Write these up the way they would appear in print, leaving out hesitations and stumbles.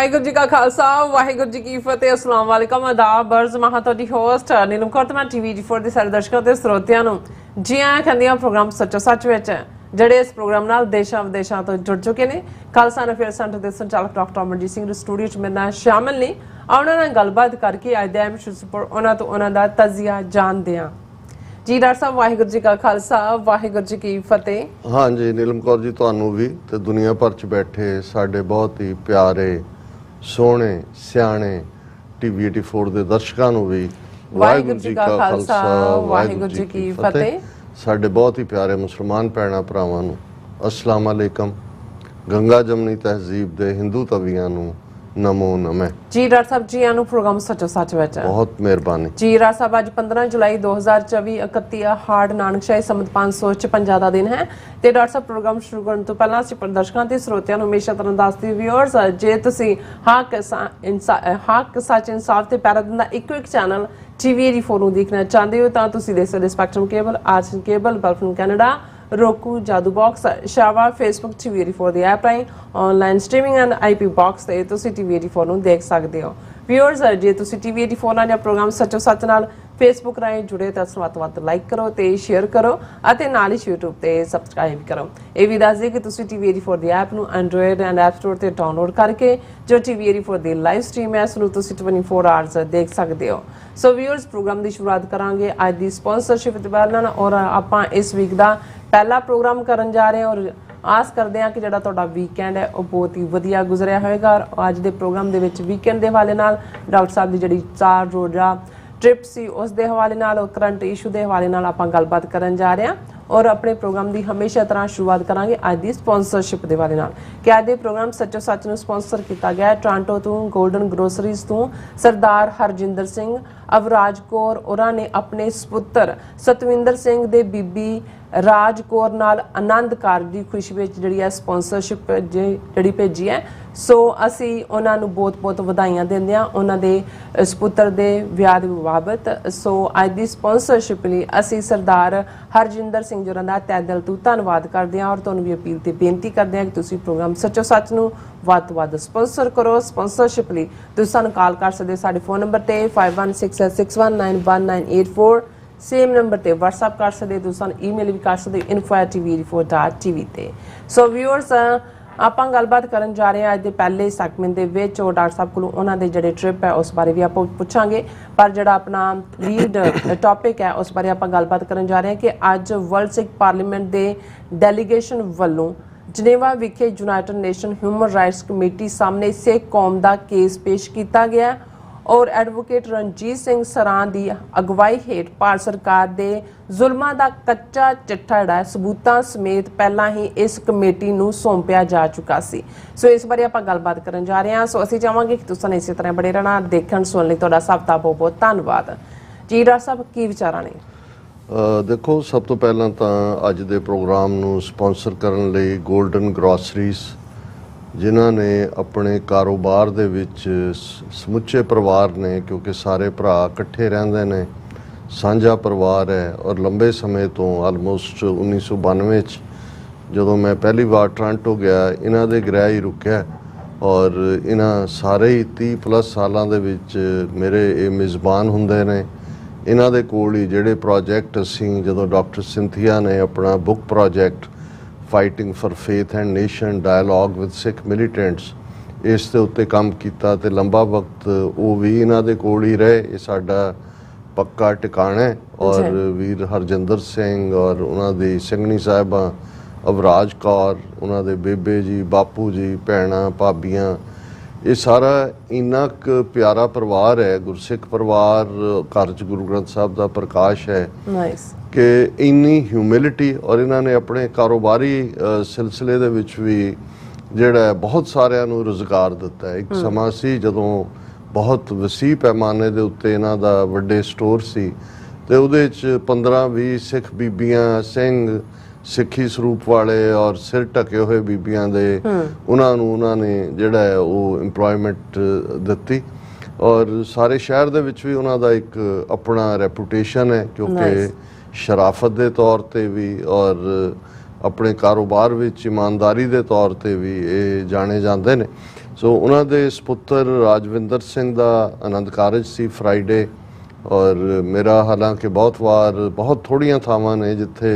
ਵਾਹਿਗੁਰੂ ਜੀ ਕਾ ਖਾਲਸਾ ਵਾਹਿਗੁਰੂ ਜੀ ਕੀ ਫਤਿਹ। अस्सलाम वालेकुम आदाब बर्ज महा ਤੁਹਾਡੀ ਹੋਸਟ ਨੀਲਮ ਕੌਰ ਤੇ ਮੈਂ TV4 ਦੇ ਸਾਰੇ ਦਰਸ਼ਕਾਂ ਤੇ ਸਰੋਤਿਆਂ ਨੂੰ ਜੀ ਆਇਆਂ ਕਹਿੰਦੀ ਹਾਂ ਪ੍ਰੋਗਰਾਮ ਸੱਚੋ ਸੱਚ ਵਿੱਚ ਜਿਹੜੇ ਇਸ ਪ੍ਰੋਗਰਾਮ ਨਾਲ ਦੇਸ਼ਾਂ ਵਿਦੇਸ਼ਾਂ ਤੋਂ ਜੁੜ ਚੁੱਕੇ ਨੇ। ਖਾਲਸਾ ਅਫੇਅਰ ਸੈਂਟਰ ਦੇ ਸੰਚਾਲਕ ਡਾਕਟਰ ਅਮਰਜੀਤ ਸਿੰਘ ਸਟੂਡੀਓ 'ਚ ਮੇਰੇ ਨਾਲ ਸ਼ਾਮਲ ਨੇ। ਉਹਨਾਂ ਨਾਲ ਗੱਲਬਾਤ ਕਰਕੇ ਅੱਜ ਦੇ ਐਮਸ਼ੂਰ ਉਹਨਾਂ ਤੋਂ ਉਹਨਾਂ ਦਾ ਤਜ਼ੀਆ ਜਾਣਦੇ ਹਾਂ। जी डॉक्टर साहब वाहिगुरू जी का खालसा वाहिगुरू जी की फतेह। हाँ जी नीलम कौर जी ਤੁਹਾਨੂੰ ਵੀ ਤੇ ਦੁਨੀਆ ਭਰ ਚ ਬੈਠੇ ਸਾਡੇ ਬਹੁਤ ਹੀ ਪਿਆਰੇ ਸੋਹਣੇ ਸਿਆਣੇ ਟੀਵੀ 84 ਦੇ ਦਰਸ਼ਕਾਂ ਨੂੰ ਵੀ ਵਾਹਿਗੁਰੂ ਜੀ ਕਾ ਖਾਲਸਾ ਵਾਹਿਗੁਰੂ ਜੀ ਕੀ ਫਤਿਹ। ਸਾਡੇ ਬਹੁਤ ਹੀ ਪਿਆਰੇ ਮੁਸਲਮਾਨ ਭੈਣਾਂ ਭਰਾਵਾਂ ਨੂੰ अस्सलाम वालेकुम। ਗੰਗਾ ਜਮਨੀ ਤਹਿਜ਼ੀਬ ਦੇ ਹਿੰਦੂ ਤਵੀਆਂ ਨੂੰ नमो नमः। जी डॉक्टर साहब जी आनू प्रोग्राम सचो सच विच बहुत मेहरबानी जी। डॉक्टर साहब आज 15 जुलाई 2024 31 हाड़ नानकशाही संमत 556 ਦਾ ਦਿਨ ਹੈ ਤੇ ਡਾਕਟਰ ਸਾਹਿਬ ਪ੍ਰੋਗਰਾਮ ਸ਼ੁਰੂ ਕਰਨ ਤੋਂ ਪਹਿਲਾਂ ਅਸੀਂ ਦਰਸ਼ਕਾਂ ਤੇ ਸਰੋਤਿਆਂ ਨੂੰ ਹਮੇਸ਼ਾ ਤਰ੍ਹਾਂ ਦੱਸਦੇ ਵਿਊਅਰਸ ਜੇ ਤੁਸੀਂ ਹੱਕ ਸੱਚ ਇਨਸਾਫ ਤੇ ਪੈਰਾਡਾਈਮ ਦਾ ਇੱਕੋ ਇੱਕ ਚੈਨਲ TV84 ਨੂੰ ਦੇਖਣਾ ਚਾਹੁੰਦੇ ਹੋ ਤਾਂ ਤੁਸੀਂ ਦੇਖ ਸਕਦੇ ਸਪੈਕਟਰਮ ਕੇਬਲ ਆਰਸਨ ਕੇਬਲ ਬਲਫਨ Canada roku jadu box shawa facebook TV84 ਦੀ ਐਪ ਰਾਹੀਂ online streaming and IP box ਤੇ ਤੁਸੀਂ TV84 ਨੂੰ ਦੇਖ ਸਕਦੇ ਹੋ। ਵਿਊਅਰਸ ਜੇ ਤੁਸੀਂ TV84 ਨਾਲ ਜਾਂ ਪ੍ਰੋਗਰਾਮ ਸੱਚੋ ਸੱਚ ਨਾਲ ਫੇਸਬੁੱਕ ਰਾਹੀਂ ਜੁੜੇ ਤਾਂ ਵੱਧ ਤੋਂ ਵੱਧ ਲਾਈਕ ਕਰੋ ਤੇ ਸ਼ੇਅਰ ਕਰੋ ਅਤੇ ਨਾਲ ਹੀ YouTube ਤੇ ਸਬਸਕ੍ਰਾਈਬ ਕਰੋ। ਇਹ ਵੀ ਦੱਸ ਦਿਓ ਕਿ ਤੁਸੀਂ TV84 ਦੀ ਐਪ ਨੂੰ ਐਂਡਰੋਇਡ ਐਂਡ ਐਪ ਸਟੋਰ ਤੇ ਡਾਊਨਲੋਡ ਕਰਕੇ ਜੋ TV84 ਦੀ ਲਾਈਵ ਸਟ੍ਰੀਮ ਹੈ ਇਸ ਨੂੰ ਤੁਸੀਂ 24 ਆਵਰਸ ਦੇਖ ਸਕਦੇ ਹੋ। ਸੋ ਵਿਊਅਰਸ ਪ੍ਰੋਗਰਾਮ ਦੀ ਸ਼ੁਰੂਆਤ ਕਰਾਂਗੇ ਅੱਜ ਦੀ ਸਪਾਂਸਰਸ਼ਿਪ ਦੇ ਨਾਲ ਔਰ ਆਪਾਂ ਇਸ ਵੀਕ ਦਾ ਪਹਿਲਾ ਪ੍ਰੋਗਰਾਮ ਕਰਨ ਜਾ ਰਹੇ ਹਾਂ ਔਰ ਆਸ ਕਰਦੇ ਹਾਂ ਕਿ ਜਿਹੜਾ ਤੁਹਾਡਾ ਵੀਕਐਂਡ ਹੈ ਉਹ ਬਹੁਤ ਹੀ ਵਧੀਆ ਗੁਜ਼ਰਿਆ ਹੋਵੇਗਾ। ਅੱਜ ਦੇ ਪ੍ਰੋਗਰਾਮ ਦੇ ਵਿੱਚ ਵੀਕਐਂਡ ਦੇ ਹਵਾਲੇ ਨਾਲ ਡਾਕਟਰ ਸਾਹਿਬ ਦੀ ਜਿਹੜੀ 4 ਰੋਜ਼ਾ ਟ੍ਰਿਪ ਸੀ ਉਸ ਦੇ ਹਵਾਲੇ ਨਾਲ ਔਰ ਕਰੰਟ ਇਸ਼ੂ ਦੇ ਹਵਾਲੇ ਨਾਲ ਆਪਾਂ ਗੱਲਬਾਤ ਕਰਨ ਜਾ ਰਹੇ ਹਾਂ ਔਰ ਆਪਣੇ ਪ੍ਰੋਗਰਾਮ ਦੀ ਹਮੇਸ਼ਾ ਤਰ੍ਹਾਂ ਸ਼ੁਰੂਆਤ ਕਰਾਂਗੇ ਅੱਜ ਦੀ ਸਪਾਂਸਰਸ਼ਿਪ ਦੇ ਹਵਾਲੇ ਨਾਲ ਕਿ ਅੱਜ ਦੇ ਪ੍ਰੋਗਰਾਮ ਸੱਚੋ ਸੱਚ ਨੂੰ ਸਪਾਂਸਰ ਕੀਤਾ ਗਿਆ ਟੋਰਾਂਟੋ ਤੋਂ ਗੋਲਡਨ ਗਰੋਸਰੀਜ਼ ਤੋਂ ਸਰਦਾਰ ਹਰਜਿੰਦਰ ਸਿੰਘ ਅਵਰਾਜ ਕੌਰ ਉਹਨਾਂ ਨੇ ਆਪਣੇ ਸੁਪੁੱਤਰ ਸਤਵਿੰਦਰ ਸਿੰਘ ਦੇ ਬੀਬੀ ਰਾਜ ਕੌਰ ਨਾਲ ਆਨੰਦ ਕਾਰਜ ਦੀ ਖੁਸ਼ੀ ਵਿੱਚ ਜਿਹੜੀ ਹੈ ਸਪਾਂਸਰਸ਼ਿਪ ਜਿਹੜੀ ਭੇਜੀ ਹੈ। ਸੋ ਅਸੀਂ ਉਹਨਾਂ ਨੂੰ ਬਹੁਤ ਵਧਾਈਆਂ ਦਿੰਦੇ ਹਾਂ ਉਹਨਾਂ ਦੇ ਸੁਪੁੱਤਰ ਦੇ ਵਿਆਹ ਦੇ ਬਾਬਤ। ਸੋ ਅੱਜ ਦੀ ਸਪਾਂਸਰਸ਼ਿਪ ਲਈ ਅਸੀਂ ਸਰਦਾਰ ਹਰਜਿੰਦਰ ਸਿੰਘ ਜੀ ਦਾ ਤਹਿ ਦਿਲ ਤੋਂ ਧੰਨਵਾਦ ਕਰਦੇ ਹਾਂ ਔਰ ਤੁਹਾਨੂੰ ਵੀ ਅਪੀਲ ਤੇ ਬੇਨਤੀ ਕਰਦੇ ਹਾਂ ਕਿ ਤੁਸੀਂ ਪ੍ਰੋਗਰਾਮ ਸੱਚੋ ਸੱਚ ਨੂੰ ਵੱਧ ਤੋਂ ਵੱਧ ਸਪਾਂਸਰ ਕਰੋ। ਸਪਾਂਸਰਸ਼ਿਪ ਲਈ ਤੁਸੀਂ ਸਾਨੂੰ ਕਾਲ ਕਰ ਸਕਦੇ ਸਾਡੇ ਫੋਨ ਨੰਬਰ ਤੇ 5166619184 ਸੇਮ ਨੰਬਰ ਤੇ WhatsApp ਕਰ ਸਕਦੇ ਤੁਸੀਂ ਸਾਨੂੰ ਈਮੇਲ ਵੀ ਕਰ ਸਕਦੇ info@tv84.tv ਤੇ। ਸੋ ਵਿਊਅਰਸ ਆਪਾਂ ਗੱਲਬਾਤ ਕਰਨ ਜਾ ਰਹੇ ਹਾਂ ਅੱਜ ਦੇ ਪਹਿਲੇ ਸੈਗਮੈਂਟ ਦੇ ਵਿੱਚ ਉਹ ਡਾਕਟਰ ਸਾਹਿਬ ਕੋਲੋਂ ਉਹਨਾਂ ਦੇ ਜਿਹੜੇ ਟ੍ਰਿਪ ਹੈ ਉਸ ਬਾਰੇ ਵੀ ਆਪਾਂ ਪੁੱਛਾਂਗੇ ਪਰ ਜਿਹੜਾ ਆਪਣਾ ਲੀਡ ਟੌਪਿਕ ਹੈ ਉਸ ਬਾਰੇ ਆਪਾਂ ਗੱਲਬਾਤ ਕਰਨ ਜਾ ਰਹੇ ਹਾਂ ਕਿ ਅੱਜ ਵਰਲਡ ਸਿੱਖ ਪਾਰਲੀਮੈਂਟ ਦੇ ਡੈਲੀਗੇਸ਼ਨ ਵੱਲੋਂ ਜਨੇਵਾ ਵਿਖੇ United nation human rights committee ਸਾਹਮਣੇ ਸਿੱਖ ਕੌਮ ਦਾ ਕੇਸ ਪੇਸ਼ ਕੀਤਾ ਗਿਆ ਔਰ ਐਡਵੋਕੇਟ ਰਣਜੀਤ ਸਿੰਘ ਸਰਾਂ ਦੀ ਅਗਵਾਈ ਹੇਠ ਭਾਰਤ ਸਰਕਾਰ ਦੇ ਜ਼ੁਲਮਾਂ ਦਾ ਕੱਚਾ ਚਿੱਠਾ ਜਿਹੜਾ ਸਬੂਤਾਂ ਸਮੇਤ ਪਹਿਲਾਂ ਹੀ ਇਸ ਕਮੇਟੀ ਨੂੰ ਸੌਂਪਿਆ ਜਾ ਚੁੱਕਾ ਸੀ। ਸੋ ਇਸ ਬਾਰੇ ਆਪਾਂ ਗੱਲਬਾਤ ਕਰਨ ਜਾ ਰਹੇ ਹਾਂ। ਸੋ ਅਸੀਂ ਚਾਹਾਂਗੇ ਕਿ ਤੁਸੀਂ ਇਸੇ ਤਰ੍ਹਾਂ ਬੜੇ ਰਹਿਣਾ ਦੇਖਣ ਸੁਣਨ ਲਈ ਤੁਹਾਡਾ ਸਭ ਦਾ ਬਹੁਤ ਧੰਨਵਾਦ ਜੀ। ਡਾਕਟਰ ਸਾਹਿਬ ਕੀ ਵਿਚਾਰਾਂ ਨੇ? ਦੇਖੋ ਸਭ ਤੋਂ ਪਹਿਲਾਂ ਤਾਂ ਅੱਜ ਦੇ ਪ੍ਰੋਗਰਾਮ ਨੂੰ ਸਪਾਂਸਰ ਕਰਨ ਲਈ ਗੋਲਡਨ ਗਰੋਸਰੀਜ਼ ਜਿਨ੍ਹਾਂ ਨੇ ਆਪਣੇ ਕਾਰੋਬਾਰ ਦੇ ਵਿੱਚ ਸਮੁੱਚੇ ਪਰਿਵਾਰ ਨੇ ਕਿਉਂਕਿ ਸਾਰੇ ਭਰਾ ਇਕੱਠੇ ਰਹਿੰਦੇ ਨੇ ਸਾਂਝਾ ਪਰਿਵਾਰ ਹੈ ਔਰ ਲੰਬੇ ਸਮੇਂ ਤੋਂ ਆਲਮੋਸਟ 1992 'ਚ ਜਦੋਂ ਮੈਂ ਪਹਿਲੀ ਵਾਰ ਟੋਰਾਂਟੋ ਗਿਆ ਇਹਨਾਂ ਦੇ ਗ੍ਰਹਿ ਹੀ ਰੁਕਿਆ ਔਰ ਇਹਨਾਂ ਸਾਰੇ ਹੀ 30+ ਸਾਲਾਂ ਦੇ ਵਿੱਚ ਮੇਰੇ ਇਹ ਮੇਜ਼ਬਾਨ ਹੁੰਦੇ ਨੇ। ਇਹਨਾਂ ਦੇ ਕੋਲ ਹੀ ਜਿਹੜੇ ਪ੍ਰੋਜੈਕਟ ਅਸੀਂ ਜਦੋਂ ਡਾਕਟਰ ਸਿੰਥੀਆ ਨੇ ਆਪਣਾ book project fighting for faith and nation dialogue with Sikh militants इस दे उत्ते काम किया तो लंबा वक्त वो भी इन्हां दे कोल ही रहे। ये साडा पक्का ठिकाना है और वीर हरजिंदर सिंह और उन्हां दी सिंघनी साहिबा अवराज कौर उन्हां दे बेबे जी बापू जी भैणां भाबियां ये सारा इन्ना क प्यारा परिवार है गुरसिख परिवार घर च गुरु ग्रंथ साहब का प्रकाश है कि इन्नी ह्यूमिलिटी और इन्होंने अपने कारोबारी सिलसिले दे विच भी जिहड़ा बहुत सारिਆਂ ਨੂੰ ਰੁਜ਼ਗਾਰ ਦਿੱਤਾ। ਇੱਕ ਸਮਾਂ ਸੀ ਜਦੋਂ ਬਹੁਤ ਵਸੀਹ ਪੈਮਾਨੇ ਦੇ ਉੱਤੇ ਇਹਨਾਂ ਦਾ ਵੱਡੇ ਸਟੋਰ ਸੀ ਤੇ ਉਹਦੇ 'ਚ 15-20 ਸਿੱਖ ਬੀਬੀਆਂ ਸਿੰਘ ਸਿੱਖੀ ਸਰੂਪ ਵਾਲੇ ਔਰ ਸਿਰ ਢਕੇ ਹੋਏ ਬੀਬੀਆਂ ਦੇ ਉਹਨਾਂ ਨੇ ਜਿਹੜਾ ਉਹ ਇੰਪਲੋਇਮੈਂਟ ਦਿੱਤੀ ਔਰ ਸਾਰੇ ਸ਼ਹਿਰ ਦੇ ਵਿੱਚ ਵੀ ਉਹਨਾਂ ਦਾ ਇੱਕ ਆਪਣਾ ਰੈਪੂਟੇਸ਼ਨ ਹੈ ਕਿਉਂਕਿ ਸ਼ਰਾਫਤ ਦੇ ਤੌਰ ਤੇ ਵੀ ਔਰ ਆਪਣੇ ਕਾਰੋਬਾਰ ਵਿੱਚ ਇਮਾਨਦਾਰੀ ਦੇ ਤੌਰ ਤੇ ਵੀ ਇਹ ਜਾਣੇ ਜਾਂਦੇ ਨੇ। ਸੋ ਉਹਨਾਂ ਦੇ ਸਪੁੱਤਰ ਰਾਜਵਿੰਦਰ ਸਿੰਘ ਦਾ ਆਨੰਦ ਕਾਰਜ ਸੀ ਫਰਾਈਡੇ। ਔਰ ਮੇਰਾ ਹਾਲਾਂਕਿ ਬਹੁਤ ਥੋੜ੍ਹੀਆਂ ਥਾਵਾਂ ਨੇ ਜਿੱਥੇ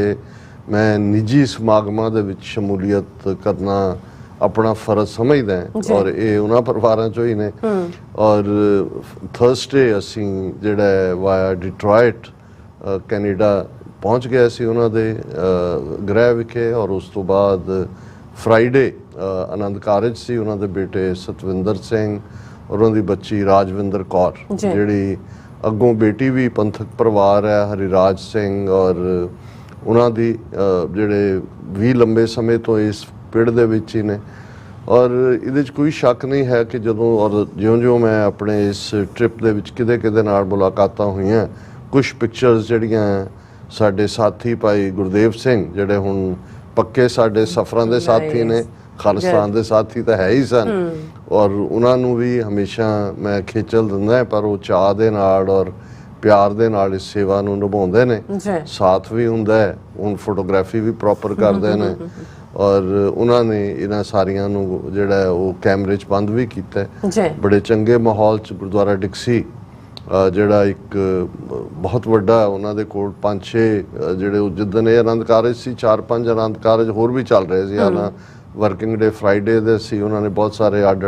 ਮੈਂ ਨਿੱਜੀ ਸਮਾਗਮਾਂ ਦੇ ਵਿੱਚ ਸ਼ਮੂਲੀਅਤ ਕਰਨਾ ਆਪਣਾ ਫਰਜ਼ ਸਮਝਦਾ ਹਾਂ, ਔਰ ਇਹ ਉਹਨਾਂ ਪਰਿਵਾਰਾਂ ਚੋਂ ਹੀ ਨੇ। ਔਰ ਥਰਸਡੇ ਅਸੀਂ ਜਿਹੜਾ ਵਾਇਆ ਡਿਟਰੋਇਟ ਕੈਨੇਡਾ ਪਹੁੰਚ ਗਿਆ ਸੀ ਉਹਨਾਂ ਦੇ ਗ੍ਰਹਿ ਵਿਖੇ। ਔਰ ਉਸ ਤੋਂ ਬਾਅਦ ਫਰਾਈਡੇ ਆਨੰਦ ਕਾਰਜ ਸੀ ਉਹਨਾਂ ਦੇ ਬੇਟੇ ਸਤਵਿੰਦਰ ਸਿੰਘ ਔਰ ਉਹਨਾਂ ਦੀ ਬੱਚੀ ਰਾਜਵਿੰਦਰ ਕੌਰ, ਜਿਹੜੀ ਅੱਗੋਂ ਬੇਟੀ ਵੀ ਪੰਥਕ ਪਰਿਵਾਰ ਹੈ, ਹਰੀਰਾਜ ਸਿੰਘ। ਔਰ ਉਹਨਾਂ ਦੀ ਜਿਹੜੇ ਵੀ ਲੰਬੇ ਸਮੇਂ ਤੋਂ ਇਸ ਪਿੰਡ ਦੇ ਵਿੱਚ ਹੀ ਨੇ। ਔਰ ਇਹਦੇ 'ਚ ਕੋਈ ਸ਼ੱਕ ਨਹੀਂ ਹੈ ਕਿ ਜਦੋਂ ਔਰ ਜਿਉਂ-ਜਿਉਂ ਮੈਂ ਆਪਣੇ ਇਸ ਟ੍ਰਿਪ ਦੇ ਵਿੱਚ ਕਿਤੇ ਨਾਲ ਮੁਲਾਕਾਤਾਂ ਹੋਈਆਂ, ਕੁਝ ਪਿਕਚਰਸ ਜਿਹੜੀਆਂ ਸਾਡੇ ਸਾਥੀ ਭਾਈ ਗੁਰਦੇਵ ਸਿੰਘ, ਜਿਹੜੇ ਹੁਣ ਪੱਕੇ ਸਾਡੇ ਸਫ਼ਰਾਂ ਦੇ ਸਾਥੀ ਨੇ, ਖਾਲਿਸਤਾਨ ਦੇ ਸਾਥੀ ਤਾਂ ਹੈ ਹੀ ਸਨ, ਔਰ ਉਹਨਾਂ ਨੂੰ ਵੀ ਹਮੇਸ਼ਾ ਮੈਂ ਖੇਚਲ ਦਿੰਦਾ, ਪਰ ਉਹ ਚਾਅ ਦੇ ਨਾਲ ਔਰ ਪਿਆਰ ਦੇ ਨਾਲ ਇਸ ਸੇਵਾ ਨੂੰ ਨਿਭਾਉਂਦੇ ਨੇ। ਸਾਥ ਵੀ ਹੁੰਦਾ ਹੈ, ਹੁਣ ਫੋਟੋਗ੍ਰਾਫੀ ਵੀ ਪ੍ਰੋਪਰ ਕਰਦੇ ਨੇ। ਔਰ ਉਹਨਾਂ ਨੇ ਇਹਨਾਂ ਸਾਰੀਆਂ ਨੂੰ ਜਿਹੜਾ ਉਹ ਕੈਮਰੇ 'ਚ ਬੰਦ ਵੀ ਕੀਤਾ। ਬੜੇ ਚੰਗੇ ਮਾਹੌਲ 'ਚ ਗੁਰਦੁਆਰਾ ਡਿਕਸੀ, ਜਿਹੜਾ ਇੱਕ ਬਹੁਤ ਵੱਡਾ, ਉਹਨਾਂ ਦੇ ਕੋਲ 5-6 ਜਿਹੜੇ ਜਿੱਦਣ ਇਹ ਆਨੰਦ ਕਾਰਜ ਸੀ 4-5 ਆਨੰਦ ਕਾਰਜ ਹੋਰ ਵੀ ਚੱਲ ਰਹੇ ਸੀ। ਹਾਲਾਂ ਵਰਕਿੰਗ ਡੇ ਫਰਾਈਡੇ ਦੇ ਸੀ, ਉਹਨਾਂ ਨੇ ਬਹੁਤ ਸਾਰੇ ਅੱਡ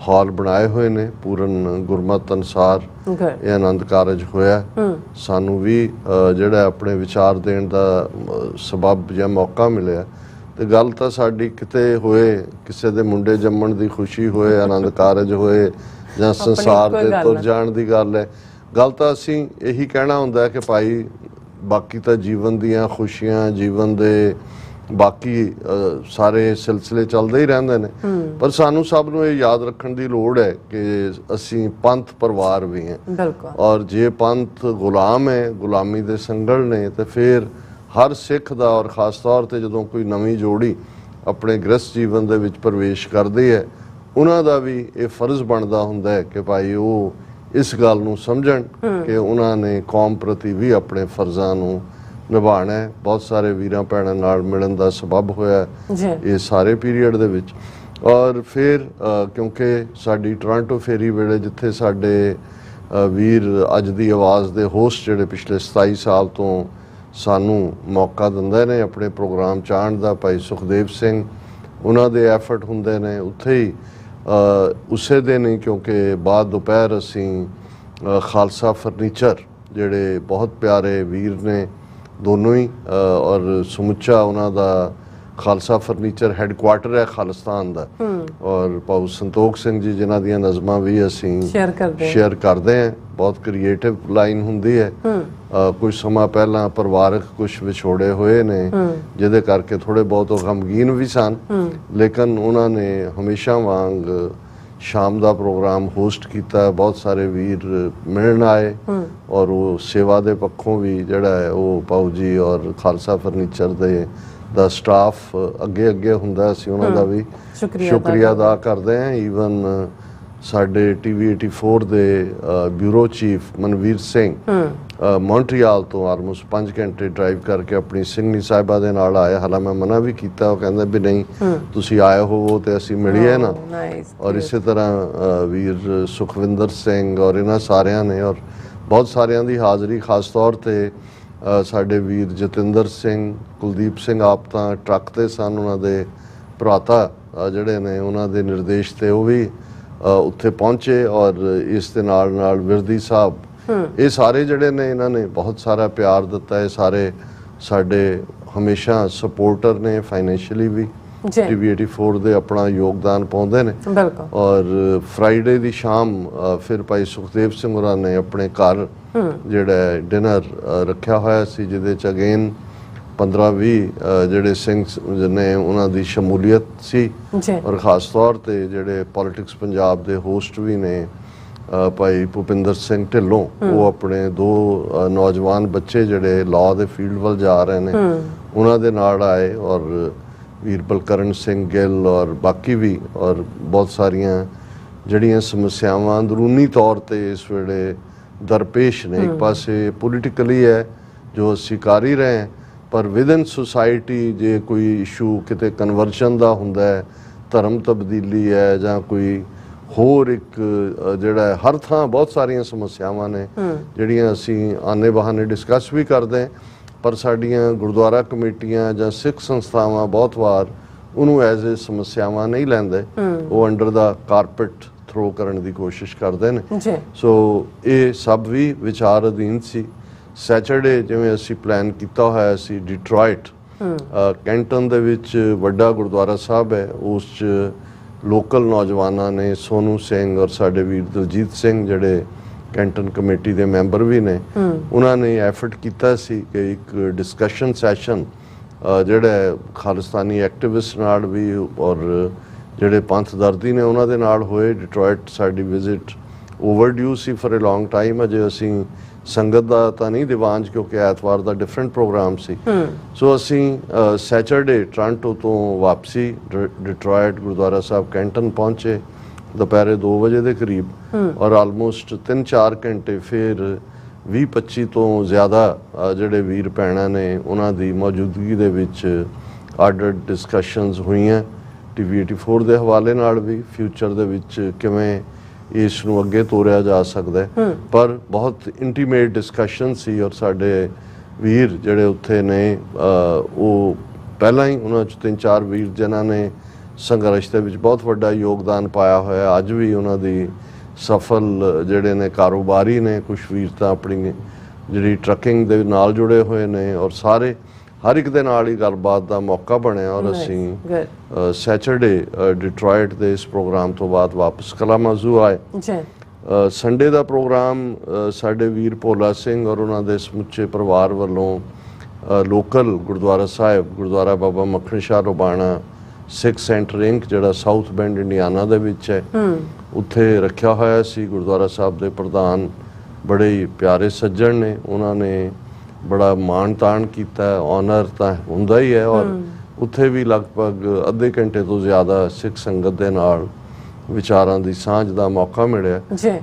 ਹਾਲ ਬਣਾਏ ਹੋਏ ਨੇ। ਪੂਰਨ ਗੁਰਮਤ ਅਨੁਸਾਰ ਇਹ ਆਨੰਦ ਕਾਰਜ ਹੋਇਆ। ਸਾਨੂੰ ਵੀ ਜਿਹੜਾ ਆਪਣੇ ਵਿਚਾਰ ਦੇਣ ਦਾ ਸਬਬ ਜਾਂ ਮੌਕਾ ਮਿਲਿਆ। ਤੇ ਗੱਲ ਤਾਂ ਸਾਡੀ ਕਿਤੇ ਹੋਏ, ਕਿਸੇ ਦੇ ਮੁੰਡੇ ਜੰਮਣ ਦੀ ਖੁਸ਼ੀ ਹੋਏ, ਆਨੰਦ ਕਾਰਜ ਹੋਏ, ਜਾਂ ਸੰਸਾਰ ਦੇ ਤੁਰ ਜਾਣ ਦੀ ਗੱਲ ਹੈ। ਗੱਲ ਤਾਂ ਅਸੀਂ ਇਹੀ ਕਹਿਣਾ ਹੁੰਦਾ ਹੈ ਕਿ ਭਾਈ ਬਾਕੀ ਤਾਂ ਜੀਵਨ ਦੀਆਂ ਖੁਸ਼ੀਆਂ, ਜੀਵਨ ਦੇ ਬਾਕੀ ਸਾਰੇ ਸਿਲਸਿਲੇ ਚੱਲਦੇ ਹੀ ਰਹਿੰਦੇ ਨੇ, ਪਰ ਸਾਨੂੰ ਸਭ ਨੂੰ ਇਹ ਯਾਦ ਰੱਖਣ ਦੀ ਲੋੜ ਹੈ ਕਿ ਅਸੀਂ ਪੰਥ ਪਰਿਵਾਰ ਵੀ ਹਾਂ। ਔਰ ਜੇ ਪੰਥ ਗੁਲਾਮ ਹੈ, ਗੁਲਾਮੀ ਦੇ ਸੰਗਲ ਨੇ, ਤੇ ਫਿਰ ਹਰ ਸਿੱਖ ਦਾ ਔਰ ਖਾਸ ਤੌਰ ਤੇ ਜਦੋਂ ਕੋਈ ਨਵੀਂ ਜੋੜੀ ਆਪਣੇ ਗ੍ਰਸਥ ਜੀਵਨ ਦੇ ਵਿੱਚ ਪ੍ਰਵੇਸ਼ ਕਰਦੀ ਹੈ, ਉਹਨਾਂ ਦਾ ਵੀ ਇਹ ਫਰਜ਼ ਬਣਦਾ ਹੁੰਦਾ ਹੈ ਕਿ ਭਾਈ ਉਹ ਇਸ ਗੱਲ ਨੂੰ ਸਮਝਣ ਕਿ ਉਹਨਾਂ ਨੇ ਕੌਮ ਪ੍ਰਤੀ ਵੀ ਆਪਣੇ ਫਰਜ਼ਾਂ ਨੂੰ ਨਿਭਾਉਣਾ ਹੈ। ਬਹੁਤ ਸਾਰੇ ਵੀਰਾਂ ਭੈਣਾਂ ਨਾਲ ਮਿਲਣ ਦਾ ਸਬਬ ਹੋਇਆ ਇਹ ਸਾਰੇ ਪੀਰੀਅਡ ਦੇ ਵਿੱਚ। ਔਰ ਫਿਰ ਕਿਉਂਕਿ ਸਾਡੀ ਟੋਰਾਂਟੋ ਫੇਰੀ ਵੇਲੇ ਜਿੱਥੇ ਸਾਡੇ ਵੀਰ ਅੱਜ ਦੀ ਆਵਾਜ਼ ਦੇ ਹੋਸਟ ਜਿਹੜੇ ਪਿਛਲੇ 27 ਸਾਲ ਤੋਂ ਸਾਨੂੰ ਮੌਕਾ ਦਿੰਦੇ ਨੇ ਆਪਣੇ ਪ੍ਰੋਗਰਾਮ 'ਚ ਆਉਣ ਦਾ, ਭਾਈ ਸੁਖਦੇਵ ਸਿੰਘ, ਉਹਨਾਂ ਦੇ ਐਫਰਟ ਹੁੰਦੇ ਨੇ ਉੱਥੇ ਹੀ। ਉਸੇ ਦਿਨ ਹੀ ਕਿਉਂਕਿ ਬਾਅਦ ਦੁਪਹਿਰ ਅਸੀਂ ਖਾਲਸਾ ਫਰਨੀਚਰ, ਜਿਹੜੇ ਬਹੁਤ ਪਿਆਰੇ ਵੀਰ ਨੇ ਦੋਨੋਂ ਹੀ, ਔਰ ਸਮੁੱਚਾ ਉਹਨਾਂ ਦਾ ਖਾਲਸਾ ਫਰਨੀਚਰ ਹੈੱਡਕੁਆਟਰ ਹੈ ਖਾਲਿਸਤਾਨ ਦਾ। ਔਰ ਭਾਊ ਸੰਤੋਖ ਸਿੰਘ ਜੀ, ਜਿਨ੍ਹਾਂ ਦੀਆਂ ਨਜ਼ਮਾਂ ਵੀ ਅਸੀਂ ਸ਼ੇਅਰ ਕਰਦੇ ਹਾਂ। ਬਹੁਤ ਕ੍ਰੀਏਟਿਵ ਲਾਈਨ ਹੁੰਦੀ ਹੈ। ਕੁਝ ਸਮਾਂ ਪਹਿਲਾਂ ਪਰਿਵਾਰਕ ਕੁਝ ਵਿਛੋੜੇ ਹੋਏ ਨੇ, ਜਿਹਦੇ ਕਰਕੇ ਥੋੜੇ ਬਹੁਤ ਉਹ ਗਮਗੀਨ ਵੀ ਸਨ, ਲੇਕਿਨ ਉਹਨਾਂ ਨੇ ਹਮੇਸ਼ਾ ਵਾਂਗ ਸ਼ਾਮ ਦਾ ਪ੍ਰੋਗਰਾਮ ਹੋਸਟ ਕੀਤਾ। ਬਹੁਤ ਸਾਰੇ ਵੀਰ ਮਿਲਣ ਆਏ, ਔਰ ਉਹ ਸੇਵਾ ਦੇ ਪੱਖੋਂ ਵੀ ਜਿਹੜਾ ਹੈ ਉਹ ਭਾਊ ਜੀ ਔਰ ਖਾਲਸਾ ਫਰਨੀਚਰ ਦਾ ਸਟਾਫ ਅੱਗੇ ਹੁੰਦਾ। ਅਸੀਂ ਉਹਨਾਂ ਦਾ ਵੀ ਸ਼ੁਕਰੀਆ ਅਦਾ ਕਰਦੇ ਹਾਂ। ਈਵਨ ਸਾਡੇ TV 84 ਦੇ bureau chief Manveer Singh Montreal ਤੋਂ ਆਲਮੋਸਟ 5 ਘੰਟੇ ਡਰਾਈਵ ਕਰਕੇ ਆਪਣੀ ਸਿੰਘਣੀ ਸਾਹਿਬਾ ਦੇ ਨਾਲ ਆਏ। ਹਾਲਾਂ ਮੈਂ ਮਨਾ ਵੀ ਕੀਤਾ, ਉਹ ਕਹਿੰਦਾ ਵੀ ਨਹੀਂ ਤੁਸੀਂ ਆਏ ਹੋਵੋ ਤੇ ਅਸੀਂ ਮਿਲੀਏ ਨਾ। ਔਰ ਇਸੇ ਤਰ੍ਹਾਂ ਵੀਰ ਸੁਖਵਿੰਦਰ ਸਿੰਘ ਔਰ ਇਹਨਾਂ ਸਾਰਿਆਂ ਨੇ, ਔਰ ਬਹੁਤ ਸਾਰਿਆਂ ਦੀ ਹਾਜ਼ਰੀ, ਖਾਸ ਤੌਰ ਤੇ ਸਾਡੇ ਵੀਰ ਜਤਿੰਦਰ ਸਿੰਘ, ਕੁਲਦੀਪ ਸਿੰਘ ਆਪ ਤਾਂ ਟਰੱਕ ਤੇ ਸਨ, ਉਹਨਾਂ ਦੇ ਭਰਾਤਾ ਜਿਹੜੇ ਨੇ ਉਹਨਾਂ ਦੇ ਨਿਰਦੇਸ਼ ਤੇ ਉਹ ਵੀ ਉੱਥੇ ਪਹੁੰਚੇ। ਔਰ ਇਸ ਦੇ ਨਾਲ ਵਿਰਦੀ ਸਾਹਿਬ, ਇਹ ਸਾਰੇ ਜਿਹੜੇ ਨੇ ਇਹਨਾਂ ਨੇ ਬਹੁਤ ਸਾਰਾ ਪਿਆਰ ਦਿੱਤਾ। ਇਹ ਸਾਰੇ ਸਾਡੇ ਹਮੇਸ਼ਾ ਸਪੋਰਟਰ ਨੇ, ਫਾਈਨੈਂਸ਼ੀਅਲੀ ਵੀ। TV 84 ਦੇ ਆਪਣਾ ਯੋਗਦਾਨ ਪਾਉਂਦੇ ਨੇ। ਔਰ ਫਰਾਈਡੇ ਦੀ ਸ਼ਾਮ ਫਿਰ ਭਾਈ ਸੁਖਦੇਵ ਸਿੰਘ ਹੋਰਾਂ ਨੇ ਆਪਣੇ ਘਰ ਜਿਹੜਾ ਡਿਨਰ ਰੱਖਿਆ ਹੋਇਆ ਸੀ, ਜਿਹਦੇ 'ਚ ਅਗੇਨ 15-20 ਜਿਹੜੇ ਸਿੰਘ ਨੇ ਉਹਨਾਂ ਦੀ ਸ਼ਮੂਲੀਅਤ ਸੀ। ਔਰ ਖਾਸ ਤੌਰ ਤੇ ਜਿਹੜੇ ਪੋਲਿਟਿਕਸ ਪੰਜਾਬ ਦੇ ਹੋਸਟ ਵੀ ਨੇ, ਭਾਈ ਭੁਪਿੰਦਰ ਸਿੰਘ ਢਿੱਲੋਂ, ਉਹ ਆਪਣੇ 2 ਨੌਜਵਾਨ ਬੱਚੇ ਜਿਹੜੇ ਲਾਅ ਦੇ ਫੀਲਡ ਵੱਲ ਜਾ ਰਹੇ ਨੇ, ਉਹਨਾਂ ਦੇ ਨਾਲ ਆਏ। ਔਰ ਵੀਰ ਬਲਕਰਨ ਸਿੰਘ ਗਿੱਲ ਔਰ ਬਾਕੀ ਵੀ, ਔਰ ਬਹੁਤ ਸਾਰੀਆਂ ਜਿਹੜੀਆਂ ਸਮੱਸਿਆਵਾਂ ਅੰਦਰੂਨੀ ਤੌਰ ਤੇ ਇਸ ਵੇਲੇ ਦਰਪੇਸ਼ ਨੇ। ਇੱਕ ਪਾਸੇ ਪੋਲੀਟੀਕਲੀ ਹੈ ਜੋ ਅਸੀਂ ਕਰ ਹੀ ਰਹੇ ਹਾਂ, ਪਰ ਵਿਦਨ ਸੁਸਾਇਟੀ ਜੇ ਕੋਈ ਇਸ਼ੂ ਕਿਤੇ ਕਨਵਰਸ਼ਨ ਦਾ ਹੁੰਦਾ ਹੈ ਧਰਮ ਤਬਦੀਲੀ ਹੈ ਜਾਂ ਕੋਈ ਹੋਰ ਇੱਕ ਜਿਹੜਾ ਹਰ ਥਾਂ ਬਹੁਤ ਸਾਰੀਆਂ ਸਮੱਸਿਆਵਾਂ ਨੇ ਜਿਹੜੀਆਂ ਅਸੀਂ ਆਨੇ ਬਹਾਨੇ ਡਿਸਕਸ ਵੀ ਕਰਦੇ ਹਾਂ, ਪਰ ਸਾਡੀਆਂ ਗੁਰਦੁਆਰਾ ਕਮੇਟੀਆਂ ਜਾਂ ਸਿੱਖ ਸੰਸਥਾਵਾਂ ਬਹੁਤ ਵਾਰ ਉਹਨੂੰ ਐਜ਼ ਏ ਸਮੱਸਿਆਵਾਂ ਨਹੀਂ ਲੈਂਦੇ, ਉਹ ਅੰਡਰ ਦਾ ਕਾਰਪੇਟ ਥਰੋ ਕਰਨ ਦੀ ਕੋਸ਼ਿਸ਼ ਕਰਦੇ ਨੇ। ਸੋ ਇਹ ਸਭ ਵੀ ਵਿਚਾਰ ਅਧੀਨ ਸੀ। ਸੈਚਰਡੇ ਜਿਵੇਂ ਅਸੀਂ ਪਲਾਨ ਕੀਤਾ ਹੋਇਆ ਸੀ, ਡਿਟਰੋਇਟ ਕੈਂਟਨ ਦੇ ਵਿੱਚ ਵੱਡਾ ਗੁਰਦੁਆਰਾ ਸਾਹਿਬ ਹੈ, ਉਸ 'ਚ ਲੋਕਲ ਨੌਜਵਾਨਾਂ ਨੇ, ਸੋਨੂ ਸਿੰਘ ਔਰ ਸਾਡੇ ਵੀਰ ਦਲਜੀਤ ਸਿੰਘ ਜਿਹੜੇ ਕੈਂਟਨ ਕਮੇਟੀ ਦੇ ਮੈਂਬਰ ਵੀ ਨੇ, ਉਹਨਾਂ ਨੇ ਐਫਰਟ ਕੀਤਾ ਸੀ ਕਿ ਇੱਕ ਡਿਸਕਸ਼ਨ ਸੈਸ਼ਨ ਜਿਹੜਾ ਖਾਲਿਸਤਾਨੀ ਐਕਟਿਵਿਸਟ ਨਾਲ ਵੀ ਔਰ ਜਿਹੜੇ ਪੰਥ ਦਰਦੀ ਨੇ ਉਹਨਾਂ ਦੇ ਨਾਲ ਹੋਏ। ਡਿਟਰੋਇਟ ਸਾਡੀ ਵਿਜ਼ਿਟ ਓਵਰਡਿਊ ਸੀ ਫॉर ਅ ਲੌਂਗ ਟਾਈਮ। ਅਜੇ ਅਸੀਂ ਸੰਗਤ ਦਾ ਤਾਂ ਨਹੀਂ ਦੀਵਾਨ ਕਿਉਂਕਿ ਐਤਵਾਰ ਦਾ ਡਿਫਰੈਂਟ ਪ੍ਰੋਗਰਾਮ ਸੀ। ਸੋ ਅਸੀਂ ਸੈਚਰਡੇ ਟੋਰਾਂਟੋ ਤੋਂ ਵਾਪਸੀ ਡਿਟਰੋਇਟ ਗੁਰਦੁਆਰਾ ਸਾਹਿਬ ਕੈਂਟਨ ਪਹੁੰਚੇ ਦੁਪਹਿਰੇ 2 ਵਜੇ ਦੇ ਕਰੀਬ, ਔਰ ਆਲਮੋਸਟ 3-4 ਘੰਟੇ ਫਿਰ 20-25 ਤੋਂ ਜ਼ਿਆਦਾ ਜਿਹੜੇ ਵੀਰ ਭੈਣਾਂ ਨੇ ਉਹਨਾਂ ਦੀ ਮੌਜੂਦਗੀ ਦੇ ਵਿੱਚ ਅੱਡ ਡਿਸਕਸ਼ਨਸ ਹੋਈਆਂ TV 84 ਦੇ ਹਵਾਲੇ ਨਾਲ ਵੀ, ਫਿਊਚਰ ਦੇ ਵਿੱਚ ਕਿਵੇਂ ਇਸ ਨੂੰ ਅੱਗੇ ਤੋਰਿਆ ਜਾ ਸਕਦਾ ਹੈ। ਪਰ ਬਹੁਤ ਇੰਟੀਮੇਟ ਡਿਸਕਸ਼ਨ ਸੀ ਔਰ ਸਾਡੇ ਵੀਰ ਜਿਹੜੇ ਉੱਥੇ ਨੇ ਉਹ ਪਹਿਲਾਂ ਹੀ ਉਹਨਾਂ 'ਚ 3-4 ਵੀਰ ਜਿਨ੍ਹਾਂ ਨੇ ਸੰਘਰਸ਼ ਦੇ ਵਿੱਚ ਬਹੁਤ ਵੱਡਾ ਯੋਗਦਾਨ ਪਾਇਆ ਹੋਇਆ, ਅੱਜ ਵੀ ਉਹਨਾਂ ਦੀ ਸਫਲ ਜਿਹੜੇ ਨੇ ਕਾਰੋਬਾਰੀ ਨੇ। ਕੁਝ ਵੀਰ ਤਾਂ ਆਪਣੀ ਜਿਹੜੀ ਟਰੱਕਿੰਗ ਦੇ ਨਾਲ ਜੁੜੇ ਹੋਏ ਨੇ ਔਰ ਸਾਰੇ ਹਰ ਇੱਕ ਦੇ ਨਾਲ ਹੀ ਗੱਲਬਾਤ ਦਾ ਮੌਕਾ ਬਣਿਆ। ਔਰ ਅਸੀਂ ਸੈਚਰਡੇ ਡਿਟਰੋਇਟ ਦੇ ਇਸ ਪ੍ਰੋਗਰਾਮ ਤੋਂ ਬਾਅਦ ਵਾਪਸ ਕਲਾਮਾਜ਼ੂ ਆਏ। ਸੰਡੇ ਦਾ ਪ੍ਰੋਗਰਾਮ ਸਾਡੇ ਵੀਰ ਭੋਲਾ ਸਿੰਘ ਔਰ ਉਹਨਾਂ ਦੇ ਸਮੁੱਚੇ ਪਰਿਵਾਰ ਵੱਲੋਂ ਲੋਕਲ ਗੁਰਦੁਆਰਾ ਸਾਹਿਬ ਗੁਰਦੁਆਰਾ ਬਾਬਾ ਮੱਖਣ ਸ਼ਾਹ ਰੋਬਾਣਾ ਸਿੱਖ ਸੈਂਟਰ ਇੰਕ ਜਿਹੜਾ ਸਾਊਥ ਬੈਂਡ ਇੰਡੀਆਨਾ ਦੇ ਵਿੱਚ ਹੈ, ਉੱਥੇ ਰੱਖਿਆ ਹੋਇਆ ਸੀ। ਗੁਰਦੁਆਰਾ ਸਾਹਿਬ ਦੇ ਪ੍ਰਧਾਨ ਬੜੇ ਹੀ ਪਿਆਰੇ ਸੱਜਣ ਨੇ, ਉਹਨਾਂ ਨੇ ਬੜਾ ਮਾਣ ਤਾਣ ਕੀਤਾ। ਆਨਰ ਤਾਂ ਹੁੰਦਾ ਹੀ ਹੈ ਔਰ ਉੱਥੇ ਵੀ ਲਗਭਗ ਅੱਧੇ ਘੰਟੇ ਤੋਂ ਜ਼ਿਆਦਾ ਸਿੱਖ ਸੰਗਤ ਦੇ ਨਾਲ ਵਿਚਾਰਾਂ ਦੀ ਸਾਂਝ ਦਾ ਮੌਕਾ ਮਿਲਿਆ।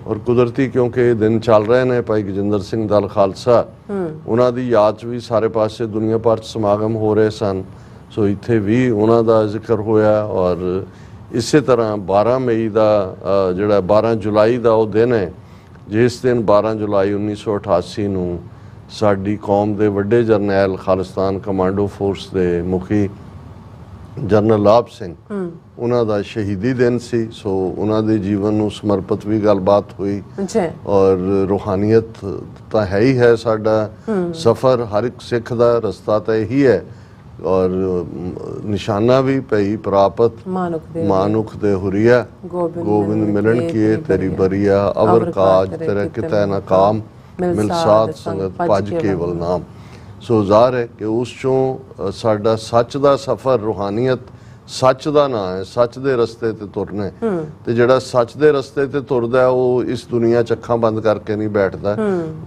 ਔਰ ਕੁਦਰਤੀ ਕਿਉਂਕਿ ਦਿਨ ਚੱਲ ਰਹੇ ਨੇ, ਭਾਈ ਗਜਿੰਦਰ ਸਿੰਘ ਦਲ ਖਾਲਸਾ ਉਹਨਾਂ ਦੀ ਯਾਦ 'ਚ ਵੀ ਸਾਰੇ ਪਾਸੇ ਦੁਨੀਆ ਭਰ 'ਚ ਸਮਾਗਮ ਹੋ ਰਹੇ ਸਨ। ਸੋ ਇੱਥੇ ਵੀ ਉਹਨਾਂ ਦਾ ਜ਼ਿਕਰ ਹੋਇਆ। ਔਰ ਇਸੇ ਤਰ੍ਹਾਂ 12 ਮਈ ਦਾ ਜਿਹੜਾ 12 ਜੁਲਾਈ ਦਾ ਉਹ ਦਿਨ ਹੈ ਜਿਸ ਦਿਨ 12 ਜੁਲਾਈ 1988 ਨੂੰ ਸਾਡੀ ਕੌਮ ਦੇ ਵੱਡੇ ਜਰਨੈਲ ਖਾਲਿਸਤਾਨ ਕਮਾਂਡੋ ਫੋਰਸ ਦੇ ਮੁਖੀ ਜਨਰਲ ਲਾਭ ਸਿੰਘ ਉਹਨਾਂ ਦਾ ਸ਼ਹੀਦੀ ਦਿਨ ਸੀ। ਸੋ ਉਹਨਾਂ ਦੇ ਜੀਵਨ ਨੂੰ ਸਮਰਪਿਤ ਵੀ ਗੱਲਬਾਤ ਹੋਈ। ਔਰ ਰੂਹਾਨੀਅਤ ਤਾਂ ਹੈ ਹੀ ਹੈ ਸਾਡਾ ਸਫ਼ਰ, ਹਰ ਇੱਕ ਸਿੱਖ ਦਾ ਰਸਤਾ ਤਾਂ ਇਹੀ ਹੈ। ਔਰ ਨਿਸ਼ਾਨਾ ਵੀ ਪਈ ਪ੍ਰਾਪਤ ਮਾਨੁਖ ਦੇ ਹੁਰੀਆ ਗੋਬਿੰਦ ਮਿਲਣ ਕੀਏ ਤੇਰੀ ਬਰੀਆ ਅਵਰ ਕਾਜ ਤੇਰਾ ਕਿਤੈ ਨਾ ਕਾਮ ਮਿਲ ਸਾਧ ਸੰਗਤ ਭਜ ਕੇਵਲ ਨਾਮ। ਸੋ ਜ਼ਾਹਰ ਹੈ ਕਿ ਉਸ ਚੋਂ ਸਾਡਾ ਸੱਚ ਦਾ ਸਫ਼ਰ, ਰੂਹਾਨੀਅਤ ਸੱਚ ਦਾ ਨਾਂ ਹੈ, ਸੱਚ ਦੇ ਰਸਤੇ ਤੇ ਤੁਰਨਾ। ਤੇ ਜਿਹੜਾ ਸੱਚ ਦੇ ਰਸਤੇ ਤੇ ਤੁਰਦਾ ਉਹ ਇਸ ਦੁਨੀਆ 'ਚ ਅੱਖਾਂ ਬੰਦ ਕਰਕੇ ਨਹੀਂ ਬੈਠਦਾ,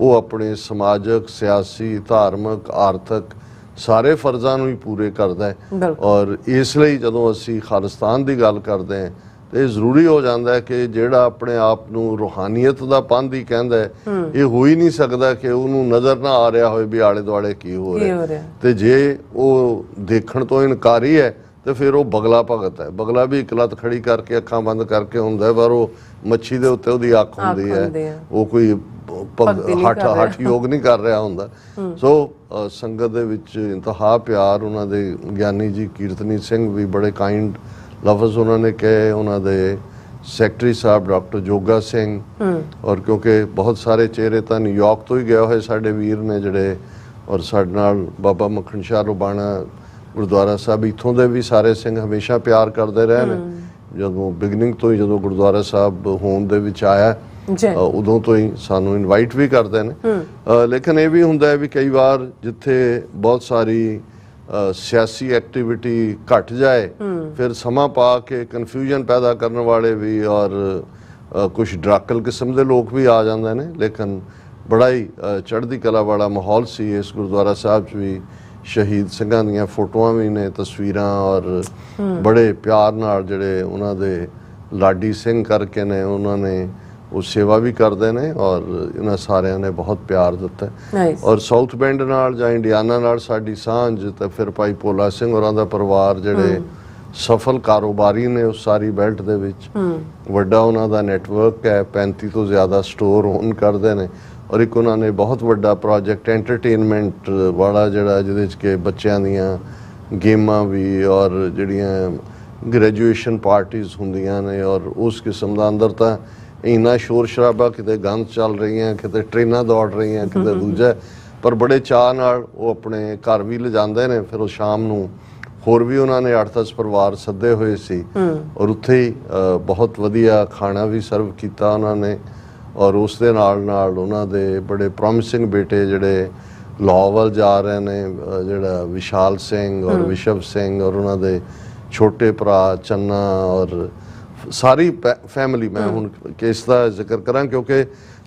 ਉਹ ਆਪਣੇ ਸਮਾਜਿਕ, ਸਿਆਸੀ, ਧਾਰਮਿਕ, ਆਰਥਿਕ ਸਾਰੇ ਫਰਜ਼ਾਂ ਨੂੰ ਹੀ ਪੂਰੇ ਕਰਦਾ ਹੈ। ਔਰ ਇਸ ਲਈ ਜਦੋਂ ਅਸੀਂ ਖਾਲਿਸਤਾਨ ਦੀ ਗੱਲ ਕਰਦੇ ਹਾਂ ਤੇ ਜ਼ਰੂਰੀ ਹੋ ਜਾਂਦਾ ਹੈ ਕਿ ਜਿਹੜਾ ਆਪਣੇ ਆਪ ਨੂੰ ਰੂਹਾਨੀਅਤ ਦਾ ਪੰਧ ਹੀ ਕਹਿੰਦਾ ਹੈ, ਇਹ ਹੋ ਹੀ ਨਹੀਂ ਸਕਦਾ ਕਿ ਉਹਨੂੰ ਨਜ਼ਰ ਨਾ ਆ ਰਿਹਾ ਹੋਵੇ ਵੀ ਆਲੇ ਦੁਆਲੇ ਕੀ ਹੋ ਰਿਹਾ। ਤੇ ਜੇ ਉਹ ਦੇਖਣ ਤੋਂ ਇਨਕਾਰੀ ਹੈ ਤੇ ਫਿਰ ਉਹ ਬਗਲਾ ਭਗਤ ਹੈ। ਬਗਲਾ ਵੀ ਇੱਕ ਲੱਤ ਖੜੀ ਕਰਕੇ ਅੱਖਾਂ ਬੰਦ ਕਰਕੇ ਹੁੰਦਾ, ਪਰ ਉਹ ਮੱਛੀ ਦੇ ਉੱਤੇ ਉਹਦੀ ਅੱਖ ਹੁੰਦੀ ਹੈ, ਉਹ ਕੋਈ ਹੱਠ ਯੋਗ ਨਹੀਂ ਕਰ ਰਿਹਾ ਹੁੰਦਾ। ਸੋ ਸੰਗਤ ਦੇ ਵਿੱਚ ਇੰਤਹਾ ਪਿਆਰ। ਉਹਨਾਂ ਦੇ ਗਿਆਨੀ ਜੀ ਕੀਰਤਨੀ ਸਿੰਘ ਵੀ ਬੜੇ ਕਾਇੰਡ ਲਫ਼ਜ਼ ਉਹਨਾਂ ਨੇ ਕਹੇ, ਉਹਨਾਂ ਦੇ ਸੈਕਟਰੀ ਸਾਹਿਬ ਡਾਕਟਰ ਜੋਗਾ ਸਿੰਘ। ਔਰ ਕਿਉਂਕਿ ਬਹੁਤ ਸਾਰੇ ਚਿਹਰੇ ਤਾਂ ਨਿਊਯਾਰਕ ਤੋਂ ਹੀ ਗਏ ਹੋਏ ਸਾਡੇ ਵੀਰ ਨੇ ਜਿਹੜੇ, ਔਰ ਸਾਡੇ ਨਾਲ ਬਾਬਾ ਮੱਖਣ ਸ਼ਾਹ ਰੋਬਾਣਾ ਗੁਰਦੁਆਰਾ ਸਾਹਿਬ ਇੱਥੋਂ ਦੇ ਵੀ ਸਾਰੇ ਸਿੰਘ ਹਮੇਸ਼ਾ ਪਿਆਰ ਕਰਦੇ ਰਹੇ ਨੇ। ਜਦੋਂ ਬਿਗਨਿੰਗ ਤੋਂ ਹੀ ਜਦੋਂ ਗੁਰਦੁਆਰਾ ਸਾਹਿਬ ਹੋਂਦ ਦੇ ਵਿੱਚ ਆਇਆ ਉਦੋਂ ਤੋਂ ਹੀ ਸਾਨੂੰ ਇਨਵਾਈਟ ਵੀ ਕਰਦੇ ਨੇ। ਲੇਕਿਨ ਇਹ ਵੀ ਹੁੰਦਾ ਹੈ ਵੀ ਕਈ ਵਾਰ ਜਿੱਥੇ ਬਹੁਤ ਸਾਰੀ ਸਿਆਸੀ ਐਕਟੀਵਿਟੀ ਘਟ ਜਾਏ, ਫਿਰ ਸਮਾਂ ਪਾ ਕੇ ਕਨਫਿਊਜ਼ਨ ਪੈਦਾ ਕਰਨ ਵਾਲੇ ਵੀ ਔਰ ਕੁਝ ਡਰਾਕਲ ਕਿਸਮ ਦੇ ਲੋਕ ਵੀ ਆ ਜਾਂਦੇ ਨੇ। ਲੇਕਿਨ ਬੜਾ ਹੀ ਚੜ੍ਹਦੀ ਕਲਾ ਵਾਲਾ ਮਾਹੌਲ ਸੀ ਇਸ ਗੁਰਦੁਆਰਾ ਸਾਹਿਬ 'ਚ ਵੀ। ਸ਼ਹੀਦ ਸਿੰਘਾਂ ਦੀਆਂ ਫੋਟੋਆਂ ਵੀ ਨੇ, ਤਸਵੀਰਾਂ, ਔਰ ਬੜੇ ਪਿਆਰ ਨਾਲ ਜਿਹੜੇ ਉਹਨਾਂ ਦੇ ਲਾਡੀ ਸਿੰਘ ਕਰਕੇ ਨੇ, ਉਹਨਾਂ ਨੇ ਉਹ ਸੇਵਾ ਵੀ ਕਰਦੇ ਨੇ ਔਰ ਇਹਨਾਂ ਸਾਰਿਆਂ ਨੇ ਬਹੁਤ ਪਿਆਰ ਦਿੱਤਾ। ਔਰ ਸਾਊਥ ਬੈਂਡ ਨਾਲ ਜਾਂ ਇੰਡੀਆਨਾ ਨਾਲ ਸਾਡੀ ਸਾਂਝ ਤੇ ਫਿਰ ਭਾਈ ਭੋਲਾ ਸਿੰਘ ਹੋਰਾਂ ਦਾ ਪਰਿਵਾਰ ਜਿਹੜੇ ਸਫਲ ਕਾਰੋਬਾਰੀ ਨੇ ਉਸ ਸਾਰੀ ਬੈਲਟ ਦੇ ਵਿੱਚ। ਵੱਡਾ ਉਹਨਾਂ ਦਾ ਨੈਟਵਰਕ ਹੈ, 35 ਤੋਂ ਜ਼ਿਆਦਾ ਸਟੋਰ ਓਨ ਕਰਦੇ ਨੇ। ਔਰ ਇੱਕ ਉਹਨਾਂ ਨੇ ਬਹੁਤ ਵੱਡਾ ਪ੍ਰੋਜੈਕਟ ਐਂਟਰਟੇਨਮੈਂਟ ਵਾਲਾ ਜਿਹੜਾ ਜਿਹਦੇ 'ਚ ਕਿ ਬੱਚਿਆਂ ਦੀਆਂ ਗੇਮਾਂ ਵੀ ਔਰ ਜਿਹੜੀਆਂ ਗ੍ਰੈਜੂਏਸ਼ਨ ਪਾਰਟੀਜ਼ ਹੁੰਦੀਆਂ ਨੇ ਔਰ ਉਸ ਕਿਸਮ ਦਾ ਅੰਦਰ ਤਾਂ ਇੰਨਾ ਸ਼ੋਰ ਸ਼ਰਾਬਾ, ਕਿਤੇ ਗੰਦ ਚੱਲ ਰਹੀਆਂ, ਕਿਤੇ ਟ੍ਰੇਨਾਂ ਦੌੜ ਰਹੀਆਂ, ਕਿਤੇ ਦੂਜਾ, ਪਰ ਬੜੇ ਚਾਅ ਨਾਲ ਉਹ ਆਪਣੇ ਘਰ ਵੀ ਲਿਜਾਂਦੇ ਨੇ। ਫਿਰ ਉਹ ਸ਼ਾਮ ਨੂੰ ਹੋਰ ਵੀ ਉਹਨਾਂ ਨੇ 8-10 ਪਰਿਵਾਰ ਸੱਦੇ ਹੋਏ ਸੀ ਔਰ ਉੱਥੇ ਹੀ ਬਹੁਤ ਵਧੀਆ ਖਾਣਾ ਵੀ ਸਰਵ ਕੀਤਾ ਉਹਨਾਂ ਨੇ। ਔਰ ਉਸ ਦੇ ਨਾਲ ਨਾਲ ਉਹਨਾਂ ਦੇ ਬੜੇ ਪ੍ਰੋਮਿਸਿੰਗ ਬੇਟੇ ਜਿਹੜੇ ਲਾਅ ਵੱਲ ਜਾ ਰਹੇ ਨੇ, ਜਿਹੜਾ ਵਿਸ਼ਾਲ ਸਿੰਘ ਔਰ ਵਿਸ਼ਵ ਸਿੰਘ ਔਰ ਉਹਨਾਂ ਦੇ ਛੋਟੇ ਭਰਾ ਚੰਨਾ ਔਰ ਸਾਰੀ ਫੈਮਿਲੀ। ਮੈਂ ਹੁਣ ਕੇਸ ਦਾ ਜ਼ਿਕਰ ਕਰਾਂ ਕਿਉਂਕਿ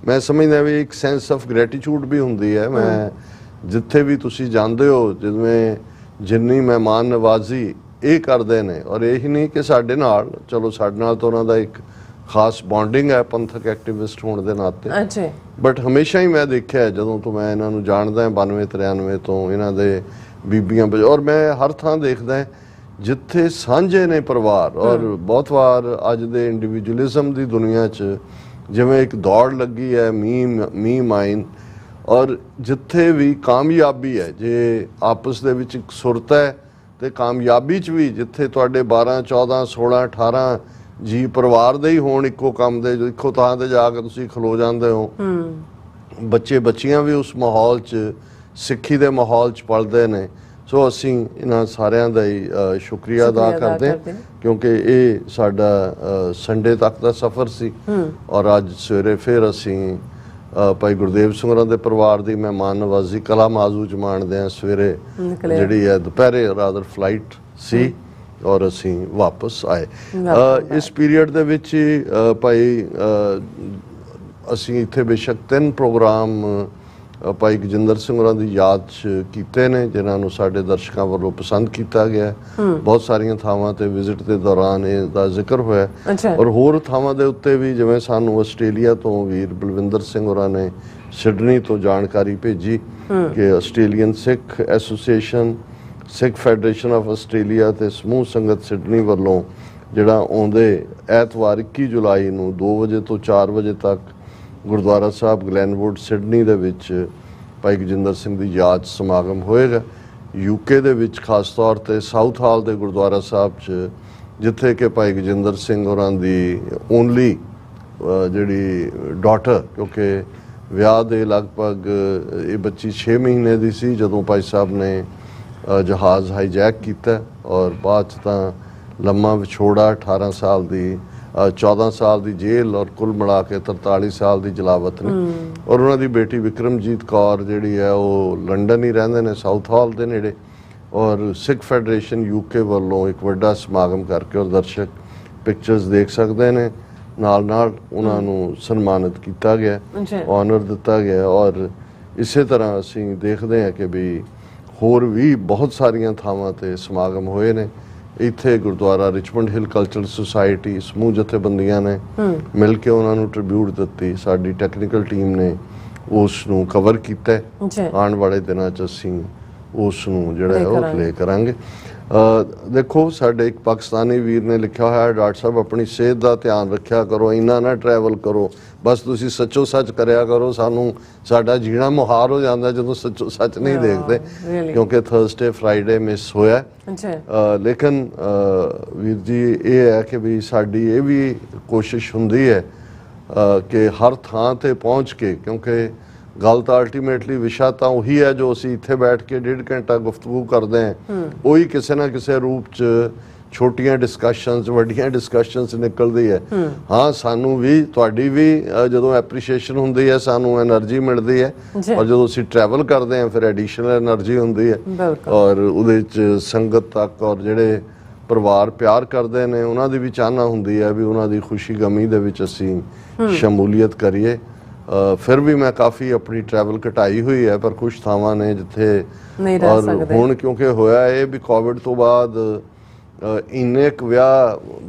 ਮੈਂ ਸਮਝਦਾ ਵੀ ਇੱਕ ਸੈਂਸ ਆਫ ਗ੍ਰੈਟੀਟਿਊਡ ਵੀ ਹੁੰਦੀ ਹੈ। ਮੈਂ ਜਿੱਥੇ ਵੀ ਤੁਸੀਂ ਜਾਂਦੇ ਹੋ, ਜਿਵੇਂ ਜਿੰਨੀ ਮਹਿਮਾਨ ਨਵਾਜ਼ੀ ਇਹ ਕਰਦੇ ਨੇ, ਔਰ ਇਹੀ ਨਹੀਂ ਕਿ ਸਾਡੇ ਨਾਲ, ਚਲੋ ਸਾਡੇ ਨਾਲ ਤਾਂ ਉਹਨਾਂ ਦਾ ਇੱਕ ਖਾਸ ਬੌਂਡਿੰਗ ਹੈ ਪੰਥਕ ਐਕਟਿਵਿਸਟ ਹੋਣ ਦੇ ਨਾਤੇ, ਬਟ ਹਮੇਸ਼ਾ ਹੀ ਮੈਂ ਦੇਖਿਆ ਜਦੋਂ ਤੋਂ ਮੈਂ ਇਹਨਾਂ ਨੂੰ ਜਾਣਦਾ 92-93 ਤੋਂ, ਇਹਨਾਂ ਦੇ ਬੀਬੀਆਂ ਔਰ ਮੈਂ ਹਰ ਥਾਂ ਦੇਖਦਾ ਜਿੱਥੇ ਸਾਂਝੇ ਨੇ ਪਰਿਵਾਰ। ਔਰ ਬਹੁਤ ਵਾਰ ਅੱਜ ਦੇ ਇੰਡੀਵਿਜੂਅਲਿਜ਼ਮ ਦੀ ਦੁਨੀਆ 'ਚ ਜਿਵੇਂ ਇੱਕ ਦੌੜ ਲੱਗੀ ਹੈ ਮੀ ਮਾਈਨ, ਔਰ ਜਿੱਥੇ ਵੀ ਕਾਮਯਾਬੀ ਹੈ, ਜੇ ਆਪਸ ਦੇ ਵਿੱਚ ਇੱਕ ਸੁਰਤ ਹੈ ਤੇ ਕਾਮਯਾਬੀ 'ਚ ਵੀ ਜਿੱਥੇ ਤੁਹਾਡੇ 12, 14, 16, 18 ਜੀ ਪਰਿਵਾਰ ਦੇ ਹੀ ਹੋਣ ਇੱਕੋ ਕੰਮ ਦੇ, ਇੱਕੋ ਥਾਂ ਤੇ ਜਾ ਕੇ ਤੁਸੀਂ ਖਲੋ ਜਾਂਦੇ ਹੋ। ਬੱਚੇ ਬੱਚੀਆਂ ਵੀ ਉਸ ਮਾਹੌਲ 'ਚ, ਸਿੱਖੀ ਦੇ ਮਾਹੌਲ 'ਚ ਪਲਦੇ ਨੇ। ਸੋ ਅਸੀਂ ਇਹਨਾਂ ਸਾਰਿਆਂ ਦਾ ਹੀ ਸ਼ੁਕਰੀਆ ਅਦਾ ਕਰਦੇ ਹਾਂ ਕਿਉਂਕਿ ਇਹ ਸਾਡਾ ਸੰਡੇ ਤੱਕ ਦਾ ਸਫ਼ਰ ਸੀ ਔਰ ਅੱਜ ਸਵੇਰੇ ਫਿਰ ਅਸੀਂ ਭਾਈ ਗੁਰਦੇਵ ਸਿੰਘ ਹੋਰਾਂ ਦੇ ਪਰਿਵਾਰ ਦੀ ਮਹਿਮਾਨ ਨਵਾਜ਼ੀ ਕਲਾ ਮਾਜ਼ੂ 'ਚ ਮਾਣਦੇ ਹਾਂ। ਸਵੇਰੇ ਜਿਹੜੀ ਹੈ ਦੁਪਹਿਰੇ ਰਾਦਰ ਫਲਾਈਟ ਸੀ ਔਰ ਅਸੀਂ ਵਾਪਸ ਆਏ। ਇਸ ਪੀਰੀਅਡ ਦੇ ਵਿੱਚ ਭਾਈ ਅਸੀਂ ਇੱਥੇ ਬੇਸ਼ੱਕ 3 ਪ੍ਰੋਗਰਾਮ ਭਾਈ ਗਜਿੰਦਰ ਸਿੰਘ ਹੋਰਾਂ ਦੀ ਯਾਦ 'ਚ ਕੀਤੇ ਨੇ, ਜਿਨ੍ਹਾਂ ਨੂੰ ਸਾਡੇ ਦਰਸ਼ਕਾਂ ਵੱਲੋਂ ਪਸੰਦ ਕੀਤਾ ਗਿਆ। ਬਹੁਤ ਸਾਰੀਆਂ ਥਾਵਾਂ ਤੇ ਵਿਜ਼ਿਟ ਦੇ ਦੌਰਾਨ ਇਹਦਾ ਜ਼ਿਕਰ ਹੋਇਆ ਔਰ ਹੋਰ ਥਾਵਾਂ ਦੇ ਉੱਤੇ ਵੀ, ਜਿਵੇਂ ਸਾਨੂੰ ਆਸਟ੍ਰੇਲੀਆ ਤੋਂ ਵੀਰ ਬਲਵਿੰਦਰ ਸਿੰਘ ਹੋਰਾਂ ਨੇ ਸਿਡਨੀ ਤੋਂ ਜਾਣਕਾਰੀ ਭੇਜੀ ਕਿ Australian Sikh association, Sikh federation of Australia ਤੇ ਸਮੂਹ ਸੰਗਤ ਸਿਡਨੀ ਵੱਲੋਂ ਜਿਹੜਾ ਆਉਂਦੇ ਐਤਵਾਰ 21 ਜੁਲਾਈ ਨੂੰ 2 ਵਜੇ ਤੋਂ 4 ਵਜੇ ਤੱਕ ਗੁਰਦੁਆਰਾ ਸਾਹਿਬ ਗਲੈਨਵੁੱਡ ਸਿਡਨੀ ਦੇ ਵਿੱਚ ਭਾਈ ਗਜਿੰਦਰ ਸਿੰਘ ਦੀ ਯਾਦ ਸਮਾਗਮ ਹੋਏਗਾ। ਯੂਕੇ ਦੇ ਵਿੱਚ ਖਾਸ ਤੌਰ ਤੇ ਸਾਊਥ ਹਾਲ ਦੇ ਗੁਰਦੁਆਰਾ ਸਾਹਿਬ 'ਚ, ਜਿੱਥੇ ਕਿ ਭਾਈ ਗਜਿੰਦਰ ਸਿੰਘ ਹੋਰਾਂ ਦੀ ਓਨਲੀ ਜਿਹੜੀ ਡਾਟਰ, ਕਿਉਂਕਿ ਵਿਆਹ ਦੇ ਲਗਭਗ ਇਹ ਬੱਚੀ 6 ਮਹੀਨੇ ਦੀ ਸੀ ਜਦੋਂ ਭਾਈ ਸਾਹਿਬ ਨੇ ਜਹਾਜ਼ ਹਾਈਜੈਕ ਕੀਤਾ ਔਰ ਬਾਅਦ 'ਚ ਤਾਂ ਲੰਮਾ ਵਿਛੋੜਾ, 18 ਸਾਲ ਦੀ 14 ਸਾਲ ਦੀ ਜੇਲ੍ਹ ਔਰ ਕੁੱਲ ਮਿਲਾ ਕੇ 43 ਸਾਲ ਦੀ ਜਲਾਵਤ ਨੇ। ਔਰ ਉਹਨਾਂ ਦੀ ਬੇਟੀ ਵਿਕਰਮਜੀਤ ਕੌਰ ਜਿਹੜੀ ਹੈ ਉਹ ਲੰਡਨ ਹੀ ਰਹਿੰਦੇ ਨੇ, ਸਾਊਥ ਹਾਲ ਦੇ ਨੇੜੇ। ਔਰ ਸਿੱਖ ਫੈਡਰੇਸ਼ਨ ਯੂਕੇ ਵੱਲੋਂ ਇੱਕ ਵੱਡਾ ਸਮਾਗਮ ਕਰਕੇ ਔਰ ਦਰਸ਼ਕ ਪਿਕਚਰਸ ਦੇਖ ਸਕਦੇ ਨੇ, ਨਾਲ ਨਾਲ ਉਹਨਾਂ ਨੂੰ ਸਨਮਾਨਿਤ ਕੀਤਾ ਗਿਆ, ਆਨਰ ਦਿੱਤਾ ਗਿਆ। ਔਰ ਇਸੇ ਤਰ੍ਹਾਂ ਅਸੀਂ ਦੇਖਦੇ ਹਾਂ ਕਿ ਵੀ ਹੋਰ ਵੀ ਬਹੁਤ ਸਾਰੀਆਂ ਥਾਵਾਂ ਤੇ ਸਮਾਗਮ ਹੋਏ ਨੇ। ਇੱਥੇ ਗੁਰਦੁਆਰਾ ਰਿਚਮੰਡ ਹਿੱਲ ਕਲਚਰਲ ਸੁਸਾਇਟੀ ਸਮੂਹ ਜਥੇਬੰਦੀਆਂ ਨੇ ਮਿਲ ਕੇ ਉਹਨਾਂ ਨੂੰ ਟ੍ਰਿਬਿਊਟ ਦਿੱਤੀ। ਸਾਡੀ ਟੈਕਨੀਕਲ ਟੀਮ ਨੇ ਉਸ ਨੂੰ ਕਵਰ ਕੀਤਾ। ਆਉਣ ਵਾਲੇ ਦਿਨਾਂ 'ਚ ਅਸੀਂ ਉਸ ਨੂੰ ਜਿਹੜਾ ਉਹ ਪਲੇ ਕਰਾਂਗੇ। ਦੇਖੋ, ਸਾਡੇ ਇੱਕ ਪਾਕਿਸਤਾਨੀ ਵੀਰ ਨੇ ਲਿਖਿਆ ਹੋਇਆ, ਡਾਕਟਰ ਸਾਹਿਬ ਆਪਣੀ ਸਿਹਤ ਦਾ ਧਿਆਨ ਰੱਖਿਆ ਕਰੋ, ਇੰਨਾ ਨਾ ਟਰੈਵਲ ਕਰੋ, ਬਸ ਤੁਸੀਂ ਸੱਚੋ ਸੱਚ ਕਰਿਆ ਕਰੋ। ਸਾਨੂੰ ਸਾਡਾ ਜੀਣਾ ਮੁਹਾਰ ਹੋ ਜਾਂਦਾ ਜਦੋਂ ਸੱਚੋ ਸੱਚ ਨਹੀਂ ਦੇਖਦੇ, ਕਿਉਂਕਿ ਥਰਸਡੇ ਫਰਾਈਡੇ ਮਿਸ ਹੋਇਆ। ਲੇਕਿਨ ਵੀਰ ਜੀ ਇਹ ਹੈ ਕਿ ਵੀ ਸਾਡੀ ਇਹ ਵੀ ਕੋਸ਼ਿਸ਼ ਹੁੰਦੀ ਹੈ ਕਿ ਹਰ ਥਾਂ ਤੇ ਪਹੁੰਚ ਕੇ, ਕਿਉਂਕਿ ਗੱਲ ਤਾਂ ਅਲਟੀਮੇਟਲੀ ਵਿਸ਼ਾ ਤਾਂ ਉਹੀ ਹੈ ਜੋ ਅਸੀਂ ਇੱਥੇ ਬੈਠ ਕੇ 1.5 ਘੰਟਾ ਗੁਫ਼ਤਗੂ ਕਰਦੇ ਹਾਂ, ਉਹੀ ਕਿਸੇ ਨਾ ਕਿਸੇ ਰੂਪ 'ਚ ਛੋਟੀਆਂ ਡਿਸਕਸ਼ਨਸ, ਵੱਡੀਆਂ ਡਿਸਕਸ਼ਨਸ ਨਿਕਲਦੀ ਹੈ। ਹਾਂ, ਸਾਨੂੰ ਵੀ, ਤੁਹਾਡੀ ਵੀ ਜਦੋਂ ਐਪਰੀਸ਼ੀਏਸ਼ਨ ਹੁੰਦੀ ਹੈ ਸਾਨੂੰ એનર્ਜੀ ਮਿਲਦੀ ਹੈ, ਔਰ ਜਦੋਂ ਅਸੀਂ ਟਰੈਵਲ ਕਰਦੇ ਹਾਂ ਫਿਰ ਐਡੀਸ਼ਨਲ એનર્ਜੀ ਹੁੰਦੀ ਹੈ। ਔਰ ਉਹਦੇ 'ਚ ਸੰਗਤ ਤੱਕ ਔਰ ਜਿਹੜੇ ਪਰਿਵਾਰ ਪਿਆਰ ਕਰਦੇ ਨੇ ਉਹਨਾਂ ਦੀ ਵੀ ਚਾਹਨਾ ਹੁੰਦੀ ਹੈ ਵੀ ਉਹਨਾਂ ਦੀ ਖੁਸ਼ੀ ਗਮੀ ਦੇ ਵਿੱਚ ਅਸੀਂ ਸ਼ਮੂਲੀਅਤ ਕਰੀਏ। ਫਿਰ ਵੀ ਮੈਂ ਕਾਫੀ ਆਪਣੀ ਟਰੈਵਲ ਘਟਾਈ ਹੋਈ ਹੈ, ਪਰ ਕੁਝ ਥਾਵਾਂ ਨੇ ਜਿੱਥੇ, ਔਰ ਹੁਣ ਕਿਉਂਕਿ ਹੋਇਆ ਇਹ ਵੀ ਕੋਵਿਡ ਤੋਂ ਬਾਅਦ ਇੰਨੇ ਕੁ ਵਿਆਹ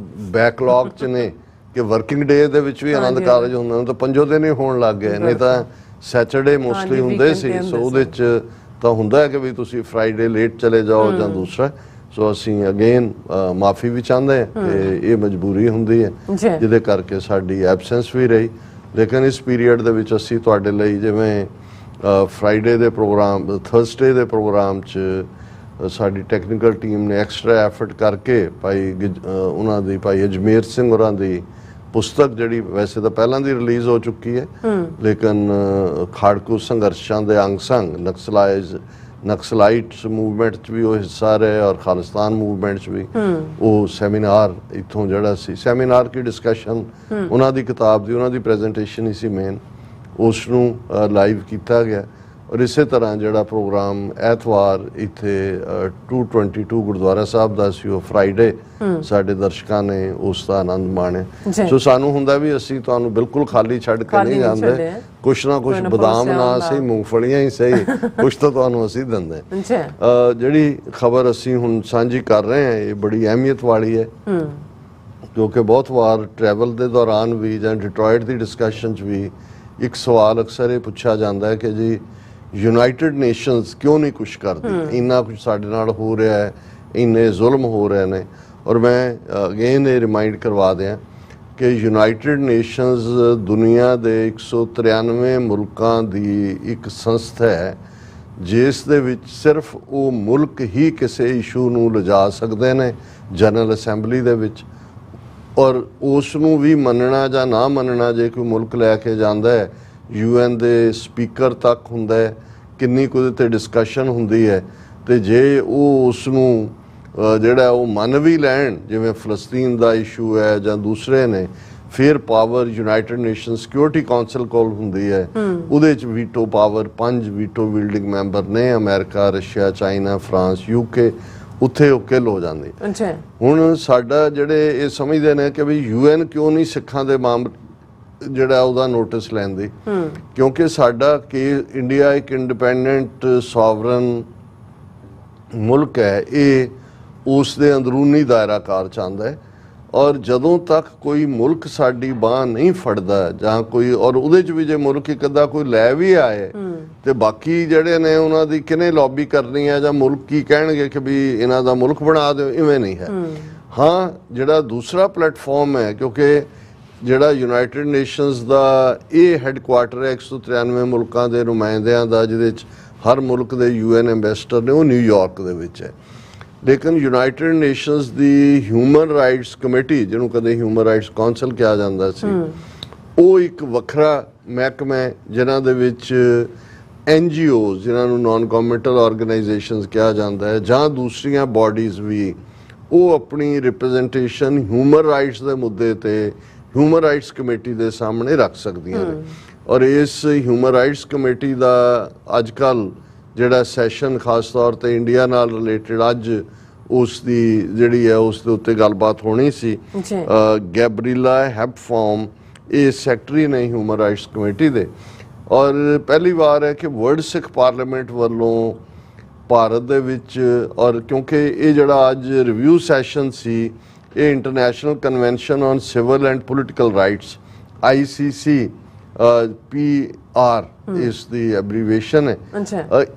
ਬੈਕਲੌਗ 'ਚ ਨੇ ਕਿ ਵਰਕਿੰਗ ਡੇ ਦੇ ਵਿੱਚ ਵੀ ਆਨੰਦ ਕਾਰਜ ਹੁੰਦੇ ਨੇ ਤਾਂ 5 ਦਿਨ ਹੀ ਹੋਣ ਲੱਗ ਗਏ, ਨਹੀਂ ਤਾਂ ਸੈਟਰਡੇ ਮੋਸਟਲੀ ਹੁੰਦੇ ਸੀ। ਸੋ ਉਹਦੇ 'ਚ ਤਾਂ ਹੁੰਦਾ ਹੈ ਕਿ ਵੀ ਤੁਸੀਂ ਫਰਾਈਡੇ ਲੇਟ ਚਲੇ ਜਾਓ ਜਾਂ ਦੂਸਰਾ, ਸੋ ਅਸੀਂ ਅਗੇਨ ਮਾਫੀ ਵੀ ਚਾਹੁੰਦੇ ਹਾਂ ਕਿ ਇਹ ਮਜਬੂਰੀ ਹੁੰਦੀ ਹੈ ਜਿਹਦੇ ਕਰਕੇ ਸਾਡੀ ਐਬਸੈਂਸ ਵੀ ਰਹੀ। ਲੇਕਿਨ ਇਸ ਪੀਰੀਅਡ ਦੇ ਵਿੱਚ ਅਸੀਂ ਤੁਹਾਡੇ ਲਈ ਜਿਵੇਂ ਫਰਾਈਡੇ ਦੇ ਪ੍ਰੋਗਰਾਮ, ਥਰਸਡੇ ਦੇ ਪ੍ਰੋਗਰਾਮ 'ਚ ਸਾਡੀ ਟੈਕਨੀਕਲ ਟੀਮ ਨੇ ਐਕਸਟਰਾ ਐਫਰਟ ਕਰਕੇ ਉਹਨਾਂ ਦੀ ਭਾਈ ਅਜਮੇਰ ਸਿੰਘ ਹੋਰਾਂ ਦੀ ਪੁਸਤਕ, ਜਿਹੜੀ ਵੈਸੇ ਤਾਂ ਪਹਿਲਾਂ ਦੀ ਰਿਲੀਜ਼ ਹੋ ਚੁੱਕੀ ਹੈ ਲੇਕਿਨ ਖਾੜਕੂ ਸੰਘਰਸ਼ਾਂ ਦੇ ਅੰਗ ਸੰਗ ਨਕਸਲਾਈਟ ਮੂਵਮੈਂਟ 'ਚ ਵੀ ਉਹ ਹਿੱਸਾ ਰਹੇ ਔਰ ਖਾਲਿਸਤਾਨ ਮੂਵਮੈਂਟ 'ਚ ਵੀ ਉਹ ਸੈਮੀਨਾਰ ਇੱਥੋਂ ਜਿਹੜਾ ਸੀ, ਸੈਮੀਨਾਰ ਕੀ ਡਿਸਕਸ਼ਨ ਉਹਨਾਂ ਦੀ ਕਿਤਾਬ ਦੀ, ਉਹਨਾਂ ਦੀ ਪ੍ਰੈਜੈਂਟੇਸ਼ਨ ਹੀ ਸੀ ਮੇਨ, ਉਸ ਨੂੰ ਲਾਈਵ ਕੀਤਾ ਗਿਆ। ਔਰ ਇਸੇ ਤਰ੍ਹਾਂ ਜਿਹੜਾ ਪ੍ਰੋਗਰਾਮ ਐਤਵਾਰ ਇੱਥੇ 222 ਗੁਰਦੁਆਰਾ ਸਾਹਿਬ ਦਾ ਸੀ, ਉਹ ਫਰਾਈਡੇ ਸਾਡੇ ਦਰਸ਼ਕਾਂ ਨੇ ਉਸ ਦਾ ਆਨੰਦ ਮਾਣਿਆ। ਸੋ ਸਾਨੂੰ ਹੁੰਦਾ ਵੀ ਅਸੀਂ ਤੁਹਾਨੂੰ ਬਿਲਕੁਲ ਖਾਲੀ ਛੱਡ ਕੇ ਨਹੀਂ ਜਾਂਦੇ, ਕੁਛ ਨਾ ਕੁਛ ਬਦਾਮ ਨਾ ਸਹੀ, ਮੂੰਗਫਲੀਆਂ ਹੀ ਸਹੀ, ਕੁਛ ਤਾਂ ਤੁਹਾਨੂੰ ਅਸੀਂ ਦਿੰਦੇ। ਜਿਹੜੀ ਖਬਰ ਅਸੀਂ ਹੁਣ ਸਾਂਝੀ ਕਰ ਰਹੇ ਹਾਂ ਇਹ ਬੜੀ ਅਹਿਮੀਅਤ ਵਾਲੀ ਹੈ, ਕਿਉਂਕਿ ਬਹੁਤ ਵਾਰ ਟਰੈਵਲ ਦੇ ਦੌਰਾਨ ਵੀ ਜਾਂ ਡਿਟਰੋਇਟ ਦੀ ਡਿਸਕਸ਼ਨ 'ਚ ਵੀ ਇੱਕ ਸਵਾਲ ਅਕਸਰ ਇਹ ਪੁੱਛਿਆ ਜਾਂਦਾ ਹੈ ਕਿ ਜੀ ਯੂਨਾਈਟਿਡ ਨੇਸ਼ਨਸ ਕਿਉਂ ਨਹੀਂ ਕੁਛ ਕਰਦੀ, ਇੰਨਾ ਕੁਛ ਸਾਡੇ ਨਾਲ ਹੋ ਰਿਹਾ ਹੈ, ਇੰਨੇ ਜ਼ੁਲਮ ਹੋ ਰਹੇ ਨੇ। ਔਰ ਮੈਂ ਅਗੇਨ ਇਹ ਰਿਮਾਈਂਡ ਕਰਵਾ ਦਿਆਂ ਕਿ ਯੂਨਾਈਟਿਡ ਨੇਸ਼ਨਸ ਦੁਨੀਆ ਦੇ 193 ਮੁਲਕਾਂ ਦੀ ਇੱਕ ਸੰਸਥਾ ਹੈ ਜਿਸ ਦੇ ਵਿੱਚ ਸਿਰਫ ਉਹ ਮੁਲਕ ਹੀ ਕਿਸੇ ਇਸ਼ੂ ਨੂੰ ਲਿਜਾ ਸਕਦੇ ਨੇ ਜਨਰਲ ਅਸੈਂਬਲੀ ਦੇ ਵਿੱਚ, ਔਰ ਉਸ ਨੂੰ ਵੀ ਮੰਨਣਾ ਜਾਂ ਨਾ ਮੰਨਣਾ ਜੇ ਕੋਈ ਮੁਲਕ ਲੈ ਕੇ ਜਾਂਦਾ ਹੈ UN ਦੇ ਸਪੀਕਰ ਤੱਕ ਹੁੰਦਾ ਹੈ, ਕਿੰਨੀ ਕੁ ਉਹਦੇ 'ਤੇ ਡਿਸਕਸ਼ਨ ਹੁੰਦੀ ਹੈ। ਅਤੇ ਜੇ ਉਹ ਉਸ ਨੂੰ ਜਿਹੜਾ ਉਹ ਮੰਨ ਵੀ ਲੈਣ, ਜਿਵੇਂ ਫਲਸਤੀਨ ਦਾ ਇਸ਼ੂ ਹੈ ਜਾਂ ਦੂਸਰੇ ਨੇ, ਫਿਰ power United nation security council ਕੋਲ ਹੁੰਦੀ ਹੈ, ਉਹਦੇ 'ਚ ਵੀਟੋ ਪਾਵਰ 5 ਵੀਟੋ ਵੀਲਡਿੰਗ ਮੈਂਬਰ ਨੇ, America, Russia, China, France, UK, ਉੱਥੇ ਉਹ ਕਿਲ ਹੋ ਜਾਂਦੀ। ਹੁਣ ਸਾਡਾ ਜਿਹੜੇ ਇਹ ਸਮਝਦੇ ਨੇ ਕਿ ਵੀ UN ਕਿਉਂ ਨਹੀਂ ਸਿੱਖਾਂ ਦੇ ਮਾਮਲੇ ਜਿਹੜਾ ਉਹਦਾ ਨੋਟਿਸ ਲੈਂਦੀ, ਕਿਉਂਕਿ ਸਾਡਾ ਕਿ ਇੰਡੀਆ ਇੱਕ ਇੰਡੀਪੈਂਡੈਂਟ ਸੋਵਰਨ ਮੁਲਕ ਹੈ, ਇਹ ਉਸ ਦੇ ਅੰਦਰੂਨੀ ਦਾਇਰਾਕਾਰ ਚਾਹੁੰਦਾ ਹੈ। ਔਰ ਜਦੋਂ ਤੱਕ ਕੋਈ ਮੁਲਕ ਸਾਡੀ ਬਾਂਹ ਨਹੀਂ ਫੜਦਾ ਜਾਂ ਕੋਈ, ਔਰ ਉਹਦੇ 'ਚ ਵੀ ਜੇ ਮੁਲਕ ਇੱਕ ਅੱਧਾ ਕੋਈ ਲੈ ਵੀ ਆਏ ਤੇ ਬਾਕੀ ਜਿਹੜੇ ਨੇ ਉਹਨਾਂ ਦੀ ਕਿਹਨੇ ਲੌਬੀ ਕਰਨੀ ਹੈ ਜਾਂ ਮੁਲਕ ਕੀ ਕਹਿਣਗੇ ਕਿ ਵੀ ਇਹਨਾਂ ਦਾ ਮੁਲਕ ਬਣਾ ਦਿਓ, ਇਵੇਂ ਨਹੀਂ ਹੈ। ਹਾਂ, ਜਿਹੜਾ ਦੂਸਰਾ ਪਲੇਟਫਾਰਮ ਹੈ, ਕਿਉਂਕਿ ਜਿਹੜਾ ਯੂਨਾਈਟਿਡ ਨੇਸ਼ਨਸ ਦਾ ਇਹ ਹੈੱਡਕੁਆਟਰ ਹੈ 193 ਮੁਲਕਾਂ ਦੇ ਨੁਮਾਇੰਦਿਆਂ ਦਾ, ਜਿਹਦੇ 'ਚ ਹਰ ਮੁਲਕ ਦੇ UN ਐਂਬੈਸਡਰ ਨੇ, ਉਹ ਨਿਊਯਾਰਕ ਦੇ ਵਿੱਚ ਹੈ। ਲੇਕਿਨ ਯੂਨਾਈਟਿਡ ਨੇਸ਼ਨਸ ਦੀ ਹਿਊਮਨ ਰਾਈਟਸ ਕਮੇਟੀ, ਜਿਹਨੂੰ ਕਦੇ ਹਿਊਮਨ ਰਾਈਟਸ ਕਾਉਂਸਲ ਕਿਹਾ ਜਾਂਦਾ ਸੀ, ਉਹ ਇੱਕ ਵੱਖਰਾ ਮਹਿਕਮਾ ਹੈ ਜਿਨ੍ਹਾਂ ਦੇ ਵਿੱਚ NGOs, ਜਿਨ੍ਹਾਂ ਨੂੰ ਨਾਨ ਗਵਰਨਮੈਂਟਲ ਆਰਗੇਨਾਈਜੇਸ਼ਨਸ ਕਿਹਾ ਜਾਂਦਾ ਹੈ, ਜਾਂ ਦੂਸਰੀਆਂ ਬਾਡੀਜ਼ ਵੀ, ਉਹ ਆਪਣੀ ਰਿਪਰੈਜ਼ੈਂਟੇਸ਼ਨ ਹਿਊਮਨ ਰਾਈਟਸ ਦੇ ਮੁੱਦੇ 'ਤੇ ਹਿਊਮਨ ਰਾਈਟਸ ਕਮੇਟੀ ਦੇ ਸਾਹਮਣੇ ਰੱਖ ਸਕਦੀਆਂ ਨੇ। ਔਰ ਇਸ ਹਿਊਮਨ ਰਾਈਟਸ ਕਮੇਟੀ ਦਾ ਅੱਜ ਕੱਲ੍ਹ ਜਿਹੜਾ ਸੈਸ਼ਨ ਖਾਸ ਤੌਰ 'ਤੇ ਇੰਡੀਆ ਨਾਲ ਰਿਲੇਟਡ ਅੱਜ ਉਸ ਦੀ ਜਿਹੜੀ ਹੈ ਉਸ ਦੇ ਉੱਤੇ ਗੱਲਬਾਤ ਹੋਣੀ ਸੀ। ਗੈਬਰੀਲਾ ਹੈਪਫੋਮ ਇਹ ਸੈਕਟਰੀ ਨੇ ਹਿਊਮਨ ਰਾਈਟਸ ਕਮੇਟੀ ਦੇ, ਔਰ ਪਹਿਲੀ ਵਾਰ ਹੈ ਕਿ ਵਰਲਡ ਸਿੱਖ ਪਾਰਲੀਮੈਂਟ ਵੱਲੋਂ ਭਾਰਤ ਦੇ ਵਿੱਚ, ਔਰ ਕਿਉਂਕਿ ਇਹ ਜਿਹੜਾ ਅੱਜ ਰਿਵਿਊ ਸੈਸ਼ਨ ਸੀ, ਇਹ international convention on civil and political rights ICC PR ਇਸ ਦੀ ਐਬਰੀਵੇਸ਼ਨ ਹੈ।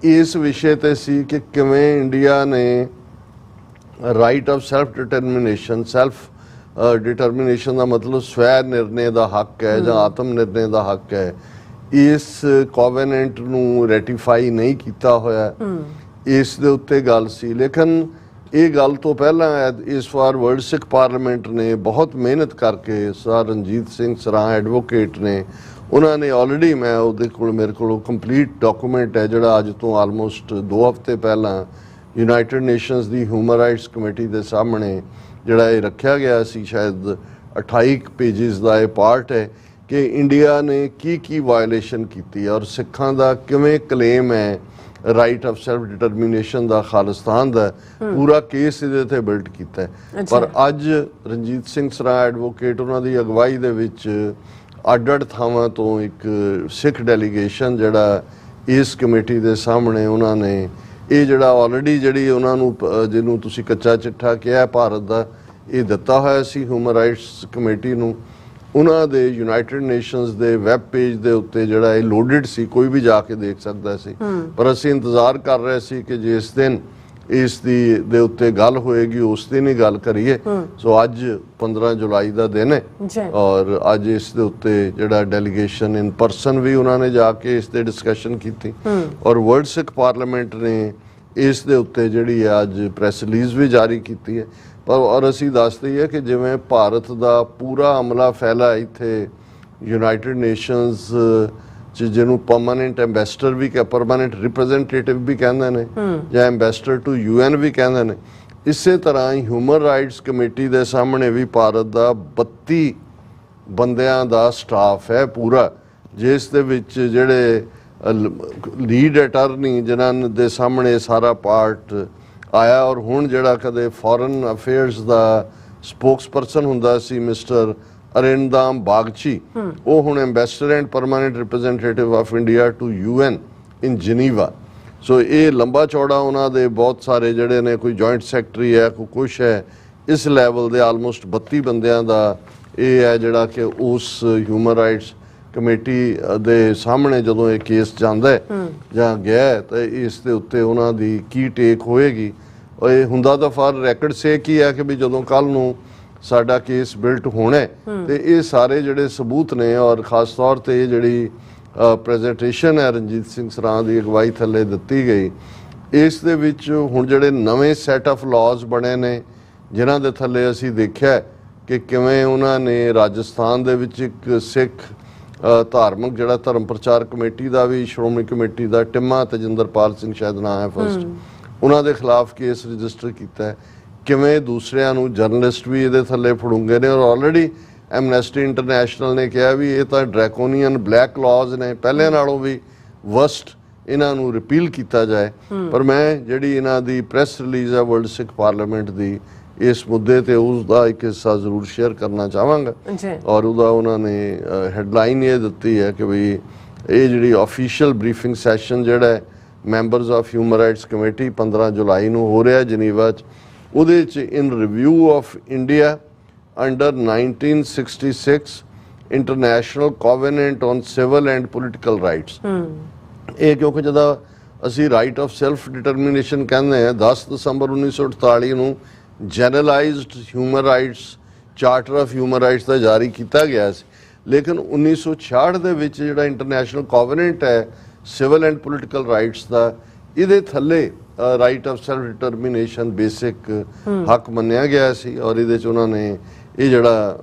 ਇਸ ਵਿਸ਼ੇ ਤੇ ਸੀ ਕਿ ਕਿਵੇਂ ਇੰਡੀਆ ਨੇ ਰਾਈਟ ਆਫ ਸੈਲਫ ਡਿਟਰਮੀਨੇਸ਼ਨ ਦਾ ਮਤਲਬ ਸਵੈ ਨਿਰਣੇ ਦਾ ਹੱਕ ਹੈ ਜਾਂ ਆਤਮ ਨਿਰਣੇ ਦਾ ਹੱਕ ਹੈ, ਇਸ ਕੋਵੈਨੈਂਟ ਨੂੰ ਰੈਟੀਫਾਈ ਨਹੀਂ ਕੀਤਾ ਹੋਇਆ, ਇਸ ਦੇ ਉੱਤੇ ਗੱਲ ਸੀ। ਲੇਕਿਨ ਇਹ ਗੱਲ ਤੋਂ ਪਹਿਲਾਂ ਇਸ ਵਾਰ ਵਰਲਡ ਸਿੱਖ ਪਾਰਲੀਮੈਂਟ ਨੇ ਬਹੁਤ ਮਿਹਨਤ ਕਰਕੇ, ਸਰ ਰਣਜੀਤ ਸਿੰਘ ਸਰਾਂ ਐਡਵੋਕੇਟ ਨੇ, ਉਹਨਾਂ ਨੇ ਆਲਰੇਡੀ, ਮੈਂ ਉਹਦੇ ਕੋਲ ਮੇਰੇ ਕੋਲ ਕੰਪਲੀਟ ਡਾਕੂਮੈਂਟ ਹੈ ਜਿਹੜਾ ਅੱਜ ਤੋਂ ਆਲਮੋਸਟ 2 ਹਫ਼ਤੇ ਪਹਿਲਾਂ ਯੂਨਾਈਟਿਡ ਨੇਸ਼ਨਸ ਦੀ ਹਿਊਮਨ ਰਾਈਟਸ ਕਮੇਟੀ ਦੇ ਸਾਹਮਣੇ ਜਿਹੜਾ ਇਹ ਰੱਖਿਆ ਗਿਆ ਸੀ, ਸ਼ਾਇਦ 28 ਪੇਜਿਸ ਦਾ ਇਹ ਪਾਰਟ ਹੈ ਕਿ ਇੰਡੀਆ ਨੇ ਕੀ ਵਾਇਲੇਸ਼ਨ ਕੀਤੀ ਔਰ ਸਿੱਖਾਂ ਦਾ ਕਿਵੇਂ ਕਲੇਮ ਹੈ ਰਾਈਟ ਆਫ ਸੈਲਫ ਡਿਟਰਮੀਨੇਸ਼ਨ ਦਾ, ਖਾਲਿਸਤਾਨ ਦਾ, ਪੂਰਾ ਕੇਸ ਇਹਦੇ ਤੇ ਬਿਲਡ ਕੀਤਾ ਹੈ। ਪਰ ਅੱਜ ਰਣਜੀਤ ਸਿੰਘ ਸਰਾਂ ਐਡਵੋਕੇਟ, ਉਹਨਾਂ ਦੀ ਅਗਵਾਈ ਦੇ ਵਿੱਚ ਅੱਡ-ਅੱਡ ਥਾਵਾਂ ਤੋਂ ਇੱਕ ਸਿੱਖ ਡੈਲੀਗੇਸ਼ਨ ਜਿਹੜਾ ਇਸ ਕਮੇਟੀ ਦੇ ਸਾਹਮਣੇ ਉਹਨਾਂ ਨੇ ਇਹ ਜਿਹੜਾ ਆਲਰੇਡੀ ਜਿਹੜੀ ਉਹਨਾਂ ਨੂੰ ਜਿਹਨੂੰ ਤੁਸੀਂ ਕੱਚਾ ਚਿੱਠਾ ਕਿਹਾ ਭਾਰਤ ਦਾ, ਇਹ ਦਿੱਤਾ ਹੋਇਆ ਸੀ ਹਿਊਮਨ ਰਾਈਟਸ ਕਮੇਟੀ ਨੂੰ। ਉਹਨਾਂ ਦੇ ਯੂਨਾਈਟਿਡ ਨੇਸ਼ਨਸ ਦੇ ਵੈਬ ਪੇਜ ਦੇ ਉੱਤੇ ਜਿਹੜਾ ਇਹ ਲੋਡਡ ਸੀ, ਕੋਈ ਵੀ ਜਾ ਕੇ ਦੇਖ ਸਕਦਾ ਸੀ। ਪਰ ਅਸੀਂ ਇੰਤਜ਼ਾਰ ਕਰ ਰਹੇ ਸੀ ਕਿ ਜਿਸ ਦਿਨ ਇਸ ਦੇ ਉੱਤੇ ਗੱਲ ਹੋਏਗੀ, ਉਸ ਦੀ ਨਹੀਂ ਗੱਲ ਕਰੀਏ। ਸੋ ਅੱਜ 15 ਜੁਲਾਈ ਦਾ ਦਿਨ ਹੈ ਔਰ ਅੱਜ ਇਸ ਦੇ ਉੱਤੇ ਜਿਹੜਾ ਡੈਲੀਗੇਸ਼ਨ ਇਨ ਪਰਸਨ ਵੀ ਉਹਨਾਂ ਨੇ ਜਾ ਕੇ ਇਸ ਤੇ ਡਿਸਕਸ਼ਨ ਕੀਤੀ ਔਰ ਵਰਲਡ ਸਿੱਖ ਪਾਰਲੀਮੈਂਟ ਨੇ ਇਸ ਦੇ ਉੱਤੇ ਜਿਹੜੀ ਹੈ ਅੱਜ ਪ੍ਰੈਸ ਰਿਲੀਜ਼ ਵੀ ਜਾਰੀ ਕੀਤੀ ਹੈ। ਪਰ ਔਰ ਅਸੀਂ ਦੱਸ ਦਈਏ ਕਿ ਜਿਵੇਂ ਭਾਰਤ ਦਾ ਪੂਰਾ ਅਮਲਾ ਫੈਲਾ ਇੱਥੇ ਯੂਨਾਈਟਿਡ ਨੇਸ਼ਨਸ ਚ ਜਿਹਨੂੰ ਪਰਮਾਨੈਂਟ ਐਂਬੈਸਡਰ ਵੀ ਪਰਮਾਨੈਂਟ ਰਿਪਰੈਜ਼ੈਂਟੇਟਿਵ ਵੀ ਕਹਿੰਦੇ ਨੇ ਜਾਂ ਐਂਬੈਸਡਰ ਟੂ UN ਵੀ ਕਹਿੰਦੇ ਨੇ, ਇਸੇ ਤਰ੍ਹਾਂ ਹੀ ਹਿਊਮਨ ਰਾਈਟਸ ਕਮੇਟੀ ਦੇ ਸਾਹਮਣੇ ਵੀ ਭਾਰਤ ਦਾ 32 ਬੰਦਿਆਂ ਦਾ ਸਟਾਫ ਹੈ ਪੂਰਾ, ਜਿਸ ਦੇ ਵਿੱਚ ਜਿਹੜੇ ਲੀਡ ਅਟਾਰਨੀ ਜਿਨ੍ਹਾਂ ਦੇ ਸਾਹਮਣੇ ਸਾਰਾ ਪਾਰਟ ਆਇਆ ਔਰ ਹੁਣ ਜਿਹੜਾ ਕਦੇ ਫੋਰਨ ਅਫੇਅਰਸ ਦਾ ਸਪੋਕਸਪਰਸਨ ਹੁੰਦਾ ਸੀ ਮਿਸਟਰ ਅਰਿੰਦਾਮ ਬਾਗਚੀ, ਉਹ ਹੁਣ ambassador and permanent representative of India to UN in Geneva. So ਇਹ ਲੰਬਾ ਚੌੜਾ ਉਹਨਾਂ ਦੇ ਬਹੁਤ ਸਾਰੇ ਜਿਹੜੇ ਨੇ, ਕੋਈ ਜੁਆਇੰਟ ਸੈਕਟਰੀ ਹੈ, ਕੋਈ ਕੁਛ ਹੈ, ਇਸ ਲੈਵਲ ਦੇ ਆਲਮੋਸਟ 32 ਬੰਦਿਆਂ ਦਾ ਇਹ ਹੈ ਜਿਹੜਾ ਕਿ ਉਸ ਹਿਊਮਨ ਰਾਈਟਸ ਕਮੇਟੀ ਦੇ ਸਾਹਮਣੇ ਜਦੋਂ ਇਹ ਕੇਸ ਜਾਂਦਾ ਹੈ ਜਾਂ ਗਿਆ ਤਾਂ ਇਸ ਦੇ ਉੱਤੇ ਉਹਨਾਂ ਦੀ ਕੀ ਟੇਕ ਹੋਏਗੀ। ਇਹ ਹੁੰਦਾ ਤਾਂ ਫਾਰ ਰੈਕਡ ਸੇਕ ਹੀ ਹੈ ਕਿ ਵੀ ਜਦੋਂ ਕੱਲ ਨੂੰ ਸਾਡਾ ਕੇਸ ਬਿਲਟ ਹੋਣਾ ਤੇ ਇਹ ਸਾਰੇ ਜਿਹੜੇ ਸਬੂਤ ਨੇ ਔਰ ਖਾਸ ਤੌਰ ਤੇ ਇਹ ਜਿਹੜੀ ਪ੍ਰੈਜੈਂਟੇਸ਼ਨ ਹੈ ਰਣਜੀਤ ਸਿੰਘ ਸਰਾਂ ਦੀ ਅਗਵਾਈ ਥੱਲੇ ਦਿੱਤੀ ਗਈ, ਇਸ ਦੇ ਵਿੱਚ ਹੁਣ ਜਿਹੜੇ ਨਵੇਂ ਸੈਟ ਆਫ ਲਾਜ਼ ਬਣੇ ਨੇ ਜਿਨ੍ਹਾਂ ਦੇ ਥੱਲੇ ਅਸੀਂ ਦੇਖਿਆ ਕਿ ਕਿਵੇਂ ਉਹਨਾਂ ਨੇ ਰਾਜਸਥਾਨ ਦੇ ਵਿੱਚ ਇੱਕ ਸਿੱਖ ਧਾਰਮਿਕ ਜਿਹੜਾ ਧਰਮ ਪ੍ਰਚਾਰ ਕਮੇਟੀ ਦਾ ਵੀ, ਸ਼੍ਰੋਮਣੀ ਕਮੇਟੀ ਦਾ ਟਿੰਮਾ ਤੇਜਿੰਦਰਪਾਲ ਸਿੰਘ ਸ਼ਾਇਦ ਨਾਂ ਹੈ ਫਸਟ, ਉਹਨਾਂ ਦੇ ਖਿਲਾਫ ਕੇਸ ਰਜਿਸਟਰ ਕੀਤਾ ਹੈ। ਕਿਵੇਂ ਦੂਸਰਿਆਂ ਨੂੰ ਜਰਨਲਿਸਟ ਵੀ ਇਹਦੇ ਥੱਲੇ ਫੜੂੰਗੇ ਨੇ ਔਰ ਆਲਰੇਡੀ ਐਮਨੈਸਟੀ ਇੰਟਰਨੈਸ਼ਨਲ ਨੇ ਕਿਹਾ ਵੀ ਇਹ ਤਾਂ ਡਰੈਕੋਨੀਅਨ ਬਲੈਕ ਲਾਜ਼ ਨੇ, ਪਹਿਲੇ ਨਾਲੋਂ ਵੀ ਵਰਸਟ, ਇਹਨਾਂ ਨੂੰ ਰਿਪੀਲ ਕੀਤਾ ਜਾਏ। ਪਰ ਮੈਂ ਜਿਹੜੀ ਇਹਨਾਂ ਦੀ ਪ੍ਰੈਸ ਰਿਲੀਜ਼ ਹੈ ਵਰਲਡ ਸਿੱਖ ਪਾਰਲੀਮੈਂਟ ਦੀ ਇਸ ਮੁੱਦੇ ਤੇ ਉਸ ਦਾ ਇੱਕ ਹਿੱਸਾ ਜ਼ਰੂਰ ਸ਼ੇਅਰ ਕਰਨਾ ਚਾਹਾਂਗਾ ਔਰ ਉਹਦਾ ਉਹਨਾਂ ਨੇ ਹੈਡਲਾਈਨ ਇਹ ਦਿੱਤੀ ਹੈ ਕਿ ਵੀ ਇਹ ਜਿਹੜੀ ਆਫੀਸ਼ੀਅਲ ਬਰੀਫਿੰਗ ਸੈਸ਼ਨ ਜਿਹੜਾ ਹੈ members of human rights committee 15 ਜੁਲਾਈ ਨੂੰ ਹੋ ਰਿਹਾ ਜਨੀਵਾ 'ਚ, ਉਹਦੇ 'ਚ in review of India under 1966 international covenant on civil and political rights. ਇਹ ਕਿਉਂਕਿ ਜਦੋਂ ਅਸੀਂ ਰਾਈਟ ਆਫ ਸੈਲਫ ਡਿਟਰਮੀਨੇਸ਼ਨ ਕਹਿੰਦੇ ਹਾਂ 10 ਦਸੰਬਰ 1948 ਨੂੰ generalised human rights charter of human rights ਦਾ ਜਾਰੀ ਕੀਤਾ ਗਿਆ ਸੀ, ਲੇਕਿਨ 1966 ਦੇ ਵਿੱਚ ਜਿਹੜਾ ਇੰਟਰਨੈਸ਼ਨਲ ਕੋਵੈਨੈਂਟ ਹੈ ਸਿਵਲ ਐਂਡ ਪੋਲੀਟੀਕਲ ਰਾਈਟਸ ਦਾ, ਇਹਦੇ ਥੱਲੇ right of self determination basic ਹੱਕ ਮੰਨਿਆ ਗਿਆ ਸੀ ਔਰ ਇਹਦੇ 'ਚ ਉਹਨਾਂ ਨੇ ਇਹ ਜਿਹੜਾ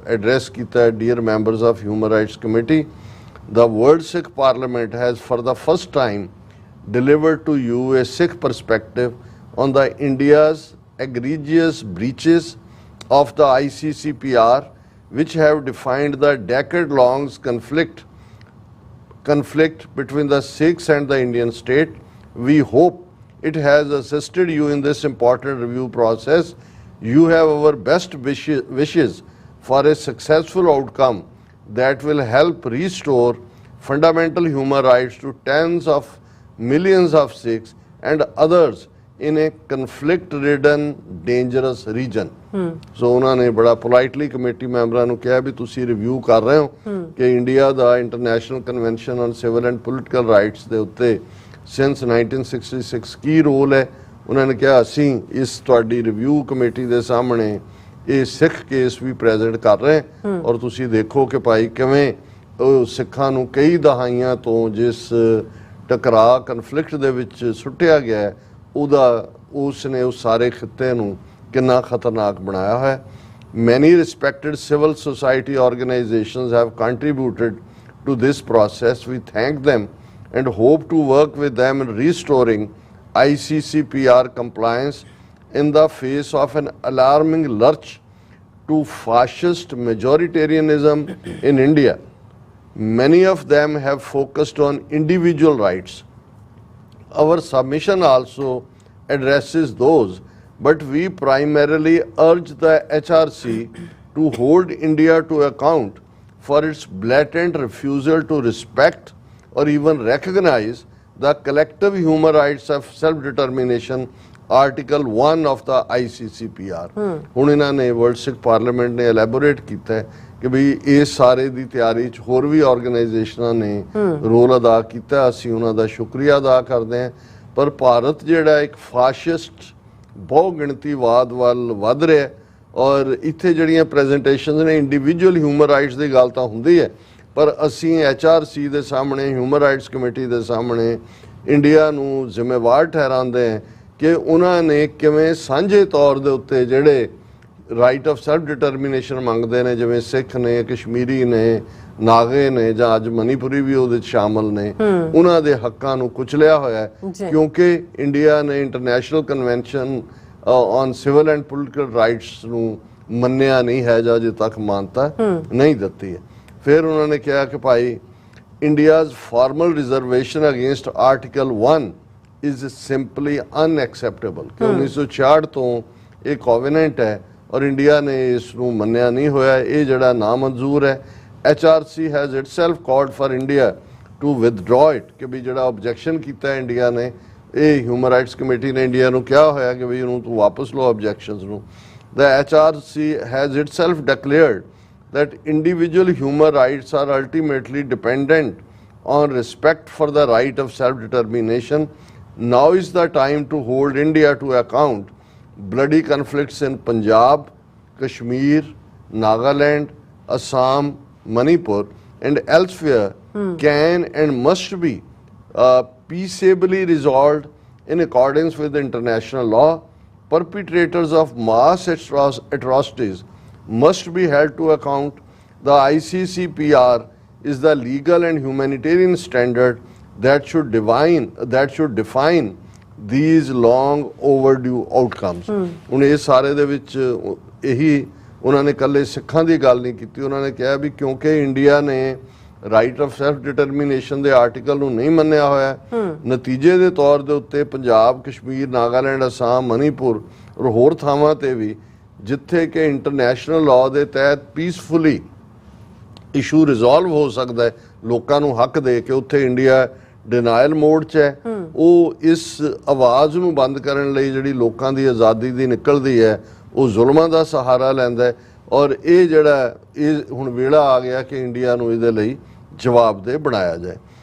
ਐਡਰੈਸ ਕੀਤਾ, dear members of human rights committee, the World Sikh Parliament has for the first time delivered to you a Sikh perspective on the India's egregious breaches of the ICCPR, which have defined the decade-long conflict between the Sikhs and the Indian state. We hope it has assisted you in this important review process. You have our best wishes for a successful outcome that will help restore fundamental human rights to tens of millions of Sikhs and others in a conflict-ridden, dangerous region. So ਉਹਨਾਂ ਨੇ ਬੜਾ politely committee ਮੈਂਬਰਾਂ ਨੂੰ ਕਿਹਾ ਵੀ ਤੁਸੀਂ review ਕਰ ਰਹੇ ਹੋ ਕਿ India the international convention on civil and political rights ਦੇ ਉੱਤੇ ਸਿੰਸ 1966 ਕੀ ਰੋਲ ਹੈ। ਉਹਨਾਂ ਨੇ ਕਿਹਾ ਅਸੀਂ ਇਸ ਤੁਹਾਡੀ ਰਿਵਿਊ ਕਮੇਟੀ ਦੇ ਸਾਹਮਣੇ ਇਹ ਸਿੱਖ ਕੇਸ ਵੀ ਪ੍ਰੈਜ਼ੈਂਟ ਕਰ ਰਹੇ ਔਰ ਤੁਸੀਂ ਦੇਖੋ ਕਿ ਭਾਈ ਕਿਵੇਂ ਉਹ ਸਿੱਖਾਂ ਨੂੰ ਕਈ ਦਹਾਈਆਂ ਤੋਂ ਜਿਸ ਟਕਰਾਅ ਕਨਫਲਿਕਟ ਦੇ ਵਿੱਚ ਸੁੱਟਿਆ ਗਿਆ ਉਹਦਾ ਉਸ ਨੇ ਉਸ ਸਾਰੇ ਖਿੱਤੇ ਨੂੰ ਕਿੰਨਾ ਖਤਰਨਾਕ ਬਣਾਇਆ ਹੈ। Many respected civil society organisations have contributed to this process. We thank them and hope to work with them in restoring ICCPR compliance in the face of an alarming lurch to fascist majoritarianism in India. Many of them have focused on individual rights. Our submission also addresses those, but we primarily urge the HRC to hold India to account for its blatant refusal to respect or even recognize the collective human rights of self-determination article 1 of the ICCPR। ਹੁਣ ਇਹਨਾਂ ਨੇ world ਸਿੱਖ parliament ਨੇ elaborate ਕੀਤਾ ਹੈ ਕਿ ਵੀ ਇਸ ਸਾਰੇ ਦੀ ਤਿਆਰੀ 'ਚ ਹੋਰ ਵੀ ਆਰਗੇਨਾਈਜੇਸ਼ਨਾਂ ਨੇ ਰੋਲ ਅਦਾ ਕੀਤਾ, ਅਸੀਂ ਉਹਨਾਂ ਦਾ ਸ਼ੁਕਰੀਆ ਅਦਾ ਕਰਦੇ ਹਾਂ। ਪਰ ਭਾਰਤ ਜਿਹੜਾ ਇੱਕ ਫਾਸ਼ਿਸਟ ਬਹੁ ਗਿਣਤੀਵਾਦ ਵੱਲ ਵੱਧ ਰਿਹਾ ਔਰ ਇੱਥੇ ਜਿਹੜੀਆਂ ਪ੍ਰੈਜੈਂਟੇਸ਼ਨਸ ਨੇ ਇੰਡੀਵਿਜੂਅਲ ਹਿਊਮਨ ਰਾਈਟਸ ਦੀ ਗੱਲ ਤਾਂ ਹੁੰਦੀ ਹੈ, ਪਰ ਅਸੀਂ HRC ਦੇ ਸਾਹਮਣੇ, ਹਿਊਮਨ ਰਾਈਟਸ ਕਮੇਟੀ ਦੇ ਸਾਹਮਣੇ ਇੰਡੀਆ ਨੂੰ ਜ਼ਿੰਮੇਵਾਰ ਠਹਿਰਾਉਂਦੇ ਹਾਂ ਕਿ ਉਹਨਾਂ ਨੇ ਕਿਵੇਂ ਸਾਂਝੇ ਤੌਰ ਦੇ ਉੱਤੇ ਜਿਹੜੇ ਰਾਈਟ ਆਫ ਸੈਲਫ ਡਿਟਰਮੀਨੇਸ਼ਨ ਮੰਗਦੇ ਨੇ, ਜਿਵੇਂ ਸਿੱਖ ਨੇ, ਕਸ਼ਮੀਰੀ ਨੇ, ਨਾਗੇ ਨੇ ਜਾਂ ਅੱਜ ਮਨੀਪੁਰੀ ਵੀ ਉਹਦੇ 'ਚ ਸ਼ਾਮਲ ਨੇ, ਉਹਨਾਂ ਦੇ ਹੱਕਾਂ ਨੂੰ ਕੁਚਲਿਆ ਹੋਇਆ ਹੈ ਕਿਉਂਕਿ ਇੰਡੀਆ ਨੇ international convention on civil and political rights ਨੂੰ ਮੰਨਿਆ ਨਹੀਂ ਹੈ ਜਾਂ ਅਜੇ ਤੱਕ ਮਾਨਤਾ ਨਹੀਂ ਦਿੱਤੀ ਹੈ। ਫਿਰ ਉਹਨਾਂ ਨੇ ਕਿਹਾ ਕਿ ਭਾਈ India's formal reservation against Article 1 is simply unacceptable ਕਿ 1966 ਤੋਂ ਇਹ ਕੋਵੈਨੈਂਟ ਹੈ ਔਰ ਇੰਡੀਆ ਨੇ ਇਸ ਨੂੰ ਮੰਨਿਆ ਨਹੀਂ ਹੋਇਆ, ਇਹ ਜਿਹੜਾ ਨਾਮਨਜ਼ੂਰ ਹੈ। HRC has itself called for India to withdraw it ਕਿ ਵੀ ਜਿਹੜਾ ਆਬਜੈਕਸ਼ਨ ਕੀਤਾ ਇੰਡੀਆ ਨੇ, ਇਹ ਹਿਊਮਨ ਰਾਈਟਸ ਕਮੇਟੀ ਨੇ ਇੰਡੀਆ ਨੂੰ ਕਿਹਾ ਹੋਇਆ ਕਿ ਵੀ ਇਹਨੂੰ ਤੂੰ ਵਾਪਸ ਲਓ ਆਬਜੈਕਸ਼ਨਸ ਨੂੰ। The HRC has itself declared that individual human rights are ultimately dependent on respect for the right of self-determination. Now is the time to hold India to account. Bloody conflicts in Punjab, Kashmir, Nagaland, Assam, Manipur and elsewhere can and must be peaceably resolved in accordance with international law. Perpetrators of mass atrocities must be held to account. The ICCPR is the legal and humanitarian standard that should define these long overdue outcomes. ਹੁਣ ਇਹ ਸਾਰੇ ਦੇ ਵਿੱਚ ਇਹੀ ਉਹਨਾਂ ਨੇ ਇਕੱਲੇ ਸਿੱਖਾਂ ਦੀ ਗੱਲ ਨਹੀਂ ਕੀਤੀ, ਉਹਨਾਂ ਨੇ ਕਿਹਾ ਵੀ ਕਿਉਂਕਿ ਇੰਡੀਆ ਨੇ ਰਾਈਟ ਆਫ ਸੈਲਫ ਡਿਟਰਮੀਨੇਸ਼ਨ ਦੇ ਆਰਟੀਕਲ ਨੂੰ ਨਹੀਂ ਮੰਨਿਆ ਹੋਇਆ, ਨਤੀਜੇ ਦੇ ਤੌਰ ਦੇ ਉੱਤੇ ਪੰਜਾਬ, ਕਸ਼ਮੀਰ, ਨਾਗਾਲੈਂਡ, ਅਸਾਮ, ਮਨੀਪੁਰ ਔਰ ਹੋਰ ਥਾਵਾਂ ਤੇ ਵੀ ਜਿੱਥੇ ਕਿ ਇੰਟਰਨੈਸ਼ਨਲ ਲਾਅ ਦੇ ਤਹਿਤ ਪੀਸਫੁਲੀ ਇਸ਼ੂ ਰਿਜ਼ੋਲਵ ਹੋ ਸਕਦਾ ਹੈ, ਲੋਕਾਂ ਨੂੰ ਹੱਕ ਦੇ ਕੇ ਉੱਥੇ ਇੰਡੀਆ ਡਿਨਾਇਲ ਮੋਡ 'ਚ ਹੈ। ਉਹ ਇਸ ਆਵਾਜ਼ ਨੂੰ ਬੰਦ ਕਰਨ ਲਈ ਜਿਹੜੀ ਲੋਕਾਂ ਦੀ ਆਜ਼ਾਦੀ ਦੀ ਨਿਕਲਦੀ ਹੈ ਉਹ ਜ਼ੁਲਮਾਂ ਦਾ ਸਹਾਰਾ ਲੈਂਦਾ ਹੈ ਔਰ ਇਹ ਜਿਹੜਾ ਇਹ ਹੁਣ ਵੇਲਾ ਆ ਗਿਆ ਕਿ ਇੰਡੀਆ ਨੂੰ ਇਹਦੇ ਲਈ ਜਵਾਬਦੇਹ ਬਣਾਇਆ ਜਾਏ।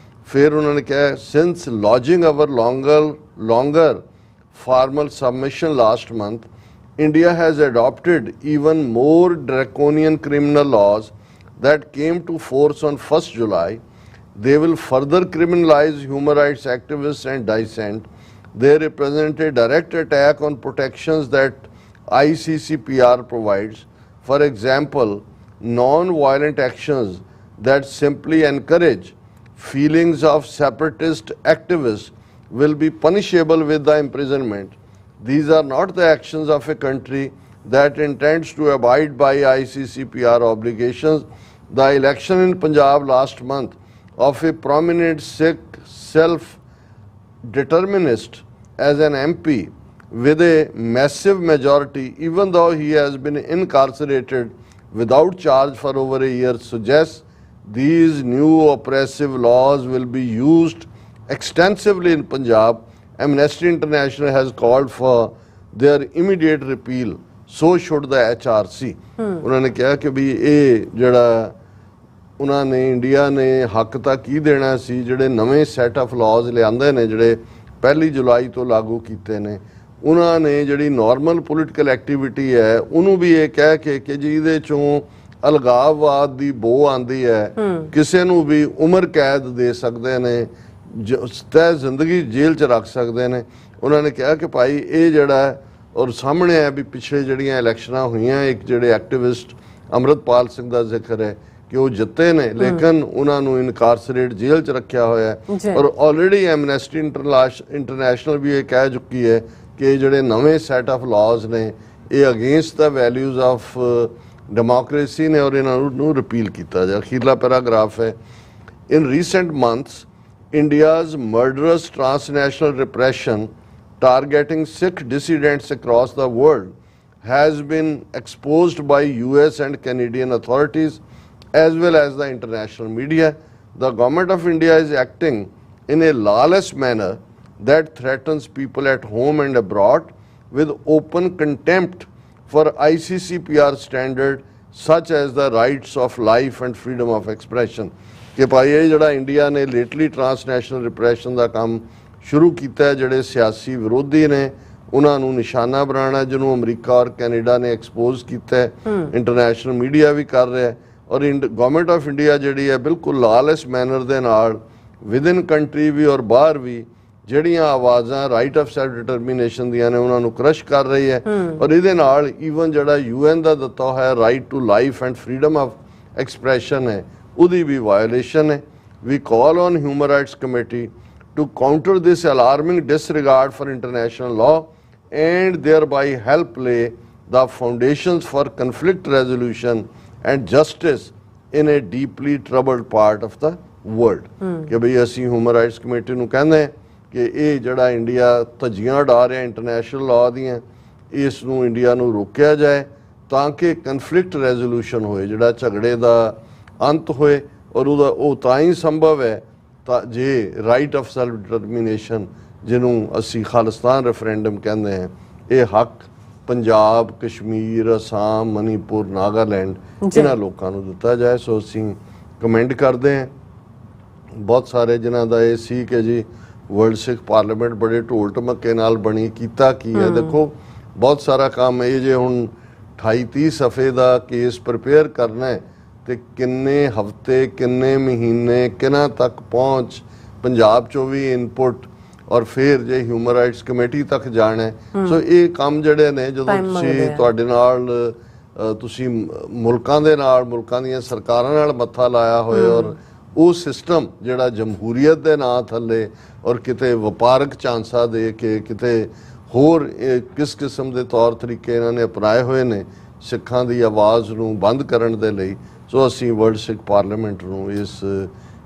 ਫਿਰ ਉਹਨਾਂ ਨੇ ਕਿਹਾ since lodging our longer formal submission last month, India has adopted even more draconian criminal laws that came to force on 1st July. They will further criminalize human rights activists and dissent. They represent a direct attack on protections that ICCPR provides. For example, non-violent actions that simply encourage feelings of separatist activists will be punishable with the imprisonment. These are not the actions of a country that intends to abide by ICCPR obligations. The election in Punjab last month of a prominent Sikh self-determinist as an MP with a massive majority, even though he has been incarcerated without charge for over a year, suggests these new oppressive laws will be used extensively in Punjab. Amnesty International has called for their immediate repeal. So should the HRC. ਉਹਨਾਂ ਨੇ ਕਿਹਾ ਕਿ ਵੀ ਇਹ ਜਿਹੜਾ ਉਹਨਾਂ ਨੇ India ਨੇ ਹੱਕ ਤਾਂ ਕੀ ਦੇਣਾ ਸੀ, ਜਿਹੜੇ ਨਵੇਂ ਸੈਟ ਆਫ ਲਾਜ਼ ਲਿਆਂਦੇ ਨੇ ਜਿਹੜੇ 1 ਜੁਲਾਈ ਤੋਂ ਲਾਗੂ ਕੀਤੇ ਨੇ, ਉਹਨਾਂ ਨੇ ਜਿਹੜੀ ਨਾਰਮਲ ਪੋਲੀਟੀਕਲ ਐਕਟੀਵਿਟੀ ਹੈ ਉਹਨੂੰ ਵੀ ਇਹ ਕਹਿ ਕੇ ਕਿ ਜੀ ਇਹਦੇ ਚੋਂ ਅਲਗਾਵਵਾਦ ਦੀ ਬੋ ਆਂਦੀ ਹੈ, ਕਿਸੇ ਨੂੰ ਵੀ ਉਮਰ ਕੈਦ ਦੇ ਸਕਦੇ ਨੇ, ਤੈਅ ਜ਼ਿੰਦਗੀ ਜੇਲ੍ਹ 'ਚ ਰੱਖ ਸਕਦੇ ਨੇ। ਉਹਨਾਂ ਨੇ ਕਿਹਾ ਕਿ ਭਾਈ ਇਹ ਜਿਹੜਾ ਔਰ ਸਾਹਮਣੇ ਹੈ ਵੀ ਪਿਛਲੇ ਜਿਹੜੀਆਂ ਇਲੈਕਸ਼ਨਾਂ ਹੋਈਆਂ, ਇੱਕ ਜਿਹੜੇ ਐਕਟਿਵਿਸਟ ਅੰਮ੍ਰਿਤਪਾਲ ਸਿੰਘ ਦਾ ਜ਼ਿਕਰ ਹੈ ਕਿ ਉਹ ਜਿੱਤੇ ਨੇ ਲੇਕਿਨ ਉਹਨਾਂ ਨੂੰ ਇਨਕਾਰਸਰੇਟ ਜੇਲ੍ਹ 'ਚ ਰੱਖਿਆ ਹੋਇਆ ਹੈ ਔਰ ਆਲਰੇਡੀ ਐਮਨੈਸਟੀ ਇੰਟਰਨੈਸ਼ਨਲ ਵੀ ਇਹ ਕਹਿ ਚੁੱਕੀ ਹੈ ਕਿ ਜਿਹੜੇ ਨਵੇਂ ਸੈਟ ਆਫ ਲਾਜ਼ ਨੇ ਇਹ against the values of democracy ਨੇ ਔਰ ਇਹਨਾਂ ਨੂੰ ਰਿਪੀਲ ਕੀਤਾ ਜਾਏ। ਅਖੀਰਲਾ ਪੈਰਾਗ੍ਰਾਫ ਹੈ, in recent months India's murderous transnational repression targeting Sikh dissidents across the world has been exposed by US and Canadian authorities as well as the international media. The government of India is acting in a lawless manner that threatens people at home and abroad with open contempt for ICCPR standard such as the rights of life and freedom of expression. ਕਿ ਭਾਈ ਇਹ ਜਿਹੜਾ India ਨੇ lately transnational repression ਦਾ ਕੰਮ ਸ਼ੁਰੂ ਕੀਤਾ, ਜਿਹੜੇ ਸਿਆਸੀ ਵਿਰੋਧੀ ਨੇ ਉਹਨਾਂ ਨੂੰ ਨਿਸ਼ਾਨਾ ਬਣਾਉਣਾ, ਜਿਹਨੂੰ ਅਮਰੀਕਾ ਔਰ ਕੈਨੇਡਾ ਨੇ ਐਕਸਪੋਜ਼ ਕੀਤਾ, ਇੰਟਰਨੈਸ਼ਨਲ ਮੀਡੀਆ ਵੀ ਕਰ ਰਿਹਾ, ਔਰ ਗਵਰਨਮੈਂਟ ਆਫ ਇੰਡੀਆ ਜਿਹੜੀ ਹੈ ਬਿਲਕੁਲ ਲਾਲੈਸ ਮੈਨਰ ਦੇ ਨਾਲ ਵਿਦਿਨ ਕੰਟਰੀ ਵੀ ਔਰ ਬਾਹਰ ਵੀ ਜਿਹੜੀਆਂ ਆਵਾਜ਼ਾਂ ਰਾਈਟ ਆਫ ਸੈਲਫ ਡਿਟਰਮੀਨੇਸ਼ਨ ਦੀਆਂ ਨੇ ਉਹਨਾਂ ਨੂੰ ਕ੍ਰਸ਼ ਕਰ ਰਹੀ ਹੈ। ਔਰ ਇਹਦੇ ਨਾਲ ਈਵਨ ਜਿਹੜਾ UN ਦਾ ਦਿੱਤਾ ਹੋਇਆ right to life and freedom of expression ਹੈ ਉਹਦੀ ਵੀ ਵਾਇਓਲੇਸ਼ਨ ਹੈ। We call on human rights committee to counter this alarming disregard for international law and thereby help lay the foundations for conflict resolution and justice in a deeply troubled part of the world। ਕਿ ਬਈ ਅਸੀਂ human rights committee ਨੂੰ ਕਹਿੰਦੇ ਕਿ ਇਹ ਜਿਹੜਾ India ਧੱਜੀਆਂ ਉਡਾ ਰਿਹਾ ਇੰਟਰਨੈਸ਼ਨਲ ਲਾਅ ਦੀਆਂ, ਇਸ ਨੂੰ ਇੰਡੀਆ ਨੂੰ ਰੋਕਿਆ ਜਾਏ ਤਾਂ ਕਿ ਕਨਫਲਿਕਟ ਰੈਜ਼ੋਲੂਸ਼ਨ ਹੋਏ, ਜਿਹੜਾ ਝਗੜੇ ਦਾ ਅੰਤ ਹੋਏ। ਔਰ ਉਹ ਤਾਂ ਹੀ ਸੰਭਵ ਹੈ ਤਾਂ ਜੇ ਰਾਈਟ ਆਫ ਸੈਲਫ ਡਿਟਰਮੀਨੇਸ਼ਨ, ਜਿਹਨੂੰ ਅਸੀਂ ਖਾਲਿਸਤਾਨ ਰੈਫਰੈਂਡਮ ਕਹਿੰਦੇ ਹਾਂ, ਇਹ ਹੱਕ ਪੰਜਾਬ, ਕਸ਼ਮੀਰ, ਅਸਾਮ, ਮਨੀਪੁਰ, ਨਾਗਾਲੈਂਡ ਇਹਨਾਂ ਲੋਕਾਂ ਨੂੰ ਦਿੱਤਾ ਜਾਏ। ਸੋ ਅਸੀਂ ਕਮੈਂਟ ਕਰਦੇ ਹਾਂ ਬਹੁਤ ਸਾਰੇ ਜਿਨ੍ਹਾਂ ਦਾ ਇਹ ਸੀ ਕਿ ਜੀ ਵਰਲਡ ਸਿੱਖ ਪਾਰਲੀਮੈਂਟ ਬੜੇ ਢੋਲ ਢਮੱਕੇ ਨਾਲ ਬਣੀ, ਕੀਤਾ ਕੀ ਹੈ। ਦੇਖੋ ਬਹੁਤ ਸਾਰਾ ਕੰਮ ਇਹ ਜੇ ਹੁਣ 28-30 ਸਫ਼ੇ ਦਾ ਕੇਸ ਪ੍ਰਿਪੇਅਰ ਕਰਨਾ ਹੈ ਤੇ ਕਿੰਨੇ ਹਫ਼ਤੇ, ਕਿੰਨੇ ਮਹੀਨੇ, ਕਿਹਨਾਂ ਤੱਕ ਪਹੁੰਚ, ਪੰਜਾਬ 'ਚੋਂ ਵੀ ਇਨਪੁਟ, ਔਰ ਫਿਰ ਜੇ ਹਿਊਮਨ ਰਾਈਟਸ ਕਮੇਟੀ ਤੱਕ ਜਾਣਾ ਹੈ। ਸੋ ਇਹ ਕੰਮ ਜਿਹੜੇ ਨੇ ਜਦੋਂ ਤੁਸੀਂ ਤੁਹਾਡੇ ਨਾਲ ਤੁਸੀਂ ਮੁਲਕਾਂ ਦੇ ਨਾਲ, ਮੁਲਕਾਂ ਦੀਆਂ ਸਰਕਾਰਾਂ ਨਾਲ ਮੱਥਾ ਲਾਇਆ ਹੋਏ ਔਰ ਉਹ ਸਿਸਟਮ ਜਿਹੜਾ ਜਮਹੂਰੀਅਤ ਦੇ ਨਾਂ ਥੱਲੇ ਔਰ ਕਿਤੇ ਵਪਾਰਕ ਚਾਂਸਾ ਦੇ ਕੇ ਕਿਤੇ ਹੋਰ ਕਿਸ ਕਿਸਮ ਦੇ ਤੌਰ ਤਰੀਕੇ ਇਹਨਾਂ ਨੇ ਅਪਣਾਏ ਹੋਏ ਨੇ ਸਿੱਖਾਂ ਦੀ ਆਵਾਜ਼ ਨੂੰ ਬੰਦ ਕਰਨ ਦੇ ਲਈ। ਸੋ ਅਸੀਂ ਵਰਲਡ ਸਿੱਖ ਪਾਰਲੀਮੈਂਟ ਨੂੰ ਇਸ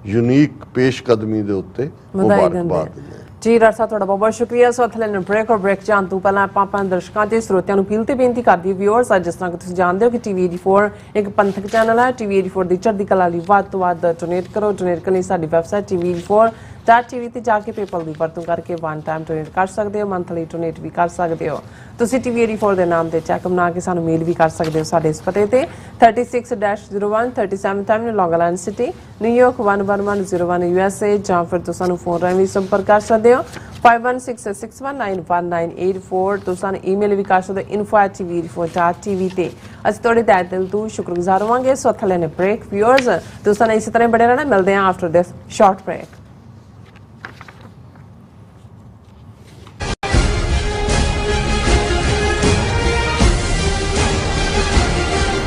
ਯੂਨੀਕ ਪੇਸ਼ਕਦਮੀ ਦੇ ਉੱਤੇ ਮੁਬਾਰਕਬਾਦ ਦਿੰਦੇ ਹਾਂ। ਜੀ ਡਾਕਟਰ ਸਾਹਿਬ ਤੁਹਾਡਾ ਬਹੁਤ ਬਹੁਤ ਸ਼ੁਕਰੀਆ। ਸੋ ਅਥਲੇ ਨੂੰ ਬ੍ਰੇਕ ਜਾਣ ਤੋਂ ਪਹਿਲਾਂ ਆਪਾਂ ਦਰਸ਼ਕਾਂ ਤੇ ਸਰੋਤਿਆਂ ਨੂੰ ਅਪੀਲ ਤੇ ਬੇਨਤੀ ਕਰਦੀ ਵਿਊਅਰਸ, ਜਿਸ ਤਰ੍ਹਾਂ ਕਿ ਤੁਸੀਂ ਜਾਣਦੇ ਹੋ ਕਿ TV 84 ਇੱਕ ਪੰਥਕ ਚੈਨਲ ਹੈ। TV 84 ਦੀ ਚੜ੍ਹਦੀ ਕਲਾ ਲਈ ਵੱਧ ਤੋਂ ਵੱਧ ਡੋਨੇਟ ਕਰੋ। ਡੋਨੇਟ ਕਰਨ ਲਈ ਸਾਡੀ ਵੈਬਸਾਈਟ TV84.tv ਤੇ ਜਾ ਕੇ ਪੇਪਲ ਦੀ ਵਰਤੋਂ ਕਰਕੇ ਵਨ ਟਾਈਮ ਡੋਨੇਟ ਕਰ ਸਕਦੇ ਹੋ, ਮੰਥਲੀ ਡੋਨੇਟ ਵੀ ਕਰ ਸਕਦੇ ਹੋ। ਤੁਸੀਂ TV 84 ਦੇ ਨਾਮ ਤੇ ਚੈੱਕ ਬਣਾ ਕੇ ਸਾਨੂੰ ਮੇਲ ਵੀ ਕਰ ਸਕਦੇ ਹੋ ਸਾਡੇ ਇਸ ਪਤੇ ਤੇ 36-01 37 Avenue, Long Island City, New York 11101 USA, ਜਾਂ ਫਿਰ ਤੁਸੀਂ ਸਾਨੂੰ ਫੋਨ ਰਾਹੀਂ ਵੀ ਸੰਪਰਕ ਕਰ ਸਕਦੇ ਹੋ 5166191984। ਤੁਸੀਂ ਸਾਨੂੰ ਈਮੇਲ ਵੀ ਕਰ ਸਕਦੇ ਹੋ info@tv84.tv ਤੇ। ਅਸੀਂ ਤੁਹਾਡੇ ਤਹਿ ਦਿਲ ਤੋਂ ਸ਼ੁਕਰਗੁਜ਼ਾਰ ਹੋਵਾਂਗੇ। ਸੋ ਥੱਲੇ ਨੇ ਬ੍ਰੇਕ ਵਿਊਅਰਸ, ਤੁਸੀਂ ਸਾਨੂੰ ਇਸੇ ਤਰ੍ਹਾਂ ਬਣੇ ਰਹਿਣਾ। ਮਿਲਦੇ ਹਾਂ after this short break.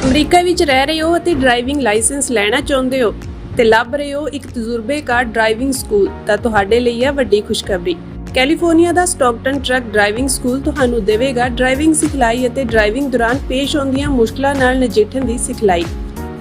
America ਵਿੱਚ ਰਹਿ ਰਹੇ ਹੋ ਅਤੇ ਡਰਾਈਵਿੰਗ ਲਾਇਸੈਂਸ ਲੈਣਾ ਚਾਹੁੰਦੇ ਹੋ ਤੇ ਲੱਭ ਰਹੇ ਹੋ ਇੱਕ ਤਜਰਬੇਕਾਰ ਡਰਾਈਵਿੰਗ ਸਕੂਲ, ਤਾਂ ਤੁਹਾਡੇ ਲਈ ਹੈ ਵੱਡੀ ਖੁਸ਼ਖਬਰੀ। ਕੈਲੀਫੋਰਨੀਆ ਦਾ ਸਟਾਕਟਨ ਟਰੱਕ ਡਰਾਈਵਿੰਗ ਸਕੂਲ ਤੁਹਾਨੂੰ ਦੇਵੇਗਾ ਡਰਾਈਵਿੰਗ ਸਿਖਲਾਈ ਅਤੇ ਡਰਾਈਵਿੰਗ ਦੌਰਾਨ ਪੇਸ਼ ਆਉਂਦੀਆਂ ਮੁਸ਼ਕਲਾਂ ਨਾਲ ਨਜਿੱਠਣ ਦੀ ਸਿਖਲਾਈ।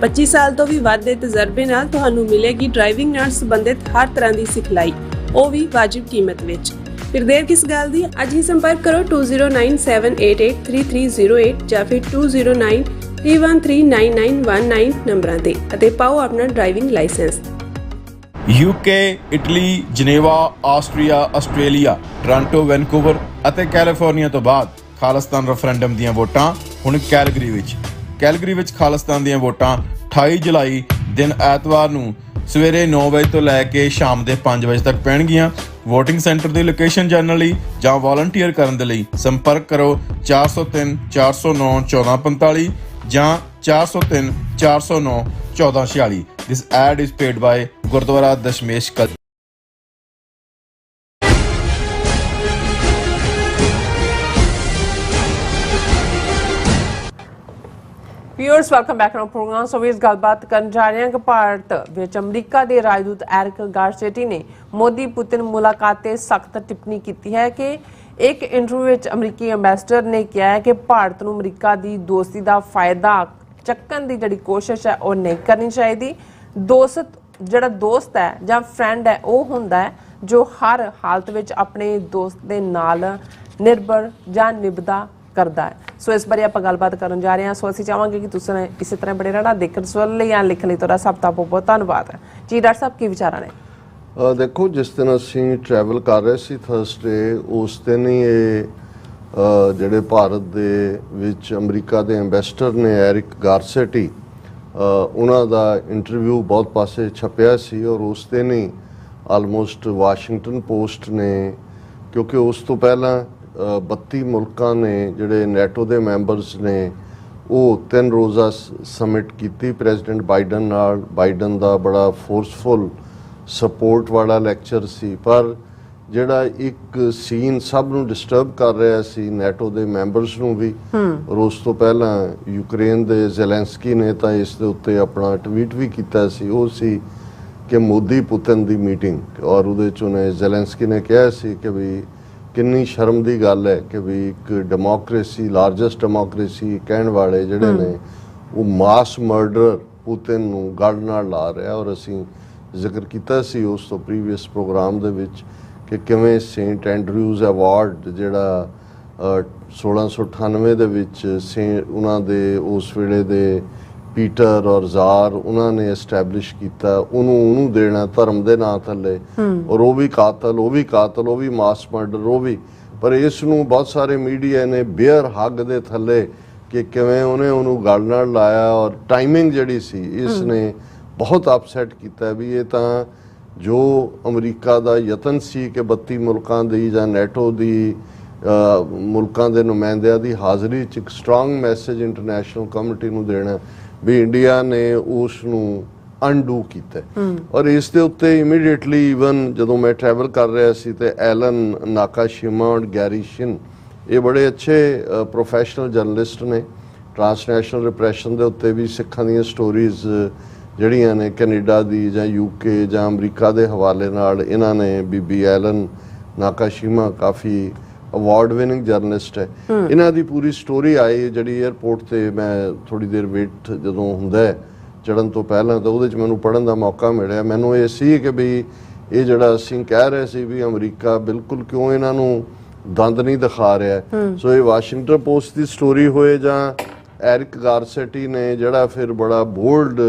25 ਸਾਲ ਤੋਂ ਵੀ ਵੱਧ ਦੇ ਤਜਰਬੇ ਨਾਲ ਤੁਹਾਨੂੰ ਮਿਲੇਗੀ ਡਰਾਈਵਿੰਗ ਨਾਲ ਸੰਬੰਧਿਤ ਹਰ ਤਰ੍ਹਾਂ ਦੀ ਸਿਖਲਾਈ, ਉਹ ਵੀ ਵਾਜਿਬ ਕੀਮਤ ਵਿੱਚ। ਫਿਰ ਦੇਰ ਕਿਸ ਗੱਲ ਦੀ, ਅੱਜ ਹੀ ਸੰਪਰਕ ਕਰੋ 2097883308 ਜਾਂ ਫਿਰ 2093139919 ਨੰਬਰਾਂ ਤੇ ਅਤੇ ਪਾਓ ਆਪਣਾ driving licence. UK, Italy, Geneva, Austria, Australia, Toronto, Vancouver ਅਤੇ ਕੈਲੀਫੋਰਨੀਆ ਤੋਂ ਬਾਅਦ ਖਾਲਿਸਤਾਨ ਰੈਫਰੈਂਡਮ ਦੀਆਂ ਵੋਟਾਂ ਹੁਣ ਕੈਲਗਰੀ ਵਿੱਚ। ਕੈਲਗਰੀ ਵਿੱਚ ਖਾਲਿਸਤਾਨ ਦੀਆਂ ਵੋਟਾਂ 28 ਜੁਲਾਈ ਦਿਨ ਐਤਵਾਰ ਨੂੰ ਸਵੇਰੇ 9 ਵਜੇ ਤੋਂ ਲੈ ਕੇ ਸ਼ਾਮ ਦੇ 5 ਵਜੇ ਤੱਕ ਪੈਣਗੀਆਂ। ਵੋਟਿੰਗ ਸੈਂਟਰ ਦੀ ਲੋਕੇਸ਼ਨ ਜਾਣਨ ਲਈ ਜਾਂ ਵਾਲੰਟੀਅਰ ਕਰਨ ਦੇ ਲਈ ਸੰਪਰਕ ਕਰੋ 403 409 1445 ਜਾਂ 403 409 1446। This ad is paid by Gurdwara Dashmesh Kal. Viewers welcome back to programme. So ਇਸ ਗੱਲਬਾਤ ਕਰਨ ਜਾ ਰਹੇ ਹਾਂ ਕਿ ਭਾਰਤ ਵਿੱਚ ਅਮਰੀਕਾ ਦੇ ਰਾਜਦੂਤ ਐਰਿਕ ਗਾਰਸੇਟੀ ਨੇ ਮੋਦੀ ਪੁਤਿਨ ਮੁਲਾਕਾਤ ਤੇ ਸਖਤ ਟਿੱਪਣੀ ਕੀਤੀ ਹੈ ਕਿ ਇੱਕ ਇੰਟਰਵਿਊ ਵਿੱਚ ਅਮਰੀਕੀ ਐਮਬੈਸਡਰ ਨੇ ਕਿਹਾ ਹੈ ਕਿ ਭਾਰਤ ਨੂੰ ਅਮਰੀਕਾ ਦੀ ਦੋਸਤੀ ਦਾ ਫਾਇਦਾ ਚੱਕਣ ਦੀ ਜਿਹੜੀ ਕੋਸ਼ਿਸ਼ ਹੈ ਉਹ ਨਹੀਂ ਕਰਨੀ ਚਾਹੀਦੀ। ਜਿਹੜਾ ਦੋਸਤ ਹੈ ਜਾਂ ਫਰੈਂਡ ਹੈ ਉਹ ਹੁੰਦਾ ਹੈ ਜੋ ਹਰ ਹਾਲਤ ਵਿੱਚ ਆਪਣੇ ਦੋਸਤ ਦੇ ਨਾਲ ਨਿਰਭਰ ਜਾਂ ਨਿਭਦਾ ਕਰਦਾ ਹੈ। ਸੋ ਇਸ ਬਾਰੇ ਆਪਾਂ ਗੱਲਬਾਤ ਕਰਨ ਜਾ ਰਹੇ ਹਾਂ। ਸੋ ਅਸੀਂ ਚਾਹਾਂਗੇ ਕਿ ਤੁਸੀਂ ਇਸੇ ਤਰ੍ਹਾਂ ਬੜੇ ਰਹਿਣਾ। ਦੇਖਣ ਸੁਣਨ ਲਈ ਜਾਂ ਲਿਖਣ ਲਈ ਤੁਹਾਡਾ ਸਭ ਦਾ ਬਹੁਤ ਧੰਨਵਾਦ ਹੈ ਜੀ। ਡਾਕਟਰ ਸਾਹਿਬ ਕੀ ਵਿਚਾਰਾਂ ਨੇ? ਦੇਖੋ, ਜਿਸ ਦਿਨ ਅਸੀਂ ਟਰੈਵਲ ਕਰ ਰਹੇ ਸੀ ਥਰਸਡੇ, ਉਸ ਦਿਨ ਹੀ ਇਹ ਜਿਹੜੇ ਭਾਰਤ ਦੇ ਵਿੱਚ ਅਮਰੀਕਾ ਦੇ ਐਮਬੈਸਡਰ ਨੇ ਐਰਿਕ ਗਾਰਸੇਟੀ, ਉਹਨਾਂ ਦਾ ਇੰਟਰਵਿਊ ਬਹੁਤ ਪਾਸੇ ਛਪਿਆ ਸੀ ਔਰ ਉਸ ਦਿਨ ਹੀ ਆਲਮੋਸਟ ਵਾਸ਼ਿੰਗਟਨ ਪੋਸਟ ਨੇ, ਕਿਉਂਕਿ ਉਸ ਤੋਂ ਪਹਿਲਾਂ 32 ਮੁਲਕਾਂ ਨੇ ਜਿਹੜੇ ਨੈਟੋ ਦੇ ਮੈਂਬਰਸ ਨੇ ਉਹ 3 ਰੋਜ਼ਾ ਸਮਿਟ ਕੀਤੀ ਪ੍ਰੈਜ਼ੀਡੈਂਟ ਬਾਈਡਨ ਨਾਲ। ਬਾਈਡਨ ਦਾ ਬੜਾ ਫੋਰਸਫੁਲ ਸਪੋਰਟ ਵਾਲਾ ਲੈਕਚਰ ਸੀ, ਪਰ ਜਿਹੜਾ ਇੱਕ ਸੀਨ ਸਭ ਨੂੰ ਡਿਸਟਰਬ ਕਰ ਰਿਹਾ ਸੀ, ਨੈਟੋ ਦੇ ਮੈਂਬਰਸ ਨੂੰ ਵੀ। ਔਰ ਉਸ ਤੋਂ ਪਹਿਲਾਂ ਯੂਕਰੇਨ ਦੇ ਜ਼ੈਲੈਂਸਕੀ ਨੇ ਤਾਂ ਇਸ ਦੇ ਉੱਤੇ ਆਪਣਾ ਟਵੀਟ ਵੀ ਕੀਤਾ ਸੀ, ਉਹ ਸੀ ਕਿ ਮੋਦੀ ਪੁਤਿਨ ਦੀ ਮੀਟਿੰਗ। ਔਰ ਉਹਦੇ 'ਚ ਉਹਨੇ ਜ਼ੈਲੈਂਸਕੀ ਨੇ ਕਿਹਾ ਸੀ ਕਿ ਵੀ ਕਿੰਨੀ ਸ਼ਰਮ ਦੀ ਗੱਲ ਹੈ ਕਿ ਵੀ ਇੱਕ ਡੈਮੋਕ੍ਰੇਸੀ, ਲਾਰਜੈਸਟ ਡੈਮੋਕ੍ਰੇਸੀ ਕਹਿਣ ਵਾਲੇ ਜਿਹੜੇ ਨੇ ਉਹ ਮਾਸ ਮਰਡਰ ਪੁਤਿਨ ਨੂੰ ਗਲ ਨਾਲ ਲਾ ਰਿਹਾ। ਔਰ ਅਸੀਂ ਜ਼ਿਕਰ ਕੀਤਾ ਸੀ ਉਸ ਤੋਂ ਪ੍ਰੀਵੀਅਸ ਪ੍ਰੋਗਰਾਮ ਦੇ ਵਿੱਚ ਕਿ ਕਿਵੇਂ ਸੇਂਟ ਐਂਡਰਿਊਜ਼ ਅਵਾਰਡ ਜਿਹੜਾ 1698 ਦੇ ਵਿੱਚ ਉਹਨਾਂ ਦੇ ਉਸ ਵੇਲੇ ਦੇ ਪੀਟਰ ਔਰ ਜ਼ਾਰ ਉਹਨਾਂ ਨੇ ਐਸਟੈਬਲਿਸ਼ ਕੀਤਾ, ਉਹਨੂੰ ਦੇਣਾ ਧਰਮ ਦੇ ਨਾਂ ਥੱਲੇ। ਔਰ ਉਹ ਵੀ ਕਾਤਲ, ਉਹ ਵੀ ਮਾਸ ਮਰਡਰ, ਉਹ ਵੀ। ਪਰ ਇਸ ਨੂੰ ਬਹੁਤ ਸਾਰੇ ਮੀਡੀਆ ਨੇ ਬੇਅਰ ਹੱਗ ਦੇ ਥੱਲੇ ਕਿ ਕਿਵੇਂ ਉਹਨੂੰ ਗਲ ਨਾਲ ਲਾਇਆ। ਔਰ ਟਾਈਮਿੰਗ ਜਿਹੜੀ ਸੀ ਇਸ ਨੇ ਬਹੁਤ ਅਪਸੈਟ ਕੀਤਾ ਵੀ ਇਹ ਤਾਂ ਜੋ ਅਮਰੀਕਾ ਦਾ ਯਤਨ ਸੀ ਕਿ 32 ਮੁਲਕਾਂ ਦੀ ਜਾਂ ਨੈਟੋ ਦੀ ਮੁਲਕਾਂ ਦੇ ਨੁਮਾਇੰਦਿਆਂ ਦੀ ਹਾਜ਼ਰੀ 'ਚ ਇੱਕ ਸਟਰੋਂਗ ਮੈਸੇਜ ਇੰਟਰਨੈਸ਼ਨਲ ਕਮਿਊਨਿਟੀ ਨੂੰ ਦੇਣਾ ਵੀ ਇੰਡੀਆ ਨੇ ਉਸ ਨੂੰ ਅਨਡੂ ਕੀਤਾ। ਔਰ ਇਸ ਦੇ ਉੱਤੇ ਇਮੀਡੀਏਟਲੀ ਈਵਨ ਜਦੋਂ ਮੈਂ ਟਰੈਵਲ ਕਰ ਰਿਹਾ ਸੀ ਤੇ ਐਲਨ ਨਾਕਾਸ਼ਿਮਾ ਔਰ ਗੈਰੀ ਸ਼ਿਨ, ਇਹ ਬੜੇ ਅੱਛੇ ਪ੍ਰੋਫੈਸ਼ਨਲ ਜਰਨਲਿਸਟ ਨੇ, ਟਰਾਂਸਨੈਸ਼ਨਲ ਰਿਪਰੈਸ਼ਨ ਦੇ ਉੱਤੇ ਵੀ ਸਿੱਖਾਂ ਦੀਆਂ ਸਟੋਰੀਜ਼ ਜਿਹੜੀਆਂ ਨੇ ਕੈਨੇਡਾ ਦੀ ਜਾਂ ਯੂਕੇ ਜਾਂ ਅਮਰੀਕਾ ਦੇ ਹਵਾਲੇ ਨਾਲ ਇਹਨਾਂ ਨੇ, ਬੀਬੀ ਐਲਨ ਨਾਕਾਸ਼ਿਮਾ ਕਾਫੀ ਅਵਾਰਡ ਵਿਨਿੰਗ ਜਰਨਲਿਸਟ ਹੈ, ਇਹਨਾਂ ਦੀ ਪੂਰੀ ਸਟੋਰੀ ਆਈ ਜਿਹੜੀ 에ਅਰਪੋਰਟ ਤੇ ਮੈਂ ਥੋੜੀ ਦੇਰ ਵੇਟ ਜਦੋਂ ਹੁੰਦਾ ਚੜਨ ਤੋਂ ਪਹਿਲਾਂ ਤਾਂ ਉਹਦੇ 'ਚ ਮੈਨੂੰ ਪੜ੍ਹਨ ਦਾ ਮੌਕਾ ਮਿਲਿਆ। ਮੈਨੂੰ ਇਹ ਸੀ ਕਿ ਵੀ ਇਹ ਜਿਹੜਾ ਅਸੀਂ ਕਹਿ ਰਹੇ ਸੀ ਵੀ ਅਮਰੀਕਾ ਬਿਲਕੁਲ ਕਿਉਂ ਇਹਨਾਂ ਨੂੰ ਦੰਦ ਨਹੀਂ ਦਿਖਾ ਰਿਹਾ। ਸੋ ਇਹ ਵਾਸ਼ਿੰਗਟਨ ਪੋਸਟ ਦੀ ਸਟੋਰੀ ਹੋਏ ਜਾਂ ਐਰਿਕ ਗਾਰਸੈਟੀ ਨੇ ਜਿਹੜਾ ਫਿਰ ਬੜਾ ਬੋਲਡ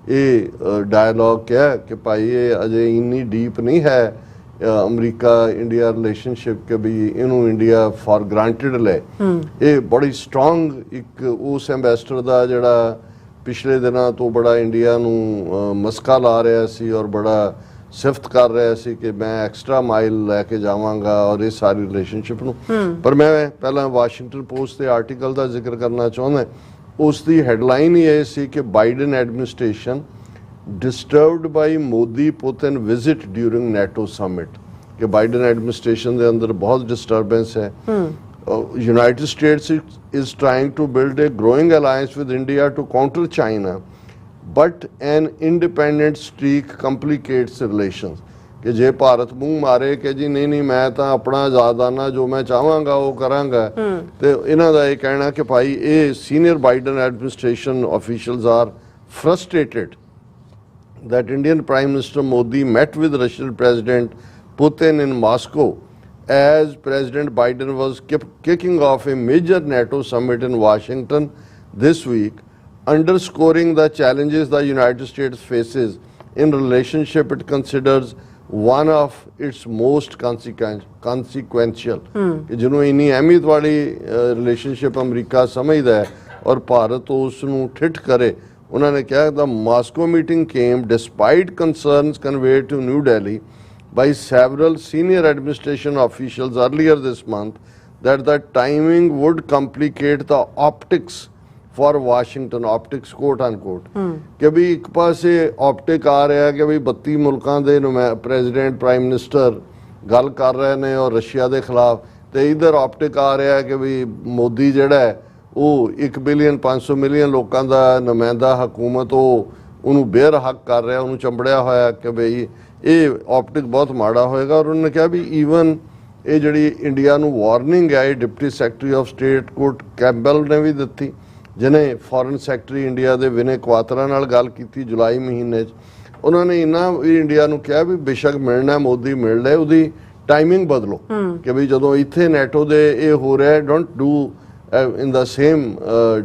ਇਹ ਡਾਇਲੌਗ ਕਿਹਾ ਕਿ ਭਾਈ ਇਹ ਅਜੇ ਇੰਨੀ ਡੀਪ ਨਹੀਂ ਹੈ ਅਮਰੀਕਾ ਇੰਡੀਆ ਰਿਲੇਸ਼ਨਸ਼ਿਪ ਕਿ ਵੀ ਇਹਨੂੰ ਇੰਡੀਆ ਫॉर ਗ੍ਰਾਂਟਡ ਲੈ। ਇਹ ਬੜੀ ਸਟਰੋਂਗ ਇੱਕ ਉਸ ਐਂਬੈਸਡਰ ਦਾ ਜਿਹੜਾ ਪਿਛਲੇ ਦਿਨਾਂ ਤੋਂ ਬੜਾ ਇੰਡੀਆ ਨੂੰ ਮਸਕਾ ਲਾ ਰਿਹਾ ਸੀ ਔਰ ਬੜਾ ਸਿਫਤ ਕਰ ਰਿਹਾ ਸੀ ਕਿ ਮੈਂ ਐਕਸਟਰਾ ਮਾਈਲ ਲੈ ਕੇ ਜਾਵਾਂਗਾ ਔਰ ਇਹ ਸਾਰੀ ਰਿਲੇਸ਼ਨਸ਼ਿਪ ਨੂੰ। ਪਰ ਮੈਂ ਪਹਿਲਾਂ ਵਾਸ਼ਿੰਗਟਨ ਪੋਸਟ ਦੇ ਆਰਟੀਕਲ ਦਾ ਜ਼ਿਕਰ ਕਰਨਾ ਚਾਹੁੰਦਾ। ਉਸ ਦੀ ਹੈਡਲਾਈਨ ਹੀ ਇਹ ਸੀ ਕਿ Biden administration disturbed by Modi-Putin visit during NATO summit, कि बाइडन एडमिनिस्ट्रेशन के अंदर बहुत डिस्टर्बेंस है। United states is trying to build a growing alliance with India to counter China, but an independent streak complicates relations, कि जे भारत मूँह मारे कि जी नहीं मैं तो अपना आज़ादाना जो मैं चाहांगा वो करांगा, तो इन्हां दा ये कहना कि भाई ये senior Biden administration officials are frustrated that Indian Prime Minister Modi met with Russian President Putin in Moscow as President Biden was kicking off a major NATO summit in Washington this week, underscoring the challenges the United States faces in relationship it considers one of its most consequential, ਜਿਹਨੂੰ ਇੰਨੀ ਅਹਿਮੀਅਤ ਵਾਲੀ relationship America ਸਮਝਦਾ ਹੈ ਔਰ ਭਾਰਤ ਉਸ ਨੂੰ ਠਿੱਠ ਕਰੇ। ਉਹਨਾਂ ਨੇ ਕਿਹਾ the Moscow meeting came despite concerns conveyed to New Delhi by several senior administration officials earlier this month that the timing would complicate the optics for Washington, optics quote unquote, ਕਿ ਵੀ ਇੱਕ ਪਾਸੇ optic ਆ ਰਿਹਾ ਕਿ ਵੀ 32 ਮੁਲਕਾਂ ਦੇ president prime minister ਗੱਲ ਕਰ ਰਹੇ ਨੇ ਔਰ ਰਸ਼ੀਆ ਦੇ ਖਿਲਾਫ, ਤੇ ਇਧਰ optic ਆ ਰਿਹਾ ਕਿ ਵੀ ਮੋਦੀ ਜਿਹੜਾ ਹੈ ਉਹ 1 ਬਿਲੀਅਨ 500 ਮਿਲੀਅਨ ਲੋਕਾਂ ਦਾ ਨੁਮਾਇੰਦਾ ਹਕੂਮਤ ਉਹਨੂੰ ਬੇਰ ਹੱਕ ਕਰ ਰਿਹਾ, ਉਹਨੂੰ ਚੰਬੜਿਆ ਹੋਇਆ ਕਿ ਬਈ ਇਹ ਆਪਟਿਕ ਬਹੁਤ ਮਾੜਾ ਹੋਏਗਾ। ਔਰ ਉਹਨਾਂ ਨੇ ਕਿਹਾ ਵੀ ਈਵਨ ਇਹ ਜਿਹੜੀ ਇੰਡੀਆ ਨੂੰ ਵਾਰਨਿੰਗ ਹੈ deputy secretary of state Kurt Campbell ਨੇ ਵੀ ਦਿੱਤੀ, ਜਿਹਨੇ ਫੋਰਨ ਸੈਕਟਰੀ ਇੰਡੀਆ ਦੇ ਵਿਨੇ ਕੁਆਤਰਾ ਨਾਲ ਗੱਲ ਕੀਤੀ ਜੁਲਾਈ ਮਹੀਨੇ 'ਚ। ਉਹਨਾਂ ਨੇ ਇੰਨਾ ਵੀ ਇੰਡੀਆ ਨੂੰ ਕਿਹਾ ਵੀ ਬੇਸ਼ੱਕ ਮਿਲਣਾ ਮੋਦੀ ਮਿਲ ਲੈ, ਉਹਦੀ ਟਾਈਮਿੰਗ ਬਦਲੋ ਕਿ ਵੀ ਜਦੋਂ ਇੱਥੇ ਨੈਟੋ ਦੇ ਇਹ ਹੋ ਰਿਹਾ don't do in the same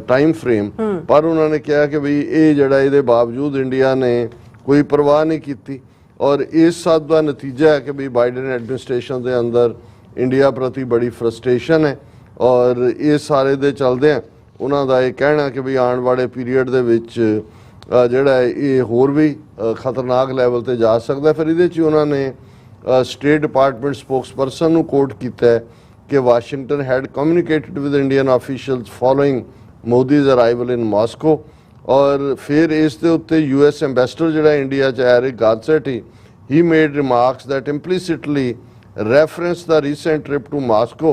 time frame। ਪਰ ਉਹਨਾਂ ਨੇ ਕਿਹਾ ਕਿ ਵੀ ਇਹ ਜਿਹੜਾ ਇਹਦੇ ਬਾਵਜੂਦ ਇੰਡੀਆ ਨੇ ਕੋਈ ਪਰਵਾਹ ਨਹੀਂ ਕੀਤੀ ਔਰ ਇਸ ਸਭ ਦਾ ਨਤੀਜਾ ਹੈ ਕਿ ਵੀ ਬਾਈਡਨ ਐਡਮਿਨਿਸਟ੍ਰੇਸ਼ਨ ਦੇ ਅੰਦਰ ਇੰਡੀਆ ਪ੍ਰਤੀ ਬੜੀ ਫਰਸਟ੍ਰੇਸ਼ਨ ਹੈ ਔਰ ਇਹ ਸਾਰੇ ਦੇ ਚੱਲਦੇ ਆ ਉਹਨਾਂ ਦਾ ਇਹ ਕਹਿਣਾ ਕਿ ਵੀ ਆਉਣ ਵਾਲੇ ਪੀਰੀਅਡ ਦੇ ਵਿੱਚ ਜਿਹੜਾ ਇਹ ਹੋਰ ਵੀ ਖਤਰਨਾਕ ਲੈਵਲ ਤੇ ਜਾ ਸਕਦਾ। ਫਿਰ ਇਹਦੇ 'ਚ ਉਹਨਾਂ ਨੇ ਸਟੇਟ ਡਿਪਾਰਟਮੈਂਟ ਸਪੋਕਸਪਰਸਨ ਨੂੰ ਕੋਟ ਕੀਤਾ ਹੈ ਕਿ Washington had communicated with Indian officials following Modi's arrival in Moscow. ਔਰ ਫਿਰ ਇਸ ਦੇ ਉੱਤੇ US ਐਂਬੈਸਡਰ ਜਿਹੜਾ ਇੰਡੀਆ 'ਚ Eric Garcetti, he made remarks that implicitly referenced the recent trip to Moscow,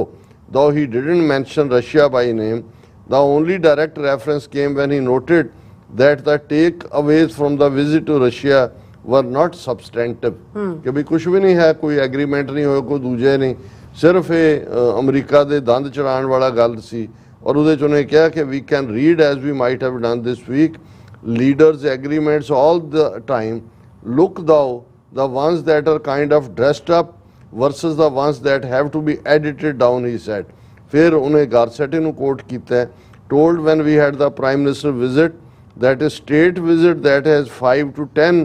though he didn't mention Russia by name. The only direct reference came when he noted that the takeaways from the visit to Russia were not substantive. कि भी कुछ भी नहीं है, कोई agreement नहीं होया, कोई दूजे नहीं, सिर्फ ये अमरीका दे दंद चढ़ाने वाला गल सी। और उहदे च उन्हें कहा कि we can read as we might have done this week leaders agreements all the time, look thou the ones that are kind of dressed up versus the ones that have to be edited down, he said. फिर उन्हें Garcetti ਨੂੰ coat ਕੀਤਾ है, told when we had the prime minister visit that a state visit that has 5 to 10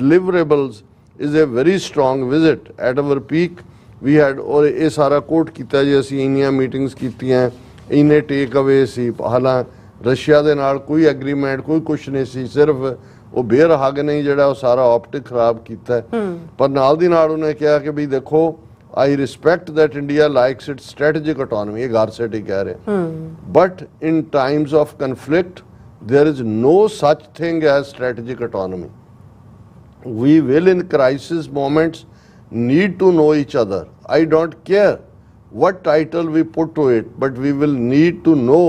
deliverables is a very strong visit at our peak we had। और ਇਹ ਸਾਰਾ ਕੋਟ ਕੀਤਾ ਜੀ, ਅਸੀਂ ਇੰਨੀਆਂ ਮੀਟਿੰਗਸ ਕੀਤੀਆਂ, ਇੰਨੇ ਟੇਕ ਅਵੇ ਸੀ। ਹਾਲਾਂ ਰਸ਼ੀਆ ਦੇ ਨਾਲ ਕੋਈ ਐਗਰੀਮੈਂਟ ਕੋਈ ਕੁਛ ਨਹੀਂ ਸੀ, ਸਿਰਫ ਉਹ ਬੇਰ ਹੱਗ ਨਹੀਂ ਜਿਹੜਾ ਉਹ ਸਾਰਾ ਆਪਟਿਕ ਖਰਾਬ ਕੀਤਾ। ਪਰ ਨਾਲ ਦੀ ਨਾਲ ਉਹਨੇ ਕਿਹਾ ਕਿ ਵੀ ਦੇਖੋ I respect that India likes its strategic autonomy, ਇਹ ਗਾਰਸੈਟੀ ਕਹਿ ਰਹੇ, but in times of conflict there is no such thing as strategic autonomy. We will in crisis moments need to know each other. I don't care what title we put to it, but we will need to know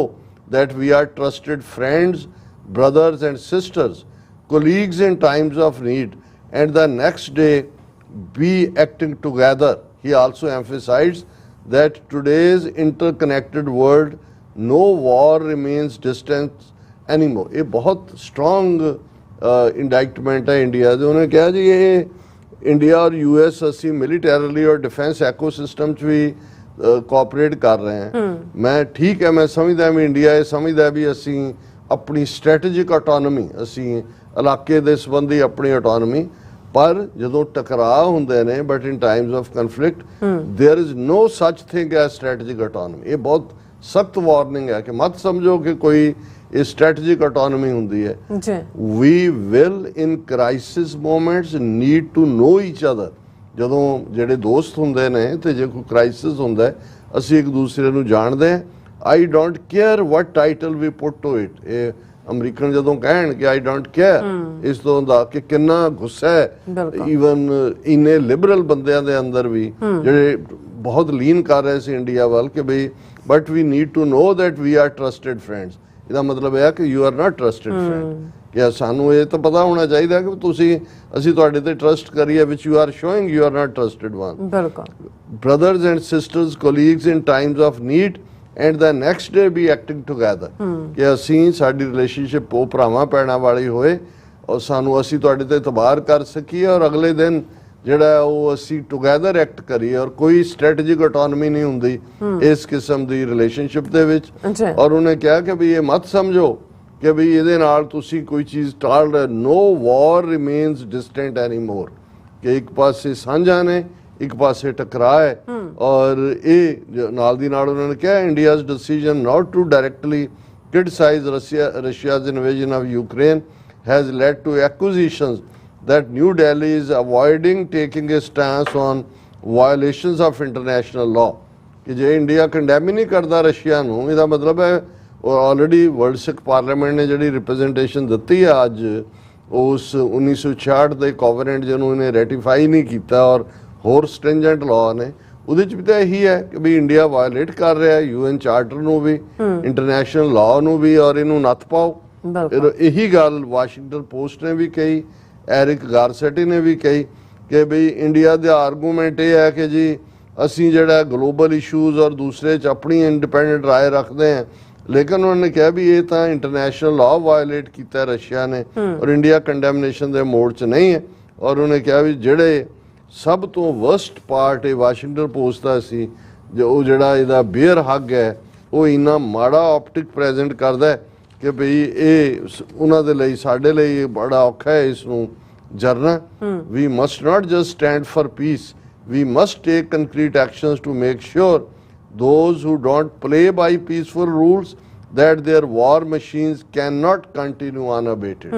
that we are trusted friends, brothers and sisters, colleagues in times of need, and the next day be acting together. He also emphasized that today's interconnected world, no war remains distant anymore. ये बहुत strong indictment है India से। उन्होंने कहा जी ये India और US ਅਸੀਂ militarily और डिफेंस एकोसिस्टम च भी ਕੋਆਪਰੇਟ ਕਰ ਰਹੇ हैं। मैं ठीक है, मैं समझदा भी इंडिया ये समझदा भी ਅਸੀਂ अपनी स्ट्रैटेजिक ऑटोनॉमी, ਅਸੀਂ ਇਲਾਕੇ ਦੇ ਸੰਬੰਧੀ ਆਪਣੀ ਆਟੋਨਮੀ, पर ਜਦੋਂ टकराव ਹੁੰਦੇ ਨੇ but in times of conflict there is no such thing as strategic autonomy. ये बहुत सख्त वार्निंग है कि मत समझो कि कोई ये स्ट्रैटेजिक ऑटोनॉमी ਹੁੰਦੀ है। We will in crisis moments need to know each other. ਜਦੋਂ ਜਿਹੜੇ ਦੋਸਤ ਹੁੰਦੇ ਨੇ ਤੇ ਜੇ ਕੋਈ ਕ੍ਰਾਈਸਿਸ ਹੁੰਦਾ ਹੈ ਅਸੀਂ ਇੱਕ ਦੂਸਰੇ ਨੂੰ ਜਾਣਦੇ ਹਾਂ। I don't care what title we put to it. ਇਹ ਅਮਰੀਕਨ ਜਦੋਂ ਕਹਿਣ ਕਿ ਆਈ ਡੋਂਟ ਕੇਅਰ, ਇਸ ਤੋਂ ਹੁੰਦਾ ਕਿ ਕਿੰਨਾ ਗੁੱਸਾ ਹੈ ਈਵਨ ਇੰਨੇ ਲਿਬਰਲ ਬੰਦਿਆਂ ਦੇ ਅੰਦਰ ਵੀ ਜਿਹੜੇ ਬਹੁਤ ਲੀਨ ਕਰ ਰਹੇ ਸੀ ਇੰਡੀਆ ਵੱਲ ਕਿ ਬਈ but we need to know that we are trusted friends. ਇਹਦਾ ਮਤਲਬ ਇਹ ਹੈ ਕਿ you are not trusted friend, ਕਿ ਸਾਨੂੰ ਇਹ ਤਾਂ ਪਤਾ ਹੋਣਾ ਚਾਹੀਦਾ ਕਿ ਤੁਸੀਂ ਅਸੀਂ ਤੁਹਾਡੇ ਤੇ ਟਰਸਟ ਕਰੀਏ which you are showing you are not trusted one. ਬਿਲਕੁਲ। Brothers and sisters, colleagues in times of need and the next day be acting together। ਕਿ ਅਸੀਂ ਸਾਡੀ ਰਿਲੇਸ਼ਨਸ਼ਿਪ ਉਹ ਭਰਾਵਾਂ ਭੈਣਾਂ ਵਾਲੀ ਹੋਏ ਔਰ ਸਾਨੂੰ ਅਸੀਂ ਤੁਹਾਡੇ ਤੇ ਇਤਬਾਰ ਕਰ ਸਕੀਏ ਔਰ ਅਗਲੇ ਦਿਨ ਜਿਹੜਾ ਉਹ ਅਸੀਂ ਟੁਗੇਦਰ ਐਕਟ ਕਰੀਏ। ਔਰ ਕੋਈ ਸਟ੍ਰੈਟੇਜਿਕ ਆਟੋਨਮੀ ਨਹੀਂ ਹੁੰਦੀ ਇਸ ਕਿਸਮ ਦੀ ਰਿਲੇਸ਼ਨਸ਼ਿਪ ਦੇ ਵਿੱਚ। ਔਰ ਉਹਨੇ ਕਿਹਾ ਕਿ ਵੀ ਇਹ ਮਤ ਸਮਝੋ ਕਿ ਵੀ ਇਹਦੇ ਨਾਲ ਤੁਸੀਂ ਕੋਈ ਚੀਜ਼ ਟਾਲ ਰਹੇ। ਨੋ ਵਾਰ ਰਿਮੇਨਸ ਡਿਸਟੈਂਟ ਐਨੀਮੋਰ, ਕਿ ਇੱਕ ਪਾਸੇ ਸਾਂਝਾ ਨੇ ਇੱਕ ਪਾਸੇ ਟਕਰਾਅ ਹੈ। ਔਰ ਇਹ ਨਾਲ ਦੀ ਨਾਲ ਉਹਨਾਂ ਨੇ ਕਿਹਾ India's decision not to directly criticise Russia's invasion of Ukraine has led to accusations that New Delhi is avoiding taking a stance on violations of international law। कि जे इंडिया कंडेम ही नहीं करता रशिया नूं, इहदा मतलब है ऑलरेडी वर्ल्ड सिख पार्लीमेंट ने जिहड़ी representation दित्ती है अज उस 1966 ਦੇ ਕੋਵੈਨੈਂਟ ਜਿਹਨੂੰ ਇਹਨੇ ਰੈਟੀਫਾਈ ਨਹੀਂ ਕੀਤਾ ਔਰ ਹੋਰ ਸਟ੍ਰਿੰਜੈਂਟ ਲਾਅ ਨੇ, ਉਹਦੇ 'ਚ ਵੀ ਤਾਂ ਇਹੀ ਹੈ ਕਿ ਵੀ ਇੰਡੀਆ ਵਾਇਲੇਟ ਕਰ ਰਿਹਾ UN ਚਾਰਟਰ ਨੂੰ ਵੀ, ਇੰਟਰਨੈਸ਼ਨਲ ਲਾਅ ਨੂੰ ਵੀ, ਔਰ ਇਹਨੂੰ ਨੱਥ ਪਾਓ। ਇਹੀ ਗੱਲ ਵਾਸ਼ਿੰਗਟਨ ਪੋਸਟ ਨੇ ਵੀ ਕਹੀ, ਐਰਿਕ ਗਾਰਸੈਟੀ ਨੇ ਵੀ ਕਹੀ ਕਿ ਬਈ ਇੰਡੀਆ ਦਾ ਆਰਗੂਮੈਂਟ ਇਹ ਹੈ ਕਿ ਜੀ ਅਸੀਂ ਜਿਹੜਾ ਗਲੋਬਲ ਇਸ਼ੂਜ਼ ਔਰ ਦੂਸਰੇ 'ਚ ਆਪਣੀ ਇੰਡੀਪੈਂਡੈਂਟ ਰਾਏ ਰੱਖਦੇ ਹਾਂ, ਲੇਕਿਨ ਉਹਨਾਂ ਨੇ ਕਿਹਾ ਵੀ ਇਹ ਤਾਂ ਇੰਟਰਨੈਸ਼ਨਲ ਲਾਅ ਵਾਇਲੇਟ ਕੀਤਾ ਰਸ਼ੀਆ ਨੇ ਔਰ ਇੰਡੀਆ ਕੰਡੈਮਨੇਸ਼ਨ ਦੇ ਮੋਡ 'ਚ ਨਹੀਂ ਹੈ। ਔਰ ਉਹਨੇ ਕਿਹਾ ਵੀ ਜਿਹੜੇ ਸਭ ਤੋਂ ਵਰਸਟ ਪਾਰਟ ਇਹ ਵਾਸ਼ਿੰਗਟਨ ਪੋਸਟ ਦਾ ਸੀ, ਜੋ ਉਹ ਜਿਹੜਾ ਇਹਦਾ ਬੇਅਰ ਹੱਗ ਹੈ ਉਹ ਇੰਨਾ ਮਾੜਾ ਆਪਟਿਕ ਪ੍ਰੈਜ਼ੈਂਟ ਕਰਦਾ ਕਿ ਬਈ ਇਹ ਉਹਨਾਂ ਦੇ ਲਈ ਸਾਡੇ ਲਈ ਬੜਾ ਔਖਾ ਹੈ ਇਸ ਨੂੰ ਜਰਨਾ। We must not just stand for peace, we must take concrete actions to make sure those who don't play by peaceful rules that their war machines cannot continue unabated।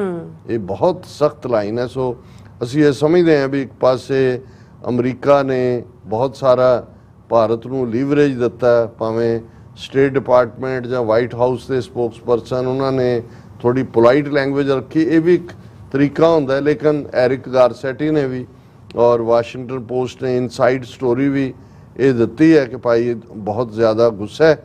ਇਹ ਬਹੁਤ ਸਖਤ ਲਾਈਨ ਹੈ। ਸੋ ਅਸੀਂ ਇਹ ਸਮਝਦੇ ਹਾਂ ਵੀ ਇੱਕ ਪਾਸੇ ਅਮਰੀਕਾ ਨੇ ਬਹੁਤ ਸਾਰਾ ਭਾਰਤ ਨੂੰ ਲੀਵਰੇਜ ਦਿੱਤਾ, ਭਾਵੇਂ ਸਟੇਟ ਡਿਪਾਰਟਮੈਂਟ ਜਾਂ ਵਾਈਟ ਹਾਊਸ ਦੇ ਸਪੋਕਸਪਰਸਨ ਉਹਨਾਂ ਨੇ ਥੋੜੀ ਪੋਲਾਈਟ ਲੈਂਗੁਏਜ ਰੱਖੀ, ਇਹ ਵੀ ਇੱਕ ਤਰੀਕਾ ਹੁੰਦਾ ਹੈ। ਲੇਕਿਨ ਐਰਿਕ ਗਾਰਸੈਟੀ ਨੇ ਵੀ ਔਰ ਵਾਸ਼ਿੰਗਟਨ ਪੋਸਟ ਨੇ ਇਨਸਾਈਡ ਸਟੋਰੀ ਵੀ ਇਹ ਦਿੱਤੀ ਹੈ ਕਿ ਭਾਈ ਬਹੁਤ ਜ਼ਿਆਦਾ ਗੁੱਸਾ ਹੈ।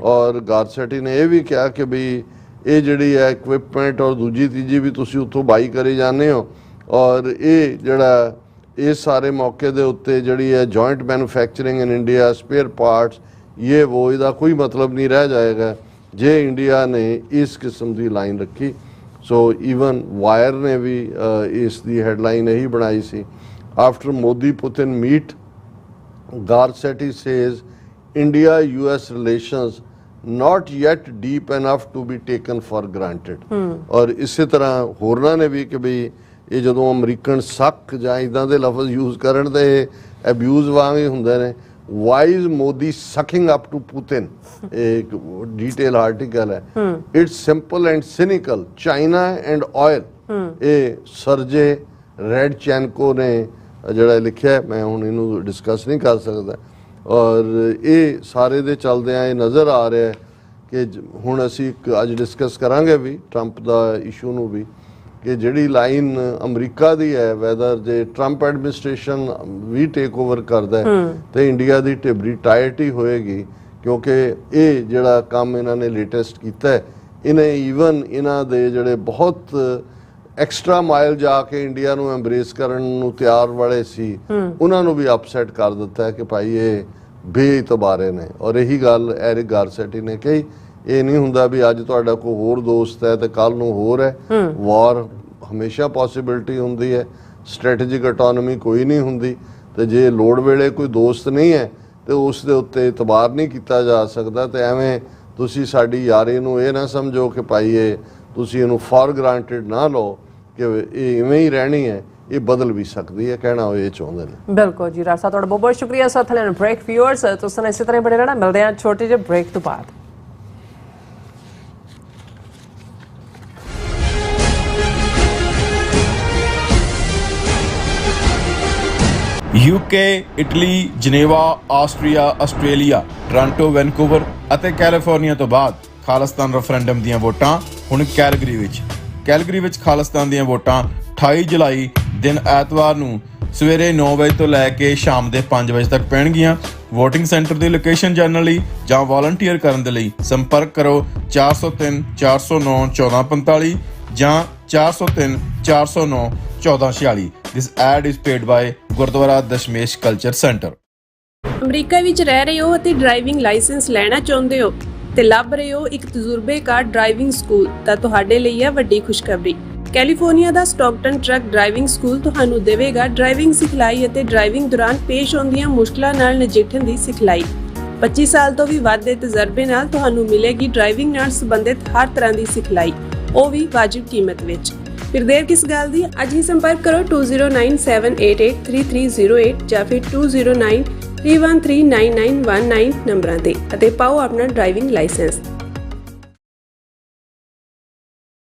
ਔਰ ਗਾਰਸੈਟੀ ਨੇ ਇਹ ਵੀ ਕਿਹਾ ਕਿ ਵੀ ਇਹ ਜਿਹੜੀ ਹੈ ਇਕਵਿਪਮੈਂਟ ਔਰ ਦੂਜੀ ਤੀਜੀ ਵੀ ਤੁਸੀਂ ਉੱਥੋਂ ਬਾਈ ਕਰੀ ਜਾਂਦੇ ਹੋ, ਔਰ ਇਹ ਜਿਹੜਾ ਇਸ ਸਾਰੇ ਮੌਕੇ ਦੇ ਉੱਤੇ ਜਿਹੜੀ ਹੈ joint manufacturing in India, spare parts, ਇਹ ਉਹ, ਇਹਦਾ ਕੋਈ ਮਤਲਬ ਨਹੀਂ ਰਹਿ ਜਾਏਗਾ ਜੇ ਇੰਡੀਆ ਨੇ ਇਸ ਕਿਸਮ ਦੀ ਲਾਈਨ ਰੱਖੀ। ਸੋ ਈਵਨ ਵਾਇਰ ਨੇ ਵੀ ਇਸ ਦੀ ਹੈਡਲਾਈਨ ਇਹੀ ਬਣਾਈ ਸੀ, after Modi Putin meet Garcetti says India US relations not yet deep enough to be taken for granted। ਔਰ ਇਸੇ ਤਰ੍ਹਾਂ ਹੋਰਨਾਂ ਨੇ ਵੀ ਕਿ ਵੀ ਇਹ ਜਦੋਂ ਅਮਰੀਕਨ ਸੱਕ ਜਾਂ ਇਦਾਂ ਦੇ ਲਫ਼ਜ਼ ਯੂਜ਼ ਕਰਨ ਤੇ ਅਬਿਊਜ਼ ਵਾਂਗ ਹੀ ਹੁੰਦੇ ਨੇ। Why's Modi sucking up to Putin, ਇੱਕ ਡੀਟੇਲ ਆਰਟੀਕਲ ਹੈ। It's simple and cynical, China and oil. ਇਹ ਸਰਜੇ ਰੈਡਚੈਨਕੋ ਨੇ ਜਿਹੜਾ ਲਿਖਿਆ, ਮੈਂ ਹੁਣ ਇਹਨੂੰ ਡਿਸਕਸ ਨਹੀਂ ਕਰ ਸਕਦਾ। ਔਰ ਇਹ ਸਾਰੇ ਦੇ ਚੱਲਦਿਆਂ ਇਹ ਨਜ਼ਰ ਆ ਰਿਹਾ ਕਿ ਹੁਣ ਅਸੀਂ ਇੱਕ ਅੱਜ ਡਿਸਕਸ ਕਰਾਂਗੇ ਵੀ ਟਰੰਪ ਦਾ ਇਸ਼ੂ ਨੂੰ ਵੀ, ਕਿ ਜਿਹੜੀ ਲਾਈਨ ਅਮਰੀਕਾ ਦੀ ਹੈ, ਵੈਦਰ ਜੇ ਟਰੰਪ ਐਡਮਿਨਿਸਟ੍ਰੇਸ਼ਨ ਵੀ ਟੇਕ ਓਵਰ ਕਰਦਾ ਤੇ ਇੰਡੀਆ ਦੀ ਢਿਬਰੀ ਟਾਇਟ ਹੀ ਹੋਏਗੀ, ਕਿਉਂਕਿ ਇਹ ਜਿਹੜਾ ਕੰਮ ਇਹਨਾਂ ਨੇ ਲੇਟੈਸਟ ਕੀਤਾ, ਇਹਨੇ ਈਵਨ ਇਹਨਾਂ ਦੇ ਜਿਹੜੇ ਬਹੁਤ ਐਕਸਟਰਾ ਮਾਈਲ ਜਾ ਕੇ ਇੰਡੀਆ ਨੂੰ ਐਮਬਰੇਸ ਕਰਨ ਨੂੰ ਤਿਆਰ ਵਾਲੇ ਸੀ, ਉਹਨਾਂ ਨੂੰ ਵੀ ਅਪਸੈਟ ਕਰ ਦਿੱਤਾ ਹੈ ਕਿ ਭਾਈ ਇਹ ਬੇਇਤਬਾਰੇ ਨੇ। ਔਰ ਇਹੀ ਗੱਲ ਐਰਿਕ ਗਾਰਸੈਟੀ ਨੇ ਕਹੀ, ਇਹ ਨਹੀਂ ਹੁੰਦਾ ਵੀ ਅੱਜ ਤੁਹਾਡਾ ਕੋਈ ਹੋਰ ਦੋਸਤ ਹੈ ਤੇ ਕੱਲ ਨੂੰ ਹੋਰ ਹੈ। ਵਾਰ ਹਮੇਸ਼ਾ ਪੋਸੀਬਿਲਿਟੀ ਹੁੰਦੀ ਹੈ, ਸਟ੍ਰੈਟੇਜਿਕ ਆਟੋਨੋਮੀ ਕੋਈ ਨਹੀਂ ਹੁੰਦੀ, ਤੇ ਜੇ ਲੋੜ ਵੇਲੇ ਕੋਈ ਦੋਸਤ ਨਹੀਂ ਹੈ ਤੇ ਉਸ ਦੇ ਉੱਤੇ ਇਤਬਾਰ ਨਹੀਂ ਕੀਤਾ ਜਾ ਸਕਦਾ। ਤੇ ਐਵੇਂ ਤੁਸੀਂ ਸਾਡੀ ਯਾਰੀ ਨੂੰ ਇਹ ਨਾ ਸਮਝੋ ਕਿ ਭਾਈ ਇਹ ਤੁਸੀਂ ਇਹਨੂੰ ਫॉर ਗ੍ਰਾਂਟਡ ਨਾ ਲਓ ਕਿ ਇਹ ਇਵੇਂ ਹੀ ਰਹਿਣੀ ਹੈ, ਇਹ ਬਦਲ ਵੀ ਸਕਦੀ ਹੈ, ਕਹਿਣਾ ਉਹ ਇਹ ਚਾਹੁੰਦੇ ਨੇ। ਬਿਲਕੁਲ ਜੀ ਰਾਜ ਸਾਹਿਬ, ਤੁਹਾਡਾ ਬਹੁਤ ਬਹੁਤ ਸ਼ੁਕਰੀਆ। ਸਾਥ ਲੈਣ ਬ੍ਰੇਕ ਵਿਊਅਰਸ, ਤੁਸੀਂ ਇਸੇ ਤਰ੍ਹਾਂ ਬਣੇ ਰਹਿਣਾ। ਮਿਲਦੇ ਹਾਂ ਛੋਟੇ ਜਿਹੇ ਬ੍ਰੇਕ ਤੋਂ ਬਾਅਦ। UK, Italy, Geneva, Austria, Australia, Toronto, Vancouver ਅਤੇ ਕੈਲੀਫੋਰਨੀਆ ਤੋਂ ਬਾਅਦ ਖਾਲਿਸਤਾਨ ਰੈਫਰੈਂਡਮ ਦੀਆਂ ਵੋਟਾਂ ਹੁਣ ਕੈਲਗਰੀ ਵਿੱਚ ਖਾਲਿਸਤਾਨ ਦੀਆਂ ਵੋਟਾਂ 28 ਜੁਲਾਈ ਦਿਨ ਐਤਵਾਰ ਨੂੰ ਸਵੇਰੇ 9 ਵਜੇ ਤੋਂ ਲੈ ਕੇ ਸ਼ਾਮ ਦੇ 5 ਵਜੇ ਤੱਕ ਪੈਣਗੀਆਂ। ਵੋਟਿੰਗ ਸੈਂਟਰ ਦੀ ਲੋਕੇਸ਼ਨ ਜਾਣਨ ਲਈ ਜਾਂ ਵਾਲੰਟੀਅਰ ਕਰਨ ਦੇ ਲਈ ਸੰਪਰਕ ਕਰੋ 403 409 1445 ਜਾਂ 403 409 1446। This ad is paid by Gurdwara Dashmesh culture centre. America ਵਿੱਚ ਰਹਿ ਰਹੇ ਹੋ ਅਤੇ ਡਰਾਈਵਿੰਗ ਲਾਇਸੈਂਸ ਲੈਣਾ ਚਾਹੁੰਦੇ ਹੋ ਤੇ ਲੱਭ ਰਹੇ ਹੋ ਇੱਕ ਤਜਰਬੇਕਾਰ ਡਰਾਈਵਿੰਗ ਸਕੂਲ, ਤਾਂ ਤੁਹਾਡੇ ਲਈ ਹੈ ਵੱਡੀ ਖੁਸ਼ਖਬਰੀ। ਕੈਲੀਫੋਰਨੀਆ ਦਾ ਸਟਾਕਟਨ ਟਰੱਕ ਡਰਾਈਵਿੰਗ ਸਕੂਲ ਤੁਹਾਨੂੰ ਦੇਵੇਗਾ ਡਰਾਈਵਿੰਗ ਸਿਖਲਾਈ ਅਤੇ ਡਰਾਈਵਿੰਗ ਦੌਰਾਨ ਪੇਸ਼ ਆਉਂਦੀਆਂ ਮੁਸ਼ਕਲਾਂ ਨਾਲ ਨਜਿੱਠਣ ਦੀ ਸਿਖਲਾਈ। 25 ਸਾਲ ਤੋਂ ਵੀ ਵੱਧ ਦੇ ਤਜਰਬੇ ਨਾਲ ਤੁਹਾਨੂੰ ਮਿਲੇਗੀ ਡਰਾਈਵਿੰਗ ਨਾਲ ਸੰਬੰਧਿਤ ਹਰ ਤਰ੍ਹਾਂ ਦੀ ਸਿਖਲਾਈ, ਉਹ ਵੀ ਵਾਜਿਬ ਕੀਮਤ ਵਿੱਚ। ਫਿਰ ਦੇਰ ਕਿਸ ਗੱਲ ਦੀ, ਅੱਜ ਹੀ ਸੰਪਰਕ ਕਰੋ 2097883308 ਜਾਂ ਫਿਰ 2093139919 ਨੰਬਰਾਂ ਤੇ ਅਤੇ ਪਾਓ ਆਪਣਾ ਡਰਾਈਵਿੰਗ ਲਾਇਸੈਂਸ।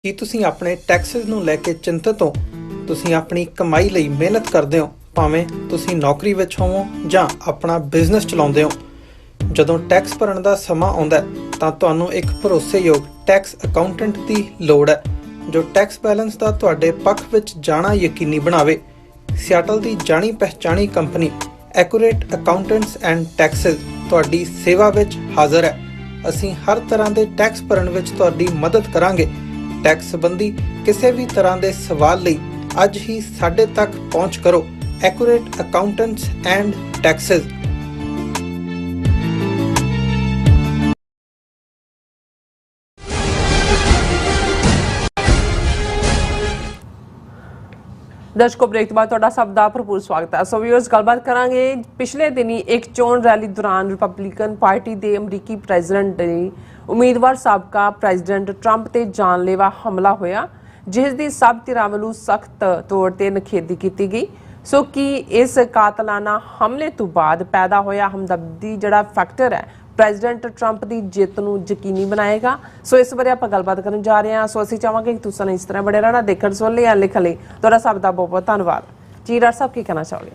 ਕੀ ਤੁਸੀਂ ਆਪਣੇ ਟੈਕਸਸ ਨੂੰ ਲੈ ਕੇ ਚਿੰਤਤ ਹੋ? ਤੁਸੀਂ ਆਪਣੀ ਕਮਾਈ ਲਈ ਮਿਹਨਤ ਕਰਦੇ ਹੋ, ਭਾਵੇਂ ਤੁਸੀਂ ਨੌਕਰੀ ਵਿੱਚ ਹੋਵੋ ਜਾਂ ਆਪਣਾ ਬਿਜ਼ਨਸ ਚਲਾਉਂਦੇ ਹੋ। ਜਦੋਂ ਟੈਕਸ ਭਰਨ ਦਾ ਸਮਾਂ ਆਉਂਦਾ ਤਾਂ ਤੁਹਾਨੂੰ ਇੱਕ ਭਰੋਸੇਯੋਗ ਟੈਕਸ ਅਕਾਊਂਟੈਂਟ ਦੀ ਲੋੜ ਹੈ ਜੋ ਟੈਕਸ ਬੈਲੈਂਸ ਦਾ ਤੁਹਾਡੇ ਪੱਖ ਵਿੱਚ ਜਾਣਾ ਯਕੀਨੀ ਬਣਾਵੇ। ਸਿਆਟਲ ਦੀ ਜਾਣੀ ਪਹਿਚਾਣੀ company accurate accountants and taxes ਤੁਹਾਡੀ ਸੇਵਾ ਵਿੱਚ ਹਾਜ਼ਰ ਹੈ। ਅਸੀਂ ਹਰ ਤਰ੍ਹਾਂ ਦੇ ਟੈਕਸ ਭਰਨ ਵਿੱਚ ਤੁਹਾਡੀ ਮਦਦ ਕਰਾਂਗੇ। ਟੈਕਸ ਸੰਬੰਧੀ ਕਿਸੇ ਵੀ ਤਰ੍ਹਾਂ ਦੇ ਸਵਾਲ ਲਈ ਅੱਜ ਹੀ ਸਾਡੇ ਤੱਕ ਪਹੁੰਚ ਕਰੋ। Accurate accountants and taxes. ਦਰਸ਼ਕੋ, ਬ੍ਰੇਕ ਤੋਂ ਬਾਅਦ ਤੁਹਾਡਾ ਸਭ ਦਾ ਭਰਪੂਰ ਸਵਾਗਤ ਹੈ। ਸੋ ਵੀਅਰਸ, ਗੱਲਬਾਤ ਕਰਾਂਗੇ ਪਿਛਲੇ ਦਿਨੀ ਇੱਕ ਚੋਣ ਰੈਲੀ ਦੌਰਾਨ ਰਿਪਬਲਿਕਨ ਪਾਰਟੀ ਦੇ ਅਮਰੀਕੀ ਪ੍ਰੈਜ਼ੀਡੈਂਟ ਦੇ ਉਮੀਦਵਾਰ ਸਾਬਕਾ ਪ੍ਰੈਜ਼ੀਡੈਂਟ ਟਰੰਪ ਤੇ ਜਾਨਲੇਵਾ ਹਮਲਾ ਹੋਇਆ, ਜਿਸ ਦੀ ਸਭ ਧਿਰਾਂ ਵੱਲੋਂ ਸਖਤ ਤੌਰ ਤੇ ਨਿਖੇਧੀ ਕੀਤੀ ਗਈ। ਸੋ ਕਿ ਇਸ ਕਾਤਲਾਨਾ ਹਮਲੇ ਤੋਂ ਬਾਅਦ ਪੈਦਾ ਹੋਇਆ ਹਮਦਰਦੀ ਜਿਹੜਾ ਫੈਕਟਰ ਹੈ ਪ੍ਰੈਜ਼ੀਡੈਂਟ ਟਰੰਪ ਦੀ ਜਿੱਤ ਨੂੰ ਯਕੀਨੀ ਬਣਾਏਗਾ। ਸੋ ਇਸ ਬਾਰੇ ਆਪਾਂ ਗੱਲਬਾਤ ਕਰਨ ਜਾ ਰਹੇ ਹਾਂ। ਸੋ ਅਸੀਂ ਚਾਹਾਂਗੇ ਕਿ ਤੁਸੀਂ ਇਸ ਤਰ੍ਹਾਂ ਬੜੇ ਰਹਿਣਾ। ਦੇਖਣ ਸੁਣ ਲਈ ਲਿਖਣ ਲਈ ਤੁਹਾਡਾ ਸਭ ਦਾ ਬਹੁਤ ਬਹੁਤ ਧੰਨਵਾਦ ਜੀ। ਡਾਕਟਰ ਸਾਹਿਬ ਕੀ ਕਹਿਣਾ ਚਾਹੋਗੇ?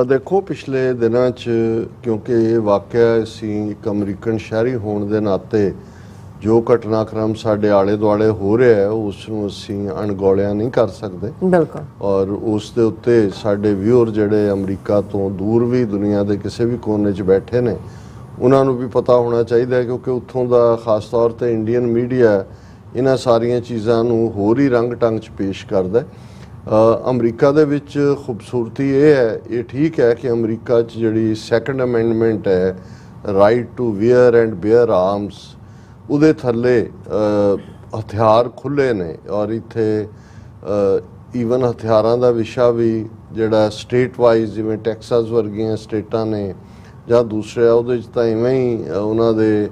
ਦੇਖੋ, ਪਿਛਲੇ ਦਿਨਾਂ 'ਚ ਕਿਉਂਕਿ ਇਹ ਵਾਕਿਆ ਅਸੀਂ ਇੱਕ ਅਮਰੀਕਨ ਸ਼ਹਿਰੀ ਹੋਣ ਦੇ ਨਾਤੇ ਜੋ ਘਟਨਾਕ੍ਰਮ ਸਾਡੇ ਆਲੇ ਦੁਆਲੇ ਹੋ ਰਿਹਾ ਹੈ ਉਸ ਨੂੰ ਅਸੀਂ ਅਣਗੌਲਿਆ ਨਹੀਂ ਕਰ ਸਕਦੇ। ਬਿਲਕੁਲ। ਔਰ ਉਸ ਦੇ ਉੱਤੇ ਸਾਡੇ ਵਿਊਅਰ ਜਿਹੜੇ ਅਮਰੀਕਾ ਤੋਂ ਦੂਰ ਵੀ ਦੁਨੀਆ ਦੇ ਕਿਸੇ ਵੀ ਕੋਨੇ 'ਚ ਬੈਠੇ ਨੇ ਉਹਨਾਂ ਨੂੰ ਵੀ ਪਤਾ ਹੋਣਾ ਚਾਹੀਦਾ, ਕਿਉਂਕਿ ਉੱਥੋਂ ਦਾ ਖਾਸ ਤੌਰ 'ਤੇ ਇੰਡੀਅਨ ਮੀਡੀਆ ਇਹਨਾਂ ਸਾਰੀਆਂ ਚੀਜ਼ਾਂ ਨੂੰ ਹੋਰ ਹੀ ਰੰਗ ਢੰਗ 'ਚ ਪੇਸ਼ ਕਰਦਾ। ਅਮਰੀਕਾ ਦੇ ਵਿੱਚ ਖੂਬਸੂਰਤੀ ਇਹ ਹੈ, ਇਹ ਠੀਕ ਹੈ ਕਿ ਅਮਰੀਕਾ 'ਚ ਜਿਹੜੀ ਸੈਕੰਡ ਅਮੈਂਡਮੈਂਟ ਹੈ, right to wear and bear arms, ਉਹਦੇ ਥੱਲੇ ਹਥਿਆਰ ਖੁੱਲ੍ਹੇ ਨੇ। ਔਰ ਇੱਥੇ ਈਵਨ ਹਥਿਆਰਾਂ ਦਾ ਵਿਸ਼ਾ ਵੀ ਜਿਹੜਾ ਸਟੇਟ ਵਾਈਜ਼, ਜਿਵੇਂ ਟੈਕਸਾਸ ਵਰਗੀਆਂ ਸਟੇਟਾਂ ਨੇ ਜਾਂ ਦੂਸਰੇ, ਉਹਦੇ 'ਚ ਤਾਂ ਇਵੇਂ ਹੀ ਉਹਨਾਂ ਦੇ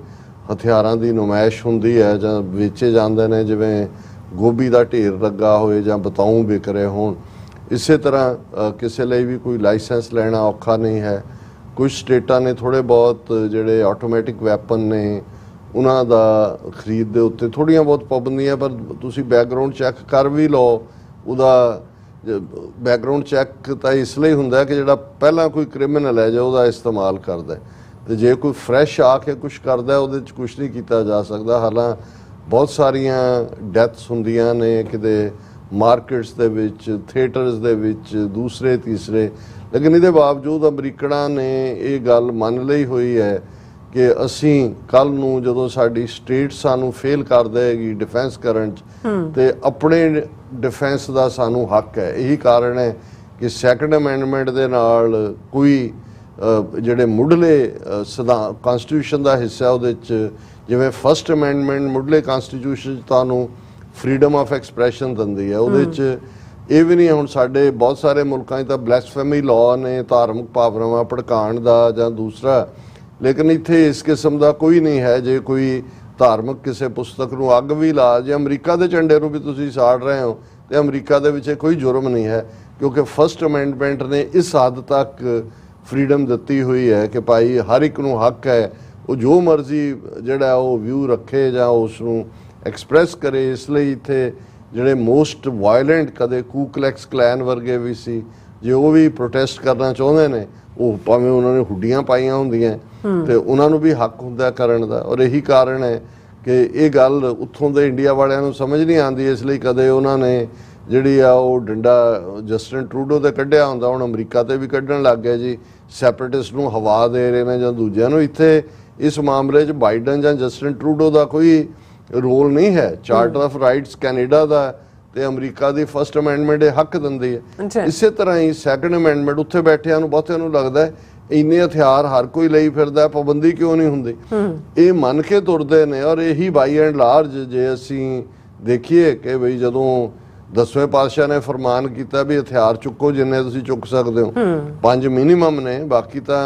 ਹਥਿਆਰਾਂ ਦੀ ਨੁਮਾਇਸ਼ ਹੁੰਦੀ ਹੈ ਜਾਂ ਵੇਚੇ ਜਾਂਦੇ ਨੇ, ਜਿਵੇਂ ਗੋਭੀ ਦਾ ਢੇਰ ਲੱਗਾ ਹੋਏ ਜਾਂ ਬਤਾਊ ਵਿਕ ਰਹੇ ਹੋਣ। ਇਸੇ ਤਰ੍ਹਾਂ ਕਿਸੇ ਲਈ ਵੀ ਕੋਈ ਲਾਇਸੈਂਸ ਲੈਣਾ ਔਖਾ ਨਹੀਂ ਹੈ। ਕੁਝ ਸਟੇਟਾਂ ਨੇ ਥੋੜ੍ਹੇ ਬਹੁਤ ਜਿਹੜੇ ਆਟੋਮੈਟਿਕ ਵੈਪਨ ਨੇ ਉਹਨਾਂ ਦਾ ਖਰੀਦ ਦੇ ਉੱਤੇ ਥੋੜ੍ਹੀਆਂ ਬਹੁਤ ਪਾਬੰਦੀਆਂ, ਪਰ ਤੁਸੀਂ ਬੈਕਗਰਾਊਂਡ ਚੈੱਕ ਕਰ ਵੀ ਲਓ। ਉਹਦਾ ਬੈਕਗਰਾਊਂਡ ਚੈੱਕ ਤਾਂ ਇਸ ਲਈ ਹੁੰਦਾ ਕਿ ਜਿਹੜਾ ਪਹਿਲਾਂ ਕੋਈ ਕ੍ਰਿਮੀਨਲ ਹੈ ਜਾਂ ਉਹਦਾ ਇਸਤੇਮਾਲ ਕਰਦਾ, ਅਤੇ ਜੇ ਕੋਈ ਫਰੈਸ਼ ਆ ਕੇ ਕੁਛ ਕਰਦਾ ਉਹਦੇ 'ਚ ਕੁਛ ਨਹੀਂ ਕੀਤਾ ਜਾ ਸਕਦਾ। ਹਾਲਾਂ ਬਹੁਤ ਸਾਰੀਆਂ ਡੈਥਸ ਹੁੰਦੀਆਂ ਨੇ ਕਿਤੇ ਮਾਰਕੀਟਸ ਦੇ ਵਿੱਚ, ਥੀਏਟਰਸ ਦੇ ਵਿੱਚ, ਦੂਸਰੇ ਤੀਸਰੇ, ਲੇਕਿਨ ਇਹਦੇ ਬਾਵਜੂਦ ਅਮਰੀਕਨਾਂ ਨੇ ਇਹ ਗੱਲ ਮੰਨ ਲਈ ਹੋਈ ਹੈ ਕਿ ਅਸੀਂ ਕੱਲ੍ਹ ਨੂੰ ਜਦੋਂ ਸਾਡੀ ਸਟੇਟ ਸਾਨੂੰ ਫੇਲ ਕਰ ਦੇਗੀ ਡਿਫੈਂਸ ਕਰਨ 'ਚ, ਤੇ ਆਪਣੇ ਡਿਫੈਂਸ ਦਾ ਸਾਨੂੰ ਹੱਕ ਹੈ। ਇਹੀ ਕਾਰਨ ਹੈ ਕਿ ਸੈਕੰਡ ਅਮੈਂਡਮੈਂਟ ਦੇ ਨਾਲ ਕੋਈ ਜਿਹੜੇ ਮੁੱਢਲੇ ਕਨਸਟੀਟਿਊਸ਼ਨ ਦਾ ਹਿੱਸਾ ਉਹਦੇ 'ਚ, ਜਿਵੇਂ ਫਸਟ ਅਮੈਂਡਮੈਂਟ ਮੁੱਢਲੇ ਕਨਸਟੀਟਿਊਸ਼ਨ 'ਚ ਤੁਹਾਨੂੰ ਫਰੀडम ਆਫ ਐਕਸਪ੍ਰੈਸ਼ਨ ਦਿੰਦੀ ਹੈ, ਉਹਦੇ 'ਚ ਇਹ ਵੀ ਨਹੀਂ। ਹੁਣ ਸਾਡੇ ਬਹੁਤ ਸਾਰੇ ਮੁਲਕਾਂ 'ਚ ਤਾਂ ਬਲੈਸਫੇਮੀ ਲਾਅ ਨੇ, ਧਾਰਮਿਕ ਭਾਵਨਾਵਾਂ ਭੜਕਾਉਣ ਦਾ ਜਾਂ ਦੂਸਰਾ, ਲੇਕਿਨ ਇੱਥੇ ਇਸ ਕਿਸਮ ਦਾ ਕੋਈ ਨਹੀਂ ਹੈ। ਜੇ ਕੋਈ ਧਾਰਮਿਕ ਕਿਸੇ ਪੁਸਤਕ ਨੂੰ ਅੱਗ ਵੀ ਲਾ, ਜੇ ਅਮਰੀਕਾ ਦੇ ਝੰਡੇ ਨੂੰ ਵੀ ਤੁਸੀਂ ਸਾੜ ਰਹੇ ਹੋ ਤੇ ਅਮਰੀਕਾ ਦੇ ਵਿੱਚ ਕੋਈ ਜੁਰਮ ਨਹੀਂ ਹੈ, ਕਿਉਂਕਿ ਫਸਟ ਅਮੈਂਡਮੈਂਟ ਨੇ ਇਸ ਹੱਦ ਤੱਕ ਫਰੀडम ਦਿੱਤੀ ਹੋਈ ਹੈ ਕਿ ਭਾਈ ਹਰ ਇੱਕ ਨੂੰ ਹੱਕ ਹੈ ਉਹ ਜੋ ਮਰਜ਼ੀ ਜਿਹੜਾ ਉਹ ਵਿਊ ਰੱਖੇ ਜਾਂ ਉਸ ਨੂੰ ਐਕਸਪ੍ਰੈਸ ਕਰੇ। ਇਸ ਲਈ ਇੱਥੇ ਜਿਹੜੇ ਮੋਸਟ ਵਾਇਲੈਂਟ ਕਦੇ ਕੂਕਲੈਕਸ ਕਲੈਨ ਵਰਗੇ ਵੀ ਸੀ, ਜੇ ਉਹ ਵੀ ਪ੍ਰੋਟੈਸਟ ਕਰਨਾ ਚਾਹੁੰਦੇ ਨੇ, ਉਹ ਭਾਵੇਂ ਉਹਨਾਂ ਨੇ ਹੁੱਡੀਆਂ ਪਾਈਆਂ ਹੁੰਦੀਆਂ ਤੇ ਉਹਨਾਂ ਨੂੰ ਵੀ ਹੱਕ ਹੁੰਦਾ ਕਰਨ ਦਾ। ਔਰ ਇਹੀ ਕਾਰਨ ਹੈ ਕਿ ਇਹ ਗੱਲ ਉੱਥੋਂ ਦੇ ਇੰਡੀਆ ਵਾਲਿਆਂ ਨੂੰ ਸਮਝ ਨਹੀਂ ਆਉਂਦੀ, ਇਸ ਲਈ ਕਦੇ ਉਹਨਾਂ ਨੇ ਜਿਹੜੀ ਆ ਉਹ ਡੰਡਾ ਜਸਟਿਨ ਟਰੂਡੋ ਤੇ ਕੱਢਿਆ ਹੁੰਦਾ, ਹੁਣ ਅਮਰੀਕਾ ਤੇ ਵੀ ਕੱਢਣ ਲੱਗ ਗਿਆ ਜੀ। ਸੈਪਰੇਟਿਸਟ ਨੂੰ ਹਵਾ ਦੇ ਰਹੇ ਨੇ ਜਾਂ ਦੂਜਿਆਂ ਨੂੰ। ਇੱਥੇ ਇਸ ਮਾਮਲੇ 'ਚ ਬਾਈਡਨ ਜਾਂ ਜਸਟਿਨ ਟਰੂਡੋ ਦਾ ਕੋਈ ਰੋਲ ਨਹੀਂ ਹੈ। ਚਾਰਟਰ ਆਫ ਰਾਈਟਸ ਕੈਨੇਡਾ ਦਾ ਤੇ ਅਮਰੀਕਾ ਦੀ ਫਸਟ ਅਮੈਂਡਮੈਂਟ ਇਹ ਹੱਕ ਦਿੰਦੀ ਹੈ। ਇਸੇ ਤਰ੍ਹਾਂ ਹੀ ਸੈਕੰਡ ਅਮੈਂਡਮੈਂਟ ਉੱਥੇ ਬੈਠਿਆਂ ਨੂੰ ਬਹੁਤਿਆਂ ਨੂੰ ਲੱਗਦਾ ਹੈ ਇੰਨੇ ਹਥਿਆਰ ਹਰ ਕੋਈ ਲਈ ਫਿਰਦਾ, ਪਾਬੰਦੀ ਕਿਉਂ ਨਹੀਂ ਹੁੰਦੀ। ਇਹ ਮੰਨ ਕੇ ਤੁਰਦੇ ਨੇ। ਔਰ ਇਹੀ ਬਾਈ ਐਂਡ ਲਾਰਜ ਜੇ ਅਸੀਂ ਦੇਖੀਏ ਕਿ ਬਈ ਜਦੋਂ 10ਵੇਂ ਪਾਤਸ਼ਾਹ ਨੇ ਫਰਮਾਨ ਕੀਤਾ ਵੀ ਹਥਿਆਰ ਚੁੱਕੋ ਜਿੰਨੇ ਤੁਸੀਂ ਚੁੱਕ ਸਕਦੇ ਹੋ, 5 ਮਿਨੀਮਮ ਨੇ, ਬਾਕੀ ਤਾਂ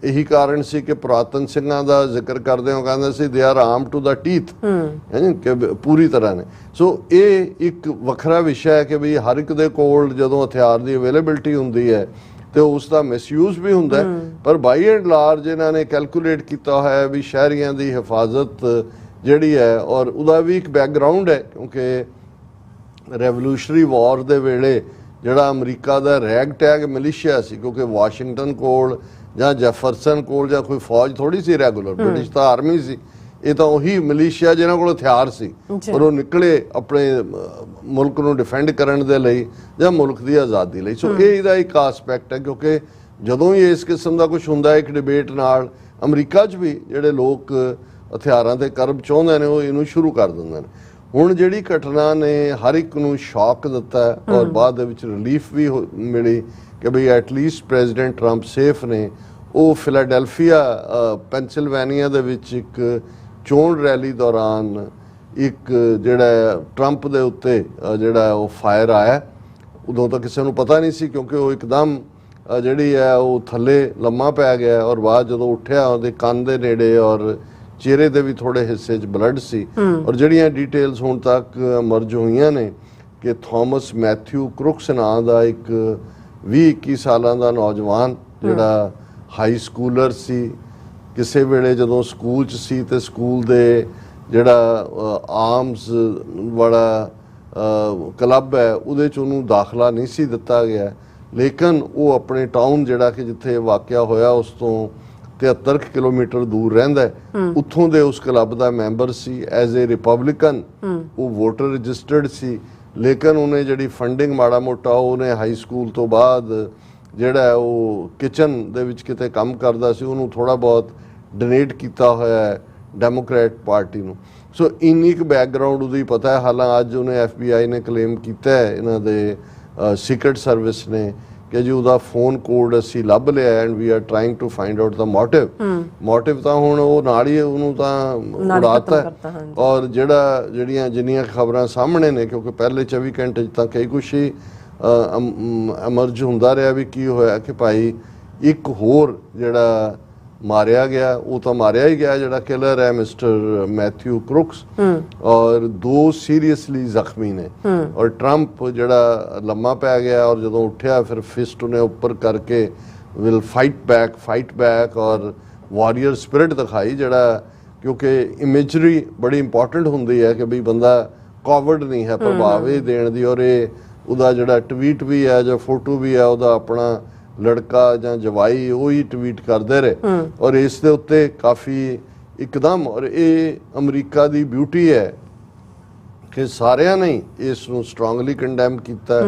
ਇਹੀ ਕਾਰਨ ਸੀ ਕਿ ਪੁਰਾਤਨ ਸਿੰਘਾਂ ਦਾ ਜ਼ਿਕਰ ਕਰਦੇ ਹੋ ਕਹਿੰਦੇ ਸੀ they are arm to the teeth, ਕਿ ਪੂਰੀ ਤਰ੍ਹਾਂ ਨੇ। ਸੋ ਇਹ ਇੱਕ ਵੱਖਰਾ ਵਿਸ਼ਾ ਹੈ ਕਿ ਵੀ ਹਰ ਇੱਕ ਦੇ ਕੋਲ ਜਦੋਂ ਹਥਿਆਰ ਦੀ ਅਵੇਲੇਬਿਲਟੀ ਹੁੰਦੀ ਹੈ ਤੇ ਉਸ ਦਾ ਮਿਸਯੂਜ਼ ਵੀ ਹੁੰਦਾ। ਪਰ ਬਾਈ ਐਂਡ ਲਾਰਜ ਇਹਨਾਂ ਨੇ ਕੈਲਕੂਲੇਟ ਕੀਤਾ ਹੋਇਆ ਵੀ ਸ਼ਹਿਰੀਆਂ ਦੀ ਹਿਫਾਜ਼ਤ ਜਿਹੜੀ ਹੈ, ਔਰ ਉਹਦਾ ਵੀ ਇੱਕ ਬੈਕਗਰਾਊਂਡ ਹੈ, ਕਿਉਂਕਿ ਰੈਵੋਲੂਸ਼ਨਰੀ ਵਾਰ ਦੇ ਵੇਲੇ ਜਿਹੜਾ ਅਮਰੀਕਾ ਦਾ ਰੈਗ ਟੈਗ ਮਿਲੀਸ਼ੀਆ ਸੀ, ਕਿਉਂਕਿ ਵਾਸ਼ਿੰਗਟਨ ਕੋਲ ਜਾਂ ਜੈਫਰਸਨ ਕੋਲ ਜਾਂ ਕੋਈ ਫੌਜ ਥੋੜੀ ਸੀ ਰੈਗੂਲਰ, ਬ੍ਰਿਟਿਸ਼ ਤਾਂ ਆਰਮੀ ਸੀ, ਇਹ ਤਾਂ ਉਹੀ ਮਿਲੀਸ਼ੀਆ ਜਿਹਨਾਂ ਕੋਲ ਹਥਿਆਰ ਸੀ ਔਰ ਉਹ ਨਿਕਲੇ ਆਪਣੇ ਮੁਲਕ ਨੂੰ ਡਿਫੈਂਡ ਕਰਨ ਦੇ ਲਈ ਜਾਂ ਮੁਲਕ ਦੀ ਆਜ਼ਾਦੀ ਲਈ। ਸੋ ਇਹ ਇਹਦਾ ਇੱਕ ਆਸਪੈਕਟ ਹੈ, ਕਿਉਂਕਿ ਜਦੋਂ ਹੀ ਇਸ ਕਿਸਮ ਦਾ ਕੁਝ ਹੁੰਦਾ ਇੱਕ ਡਿਬੇਟ ਨਾਲ, ਅਮਰੀਕਾ 'ਚ ਵੀ ਜਿਹੜੇ ਲੋਕ ਹਥਿਆਰਾਂ ਤੇ ਕਰਬ ਚਾਹੁੰਦੇ ਨੇ ਉਹ ਇਹਨੂੰ ਸ਼ੁਰੂ ਕਰ ਦਿੰਦੇ ਨੇ। ਹੁਣ ਜਿਹੜੀ ਘਟਨਾ ਨੇ ਹਰ ਇੱਕ ਨੂੰ ਸ਼ੌਕ ਦਿੱਤਾ ਔਰ ਬਾਅਦ ਦੇ ਵਿੱਚ ਰਿਲੀਫ ਵੀ ਮਿਲੀ ਕਿ ਬਈ ਐਟਲੀਸਟ ਪ੍ਰੈਜ਼ੀਡੈਂਟ ਟਰੰਪ ਸੇਫ ਨੇ। ਉਹ ਫਿਲਾਡੈਲਫੀਆ ਪੈਨਸਿਲਵੇਨੀਆ ਦੇ ਵਿੱਚ ਇੱਕ ਚੋਣ ਰੈਲੀ ਦੌਰਾਨ ਇੱਕ ਜਿਹੜਾ ਟਰੰਪ ਦੇ ਉੱਤੇ ਜਿਹੜਾ ਉਹ ਫਾਇਰ ਆਇਆ, ਉਦੋਂ ਤਾਂ ਕਿਸੇ ਨੂੰ ਪਤਾ ਨਹੀਂ ਸੀ ਕਿਉਂਕਿ ਉਹ ਇੱਕਦਮ ਜਿਹੜੀ ਹੈ ਉਹ ਥੱਲੇ ਲੰਮਾ ਪੈ ਗਿਆ ਔਰ ਬਾਅਦ ਜਦੋਂ ਉੱਠਿਆ ਉਹਦੇ ਕੰਨ ਦੇ ਨੇੜੇ ਔਰ ਚਿਹਰੇ ਦੇ ਵੀ ਥੋੜੇ ਹਿੱਸੇ 'ਚ ਬਲੱਡ ਸੀ। ਔਰ ਜਿਹੜੀਆਂ ਡਿਟੇਲਸ ਹੁਣ ਤੱਕ ਮਰਜ ਹੋਈਆਂ ਨੇ ਕਿ ਥਾਮਸ ਮੈਥਿਊ ਕ੍ਰੁਕਸ ਨਾਂ ਦਾ ਇੱਕ 20-21 ਸਾਲਾਂ ਦਾ ਨੌਜਵਾਨ ਜਿਹੜਾ ਹਾਈ ਸਕੂਲਰ ਸੀ, ਕਿਸੇ ਵੇਲੇ ਜਦੋਂ ਸਕੂਲ 'ਚ ਸੀ ਤੇ ਸਕੂਲ ਦੇ ਜਿਹੜਾ ਆਰਮਸ ਵਾਲਾ ਕਲੱਬ ਹੈ ਉਹਦੇ 'ਚ ਉਹਨੂੰ ਦਾਖਲਾ ਨਹੀਂ ਸੀ ਦਿੱਤਾ ਗਿਆ, ਲੇਕਿਨ ਉਹ ਆਪਣੇ ਟਾਊਨ ਜਿਹੜਾ ਕਿ ਜਿੱਥੇ ਵਾਕਿਆ ਹੋਇਆ ਉਸ ਤੋਂ 73 ਕਿਲੋਮੀਟਰ ਦੂਰ ਰਹਿੰਦਾ ਹੈ, ਉੱਥੋਂ ਦੇ ਉਸ club the member C. As a Republican ਉਹ ਵੋਟਰ ਰਜਿਸਟਰਡ ਸੀ, ਲੇਕਿਨ ਉਹਨੇ ਜਿਹੜੀ ਫੰਡਿੰਗ ਮਾੜਾ ਮੋਟਾ ਉਹਨੇ ਹਾਈ ਸਕੂਲ ਤੋਂ ਬਾਅਦ ਜਿਹੜਾ ਉਹ ਕਿਚਨ ਦੇ ਵਿੱਚ ਕਿਤੇ ਕੰਮ ਕਰਦਾ ਸੀ, ਉਹਨੂੰ ਥੋੜ੍ਹਾ ਬਹੁਤ ਡੋਨੇਟ ਕੀਤਾ ਹੋਇਆ ਹੈ ਡੈਮੋਕ੍ਰੈਟ ਪਾਰਟੀ ਨੂੰ। ਸੋ ਇੰਨੀ ਕੁ ਬੈਕਗਰਾਊਂਡ ਉਹਦੀ ਪਤਾ ਹੈ। ਹਾਲਾਂ ਅੱਜ ਉਹਨੇ FBI ਨੇ ਕਲੇਮ ਕੀਤਾ ਹੈ, ਇਹਨਾਂ ਦੇ ਸੀਕਰਟ ਸਰਵਿਸ ਨੇ, ਕਿ ਜੀ ਉਹਦਾ ਫੋਨ ਕੋਡ ਅਸੀਂ ਲੱਭ ਲਿਆ and we are trying to find out the motive ਤਾਂ ਹੁਣ ਉਹ ਨਾਲ ਹੀ ਉਹਨੂੰ ਤਾਂ ਉਡਾਤਾ। ਔਰ ਜਿੰਨੀਆਂ ਖਬਰਾਂ ਸਾਹਮਣੇ ਨੇ, ਕਿਉਂਕਿ ਪਹਿਲੇ 24 ਘੰਟੇ 'ਚ ਤਾਂ ਕਈ ਕੁਛ ਹੀ ਐਮਰਜ ਹੁੰਦਾ ਰਿਹਾ ਵੀ ਕੀ ਹੋਇਆ ਕਿ ਭਾਈ ਇੱਕ ਹੋਰ ਜਿਹੜਾ ਮਾਰਿਆ ਗਿਆ, ਉਹ ਤਾਂ ਮਾਰਿਆ ਹੀ ਗਿਆ ਜਿਹੜਾ ਕਿਲਰ ਹੈ ਮਿਸਟਰ ਮੈਥਿਊ ਕ੍ਰੁਕਸ, ਔਰ 2 ਸੀਰੀਅਸਲੀ ਜ਼ਖਮੀ ਨੇ। ਔਰ ਟਰੰਪ ਜਿਹੜਾ ਲੰਮਾ ਪੈ ਗਿਆ ਔਰ ਜਦੋਂ ਉੱਠਿਆ ਫਿਰ ਫਿਸਟ ਉਹਨੇ ਉੱਪਰ ਕਰਕੇ ਵਿਲ ਫਾਈਟ ਬੈਕ ਔਰ ਵਾਰੀਅਰ ਸਪਿਰਿਟ ਦਿਖਾਈ, ਜਿਹੜਾ ਕਿਉਂਕਿ ਇਮੇਜਰੀ ਬੜੀ ਇੰਪੋਰਟੈਂਟ ਹੁੰਦੀ ਹੈ ਕਿ ਵੀ ਬੰਦਾ ਕੋਵਰਡ ਨਹੀਂ ਹੈ ਪ੍ਰਭਾਵ ਇਹ ਦੇਣ ਦੀ। ਔਰ ਇਹ ਉਹਦਾ ਜਿਹੜਾ ਟਵੀਟ ਵੀ ਹੈ ਜਾਂ ਫੋਟੋ ਵੀ ਹੈ, ਉਹਦਾ ਆਪਣਾ ਲੜਕਾ ਜਾਂ ਜਵਾਈ ਉਹੀ ਟਵੀਟ ਕਰਦੇ ਰਹੇ ਔਰ ਇਸ ਦੇ ਉੱਤੇ ਕਾਫੀ ਇੱਕਦਮ। ਔਰ ਇਹ ਅਮਰੀਕਾ ਦੀ ਬਿਊਟੀ ਹੈ ਕਿ ਸਾਰਿਆਂ ਨੇ ਇਸ ਨੂੰ ਸਟਰੋਂਗਲੀ ਕੰਡੈਮ ਕੀਤਾ।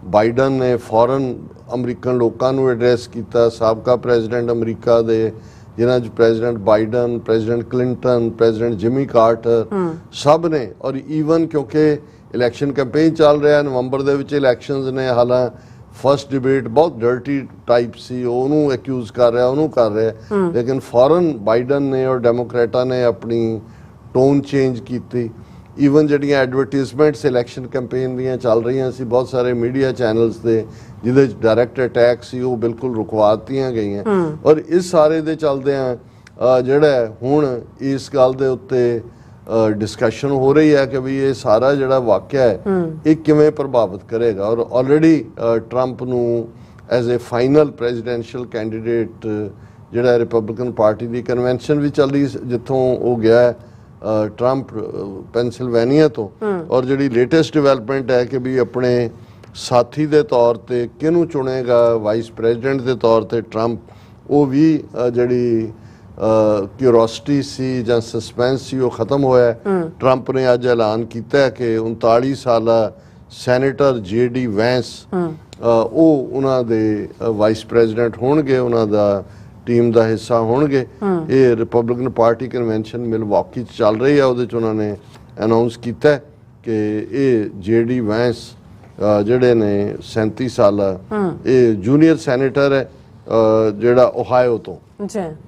ਬਾਈਡਨ ਨੇ ਫੌਰਨ ਅਮਰੀਕਨ ਲੋਕਾਂ ਨੂੰ ਐਡਰੈਸ ਕੀਤਾ, ਸਾਬਕਾ ਪ੍ਰੈਜ਼ੀਡੈਂਟ ਅਮਰੀਕਾ ਦੇ ਜਿਨ੍ਹਾਂ 'ਚ president Biden, president Clinton, president Jimmy Carter ਸਭ ਨੇ। ਔਰ ਈਵਨ ਕਿਉਂਕਿ ਇਲੈਕਸ਼ਨ ਕੈਂਪੇਨ ਚੱਲ ਰਿਹਾ, ਨਵੰਬਰ ਦੇ ਵਿੱਚ ਇਲੈਕਸ਼ਨਸ ਨੇ, ਹਾਲਾਂ ਫਸਟ ਡਿਬੇਟ ਬਹੁਤ ਡਰਟੀ ਟਾਈਪ ਸੀ, ਉਹਨੂੰ ਐਕਿਊਜ਼ ਕਰ ਰਿਹਾ, ਉਹਨੂੰ ਕਰ ਰਿਹਾ, ਲੇਕਿਨ ਫੌਰਨ ਬਾਈਡਨ ਨੇ ਔਰ ਡੈਮੋਕ੍ਰੇਟਾਂ ਨੇ ਆਪਣੀ ਟੋਨ ਚੇਂਜ ਕੀਤੀ। ਈਵਨ ਜਿਹੜੀਆਂ ਐਡਵਰਟੀਜ਼ਮੈਂਟਸ ਇਲੈਕਸ਼ਨ ਕੈਂਪੇਨ ਦੀਆਂ ਚੱਲ ਰਹੀਆਂ ਸੀ ਬਹੁਤ ਸਾਰੇ ਮੀਡੀਆ ਚੈਨਲਸ ਦੇ, ਜਿਹਦੇ 'ਚ ਡਾਇਰੈਕਟ ਅਟੈਕ ਸੀ, ਉਹ ਬਿਲਕੁਲ ਰੁਕਵਾ ਦਿੱਤੀਆਂ ਗਈਆਂ। ਔਰ ਇਸ ਸਾਰੇ ਦੇ ਚੱਲਦਿਆਂ ਜਿਹੜਾ ਹੁਣ ਇਸ ਗੱਲ ਦੇ ਉੱਤੇ ਡਿਸਕਸ਼ਨ ਹੋ ਰਹੀ ਹੈ ਕਿ ਵੀ ਇਹ ਸਾਰਾ ਜਿਹੜਾ ਵਾਕਿਆ ਹੈ ਇਹ ਕਿਵੇਂ ਪ੍ਰਭਾਵਿਤ ਕਰੇਗਾ। ਔਰ ਆਲਰੇਡੀ ਟਰੰਪ ਨੂੰ as a final presidential candidate ਜਿਹੜਾ ਰਿਪਬਲਿਕਨ ਪਾਰਟੀ ਦੀ ਕਨਵੈਨਸ਼ਨ ਵੀ ਚੱਲ ਰਹੀ, ਜਿੱਥੋਂ ਉਹ ਗਿਆ ਟਰੰਪ ਪੈਨਸਿਲਵੇਨੀਆ ਤੋਂ। ਔਰ ਜਿਹੜੀ ਲੇਟੈਸਟ ਡਿਵੈਲਪਮੈਂਟ ਹੈ ਕਿ ਵੀ ਆਪਣੇ ਸਾਥੀ ਦੇ ਤੌਰ ਤੇ ਕਿਹਨੂੰ ਚੁਣੇਗਾ ਵਾਈਸ ਪ੍ਰੈਜ਼ੀਡੈਂਟ ਦੇ ਤੌਰ ਤੇ ਟਰੰਪ, ਉਹ ਵੀ ਜਿਹੜੀ ਕਿਉਰੋਸਿਟੀ ਸੀ ਜਾਂ ਸਸਪੈਂਸ ਸੀ ਉਹ ਖਤਮ ਹੋਇਆ। ਟਰੰਪ ਨੇ ਅੱਜ ਐਲਾਨ ਕੀਤਾ ਕਿ 39 ਸਾਲਾ ਸੈਨੇਟਰ JD ਵੈਂਸ ਉਹ ਉਹਨਾਂ ਦੇ ਵਾਈਸ ਪ੍ਰੈਜ਼ੀਡੈਂਟ ਹੋਣਗੇ, ਉਹਨਾਂ ਦਾ ਟੀਮ ਦਾ ਹਿੱਸਾ ਹੋਣਗੇ। ਇਹ ਰਿਪਬਲਿਕਨ ਪਾਰਟੀ ਕਨਵੈਨਸ਼ਨ ਮਿਲਵਾਕੀ 'ਚ ਚੱਲ ਰਹੀ ਹੈ, ਉਹਦੇ 'ਚ ਉਹਨਾਂ ਨੇ ਅਨਾਉਂਸ ਕੀਤਾ ਕਿ ਇਹ JD ਵੈਂਸ ਜਿਹੜੇ ਨੇ 37 ਸਾਲਾ ਇਹ ਜੂਨੀਅਰ ਸੈਨੇਟਰ ਹੈ ਜਿਹੜਾ ਓਹਾਇਓ ਤੋਂ।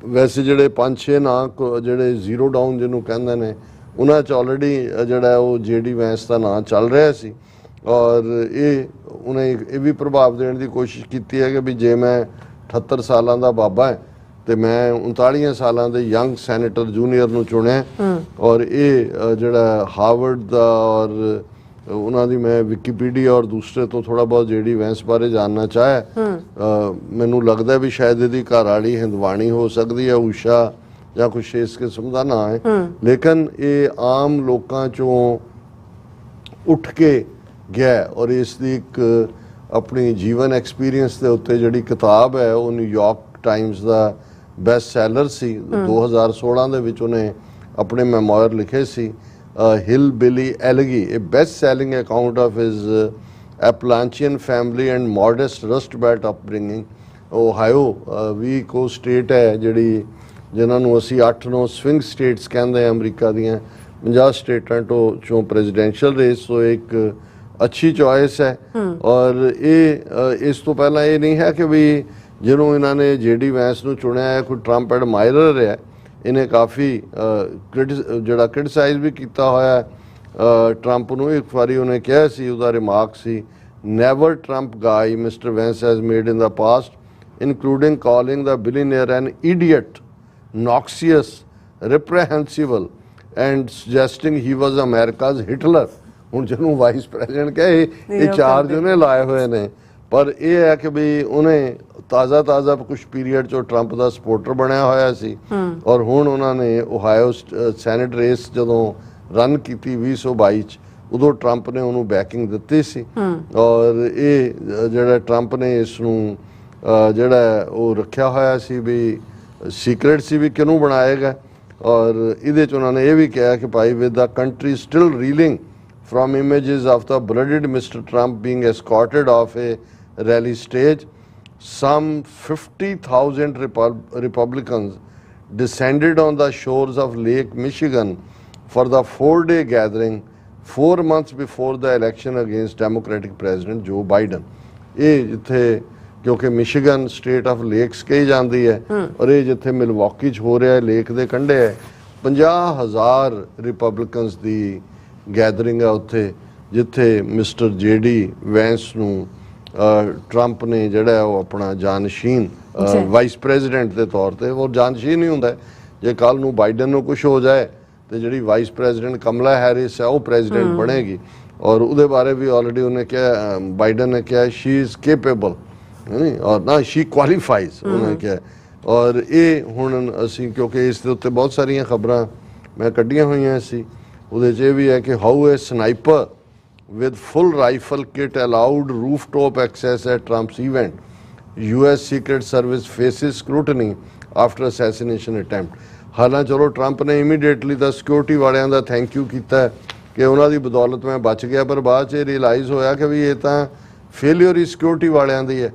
ਵੈਸੇ ਜਿਹੜੇ 5-6 ਨਾਂ ਜਿਹੜੇ ਜ਼ੀਰੋ ਡਾਊਨ ਜਿਹਨੂੰ ਕਹਿੰਦੇ ਨੇ, ਉਹਨਾਂ 'ਚ ਆਲਰੇਡੀ ਜਿਹੜਾ ਉਹ JD ਵੈਂਸ ਦਾ ਨਾਂ ਚੱਲ ਰਿਹਾ ਸੀ। ਔਰ ਉਹਨੇ ਇਹ ਵੀ ਪ੍ਰਭਾਵ ਦੇਣ ਦੀ ਕੋਸ਼ਿਸ਼ ਕੀਤੀ ਹੈ ਕਿ ਵੀ ਜੇ ਮੈਂ 78 ਸਾਲਾਂ ਦਾ ਬਾਬਾ ਹੈ ਤੇ ਮੈਂ 39 ਸਾਲਾਂ ਦੇ ਯੰਗ ਸੈਨੇਟਰ ਜੂਨੀਅਰ ਨੂੰ ਚੁਣਿਆ। ਔਰ ਇਹ ਜਿਹੜਾ ਹਾਰਵਰਡ ਦਾ ਔਰ ਉਹਨਾਂ ਦੀ ਮੈਂ ਵਿਕੀਪੀਡੀਆ ਔਰ ਦੂਸਰੇ ਤੋਂ ਥੋੜਾ ਬਹੁਤ JD ਵੈਂਸ ਬਾਰੇ ਜਾਣਨਾ ਚਾਹਿਆ। ਮੈਨੂੰ ਲੱਗਦਾ ਵੀ ਸ਼ਾਇਦ ਇਹਦੀ ਘਰ ਵਾਲੀ ਹਿੰਦਵਾਣੀ ਹੋ ਸਕਦੀ ਹੈ, ਊਸ਼ਾ ਜਾਂ ਕੁਛ ਇਸ ਕਿਸਮ ਦਾ ਨਾਂ ਹੈ, ਲੇਕਿਨ ਇਹ ਆਮ ਲੋਕਾਂ ਚੋਂ ਉੱਠ ਕੇ ਗਿਆ। ਔਰ ਇਸ ਦੀ ਇੱਕ ਆਪਣੀ ਜੀਵਨ ਐਕਸਪੀਰੀਅੰਸ ਦੇ ਉੱਤੇ ਜਿਹੜੀ ਕਿਤਾਬ ਹੈ ਉਹ ਨਿਊਯਾਰਕ ਟਾਈਮਸ ਦਾ ਬੈਸਟ ਸੈਲਰ ਸੀ। 2016 ਦੇ ਵਿੱਚ ਉਹਨੇ ਆਪਣੇ ਮੈਮੋਇਰ ਲਿਖੇ ਸੀ, Hillbilly Elegy, a best-selling account of his Appalachian family and modest Rust Belt upbringing। Ohio ਵੀ ਕੋ ਸਟੇਟ ਹੈ ਜਿਹੜੀ ਜਿਨ੍ਹਾਂ ਨੂੰ ਅਸੀਂ 8-9 ਸਵਿੰਗ ਸਟੇਟਸ ਕਹਿੰਦੇ ਹਾਂ ਅਮਰੀਕਾ ਦੀਆਂ, 50 ਸਟੇਟਾਂ ਚੋਂ ਪ੍ਰੈਜ਼ੀਡੈਂਸ਼ੀਅਲ ਰੇਸ, ਸੋ ਇੱਕ ਅੱਛੀ ਚੋਇਸ ਹੈ। ਔਰ ਇਹ ਇਸ ਤੋਂ ਪਹਿਲਾਂ ਇਹ ਨਹੀਂ ਹੈ ਕਿ ਵੀ ਜਿਹਨੂੰ ਇਹਨਾਂ ਨੇ JD ਵੈਂਸ ਨੂੰ ਚੁਣਿਆ ਹੈ ਕੋਈ ਟਰੰਪ ਐਡਮਾਇਰਰ ਹੈ। ਇਹਨੇ ਕਾਫੀ ਜਿਹੜਾ ਕ੍ਰਿਟਿਸਾਈਜ਼ ਵੀ ਕੀਤਾ ਹੋਇਆ ਟਰੰਪ ਨੂੰ। ਇੱਕ ਵਾਰੀ ਉਹਨੇ ਕਿਹਾ ਸੀ, ਉਹਦਾ ਰਿਮਾਰਕ ਸੀ, never Trump guy mister Vance has made in the past including calling the billionaire an idiot, noxious, reprehensible and suggesting he was America's Hitler. ਹੁਣ ਜਿਹਨੂੰ ਵਾਈਸ ਪ੍ਰੈਜ਼ੀਡੈਂਟ ਕਹੇ ਇਹ ਚਾਰਜ ਉਹਨੇ ਲਾਏ ਹੋਏ ਨੇ। ਪਰ ਇਹ ਹੈ ਕਿ ਵੀ ਉਹਨੇ ਤਾਜ਼ਾ ਕੁਝ ਪੀਰੀਅਡ 'ਚੋਂ ਟਰੰਪ ਦਾ ਸਪੋਰਟਰ ਬਣਿਆ ਹੋਇਆ ਸੀ ਔਰ ਹੁਣ ਉਹਨਾਂ ਨੇ ਓਹਾਇਓ ਸੈਨੇਟ ਰੇਸ ਜਦੋਂ ਰਨ ਕੀਤੀ 2022 'ਚ ਉਦੋਂ ਟਰੰਪ ਨੇ ਉਹਨੂੰ ਬੈਕਿੰਗ ਦਿੱਤੀ ਸੀ ਔਰ ਇਹ ਜਿਹੜਾ ਟਰੰਪ ਨੇ ਇਸ ਨੂੰ ਜਿਹੜਾ ਉਹ ਰੱਖਿਆ ਹੋਇਆ ਸੀ ਵੀ ਸੀਕ੍ਰੇਟ ਸੀ ਵੀ ਕਿਹਨੂੰ ਬਣਾਏਗਾ ਔਰ ਇਹਦੇ 'ਚ ਉਹਨਾਂ ਨੇ ਇਹ ਵੀ ਕਿਹਾ ਕਿ ਭਾਈ with the country still reeling from images of the bloodied Mr. Trump being escorted off a rally stage, some 50,000 Republicans descended on the shores of Lake Michigan for the 4-day gathering 4 months before the election against Democratic President Joe Biden. ਇਹ ਜਿੱਥੇ ਕਿਉਂਕਿ Michigan state of lakes ਕਹੀ ਜਾਂਦੀ ਹੈ ਔਰ ਇਹ ਜਿੱਥੇ Milwaukee 'ਚ ਹੋ ਰਿਹਾ ਹੈ ਲੇਕ ਦੇ ਕੰਢੇ ਹੈ 50,000 ਰਿਪਬਲਿਕਨਸ ਦੀ ਗੈਦਰਿੰਗ ਆ ਉੱਥੇ ਜਿੱਥੇ ਮਿਸਟਰ JD ਵੈਂਸ ਨੂੰ ਟਰੰਪ ਨੇ ਜਿਹੜਾ ਉਹ ਆਪਣਾ ਜਾਨਸ਼ੀਨ ਵਾਈਸ ਪ੍ਰੈਜ਼ੀਡੈਂਟ ਦੇ ਤੌਰ ਤੇ ਉਹ ਜਾਨਸ਼ੀਨ ਹੀ ਹੁੰਦਾ ਜੇ ਕੱਲ ਨੂੰ ਬਾਈਡਨ ਨੂੰ ਕੁਝ ਹੋ ਜਾਏ ਤੇ ਜਿਹੜੀ ਵਾਈਸ ਪ੍ਰੈਜ਼ੀਡੈਂਟ ਕਮਲਾ ਹੈਰਿਸ ਹੈ ਉਹ ਪ੍ਰੈਜ਼ੀਡੈਂਟ ਬਣੇਗੀ ਔਰ ਉਹਦੇ ਬਾਰੇ ਵੀ ਆਲਰੇਡੀ ਉਹਨੇ ਕਿਹਾ ਬਾਈਡਨ ਨੇ ਕਿਹਾ ਸ਼ੀ ਇਜ਼ ਕੇਪੇਬਲ ਔਰ ਨਾ ਸ਼ੀ ਕੁਆਲੀਫਾਈਜ਼ ਉਹਨੇ ਕਿਹਾ ਔਰ ਇਹ ਹੁਣ ਅਸੀਂ ਕਿਉਂਕਿ ਇਸ ਦੇ ਉੱਤੇ ਬਹੁਤ ਸਾਰੀਆਂ ਖਬਰਾਂ ਮੈਂ ਕੱਢੀਆਂ ਹੋਈਆਂ ਸੀ ਉਹਦੇ 'ਚ ਇਹ ਵੀ ਹੈ ਕਿ how a sniper with full rifle kit allowed rooftop access at Trump's event US secret service faces scrutiny after assassination attempt ਹਾਲਾਂ ਚਲੋ ਟਰੰਪ ਨੇ ਇਮੀਡੀਏਟਲੀ ਤਾਂ ਸਿਕਿਉਰਿਟੀ ਵਾਲਿਆਂ ਦਾ ਥੈਂਕ ਯੂ ਕੀਤਾ ਕਿ ਉਹਨਾਂ ਦੀ ਬਦੌਲਤ ਮੈਂ ਬਚ ਗਿਆ ਪਰ ਬਾਅਦ 'ਚ ਇਹ ਰਿਅਲਾਈਜ਼ ਹੋਇਆ ਕਿ ਵੀ ਇਹ ਤਾਂ ਫੇਲਿਅਰ ਹੀ ਸਿਕਿਉਰਿਟੀ ਵਾਲਿਆਂ ਦੀ ਹੈ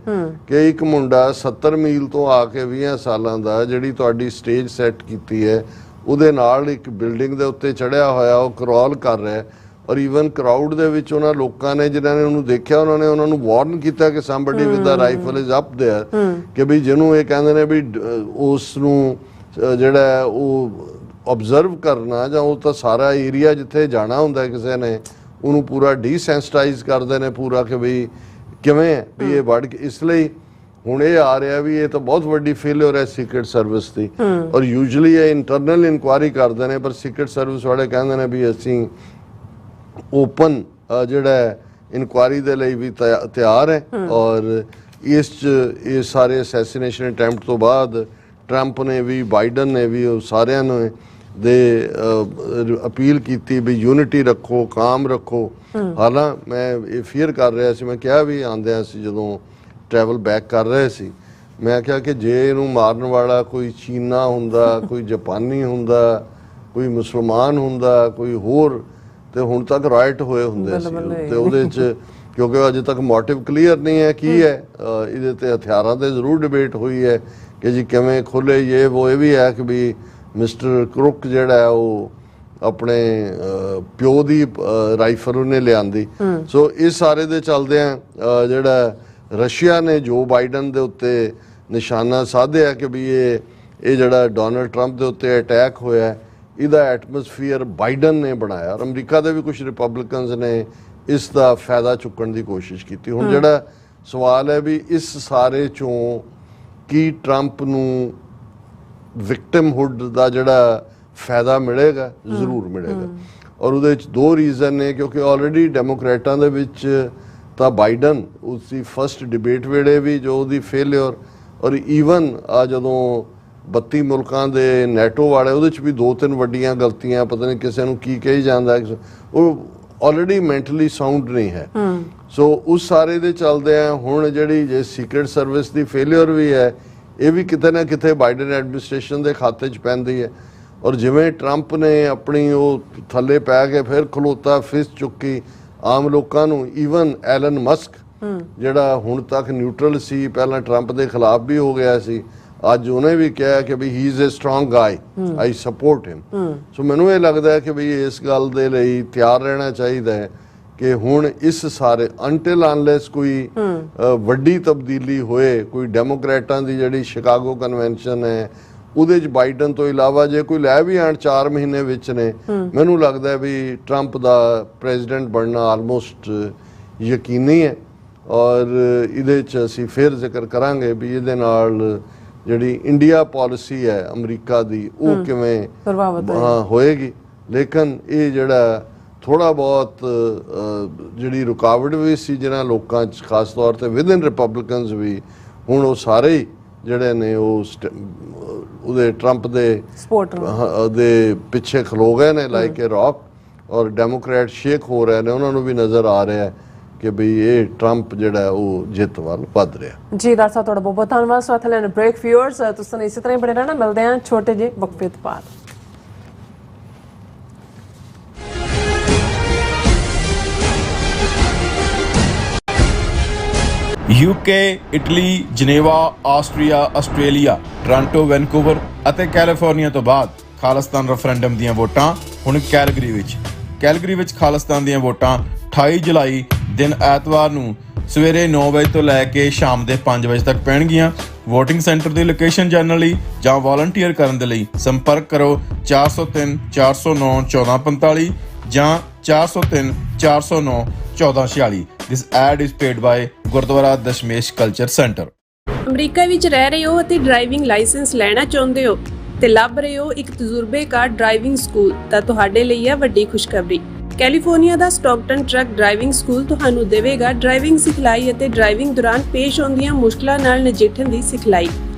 ਕਿ ਇੱਕ ਮੁੰਡਾ 70 ਮੀਲ ਤੋਂ ਆ ਕੇ 20 ਸਾਲਾਂ ਦਾ ਜਿਹੜੀ ਤੁਹਾਡੀ ਸਟੇਜ ਸੈੱਟ ਕੀਤੀ ਹੈ ਉਹਦੇ ਨਾਲ ਇੱਕ ਬਿਲਡਿੰਗ ਦੇ ਉੱਤੇ ਚੜਿਆ ਹੋਇਆ ਉਹ ਕਰੋਲ ਕਰ ਰਿਹਾ ਔਰ ਈਵਨ ਕਰਾਊਡ ਦੇ ਵਿੱਚ ਉਹਨਾਂ ਲੋਕਾਂ ਨੇ ਜਿਨ੍ਹਾਂ ਨੇ ਉਹਨੂੰ ਦੇਖਿਆ ਉਹਨਾਂ ਨੇ ਉਹਨਾਂ ਨੂੰ ਵਾਰਨ ਕੀਤਾ ਕਿ somebody with the rifle is up there ਕਿ ਵੀ ਜਿਹਨੂੰ ਇਹ ਕਹਿੰਦੇ ਨੇ ਵੀ ਉਸ ਨੂੰ ਜਿਹੜਾ ਉਹ ਆਬਜ਼ਰਵ ਕਰਨਾ ਜਾਂ ਉਹ ਤਾਂ ਸਾਰਾ ਏਰੀਆ ਜਿੱਥੇ ਜਾਣਾ ਹੁੰਦਾ ਕਿਸੇ ਨੇ ਉਹਨੂੰ ਪੂਰਾ ਡੀਸੈਂਸਿਟਾਈਜ਼ ਕਰਦੇ ਨੇ ਪੂਰਾ ਕਿ ਵੀ ਕਿਵੇਂ ਹੈ ਵੀ ਇਹ ਵੜ ਕੇ ਇਸ ਲਈ ਹੁਣ ਇਹ ਆ ਰਿਹਾ ਵੀ ਇਹ ਤਾਂ ਬਹੁਤ ਵੱਡੀ ਫੇਲਿਅਰ ਹੈ ਸੀਕ੍ਰੇਟ ਸਰਵਿਸ ਦੀ ਔਰ ਯੂਜੂਅਲੀ ਇਹ ਇੰਟਰਨਲ ਇਨਕੁਆਇਰੀ ਕਰਦੇ ਨੇ ਪਰ ਸੀਕ੍ਰੇਟ ਸਰਵਿਸ ਵਾਲੇ ਕਹਿੰਦੇ ਨੇ ਵੀ ਅਸੀਂ ਓਪਨ ਜਿਹੜਾ ਇਨਕੁਆਇਰੀ ਦੇ ਲਈ ਵੀ ਤਿਆਰ ਹੈ ਔਰ ਇਸ 'ਚ ਇਹ ਸਾਰੇ ਅਸੈਸੀਨੇਸ਼ਨ ਅਟੈਂਪਟ ਤੋਂ ਬਾਅਦ ਟਰੰਪ ਨੇ ਵੀ ਬਾਈਡਨ ਨੇ ਵੀ ਉਹ ਸਾਰਿਆਂ ਨੇ ਦੇ ਅਪੀਲ ਕੀਤੀ ਵੀ ਯੂਨਿਟੀ ਰੱਖੋ ਕਾਮ ਰੱਖੋ ਹਾਲਾਂ ਮੈਂ ਇਹ ਫੀਅਰ ਕਰ ਰਿਹਾ ਸੀ ਮੈਂ ਕਿਹਾ ਵੀ ਆਉਂਦਿਆਂ ਸੀ ਜਦੋਂ ਟਰੈਵਲ ਬੈਕ ਕਰ ਰਹੇ ਸੀ ਮੈਂ ਕਿਹਾ ਕਿ ਜੇ ਇਹਨੂੰ ਮਾਰਨ ਵਾਲਾ ਕੋਈ ਚੀਨਾ ਹੁੰਦਾ ਕੋਈ ਜਾਪਾਨੀ ਹੁੰਦਾ ਕੋਈ ਮੁਸਲਮਾਨ ਹੁੰਦਾ ਕੋਈ ਹੋਰ ਤੇ ਹੁਣ ਤੱਕ ਰਾਈਟ ਹੋਏ ਹੁੰਦੇ ਸੀ ਤੇ ਉਹਦੇ 'ਚ ਕਿਉਂਕਿ ਅਜੇ ਤੱਕ ਮੋਟਿਵ ਕਲੀਅਰ ਨਹੀਂ ਹੈ ਕੀ ਹੈ ਇਹਦੇ ਤੇ ਹਥਿਆਰਾਂ ਤੇ ਜ਼ਰੂਰ ਡਿਬੇਟ ਹੋਈ ਹੈ ਕਿ ਜੀ ਕਿਵੇਂ ਖੁੱਲੇ ਇਹ ਵੀ ਹੈ ਕਿ ਵੀ ਮਿਸਟਰ ਕ੍ਰੁਕ ਜਿਹੜਾ ਹੈ ਉਹ ਆਪਣੇ ਪਿਓ ਦੀ ਰਾਈਫਲ ਉਹਨੇ ਲਿਆਂਦੀ ਸੋ ਇਸ ਸਾਰੇ ਦੇ ਚੱਲਦਿਆਂ ਜਿਹੜਾ ਰਸ਼ੀਆ ਨੇ ਜੋ ਬਾਈਡਨ ਦੇ ਉੱਤੇ ਨਿਸ਼ਾਨਾ ਸਾਧਿਆ ਕਿ ਵੀ ਇਹ ਜਿਹੜਾ ਡੋਨਲਡ ਟਰੰਪ ਦੇ ਉੱਤੇ ਅਟੈਕ ਹੋਇਆ ਇਹਦਾ ਐਟਮੋਸਫੀਅਰ ਬਾਈਡਨ ਨੇ ਬਣਾਇਆ ਔਰ ਅਮਰੀਕਾ ਦੇ ਵੀ ਕੁਝ ਰਿਪਬਲਿਕਨਸ ਨੇ ਇਸ ਦਾ ਫਾਇਦਾ ਚੁੱਕਣ ਦੀ ਕੋਸ਼ਿਸ਼ ਕੀਤੀ ਹੁਣ ਜਿਹੜਾ ਸਵਾਲ ਹੈ ਵੀ ਇਸ ਸਾਰੇ ਚੋਂ ਕੀ ਟਰੰਪ ਨੂੰ ਵਿਕਟਿਮਹੁੱਡ ਦਾ ਜਿਹੜਾ ਫਾਇਦਾ ਮਿਲੇਗਾ ਜ਼ਰੂਰ ਮਿਲੇਗਾ ਔਰ ਉਹਦੇ ਵਿੱਚ ਦੋ ਰੀਜ਼ਨ ਨੇ ਕਿਉਂਕਿ ਆਲਰੇਡੀ ਡੈਮੋਕ੍ਰੇਟਾਂ ਦੇ ਵਿੱਚ ਤਾਂ ਬਾਈਡਨ ਉਸਦੀ ਫਸਟ ਡਿਬੇਟ ਵੇਲੇ ਵੀ ਜੋ ਉਹਦੀ ਫੇਲਿਅਰ ਔਰ ਈਵਨ ਆ ਜਦੋਂ 32 ਮੁਲਕਾਂ ਦੇ ਨੈਟੋ ਵਾਲੇ ਉਹਦੇ 'ਚ ਵੀ 2-3 ਵੱਡੀਆਂ ਗਲਤੀਆਂ ਪਤਾ ਨਹੀਂ ਕਿਸੇ ਨੂੰ ਕੀ ਕਹੀ ਜਾਂਦਾ ਉਹ ਆਲਰੇਡੀ ਮੈਂਟਲੀ ਸਾਊਂਡ ਨਹੀਂ ਹੈ ਸੋ ਉਸ ਸਾਰੇ ਦੇ ਚੱਲਦੇ ਆ ਹੁਣ ਜਿਹੜੀ ਜੇ ਸੀਕ੍ਰੇਟ ਸਰਵਿਸ ਦੀ ਫੇਲਿਅਰ ਵੀ ਹੈ ਇਹ ਵੀ ਕਿਤੇ ਨਾ ਕਿਤੇ ਬਾਈਡਨ ਐਡਮਿਨਿਸਟ੍ਰੇਸ਼ਨ ਦੇ ਖਾਤੇ 'ਚ ਪੈਂਦੀ ਹੈ ਔਰ ਜਿਵੇਂ ਟਰੰਪ ਨੇ ਆਪਣੀ ਉਹ ਥੱਲੇ ਪੈ ਕੇ ਫਿਰ ਖਲੋਤਾ ਫਿਸ ਚੁੱਕੀ ਆਮ ਲੋਕਾਂ ਨੂੰ ਈਵਨ ਐਲਨ ਮਸਕ ਜਿਹੜਾ ਹੁਣ ਤੱਕ ਨਿਊਟਰਲ ਸੀ ਪਹਿਲਾਂ ਟਰੰਪ ਦੇ ਖਿਲਾਫ ਵੀ ਹੋ ਗਿਆ ਸੀ ਅੱਜ ਉਹਨੇ ਵੀ ਕਿਹਾ ਕਿ ਵੀ ਹੀ ਇਜ਼ ਅ ਸਟਰੋਂਗ ਗਾਈ ਆਈ ਸਪੋਰਟ ਹਿਮ ਸੋ ਮੈਨੂੰ ਇਹ ਲੱਗਦਾ ਹੈ ਕਿ ਵੀ ਇਸ ਗੱਲ ਦੇ ਲਈ ਤਿਆਰ ਰਹਿਣਾ ਚਾਹੀਦਾ ਹੈ ਕਿ ਹੁਣ ਇਸ ਸਾਰੇ ਅੰਟਿਲ ਅਨਲੈਸ ਕੋਈ ਵੱਡੀ ਤਬਦੀਲੀ ਹੋਏ ਕੋਈ ਡੈਮੋਕ੍ਰੇਟਾਂ ਦੀ ਜਿਹੜੀ ਸ਼ਿਕਾਗੋ ਕਨਵੈਨਸ਼ਨ ਹੈ ਉਹਦੇ 'ਚ ਬਾਈਡਨ ਤੋਂ ਇਲਾਵਾ ਜੇ ਕੋਈ ਲੈ ਵੀ ਆਣ 4 ਮਹੀਨੇ ਵਿੱਚ ਨੇ ਮੈਨੂੰ ਲੱਗਦਾ ਵੀ ਟਰੰਪ ਦਾ ਪ੍ਰੈਜ਼ੀਡੈਂਟ ਬਣਨਾ ਆਲਮੋਸਟ ਯਕੀਨੀ ਹੈ ਔਰ ਇਹਦੇ 'ਚ ਅਸੀਂ ਫਿਰ ਜ਼ਿਕਰ ਕਰਾਂਗੇ ਵੀ ਇਹਦੇ ਨਾਲ ਜਿਹੜੀ ਇੰਡੀਆ ਪਾਲਿਸੀ ਹੈ ਅਮਰੀਕਾ ਦੀ ਉਹ ਕਿਵੇਂ ਹੋਏਗੀ ਲੇਕਿਨ ਇਹ ਜਿਹੜਾ ਥੋੜ੍ਹਾ ਬਹੁਤ ਜਿਹੜੀ ਰੁਕਾਵਟ ਵੀ ਸੀ ਜਿਹਨਾਂ ਲੋਕਾਂ 'ਚ, ਖਾਸ ਤੌਰ 'ਤੇ ਵਿਦਨ ਰਿਪਬਲਿਕਨਸ ਵੀ, ਹੁਣ ਉਹ ਸਾਰੇ ਹੀ ਜਿਹੜੇ ਨੇ ਉਹ ਉਹਦੇ ਟਰੰਪ ਦੇ ਸਪੋਰਟਰ ਦੇ ਪਿੱਛੇ ਖਲੋ ਗਏ ਨੇ ਲਾਈਕ ਏ ਰੌਕ, ਔਰ ਡੈਮੋਕ੍ਰੈਟ ਸ਼ੇਕ ਹੋ ਰਹੇ ਨੇ। ਉਹਨਾਂ ਨੂੰ ਵੀ ਨਜ਼ਰ ਆ ਰਿਹਾ ਕਿ ਬਈ ਇਹ ਟਰੰਪ ਜਿਹੜਾ ਉਹ ਜਿੱਤ ਵੱਲ ਵੱਧ ਰਿਹਾ। ਜੀ ਡਾਕਟਰ ਸਾਹਿਬ, ਤੁਹਾਡਾ ਬਹੁਤ ਬਹੁਤ ਧੰਨਵਾਦ। ਸੋ ਇੱਥੇ ਲੈਣ ਬ੍ਰੇਕ। ਵਿਊਅਰਸ, ਤੁਸੀਂ ਇਸੇ ਤਰ੍ਹਾਂ ਹੀ ਬਣੇ ਰਹਿਣਾ। ਮਿਲਦੇ ਹਾਂ ਛੋਟੇ ਜਿਹੇ ਵਕਫੇ ਤੋਂ ਬਾਅਦ। UK, Italy, Geneva, Austria, Australia, Toronto, Vancouver ਅਤੇ ਕੈਲੀਫੋਰਨੀਆ ਤੋਂ ਬਾਅਦ ਖਾਲਿਸਤਾਨ ਰੈਫਰੈਂਡਮ ਦੀਆਂ ਵੋਟਾਂ ਹੁਣ ਕੈਲਗਰੀ ਵਿੱਚ। ਕੈਲਗਰੀ ਵਿੱਚ ਖਾਲਿਸਤਾਨ ਦੀਆਂ ਵੋਟਾਂ 28 ਜੁਲਾਈ ਦਿਨ ਐਤਵਾਰ ਨੂੰ ਸਵੇਰੇ 9 ਵਜੇ ਤੋਂ ਲੈ ਕੇ ਸ਼ਾਮ ਦੇ 5 ਵਜੇ ਤੱਕ ਪੈਣਗੀਆਂ। ਵੋਟਿੰਗ ਸੈਂਟਰ ਦੀ ਲੋਕੇਸ਼ਨ ਜਾਣਨ ਲਈ ਜਾਂ ਵਾਲੰਟੀਅਰ ਕਰਨ ਦੇ ਲਈ ਸੰਪਰਕ ਕਰੋ 403 409 1445 ਜਾਂ 403 409 1446। This ad is paid by Gurdwara Dashmesh culture centre. America ਵਿੱਚ ਰਹਿ ਰਹੇ ਹੋ ਅਤੇ ਡਰਾਈਵਿੰਗ ਲਾਇਸੈਂਸ ਲੈਣਾ ਚਾਹੁੰਦੇ ਹੋ ਤੇ ਲੱਭ ਰਹੇ ਹੋ ਇੱਕ ਤਜਰਬੇਕਾਰ ਡਰਾਈਵਿੰਗ ਸਕੂਲ, ਤਾਂ ਤੁਹਾਡੇ ਲਈ ਹੈ ਵੱਡੀ ਖੁਸ਼ਖਬਰੀ। ਕੈਲੀਫੋਰਨੀਆ ਦਾ ਸਟਾਕਟਨ ਟਰੱਕ ਡਰਾਈਵਿੰਗ ਸਕੂਲ ਤੁਹਾਨੂੰ ਦੇਵੇਗਾ ਡਰਾਈਵਿੰਗ ਸਿਖਲਾਈ ਅਤੇ ਡਰਾਈਵਿੰਗ ਦੌਰਾਨ ਪੇਸ਼ ਆਉਂਦੀਆਂ ਮੁਸ਼ਕਲਾਂ ਨਾਲ ਨਜਿੱਠਣ ਦੀ ਸਿਖਲਾਈ।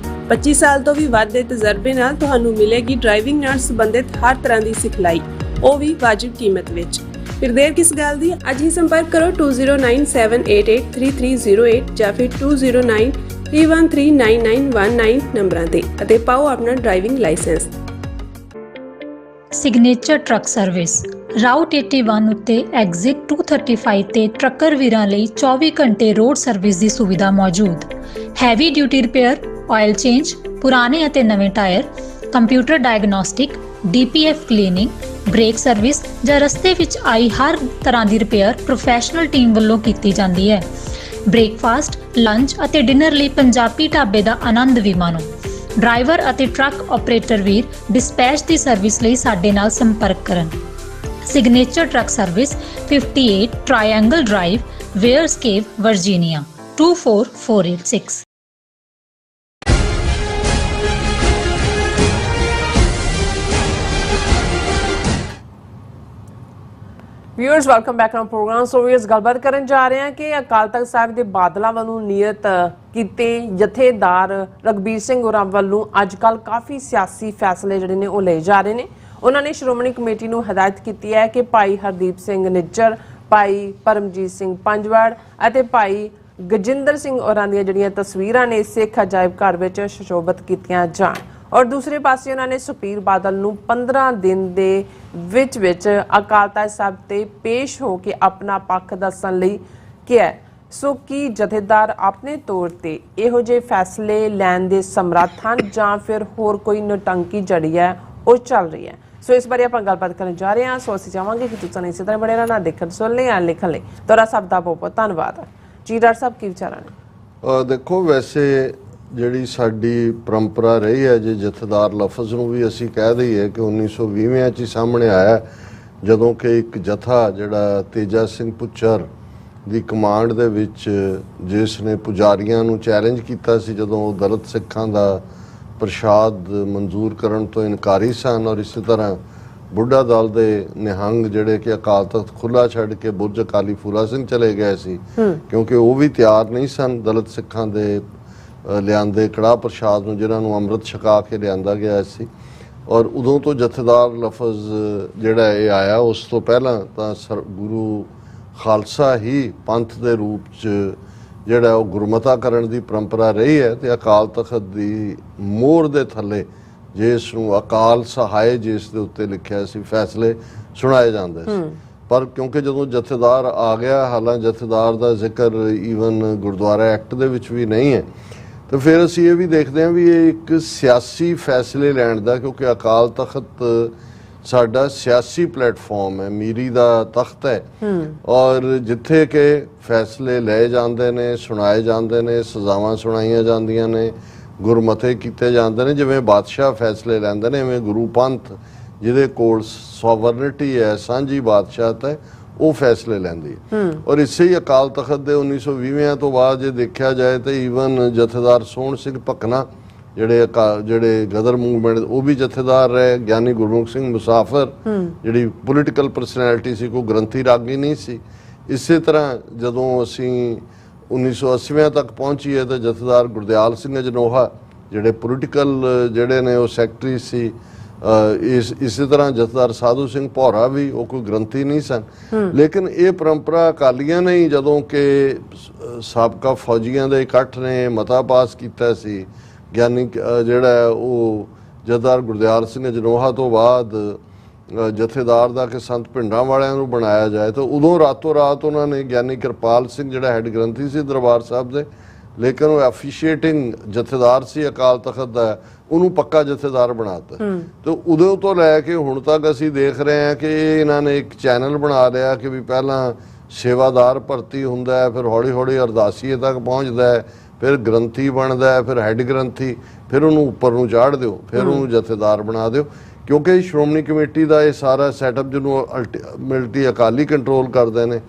25 ਸਾਲ ਤੋਂ ਵੀ ਵੱਧ ਦੇ ਤਜਰਬੇ ਨਾਲ ਤੁਹਾਨੂੰ ਮਿਲੇਗੀ ਡਰਾਈਵਿੰਗ ਨਾਲ ਸੰਬੰਧਿਤ ਹਰ ਤਰ੍ਹਾਂ ਦੀ ਸਿਖਲਾਈ, ਉਹ ਵੀ ਵਾਜਿਬ ਕੀਮਤ ਵਿੱਚ। ਫਿਰ ਦੇਰ ਕਿਸ ਗੱਲ ਦੀ, ਅੱਜ ਹੀ ਸੰਪਰਕ ਕਰੋ 2097883308 ਜਾਂ ਫਿਰ 2093139919 ਨੰਬਰਾਂ ਤੇ ਅਤੇ ਪਾਓ ਆਪਣਾ driving licence. Signature truck service route 81 ਉੱਤੇ ਐਗਜ਼ਿਟ 235 ਤੇ ਟਰੱਕਰ ਵੀਰਾਂ ਲਈ 24 ਘੰਟੇ ਰੋਡ ਸਰਵਿਸ ਦੀ ਸੁਵਿਧਾ ਮੌਜੂਦ। Heavy duty repair, oil change, ਪੁਰਾਣੇ ਅਤੇ ਨਵੇਂ tyre, computer diagnostic, DPF cleaning, brake service ਜਾਂ ਰਸਤੇ ਵਿੱਚ ਆਈ ਹਰ ਤਰ੍ਹਾਂ ਦੀ ਰਿਪੇਅਰ ਪ੍ਰੋਫੈਸ਼ਨਲ ਟੀਮ ਵੱਲੋਂ ਕੀਤੀ ਜਾਂਦੀ ਹੈ। ਬ੍ਰੇਕਫਾਸਟ, ਲੰਚ ਅਤੇ ਡਿਨਰ ਲਈ ਪੰਜਾਬੀ ਢਾਬੇ ਦਾ ਆਨੰਦ ਵੀ ਮਾਣੋ। ਡਰਾਈਵਰ ਅਤੇ ਟਰੱਕ ਆਪਰੇਟਰ ਵੀਰ ਡਿਸਪੈਚ ਦੀ ਸਰਵਿਸ ਲਈ ਸਾਡੇ ਨਾਲ ਸੰਪਰਕ ਕਰਨ। Signature truck service 58 triangle drive, Weyers Cave, Virginia 24486। Viewers, welcome back to programme. So viewers, ਗੱਲਬਾਤ ਕਰਨ ਜਾ ਰਹੇ ਹਾਂ ਕਿ ਅਕਾਲ ਤਖਤ ਸਾਹਿਬ ਦੇ ਬਾਦਲਾਂ ਵੱਲੋਂ ਨਿਯਤ ਕੀਤੇ ਜਥੇਦਾਰ ਰਘਬੀਰ ਸਿੰਘ ਹੋਰਾਂ ਵੱਲੋਂ ਅੱਜ ਕੱਲ ਕਾਫੀ ਸਿਆਸੀ ਫੈਸਲੇ ਜਿਹੜੇ ਨੇ ਉਹ ਲਏ ਜਾ ਰਹੇ ਨੇ। ਉਹਨਾਂ ਨੇ ਸ਼੍ਰੋਮਣੀ ਕਮੇਟੀ ਨੂੰ ਹਦਾਇਤ ਕੀਤੀ ਹੈ ਕਿ ਭਾਈ ਹਰਦੀਪ ਸਿੰਘ ਨਿੱਜਰ, ਭਾਈ ਪਰਮਜੀਤ ਸਿੰਘ ਪੰਜਵੜ ਅਤੇ ਭਾਈ ਗਜਿੰਦਰ ਸਿੰਘ ਹੋਰਾਂ ਦੀਆਂ ਜਿਹੜੀਆਂ ਤਸਵੀਰਾਂ ਨੇ ਸਿੱਖ ਅਜਾਇਬ ਘਰ ਵਿੱਚ ਸੁਸ਼ੋਭਿਤ ਕੀਤੀਆਂ ਜਾਣ। ਔਰ ਦੂਸਰੇ ਪਾਸੇ ਉਹਨਾਂ ਨੇ ਸੁਖਬੀਰ ਬਾਦਲ ਨੂੰ 15 ਦਿਨ ਦੇ ਵਿੱਚ ਅਕਾਲ ਤਖਤ ਸਾਹਿਬ ਤੇ ਪੇਸ਼ ਹੋ ਕੇ ਆਪਣਾ ਪੱਖ ਦੱਸਣ ਲਈ ਕਿਹਾ। ਸੋ ਕੀ ਜਥੇਦਾਰ ਆਪਣੇ ਤੌਰ ਤੇ ਇਹੋ ਜਿਹੇ ਫੈਸਲੇ ਲੈਣ ਦੇ ਸਮਰੱਥ ਹਨ ਜਾਂ ਫਿਰ ਹੋਰ ਕੋਈ ਨਟੰਕੀ ਜੜੀ ਹੈ ਉਹ ਚੱਲ ਰਹੀ ਹੈ? ਸੋ ਇਸ ਬਾਰੇ ਆਪਾਂ ਗੱਲਬਾਤ ਕਰਨ ਜਾ ਰਹੇ ਹਾਂ। ਸੋ ਅਸੀਂ ਚਾਹਾਂਗੇ ਕਿ ਤੁਸੀਂ ਇਸੇ ਤਰ੍ਹਾਂ ਬਣੇ ਰਹਿਣਾ, ਦੇਖਣ ਸੁਣ ਲਈ ਜਾਂ ਲਿਖਣ ਲਈ। ਤੁਹਾਡਾ ਸਭ ਦਾ ਬਹੁਤ ਬਹੁਤ ਧੰਨਵਾਦ। ਜੀ ਡਾਕਟਰ ਸਾਹਿਬ, ਕੀ ਵਿਚਾਰਾਂ ਨੇ? ਦੇਖੋ, ਵੈਸੇ ਜਿਹੜੀ ਸਾਡੀ ਪਰੰਪਰਾ ਰਹੀ ਹੈ, ਜੇ ਜਥੇਦਾਰ ਲਫ਼ਜ਼ ਨੂੰ ਵੀ ਅਸੀਂ ਕਹਿ ਦਈਏ ਕਿ 1920 'ਚ ਹੀ ਸਾਹਮਣੇ ਆਇਆ, ਜਦੋਂ ਕਿ ਇੱਕ ਜਥਾ ਜਿਹੜਾ ਤੇਜਾ ਸਿੰਘ ਪੁੱਚਰ ਦੀ ਕਮਾਂਡ ਦੇ ਵਿੱਚ, ਜਿਸ ਨੇ ਪੁਜਾਰੀਆਂ ਨੂੰ ਚੈਲੰਜ ਕੀਤਾ ਸੀ ਜਦੋਂ ਉਹ ਦਲਿਤ ਸਿੱਖਾਂ ਦਾ ਪ੍ਰਸ਼ਾਦ ਮਨਜ਼ੂਰ ਕਰਨ ਤੋਂ ਇਨਕਾਰੀ ਸਨ, ਔਰ ਇਸੇ ਤਰ੍ਹਾਂ ਬੁੱਢਾ ਦਲ ਦੇ ਨਿਹੰਗ ਜਿਹੜੇ ਕਿ ਅਕਾਲ ਤਖਤ ਖੁੱਲ੍ਹਾ ਛੱਡ ਕੇ ਬੁਰਜ ਅਕਾਲੀ ਫੂਲਾ ਸਿੰਘ ਚਲੇ ਗਏ ਸੀ, ਕਿਉਂਕਿ ਉਹ ਵੀ ਤਿਆਰ ਨਹੀਂ ਸਨ ਦਲਿਤ ਸਿੱਖਾਂ ਦੇ ਲਿਆਂਦੇ ਕੜਾਹ ਪ੍ਰਸ਼ਾਦ ਨੂੰ, ਜਿਨ੍ਹਾਂ ਨੂੰ ਅੰਮ੍ਰਿਤ ਛਕਾ ਕੇ ਲਿਆਂਦਾ ਗਿਆ ਸੀ। ਔਰ ਉਦੋਂ ਤੋਂ ਜਥੇਦਾਰ ਲਫ਼ਜ਼ ਜਿਹੜਾ ਇਹ ਆਇਆ। ਉਸ ਤੋਂ ਪਹਿਲਾਂ ਤਾਂ ਗੁਰੂ ਖਾਲਸਾ ਹੀ ਪੰਥ ਦੇ ਰੂਪ 'ਚ ਜਿਹੜਾ ਉਹ ਗੁਰਮਤਾ ਕਰਨ ਦੀ ਪਰੰਪਰਾ ਰਹੀ ਹੈ, ਤੇ ਅਕਾਲ ਤਖਤ ਦੀ ਮੋਹਰ ਦੇ ਥੱਲੇ ਜਿਸ ਨੂੰ ਅਕਾਲ ਸਹਾਇ ਜਿਸ ਦੇ ਉੱਤੇ ਲਿਖਿਆ ਸੀ, ਫੈਸਲੇ ਸੁਣਾਏ ਜਾਂਦੇ ਸੀ। ਪਰ ਕਿਉਂਕਿ ਜਦੋਂ ਜਥੇਦਾਰ ਆ ਗਿਆ, ਹਾਲਾਂਕਿ ਜਥੇਦਾਰ ਦਾ ਜ਼ਿਕਰ ਈਵਨ ਗੁਰਦੁਆਰਾ ਐਕਟ ਦੇ ਵਿੱਚ ਵੀ ਨਹੀਂ ਹੈ, ਤੇ ਫਿਰ ਅਸੀਂ ਇਹ ਵੀ ਦੇਖਦੇ ਹਾਂ ਵੀ ਇਹ ਇੱਕ ਸਿਆਸੀ ਫੈਸਲੇ ਲੈਣ ਦਾ, ਕਿਉਂਕਿ ਅਕਾਲ ਤਖਤ ਸਾਡਾ ਸਿਆਸੀ ਪਲੇਟਫਾਰਮ ਹੈ, ਮੀਰੀ ਦਾ ਤਖਤ ਹੈ, ਔਰ ਜਿੱਥੇ ਕਿ ਫੈਸਲੇ ਲਏ ਜਾਂਦੇ ਨੇ, ਸੁਣਾਏ ਜਾਂਦੇ ਨੇ, ਸਜ਼ਾਵਾਂ ਸੁਣਾਈਆਂ ਜਾਂਦੀਆਂ ਨੇ, ਗੁਰਮਤੇ ਕੀਤੇ ਜਾਂਦੇ ਨੇ। ਜਿਵੇਂ ਬਾਦਸ਼ਾਹ ਫੈਸਲੇ ਲੈਂਦੇ ਨੇ, ਇਵੇਂ ਗੁਰੂ ਪੰਥ ਜਿਹਦੇ ਕੋਲ ਸੋਵਰਨਿਟੀ ਹੈ, ਸਾਂਝੀ ਬਾਦਸ਼ਾਹਤ ਹੈ, ਉਹ ਫੈਸਲੇ ਲੈਂਦੀ ਹੈ। ਔਰ ਇਸੇ ਹੀ ਅਕਾਲ ਤਖਤ ਦੇ 1920 ਤੋਂ ਬਾਅਦ ਜੇ ਦੇਖਿਆ ਜਾਏ ਤਾਂ ਈਵਨ ਜਥੇਦਾਰ ਸੋਹਣ ਸਿੰਘ ਭਕਨਾ ਜਿਹੜੇ ਗਦਰ ਮੂਵਮੈਂਟ ਉਹ ਵੀ ਜਥੇਦਾਰ ਰਹੇ। ਗਿਆਨੀ ਗੁਰਮੁਖ ਸਿੰਘ ਮੁਸਾਫਰ ਜਿਹੜੀ ਪੋਲੀਟੀਕਲ ਪਰਸਨੈਲਿਟੀ ਸੀ, ਕੋਈ ਗ੍ਰੰਥੀ ਰਾਗੀ ਨਹੀਂ ਸੀ। ਇਸੇ ਤਰ੍ਹਾਂ ਜਦੋਂ ਅਸੀਂ 1980 ਤੱਕ ਪਹੁੰਚੀਏ ਤਾਂ ਜਥੇਦਾਰ ਗੁਰਦਿਆਲ ਸਿੰਘ ਅਜਨੋਹਾ ਜਿਹੜੇ ਪੋਲੀਟੀਕਲ ਜਿਹੜੇ ਨੇ ਉਹ ਸੈਕਟਰੀ ਸੀ। ਇਸੇ ਤਰ੍ਹਾਂ ਜਥੇਦਾਰ ਸਾਧੂ ਸਿੰਘ ਭੌਰਾ ਵੀ, ਉਹ ਕੋਈ ਗ੍ਰੰਥੀ ਨਹੀਂ ਸਨ। ਲੇਕਿਨ ਇਹ ਪਰੰਪਰਾ ਅਕਾਲੀਆਂ ਨੇ ਹੀ, ਜਦੋਂ ਕਿ ਸਾਬਕਾ ਫੌਜੀਆਂ ਦੇ ਇਕੱਠ ਨੇ ਮਤਾ ਪਾਸ ਕੀਤਾ ਸੀ, ਗਿਆਨੀ ਜਿਹੜਾ ਉਹ ਜਥੇਦਾਰ ਗੁਰਦਿਆਲ ਸਿੰਘ ਅਜਨੋਹਾ ਤੋਂ ਬਾਅਦ ਜਥੇਦਾਰ ਦਾ ਕਿ ਸੰਤ ਭਿੰਡਾਂ ਵਾਲਿਆਂ ਨੂੰ ਬਣਾਇਆ ਜਾਏ, ਤਾਂ ਉਦੋਂ ਰਾਤੋਂ ਰਾਤ ਉਹਨਾਂ ਨੇ ਗਿਆਨੀ ਕਿਰਪਾਲ ਸਿੰਘ ਜਿਹੜਾ ਹੈੱਡ ਗ੍ਰੰਥੀ ਸੀ ਦਰਬਾਰ ਸਾਹਿਬ ਦੇ, ਲੇਕਿਨ ਉਹ ਐਫੀਸ਼ੀਏਟਿੰਗ ਜਥੇਦਾਰ ਸੀ ਅਕਾਲ ਤਖਤ ਦਾ, ਉਹਨੂੰ ਪੱਕਾ ਜਥੇਦਾਰ ਬਣਾਤਾ। ਤੇ ਉਦੋਂ ਤੋਂ ਲੈ ਕੇ ਹੁਣ ਤੱਕ ਅਸੀਂ ਦੇਖ ਰਹੇ ਹਾਂ ਕਿ ਇਹਨਾਂ ਨੇ ਇੱਕ ਚੈਨਲ ਬਣਾ ਲਿਆ ਕਿ ਵੀ ਪਹਿਲਾਂ ਸੇਵਾਦਾਰ ਭਰਤੀ ਹੁੰਦਾ ਹੈ, ਫਿਰ ਹੌਲੀ ਹੌਲੀ ਅਰਦਾਸੀਏ ਤੱਕ ਪਹੁੰਚਦਾ ਹੈ, ਫਿਰ ਗ੍ਰੰਥੀ ਬਣਦਾ ਹੈ, ਫਿਰ ਹੈੱਡ ਗ੍ਰੰਥੀ, ਫਿਰ ਉਹਨੂੰ ਉੱਪਰ ਨੂੰ ਚਾੜ ਦਿਓ, ਫਿਰ ਉਹਨੂੰ ਜਥੇਦਾਰ ਬਣਾ ਦਿਓ। ਕਿਉਂਕਿ ਸ਼੍ਰੋਮਣੀ ਕਮੇਟੀ ਦਾ ਇਹ ਸਾਰਾ ਸੈਟਅਪ ਜਿਹਨੂੰ ਅਲਟੀਮੇਟਲੀ ਅਕਾਲੀ ਕੰਟਰੋਲ ਕਰਦੇ ਨੇ,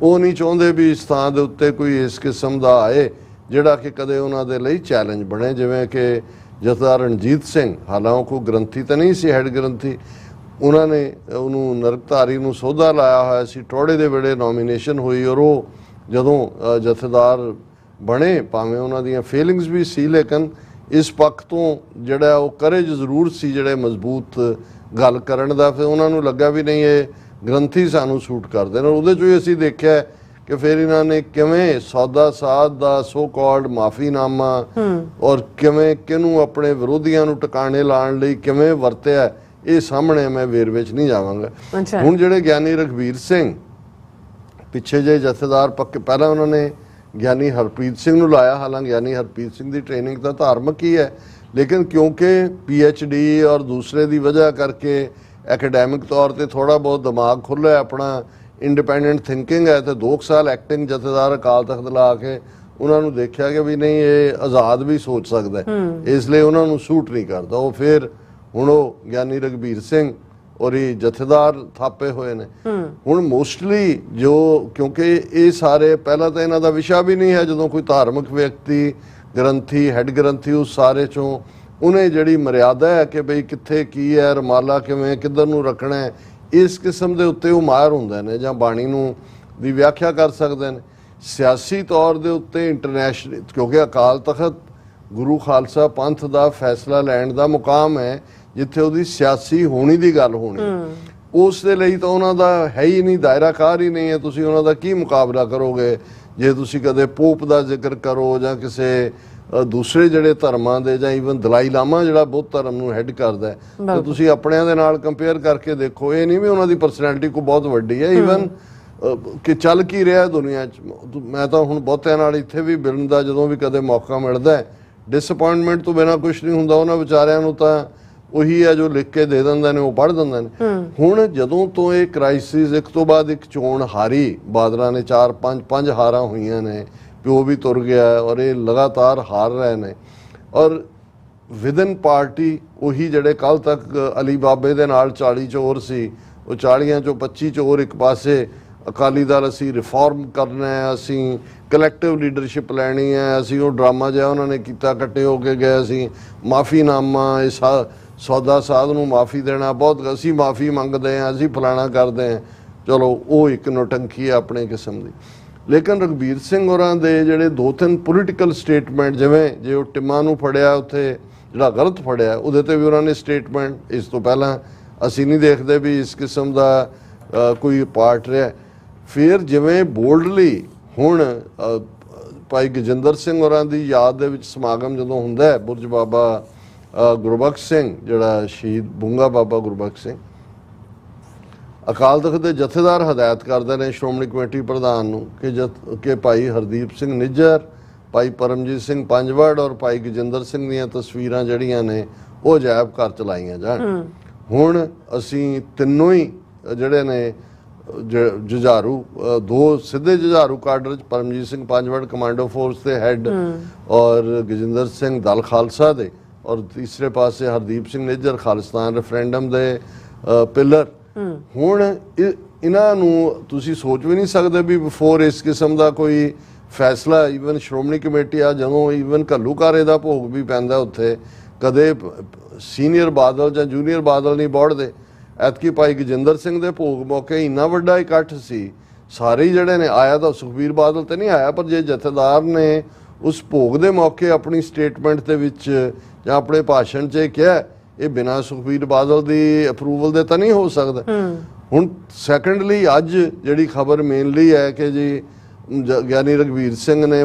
ਉਹ ਨਹੀਂ ਚਾਹੁੰਦੇ ਵੀ ਇਸ ਥਾਂ ਦੇ ਉੱਤੇ ਕੋਈ ਇਸ ਕਿਸਮ ਦਾ ਆਏ ਜਿਹੜਾ ਕਿ ਕਦੇ ਉਹਨਾਂ ਦੇ ਲਈ ਚੈਲੰਜ ਬਣੇ। ਜਿਵੇਂ ਕਿ ਜਥੇਦਾਰ ਰਣਜੀਤ ਸਿੰਘ, ਹਾਲਾਂਕਿ ਕੋਈ ਗ੍ਰੰਥੀ ਤਾਂ ਨਹੀਂ ਸੀ, ਹੈੱਡ ਗ੍ਰੰਥੀ, ਉਹਨਾਂ ਨੇ ਉਹਨੂੰ ਨਰਕਧਾਰੀ ਨੂੰ ਸਹੁਦਾ ਲਾਇਆ ਹੋਇਆ ਸੀ। ਟੋੜੇ ਦੇ ਵੇਲੇ ਨੋਮੀਨੇਸ਼ਨ ਹੋਈ ਔਰ ਉਹ ਜਦੋਂ ਜਥੇਦਾਰ ਬਣੇ, ਭਾਵੇਂ ਉਹਨਾਂ ਦੀਆਂ ਫੀਲਿੰਗਸ ਵੀ ਸੀ, ਲੇਕਿਨ ਇਸ ਪੱਖ ਤੋਂ ਜਿਹੜਾ ਉਹ ਕਰੇਜ ਜ਼ਰੂਰ ਸੀ ਜਿਹੜੇ ਮਜ਼ਬੂਤ ਗੱਲ ਕਰਨ ਦਾ। ਫਿਰ ਉਹਨਾਂ ਨੂੰ ਲੱਗਾ ਵੀ ਨਹੀਂ ਇਹ ਗ੍ਰੰਥੀ ਸਾਨੂੰ ਸੂਟ ਕਰਦੇ ਨੇ। ਉਹਦੇ 'ਚੋਂ ਹੀ ਅਸੀਂ ਦੇਖਿਆ ਕਿ ਫਿਰ ਇਹਨਾਂ ਨੇ ਕਿਵੇਂ ਸੌਦਾ ਸਾਧ ਦਾ ਸੋ ਕਾਲਡ ਮਾਫੀਨਾਮਾ ਔਰ ਕਿਵੇਂ ਕਿਹਨੂੰ ਆਪਣੇ ਵਿਰੋਧੀਆਂ ਨੂੰ ਟਿਕਾਣੇ ਲਾਉਣ ਲਈ ਕਿਵੇਂ ਵਰਤਿਆ, ਇਹ ਸਾਹਮਣੇ ਮੈਂ ਵੇਰਵੇ 'ਚ ਨਹੀਂ ਜਾਵਾਂਗਾ। ਹੁਣ ਜਿਹੜੇ ਗਿਆਨੀ ਰਘਬੀਰ ਸਿੰਘ ਪਿੱਛੇ ਜੇ ਜਥੇਦਾਰ ਪੱਕੇ, ਪਹਿਲਾਂ ਉਹਨਾਂ ਨੇ ਗਿਆਨੀ ਹਰਪ੍ਰੀਤ ਸਿੰਘ ਨੂੰ ਲਾਇਆ। ਹਾਲਾਂਕਿ ਗਿਆਨੀ ਹਰਪ੍ਰੀਤ ਸਿੰਘ ਦੀ ਟ੍ਰੇਨਿੰਗ ਤਾਂ ਧਾਰਮਿਕ ਹੀ ਹੈ, ਲੇਕਿਨ ਕਿਉਂਕਿ PhD ਔਰ ਦੂਸਰੇ ਦੀ ਵਜ੍ਹਾ ਕਰਕੇ ਐਕੈਡੈਮਿਕ ਤੌਰ ਤੇ ਥੋੜਾ ਬਹੁਤ ਦਿਮਾਗ ਖੁੱਲ੍ਹਾ, ਆਪਣਾ ਇੰਡੀਪੈਂਡੈਂਟ ਥਿੰਕਿੰਗ ਹੈ, ਤੇ 2 ਸਾਲ ਐਕਟਿੰਗ ਜਥੇਦਾਰ ਅਕਾਲ ਤਖਤ ਲਾ ਕੇ ਉਹਨਾਂ ਨੂੰ ਦੇਖਿਆ ਕਿ ਵੀ ਨਹੀਂ ਇਹ ਆਜ਼ਾਦ ਵੀ ਸੋਚ ਸਕਦਾ, ਇਸ ਲਈ ਉਹਨਾਂ ਨੂੰ ਸੂਟ ਨਹੀਂ ਕਰਦਾ। ਉਹ ਫਿਰ ਹੁਣ ਉਹ ਗਿਆਨੀ ਰਘਬੀਰ ਸਿੰਘ ਔਰ ਇਹ ਜਥੇਦਾਰ ਥਾਪੇ ਹੋਏ ਨੇ। ਹੁਣ ਮੋਸਟਲੀ ਜੋ, ਕਿਉਂਕਿ ਇਹ ਸਾਰੇ ਪਹਿਲਾਂ ਤਾਂ ਇਹਨਾਂ ਦਾ ਵਿਸ਼ਾ ਵੀ ਨਹੀਂ ਹੈ, ਜਦੋਂ ਕੋਈ ਧਾਰਮਿਕ ਵਿਅਕਤੀ ਗ੍ਰੰਥੀ ਹੈੱਡ ਗ੍ਰੰਥੀ ਉਸ ਸਾਰੇ ਚੋਂ ਉਹਨੇ ਜਿਹੜੀ ਮਰਿਆਦਾ ਹੈ ਕਿ ਬਈ ਕਿੱਥੇ ਕੀ ਹੈ, ਰਮਾਲਾ ਕਿਵੇਂ ਕਿੱਧਰ ਨੂੰ ਰੱਖਣਾ ਹੈ, ਇਸ ਕਿਸਮ ਦੇ ਉੱਤੇ ਉਹ ਮਾਹਿਰ ਹੁੰਦੇ ਨੇ ਜਾਂ ਬਾਣੀ ਨੂੰ ਦੀ ਵਿਆਖਿਆ ਕਰ ਸਕਦੇ ਨੇ। ਸਿਆਸੀ ਤੌਰ ਦੇ ਉੱਤੇ ਇੰਟਰਨੈਸ਼ਨਲ, ਕਿਉਂਕਿ ਅਕਾਲ ਤਖਤ ਗੁਰੂ ਖਾਲਸਾ ਪੰਥ ਦਾ ਫੈਸਲਾ ਲੈਣ ਦਾ ਮੁਕਾਮ ਹੈ, ਜਿੱਥੇ ਉਹਦੀ ਸਿਆਸੀ ਹੋਣੀ ਦੀ ਗੱਲ ਹੋਣੀ, ਉਸ ਦੇ ਲਈ ਤਾਂ ਉਹਨਾਂ ਦਾ ਹੈ ਹੀ ਨਹੀਂ, ਦਾਇਰਾਕਾਰ ਹੀ ਨਹੀਂ ਹੈ। ਤੁਸੀਂ ਉਹਨਾਂ ਦਾ ਕੀ ਮੁਕਾਬਲਾ ਕਰੋਗੇ ਜੇ ਤੁਸੀਂ ਕਦੇ ਪੋਪ ਦਾ ਜ਼ਿਕਰ ਕਰੋ ਜਾਂ ਕਿਸੇ ਦੂਸਰੇ ਜਿਹੜੇ ਧਰਮਾਂ ਦੇ, ਜਾਂ ਈਵਨ ਦਲਾਈ ਲਾਮਾ ਜਿਹੜਾ ਬੁੱਧ ਧਰਮ ਨੂੰ ਹੈੱਡ ਕਰਦਾ, ਤੇ ਤੁਸੀਂ ਆਪਣਿਆਂ ਦੇ ਨਾਲ ਕੰਪੇਅਰ ਕਰਕੇ ਦੇਖੋ। ਇਹ ਨਹੀਂ ਵੀ ਉਹਨਾਂ ਦੀ ਪਰਸਨੈਲਿਟੀ ਕੋਈ ਬਹੁਤ ਵੱਡੀ ਹੈ, ਈਵਨ ਕਿ ਚੱਲ ਕੀ ਰਿਹਾ ਦੁਨੀਆ 'ਚ। ਮੈਂ ਤਾਂ ਹੁਣ ਬਹੁਤਿਆਂ ਨਾਲ ਇੱਥੇ ਵੀ ਮਿਲਣ ਦਾ ਜਦੋਂ ਵੀ ਕਦੇ ਮੌਕਾ ਮਿਲਦਾ, ਡਿਸਅਪੁਆਇੰਟਮੈਂਟ ਤੋਂ ਬਿਨਾਂ ਕੁਛ ਨਹੀਂ ਹੁੰਦਾ। ਉਹਨਾਂ ਵਿਚਾਰਿਆਂ ਨੂੰ ਤਾਂ ਉਹੀ ਹੈ ਜੋ ਲਿਖ ਕੇ ਦੇ ਦਿੰਦੇ ਨੇ, ਉਹ ਪੜ੍ਹ ਦਿੰਦੇ ਨੇ। ਹੁਣ ਜਦੋਂ ਤੋਂ ਇਹ ਕ੍ਰਾਈਸਿਸ ਇੱਕ ਤੋਂ ਬਾਅਦ ਇੱਕ ਚੋਣ ਹਾਰੀ, ਬਾਦਲਾਂ ਨੇ 4-5 ਹਾਰਾਂ ਹੋਈਆਂ ਨੇ, ਪਿਓ ਵੀ ਤੁਰ ਗਿਆ ਔਰ ਇਹ ਲਗਾਤਾਰ ਹਾਰ ਰਹੇ ਨੇ। ਔਰ ਵਿਦਨ ਪਾਰਟੀ ਉਹੀ ਜਿਹੜੇ ਕੱਲ ਤੱਕ ਅਲੀ ਬਾਬੇ ਦੇ ਨਾਲ 40 ਚੋਰ ਸੀ, ਉਹ 40 ਚੋਂ 25 ਚੋਰ ਇੱਕ ਪਾਸੇ, ਅਕਾਲੀ ਦਲ ਅਸੀਂ ਰਿਫਾਰਮ ਕਰਨਾ ਹੈ, ਅਸੀਂ ਕਲੈਕਟਿਵ ਲੀਡਰਸ਼ਿਪ ਲੈਣੀ ਹੈ, ਅਸੀਂ ਉਹ ਡਰਾਮਾ ਜਿਹਾ ਉਹਨਾਂ ਨੇ ਕੀਤਾ, ਇਕੱਠੇ ਹੋ ਕੇ ਗਏ, ਅਸੀਂ ਮਾਫੀਨਾਮਾ, ਇਹ ਸੌਦਾ ਸਾਧ ਨੂੰ ਮਾਫੀ ਦੇਣਾ, ਬਹੁਤ ਅਸੀਂ ਮਾਫੀ ਮੰਗਦੇ ਹਾਂ, ਅਸੀਂ ਫਲਾਣਾ ਕਰਦੇ ਹਾਂ। ਚਲੋ ਉਹ ਇੱਕ ਨੋਟੰਕੀ ਹੈ ਆਪਣੇ ਕਿਸਮ ਦੀ। ਲੇਕਿਨ ਰਘਬੀਰ ਸਿੰਘ ਹੋਰਾਂ ਦੇ ਜਿਹੜੇ 2-3 ਪੋਲੀਟੀਕਲ ਸਟੇਟਮੈਂਟ, ਜਿਵੇਂ ਜੇ ਉਹ ਟਿੰਮਾਂ ਨੂੰ ਫੜਿਆ ਉੱਥੇ ਜਿਹੜਾ ਗਲਤ ਫੜਿਆ, ਉਹਦੇ ਤੇ ਵੀ ਉਹਨਾਂ ਨੇ ਸਟੇਟਮੈਂਟ, ਇਸ ਤੋਂ ਪਹਿਲਾਂ ਅਸੀਂ ਨਹੀਂ ਦੇਖਦੇ ਵੀ ਇਸ ਕਿਸਮ ਦਾ ਕੋਈ ਪਾਰਟ ਰਿਹਾ। ਫਿਰ ਜਿਵੇਂ ਬੋਲਡਲੀ ਹੁਣ ਭਾਈ ਗਜਿੰਦਰ ਸਿੰਘ ਹੋਰਾਂ ਦੀ ਯਾਦ ਦੇ ਵਿੱਚ ਸਮਾਗਮ ਜਦੋਂ ਹੁੰਦਾ ਹੈ, ਬੁਰਜ ਬਾਬਾ ਗੁਰਬਖਸ਼ ਸਿੰਘ, ਜਿਹੜਾ ਸ਼ਹੀਦ ਬੁੰਗਾ ਬਾਬਾ ਗੁਰਬਖਸ਼ ਸਿੰਘ, ਅਕਾਲ ਤਖਤ ਦੇ ਜਥੇਦਾਰ ਹਦਾਇਤ ਕਰਦੇ ਨੇ ਸ਼੍ਰੋਮਣੀ ਕਮੇਟੀ ਪ੍ਰਧਾਨ ਨੂੰ ਕਿ ਭਾਈ ਹਰਦੀਪ ਸਿੰਘ ਨਿੱਜਰ, ਭਾਈ ਪਰਮਜੀਤ ਸਿੰਘ ਪੰਜਵੜ ਔਰ ਭਾਈ ਗਜਿੰਦਰ ਸਿੰਘ ਦੀਆਂ ਤਸਵੀਰਾਂ ਜਿਹੜੀਆਂ ਨੇ ਉਹ ਅਜਾਇਬ ਘਰ ਚ ਲਾਈਆਂ ਜਾਣ। ਹੁਣ ਅਸੀਂ ਤਿੰਨੋਂ ਹੀ ਜਿਹੜੇ ਨੇ ਜੁਝਾਰੂ, 2 ਸਿੱਧੇ ਜੁਝਾਰੂ ਕਾਡਰ ਚ, ਪਰਮਜੀਤ ਸਿੰਘ ਪੰਜਵੜ ਕਮਾਂਡੋ ਫੋਰਸ ਦੇ ਹੈੱਡ ਔਰ ਗਜਿੰਦਰ ਸਿੰਘ ਦਲ ਖਾਲਸਾ ਦੇ, ਔਰ ਤੀਸਰੇ ਪਾਸੇ ਹਰਦੀਪ ਸਿੰਘ ਨਿੱਜਰ ਖਾਲਿਸਤਾਨ ਰੈਫਰੈਂਡਮ ਦੇ ਪਿਲਰ। ਹੁਣ ਇਹਨਾਂ ਨੂੰ ਤੁਸੀਂ ਸੋਚ ਵੀ ਨਹੀਂ ਸਕਦੇ ਵੀ ਬਿਫੋਰ ਇਸ ਕਿਸਮ ਦਾ ਕੋਈ ਫੈਸਲਾ ਈਵਨ ਸ਼੍ਰੋਮਣੀ ਕਮੇਟੀ ਆ ਜਦੋਂ ਈਵਨ ਘੱਲੂਘਾਰੇ ਦਾ ਭੋਗ ਵੀ ਪੈਂਦਾ ਉੱਥੇ, ਕਦੇ ਸੀਨੀਅਰ ਬਾਦਲ ਜਾਂ ਜੂਨੀਅਰ ਬਾਦਲ ਨਹੀਂ ਬੋੜਦੇ। ਐਤਕੀ ਭਾਈ ਗਜਿੰਦਰ ਸਿੰਘ ਦੇ ਭੋਗ ਮੌਕੇ ਇੰਨਾ ਵੱਡਾ ਇਕੱਠ ਸੀ, ਸਾਰੇ ਹੀ ਜਿਹੜੇ ਨੇ ਆਇਆ ਤਾਂ ਸੁਖਬੀਰ ਬਾਦਲ ਤੇ ਨਹੀਂ ਆਇਆ, ਪਰ ਜੇ ਜਥੇਦਾਰ ਨੇ ਉਸ ਭੋਗ ਦੇ ਮੌਕੇ ਆਪਣੀ ਸਟੇਟਮੈਂਟ ਦੇ ਵਿੱਚ ਜਾਂ ਆਪਣੇ ਭਾਸ਼ਣ 'ਚ ਕਿਹਾ ਇਹ ਬਿਨਾਂ ਸੁਖਬੀਰ ਬਾਦਲ ਦੀ ਅਪਰੂਵਲ ਦੇ ਤਾਂ ਨਹੀਂ ਹੋ ਸਕਦਾ। ਹੁਣ ਸੈਕੰਡਲੀ ਅੱਜ ਜਿਹੜੀ ਖਬਰ ਮੇਨਲੀ ਹੈ ਕਿ ਜੀ ਗਿਆਨੀ ਰਘਵੀਰ ਸਿੰਘ ਨੇ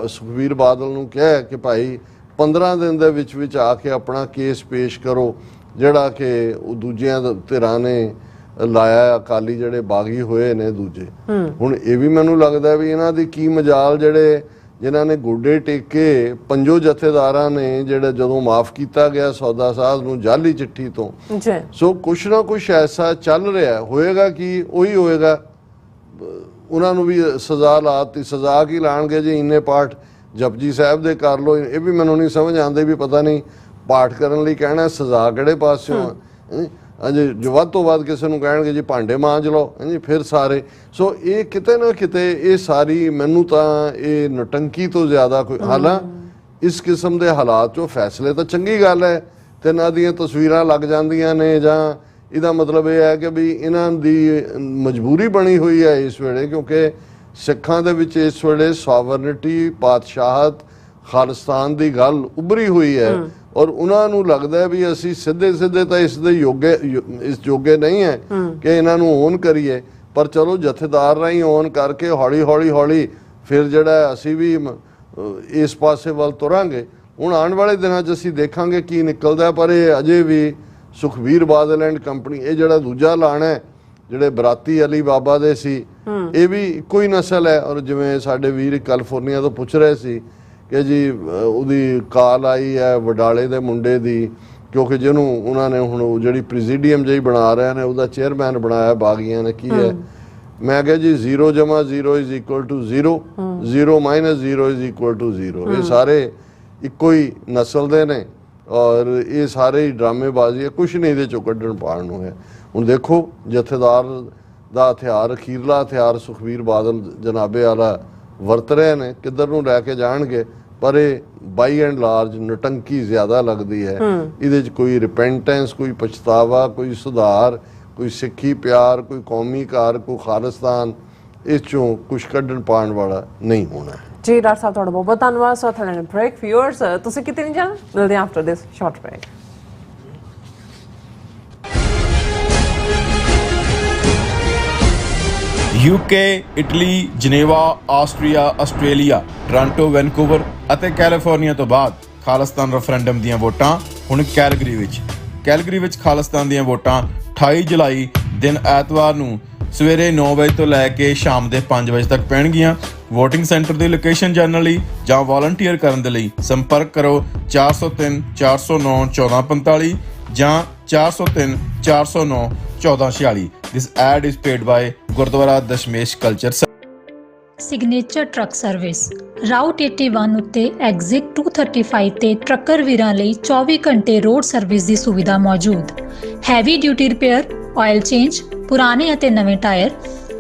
ਸੁਖਬੀਰ ਬਾਦਲ ਨੂੰ ਕਿਹਾ ਕਿ ਭਾਈ 15 ਦਿਨ ਦੇ ਵਿੱਚ ਆ ਕੇ ਆਪਣਾ ਕੇਸ ਪੇਸ਼ ਕਰੋ, ਜਿਹੜਾ ਕਿ ਉਹ ਦੂਜਿਆਂ ਧਿਰਾਂ ਨੇ ਲਾਇਆ, ਅਕਾਲੀ ਜਿਹੜੇ ਬਾਗੀ ਹੋਏ ਨੇ ਦੂਜੇ। ਹੁਣ ਇਹ ਵੀ ਮੈਨੂੰ ਲੱਗਦਾ ਵੀ ਇਹਨਾਂ ਦੀ ਕੀ ਮਜਾਲ ਜਿਨ੍ਹਾਂ ਨੇ ਗੋਡੇ ਟੇਕੇ ਪੰਜੋ ਜਥੇਦਾਰਾਂ ਨੇ, ਜਿਹੜੇ ਜਦੋਂ ਮਾਫ ਕੀਤਾ ਗਿਆ ਸੌਦਾ ਸਾਧ ਨੂੰ ਜਾਲੀ ਚਿੱਠੀ ਤੋਂ। ਸੋ ਕੁਛ ਨਾ ਕੁਛ ਐਸਾ ਚੱਲ ਰਿਹਾ ਹੋਏਗਾ ਕਿ ਉਹੀ ਹੋਏਗਾ। ਉਹਨਾਂ ਨੂੰ ਵੀ ਸਜ਼ਾ ਲਾਤੀ, ਸਜ਼ਾ ਕੀ ਲਾਣਗੇ ਜੀ, ਇੰਨੇ ਪਾਠ ਜਪਜੀ ਸਾਹਿਬ ਦੇ ਕਰ ਲੋ। ਇਹ ਵੀ ਮੈਨੂੰ ਨਹੀਂ ਸਮਝ ਆਉਂਦੇ ਵੀ ਪਤਾ ਨਹੀਂ ਪਾਠ ਕਰਨ ਲਈ ਕਹਿਣਾ, ਸਜ਼ਾ ਕਿਹੜੇ ਪਾਸਿਓਂ ਹਾਂਜੀ। ਜੋ ਵੱਧ ਤੋਂ ਵੱਧ ਕਿਸੇ ਨੂੰ ਕਹਿਣਗੇ ਜੀ ਭਾਂਡੇ ਮਾਂਜ ਲਓ ਹਾਂਜੀ, ਫਿਰ ਸਾਰੇ। ਸੋ ਇਹ ਕਿਤੇ ਨਾ ਕਿਤੇ ਇਹ ਸਾਰੀ ਮੈਨੂੰ ਤਾਂ ਇਹ ਨਟੰਕੀ ਤੋਂ ਜ਼ਿਆਦਾ ਕੋਈ ਹਾਲਾਂ ਇਸ ਕਿਸਮ ਦੇ ਹਾਲਾਤ 'ਚੋਂ ਫੈਸਲੇ ਤਾਂ ਚੰਗੀ ਗੱਲ ਹੈ, ਤੇ ਇਹਨਾਂ ਦੀਆਂ ਤਸਵੀਰਾਂ ਲੱਗ ਜਾਂਦੀਆਂ ਨੇ, ਜਾਂ ਇਹਦਾ ਮਤਲਬ ਇਹ ਹੈ ਕਿ ਵੀ ਇਹਨਾਂ ਦੀ ਮਜਬੂਰੀ ਬਣੀ ਹੋਈ ਹੈ ਇਸ ਵੇਲੇ, ਕਿਉਂਕਿ ਸਿੱਖਾਂ ਦੇ ਵਿੱਚ ਇਸ ਵੇਲੇ ਸੋਵਰਨਿਟੀ, ਪਾਤਸ਼ਾਹਤ, ਖਾਲਿਸਤਾਨ ਦੀ ਗੱਲ ਉੱਭਰੀ ਹੋਈ ਹੈ। ਔਰ ਉਹਨਾਂ ਨੂੰ ਲੱਗਦਾ ਵੀ ਅਸੀਂ ਸਿੱਧੇ ਤਾਂ ਇਸ ਜੋਗੇ ਨਹੀਂ ਹੈ ਕਿ ਇਹਨਾਂ ਨੂੰ ਓਨ ਕਰੀਏ, ਪਰ ਚਲੋ ਜਥੇਦਾਰ ਰਾਹੀਂ ਓਨ ਕਰਕੇ ਹੌਲੀ ਫਿਰ ਜਿਹੜਾ ਅਸੀਂ ਵੀ ਇਸ ਪਾਸੇ ਵੱਲ ਤੁਰਾਂਗੇ। ਹੁਣ ਆਉਣ ਵਾਲੇ ਦਿਨਾਂ 'ਚ ਅਸੀਂ ਦੇਖਾਂਗੇ ਕੀ ਨਿਕਲਦਾ, ਪਰ ਇਹ ਅਜੇ ਵੀ ਸੁਖਬੀਰ ਬਾਦਲ ਐਂਡ ਕੰਪਨੀ, ਇਹ ਜਿਹੜਾ ਦੂਜਾ ਲਾਣਾ ਹੈ, ਜਿਹੜੇ ਬਰਾਤੀ ਅਲੀ ਬਾਬਾ ਦੇ ਸੀ, ਇਹ ਵੀ ਇੱਕੋ ਹੀ ਨਸਲ ਹੈ। ਔਰ ਜਿਵੇਂ ਸਾਡੇ ਵੀਰ ਕੈਲੀਫੋਰਨੀਆ ਤੋਂ ਪੁੱਛ ਰਹੇ ਸੀ ਕਿ ਜੀ ਉਹਦੀ ਕਾਲ ਆਈ ਹੈ ਵਡਾਲੇ ਦੇ ਮੁੰਡੇ ਦੀ, ਕਿਉਂਕਿ ਜਿਹਨੂੰ ਉਹਨਾਂ ਨੇ ਹੁਣ ਜਿਹੜੀ ਪ੍ਰੈਜ਼ੀਡੀਅਮ ਜਿਹੀ ਬਣਾ ਰਹੇ ਨੇ ਉਹਦਾ ਚੇਅਰਮੈਨ ਬਣਾਇਆ ਬਾਗੀਆਂ ਨੇ। ਕੀ ਹੈ? ਮੈਂ ਕਿਹਾ ਜੀ 0 + 0 = 0, 0 - 0 = 0। ਇਹ ਸਾਰੇ ਇੱਕੋ ਹੀ ਨਸਲ ਦੇ ਨੇ ਔਰ ਇਹ ਸਾਰੇ ਹੀ ਡਰਾਮੇਬਾਜ਼ੀ ਹੈ, ਕੁਛ ਨਹੀਂ ਇਹਦੇ ਚੋਂ ਕੱਢਣ ਪਾਉਣ ਨੂੰ ਹੈ। ਹੁਣ ਦੇਖੋ ਜਥੇਦਾਰ ਦਾ ਹਥਿਆਰ, ਅਖੀਰਲਾ ਹਥਿਆਰ ਸੁਖਬੀਰ ਬਾਦਲ ਜਨਾਬੇ ਵਾਲਾ ਵਰਤ ਰਹੇ ਨੇ, ਕਿੱਧਰ ਨੂੰ ਲੈ ਕੇ ਜਾਣਗੇ। ਪਰ ਇਹ ਬਾਈ ਐਂਡ ਲਾਰਜ ਨਟੰਕੀ ਜ਼ਿਆਦਾ ਲੱਗਦੀ ਹੈ। ਇਹਦੇ 'ਚ ਕੋਈ ਰਿਪੈਂਟੈਂਸ, ਕੋਈ ਪਛਤਾਵਾ, ਕੋਈ ਸੁਧਾਰ, ਕੋਈ ਸਿੱਖੀ ਪਿਆਰ, ਕੋਈ ਕੌਮੀ ਕਾਰ, ਕੋਈ ਖਾਲਿਸਤਾਨ, ਇਸ 'ਚੋਂ ਕੁਛ ਕੱਢਣ ਪਾਉਣ ਵਾਲਾ ਨਹੀਂ ਹੋਣਾ। ਜੀ ਡਾਕਟਰ ਸਾਹਿਬ ਤੁਹਾਡਾ ਬਹੁਤ ਬਹੁਤ ਧੰਨਵਾਦ। ਸੋ ਤੁਹਾਡੇ ਬ੍ਰੇਕ ਵਿਊਅਰਸ, ਤੁਸੀਂ ਕਿਤੇ ਨਹੀਂ ਜਾਣਾ, ਮਿਲਦੇ ਹਾਂ after this short break. UK, Italy, Geneva, Austria, Australia, Toronto, Vancouver ਅਤੇ ਕੈਲੀਫੋਰਨੀਆ ਤੋਂ ਬਾਅਦ ਖਾਲਿਸਤਾਨ ਰੈਫਰੈਂਡਮ ਦੀਆਂ ਵੋਟਾਂ ਹੁਣ ਕੈਲਗਰੀ ਵਿੱਚ ਖਾਲਿਸਤਾਨ ਦੀਆਂ ਵੋਟਾਂ 28 ਜੁਲਾਈ ਦਿਨ ਐਤਵਾਰ ਨੂੰ ਸਵੇਰੇ 9 ਵਜੇ ਤੋਂ ਲੈ ਕੇ ਸ਼ਾਮ ਦੇ 5 ਵਜੇ ਤੱਕ ਪੈਣਗੀਆਂ। ਵੋਟਿੰਗ ਸੈਂਟਰ ਦੀ ਲੋਕੇਸ਼ਨ ਜਾਣਨ ਲਈ ਜਾਂ ਵਾਲੰਟੀਅਰ ਕਰਨ ਦੇ ਲਈ ਸੰਪਰਕ ਕਰੋ 403 409 1445 ਜਾਂ 403 409 1446। This ad is paid by Gurdwara Dashmesh culture. Signature truck service route 81 ਉੱਤੇ ਐਗਜ਼ਿਟ 235 ਤੇ ਟਰੱਕਰ ਵੀਰਾਂ ਲਈ 24 ਘੰਟੇ ਰੋਡ ਸਰਵਿਸ ਦੀ ਸੁਵਿਧਾ ਮੌਜੂਦ। Heavy duty repair, oil change, ਪੁਰਾਣੇ ਅਤੇ ਨਵੇਂ tyre,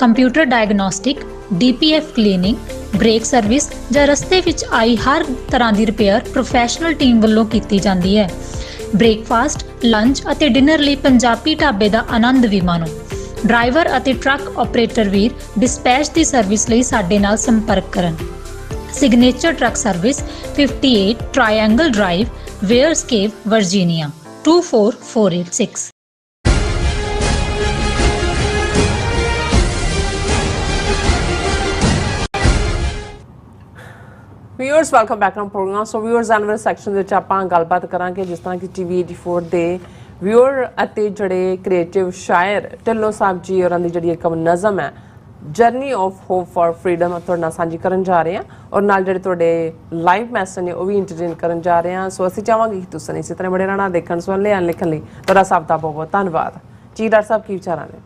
computer diagnostic, DPF cleaning, brake service ਜਾਂ ਰਸਤੇ ਵਿੱਚ ਆਈ ਹਰ ਤਰ੍ਹਾਂ ਦੀ ਰਿਪੇਅਰ ਪ੍ਰੋਫੈਸ਼ਨਲ ਟੀਮ ਵੱਲੋਂ ਕੀਤੀ ਜਾਂਦੀ ਹੈ। ਬ੍ਰੇਕਫਾਸਟ, ਲੰਚ ਅਤੇ ਡਿਨਰ ਲਈ ਪੰਜਾਬੀ ਢਾਬੇ ਦਾ ਆਨੰਦ ਵੀ ਮਾਣੋ। ਡਰਾਈਵਰ ਅਤੇ ਟਰੱਕ ਆਪਰੇਟਰ ਵੀਰ ਡਿਸਪੈਚ ਦੀ ਸਰਵਿਸ ਲਈ ਸਾਡੇ ਨਾਲ ਸੰਪਰਕ ਕਰਨ। Signature truck service 58 triangle drive, Weyers Cave, Virginia 24486। Viewers welcome back to programme. So viewers ਐਨਵਰ ਸੈਕਸ਼ਨ ਦੇ ਵਿੱਚ ਆਪਾਂ ਗੱਲਬਾਤ ਕਰਾਂਗੇ ਜਿਸ ਤਰ੍ਹਾਂ ਕਿ TV 84 ਦੇ ਵਿਊਅਰ ਅਤੇ ਜਿਹੜੇ ਕ੍ਰੀਏਟਿਵ ਸ਼ਾਇਰ ਢਿੱਲੋਂ ਸਾਹਿਬ ਜੀ ਹੋਰਾਂ ਦੀ ਜਿਹੜੀ ਇੱਕ ਨਜ਼ਮ ਹੈ journey of hope for freedom ਤੁਹਾਡੇ ਨਾਲ ਸਾਂਝੀ ਕਰਨ ਜਾ ਰਹੇ ਹਾਂ ਔਰ ਨਾਲ ਜਿਹੜੇ ਤੁਹਾਡੇ ਲਾਈਵ ਮੈਸੇਜ ਨੇ ਉਹ ਵੀ ਇੰਟਰਟੇਨ ਕਰਨ ਜਾ ਰਹੇ ਹਾਂ। ਸੋ ਅਸੀਂ ਚਾਹਾਂਗੇ ਕਿ ਤੁਸੀਂ ਇਸੇ ਤਰ੍ਹਾਂ ਬੜੇ ਰਹਿਣਾ ਦੇਖਣ ਸੁਣਨ ਲਈ ਲਿਖਣ ਲਈ ਤੁਹਾਡਾ ਸਭ ਦਾ ਬਹੁਤ ਬਹੁਤ ਧੰਨਵਾਦ ਜੀ। ਡਾਕਟਰ ਸਾਹਿਬ ਕੀ ਵਿਚਾਰਾਂ ਨੇ?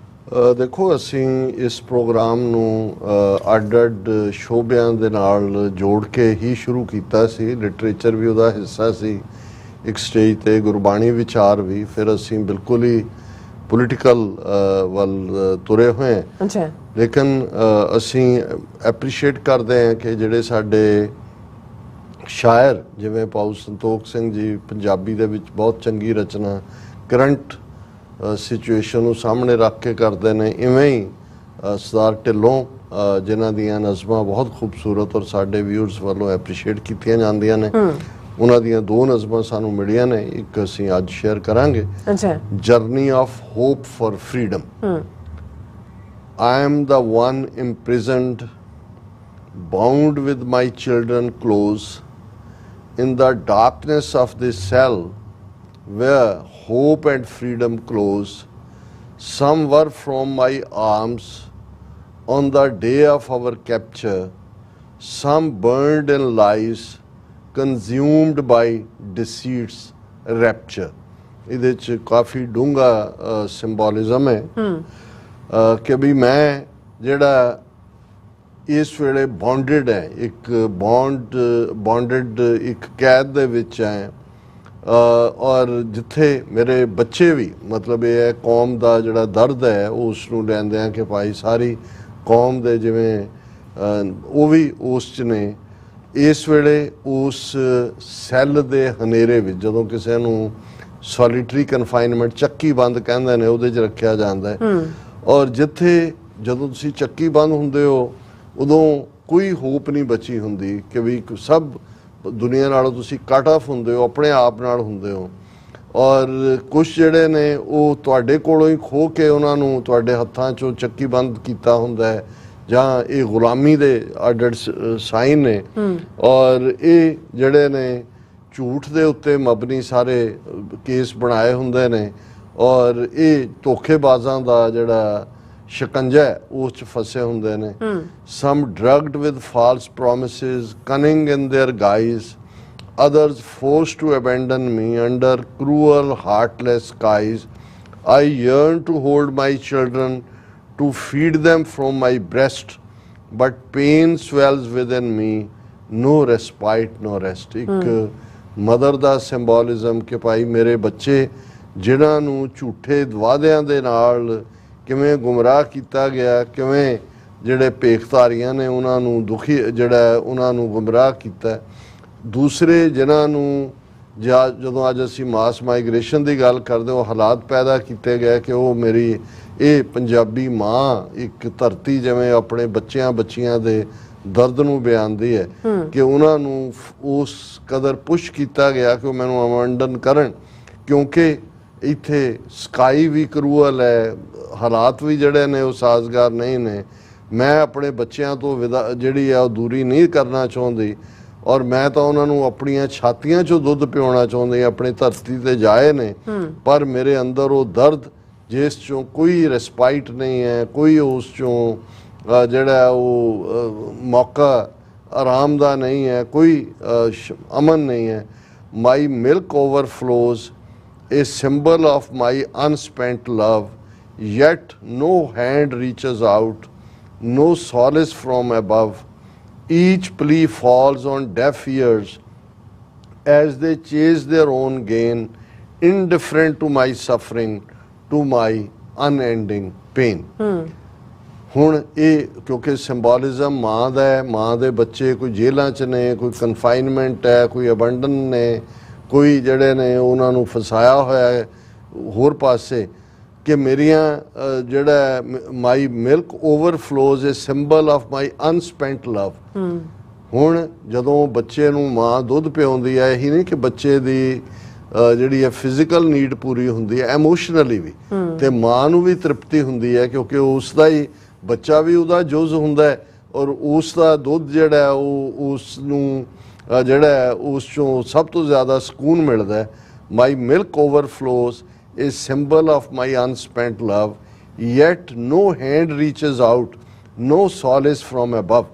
ਦੇਖੋ ਅਸੀਂ ਇਸ ਪ੍ਰੋਗਰਾਮ ਨੂੰ ਅੱਡ ਸ਼ੋਬਿਆਂ ਦੇ ਨਾਲ ਜੋੜ ਕੇ ਹੀ ਸ਼ੁਰੂ ਕੀਤਾ ਸੀ। ਲਿਟਰੇਚਰ ਵੀ ਉਹਦਾ ਹਿੱਸਾ ਸੀ, ਇੱਕ ਸਟੇਜ ਤੇ ਗੁਰਬਾਣੀ ਵਿਚਾਰ ਵੀ। ਫਿਰ ਅਸੀਂ ਬਿਲਕੁਲ ਹੀ ਪੋਲੀਟੀਕਲ ਵੱਲ ਤੁਰੇ ਹੋਏ ਹਾਂ। ਅੱਛਾ ਲੇਕਿਨ ਅਸੀਂ ਐਪਰੀਸ਼ੀਏਟ ਕਰਦੇ ਹਾਂ ਕਿ ਜਿਹੜੇ ਸਾਡੇ ਸ਼ਾਇਰ ਜਿਵੇਂ ਭਾਊ ਸੰਤੋਖ ਸਿੰਘ ਜੀ ਪੰਜਾਬੀ ਦੇ ਵਿੱਚ ਬਹੁਤ ਚੰਗੀ ਰਚਨਾ ਕਰੰਟ ਸਿਚੁਏਸ਼ਨ ਨੂੰ ਸਾਹਮਣੇ ਰੱਖ ਕੇ ਕਰਦੇ ਨੇ, ਇਵੇਂ ਹੀ ਸਰਦਾਰ ਢਿੱਲੋਂ ਜਿਨ੍ਹਾਂ ਦੀਆਂ ਨਜ਼ਮਾਂ ਬਹੁਤ ਖੂਬਸੂਰਤ ਔਰ ਸਾਡੇ ਵਿਊਅਰਸ ਵੱਲੋਂ ਐਪਰੀਸ਼ੀਏਟ ਕੀਤੀਆਂ ਜਾਂਦੀਆਂ ਨੇ, ਉਹਨਾਂ ਦੀਆਂ 2 ਨਜ਼ਮਾਂ ਸਾਨੂੰ ਮਿਲੀਆਂ ਨੇ। ਇੱਕ ਅਸੀਂ ਅੱਜ ਸ਼ੇਅਰ ਕਰਾਂਗੇ, ਅੱਛਾ journey of hope for freedom. I am the one imprisoned, bound with my children close, in the darkness of this cell where hope and freedom close. Some were from my arms on the day of our capture, some burned in lies, consumed by deceit's rapture. ਇਹਦੇ 'ਚ ਕਾਫੀ ਡੂੰਘਾ ਸਿੰਬੋਲਿਜ਼ਮ ਹੈ ਕਿ ਵੀ ਮੈਂ ਜਿਹੜਾ ਇਸ ਵੇਲੇ bonded ਹੈ, ਇੱਕ ਬੌਂਡਡ ਇੱਕ ਕੈਦ ਦੇ ਵਿੱਚ ਹੈ, ਔਰ ਜਿੱਥੇ ਮੇਰੇ ਬੱਚੇ ਵੀ, ਮਤਲਬ ਇਹ ਹੈ ਕੌਮ ਦਾ ਜਿਹੜਾ ਦਰਦ ਹੈ ਉਸ ਨੂੰ ਲੈਂਦੇ ਆ ਕਿ ਭਾਈ ਸਾਰੀ ਕੌਮ ਦੇ ਜਿਵੇਂ ਉਹ ਵੀ ਉਸ 'ਚ ਨੇ। ਇਸ ਵੇਲੇ ਉਸ ਸੈੱਲ ਦੇ ਹਨੇਰੇ ਵਿੱਚ ਜਦੋਂ ਕਿਸੇ ਨੂੰ ਸੋਲੀਟਰੀ ਕਨਫਾਈਨਮੈਂਟ, ਚੱਕੀ ਬੰਦ ਕਹਿੰਦੇ ਨੇ, ਉਹਦੇ 'ਚ ਰੱਖਿਆ ਜਾਂਦਾ ਹੈ, ਔਰ ਜਿੱਥੇ ਜਦੋਂ ਤੁਸੀਂ ਚੱਕੀ ਬੰਦ ਹੁੰਦੇ ਹੋ ਉਦੋਂ ਕੋਈ ਹੋਪ ਨਹੀਂ ਬਚੀ ਹੁੰਦੀ ਕਿ ਵੀ ਸਭ ਦੁਨੀਆ ਨਾਲੋਂ ਤੁਸੀਂ ਕੱਟ ਆਫ ਹੁੰਦੇ ਹੋ, ਆਪਣੇ ਆਪ ਨਾਲ ਹੁੰਦੇ ਹੋ, ਔਰ ਕੁਛ ਜਿਹੜੇ ਨੇ ਉਹ ਤੁਹਾਡੇ ਕੋਲੋਂ ਹੀ ਖੋ ਕੇ ਉਹਨਾਂ ਨੂੰ ਤੁਹਾਡੇ ਹੱਥਾਂ 'ਚੋਂ ਚੱਕੀ ਬੰਦ ਕੀਤਾ ਹੁੰਦਾ ਹੈ, ਜਾਂ ਇਹ ਗੁਲਾਮੀ ਦੇ ਅੱਡ-ਅੱਡ ਸਾਈਨ ਨੇ, ਔਰ ਇਹ ਜਿਹੜੇ ਨੇ ਝੂਠ ਦੇ ਉੱਤੇ ਮਬਨੀ ਸਾਰੇ ਕੇਸ ਬਣਾਏ ਹੁੰਦੇ ਨੇ, ਔਰ ਇਹ ਧੋਖੇਬਾਜ਼ਾਂ ਦਾ ਜਿਹੜਾ ਸ਼ਿਕੰਜਾ ਹੈ ਉਸ 'ਚ ਫਸੇ ਹੁੰਦੇ ਨੇ। Some drugged with false promises, cunning in their guise, others forced to abandon me under cruel heartless skies. I yearn to hold my children, to feed them from my breast, but pain swells within me, no respite, no rest. ਇੱਕ mother ਦਾ ਸਿੰਬੋਲਿਜ਼ਮ ਕਿ ਭਾਈ ਮੇਰੇ ਬੱਚੇ ਜਿਨ੍ਹਾਂ ਨੂੰ ਝੂਠੇ ਵਾਅਦਿਆਂ ਦੇ ਨਾਲ ਕਿਵੇਂ ਗੁੰਮਰਾਹ ਕੀਤਾ ਗਿਆ, ਕਿਵੇਂ ਜਿਹੜੇ ਭੇਖਧਾਰੀਆਂ ਨੇ ਉਹਨਾਂ ਨੂੰ ਦੁਖੀ ਜਿਹੜਾ ਉਹਨਾਂ ਨੂੰ ਗੁੰਮਰਾਹ ਕੀਤਾ, ਦੂਸਰੇ ਜਿਨ੍ਹਾਂ ਨੂੰ ਜਦੋਂ ਅੱਜ ਅਸੀਂ ਮਾਸ ਮਾਈਗ੍ਰੇਸ਼ਨ ਦੀ ਗੱਲ ਕਰਦੇ ਉਹ ਹਾਲਾਤ ਪੈਦਾ ਕੀਤੇ ਗਏ ਕਿ ਉਹ ਮੇਰੀ ਇਹ ਪੰਜਾਬੀ ਮਾਂ ਇੱਕ ਧਰਤੀ ਜਿਵੇਂ ਆਪਣੇ ਬੱਚਿਆਂ ਦੇ ਦਰਦ ਨੂੰ ਬਿਆਨਦੀ ਹੈ ਕਿ ਉਹਨਾਂ ਨੂੰ ਉਸ ਕਦਰ ਪੁਸ਼ ਕੀਤਾ ਗਿਆ ਕਿ ਉਹ ਮੈਨੂੰ ਅਬੰਡਨ ਕਰਨ, ਕਿਉਂਕਿ ਇੱਥੇ ਸਕਾਈ ਵੀ ਕਰੂਅਲ ਹੈ, ਹਾਲਾਤ ਵੀ ਜਿਹੜੇ ਨੇ ਉਹ ਸਾਜ਼ਗਾਰ ਨਹੀਂ ਨੇ। ਮੈਂ ਆਪਣੇ ਬੱਚਿਆਂ ਤੋਂ ਜਿਹੜੀ ਆ ਉਹ ਦੂਰੀ ਨਹੀਂ ਕਰਨਾ ਚਾਹੁੰਦੀ, ਔਰ ਮੈਂ ਤਾਂ ਉਹਨਾਂ ਨੂੰ ਆਪਣੀਆਂ ਛਾਤੀਆਂ 'ਚੋਂ ਦੁੱਧ ਪਿਉਣਾ ਚਾਹੁੰਦੀ, ਆਪਣੀ ਧਰਤੀ ਤੇ ਜਾਏ ਨੇ, ਪਰ ਮੇਰੇ ਅੰਦਰ ਉਹ ਦਰਦ ਜਿਸ 'ਚੋਂ ਕੋਈ ਰਿਸਪਾਈਟ ਨਹੀਂ ਹੈ, ਕੋਈ ਉਸ 'ਚੋਂ ਜਿਹੜਾ ਉਹ ਮੌਕਾ ਆਰਾਮ ਦਾ ਨਹੀਂ ਹੈ, ਕੋਈ ਅਮਨ ਨਹੀਂ ਹੈ। My milk ਓਵਰਫਲੋਜ਼, a symbol of my unspent love, yet no hand reaches out, no solace from above. Each plea falls on deaf ears as they chase their own gain, indifferent to my suffering, to my unending pain. ਹੁਣ ਇਹ ਕਿਉਂਕਿ ਸਿੰਬੋਲਿਜ਼ਮ ਮਾਂ ਦਾ ਹੈ, ਮਾਂ ਦੇ ਬੱਚੇ ਕੋਈ ਜੇਲ੍ਹਾਂ 'ਚ ਨੇ, ਕੋਈ ਕਨਫਾਈਨਮੈਂਟ ਹੈ, ਕੋਈ ਅਬੰਡਨ ਨੇ, ਕੋਈ ਜਿਹੜੇ ਨੇ ਉਹਨਾਂ ਨੂੰ ਫਸਾਇਆ ਹੋਇਆ ਹੈ ਹੋਰ ਪਾਸੇ, ਕਿ ਮੇਰੀਆਂ ਜਿਹੜਾ my milk overflows, a symbol of my unspent love. ਹੁਣ ਜਦੋਂ ਬੱਚੇ ਨੂੰ ਮਾਂ ਦੁੱਧ ਪਿਆਉਂਦੀ ਹੈ, ਇਹੀ ਨਹੀਂ ਕਿ ਬੱਚੇ ਦੀ ਜਿਹੜੀ ਹੈ ਫਿਜ਼ੀਕਲ ਨੀਡ ਪੂਰੀ ਹੁੰਦੀ ਹੈ, ਐਮੋਸ਼ਨਲੀ ਵੀ, ਤੇ ਮਾਂ ਨੂੰ ਵੀ ਤ੍ਰਿਪਤੀ ਹੁੰਦੀ ਹੈ ਕਿਉਂਕਿ ਉਸ ਦਾ ਹੀ ਬੱਚਾ ਵੀ ਉਹਦਾ ਜੁਜ਼ ਹੁੰਦਾ ਹੈ, ਔਰ ਉਸ ਦਾ ਦੁੱਧ ਜਿਹੜਾ ਉਹ ਉਸ ਨੂੰ ਜਿਹੜਾ ਉਸ 'ਚੋਂ ਸਭ ਤੋਂ ਜ਼ਿਆਦਾ ਸਕੂਨ ਮਿਲਦਾ ਹੈ। My milk overflows, a symbol of my unspent love, yet no hand reaches out, no solace from above,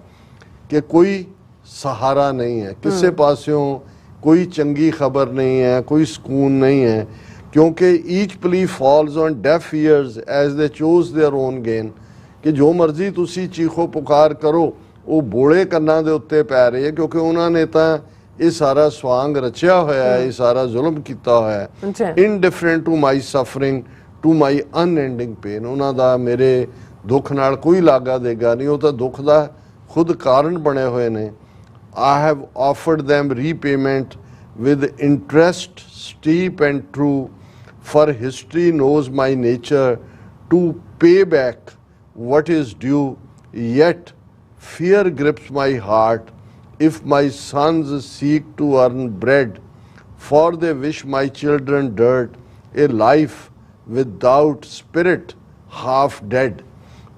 ਕਿ ਕੋਈ ਸਹਾਰਾ ਨਹੀਂ ਹੈ ਕਿਸੇ ਪਾਸਿਓਂ, ਕੋਈ ਚੰਗੀ ਖਬਰ ਨਹੀਂ ਹੈ, ਕੋਈ ਸਕੂਨ ਨਹੀਂ ਹੈ, ਕਿਉਂਕਿ ਈਚ ਪਲੀ false on deaf years as ਦੇ ਚੋਜ਼ ਦੇਅਰ ਓਨ ਗੇਨ, ਕਿ ਜੋ ਮਰਜ਼ੀ ਤੁਸੀਂ ਚੀਖੋ ਪੁਕਾਰ ਕਰੋ ਉਹ ਬੋਲੇ ਕੰਨਾਂ ਦੇ ਉੱਤੇ ਪੈ ਰਹੀ ਹੈ, ਕਿਉਂਕਿ ਉਹਨਾਂ ਨੇ ਤਾਂ ਇਹ ਸਾਰਾ ਸਵਾਂਗ ਰਚਿਆ ਹੋਇਆ ਹੈ, ਇਹ ਸਾਰਾ ਜ਼ੁਲਮ ਕੀਤਾ ਹੋਇਆ ਹੈ। Indifferent to my suffering, to my unending pain. ਉਹਨਾਂ ਦਾ ਮੇਰੇ ਦੁੱਖ ਨਾਲ ਕੋਈ ਲਾਗਾ ਦੇਗਾ ਨਹੀਂ, ਉਹ ਤਾਂ ਦੁੱਖ ਦਾ ਖੁਦ ਕਾਰਨ ਬਣੇ ਹੋਏ ਨੇ। I have offered them repayment with interest steep and true, for history knows my nature to pay back what is due, yet fear grips my heart if my sons seek to earn bread, for they wish my children dirt, a life without spirit half dead।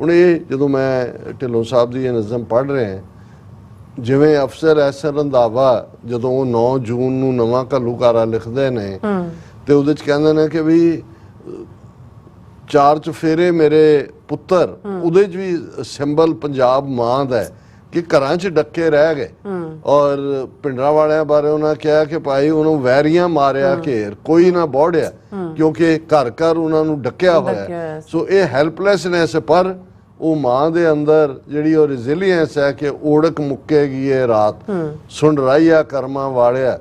ਹੁਣ ਇਹ ਜਦੋਂ ਮੈਂ ਢਿੱਲੋਂ ਸਾਹਿਬ ਦੀ ਇਹ ਨਜ਼ਮ ਪੜ੍ਹ ਰਿਹਾ, ਜਿਵੇਂ ਅਫਸਰ Acer Randhawa ਜਦੋਂ ਉਹ 9 ਜੂਨ ਨੂੰ ਨਵਾਂ ਘੱਲੂਘਾਰਾ ਲਿਖਦੇ ਨੇ ਤੇ ਉਹਦੇ ਚ ਕਹਿੰਦੇ ਨੇ ਕਿ ਵੀ 4 ਚੁਫੇਰੇ ਮੇਰੇ ਪੁੱਤਰ, ਉਹਦੇ ਚ ਵੀ ਸਿੰਬਲ ਪੰਜਾਬ ਮਾਂ ਦਾ ਕਿ ਘਰਾਂ 'ਚ ਡੱਕੇ ਰਹਿ ਗਏ। ਔਰ ਪਿੰਡਰਾਂ ਵਾਲਿਆਂ ਬਾਰੇ ਉਹਨਾਂ ਕਿਹਾ ਕਿ ਭਾਈ ਉਹਨੂੰ ਵੈਰੀਆਂ ਮਾਰਿਆ ਘੇਰ, ਕੋਈ ਨਾ ਬੋੜਿਆ, ਕਿਉਂਕਿ ਘਰ ਘਰ ਉਹਨਾਂ ਨੂੰ ਡੱਕਿਆ ਹੋਇਆ। ਸੋ ਇਹ ਹੈਲਪਲੈਸਨੈਸ, ਪਰ ਉਹ ਮਾਂ ਦੇ ਅੰਦਰ ਜਿਹੜੀ ਉਹ ਰੈਜ਼ਿਲੀਅੰਸ ਹੈ ਕਿ ਓੜਕ ਮੁੱਕੇਗੀ ਇਹ ਰਾਤ, ਸੁਣ ਰਾਈਆ ਕਰਮਾਂ ਵਾਲਿਆ,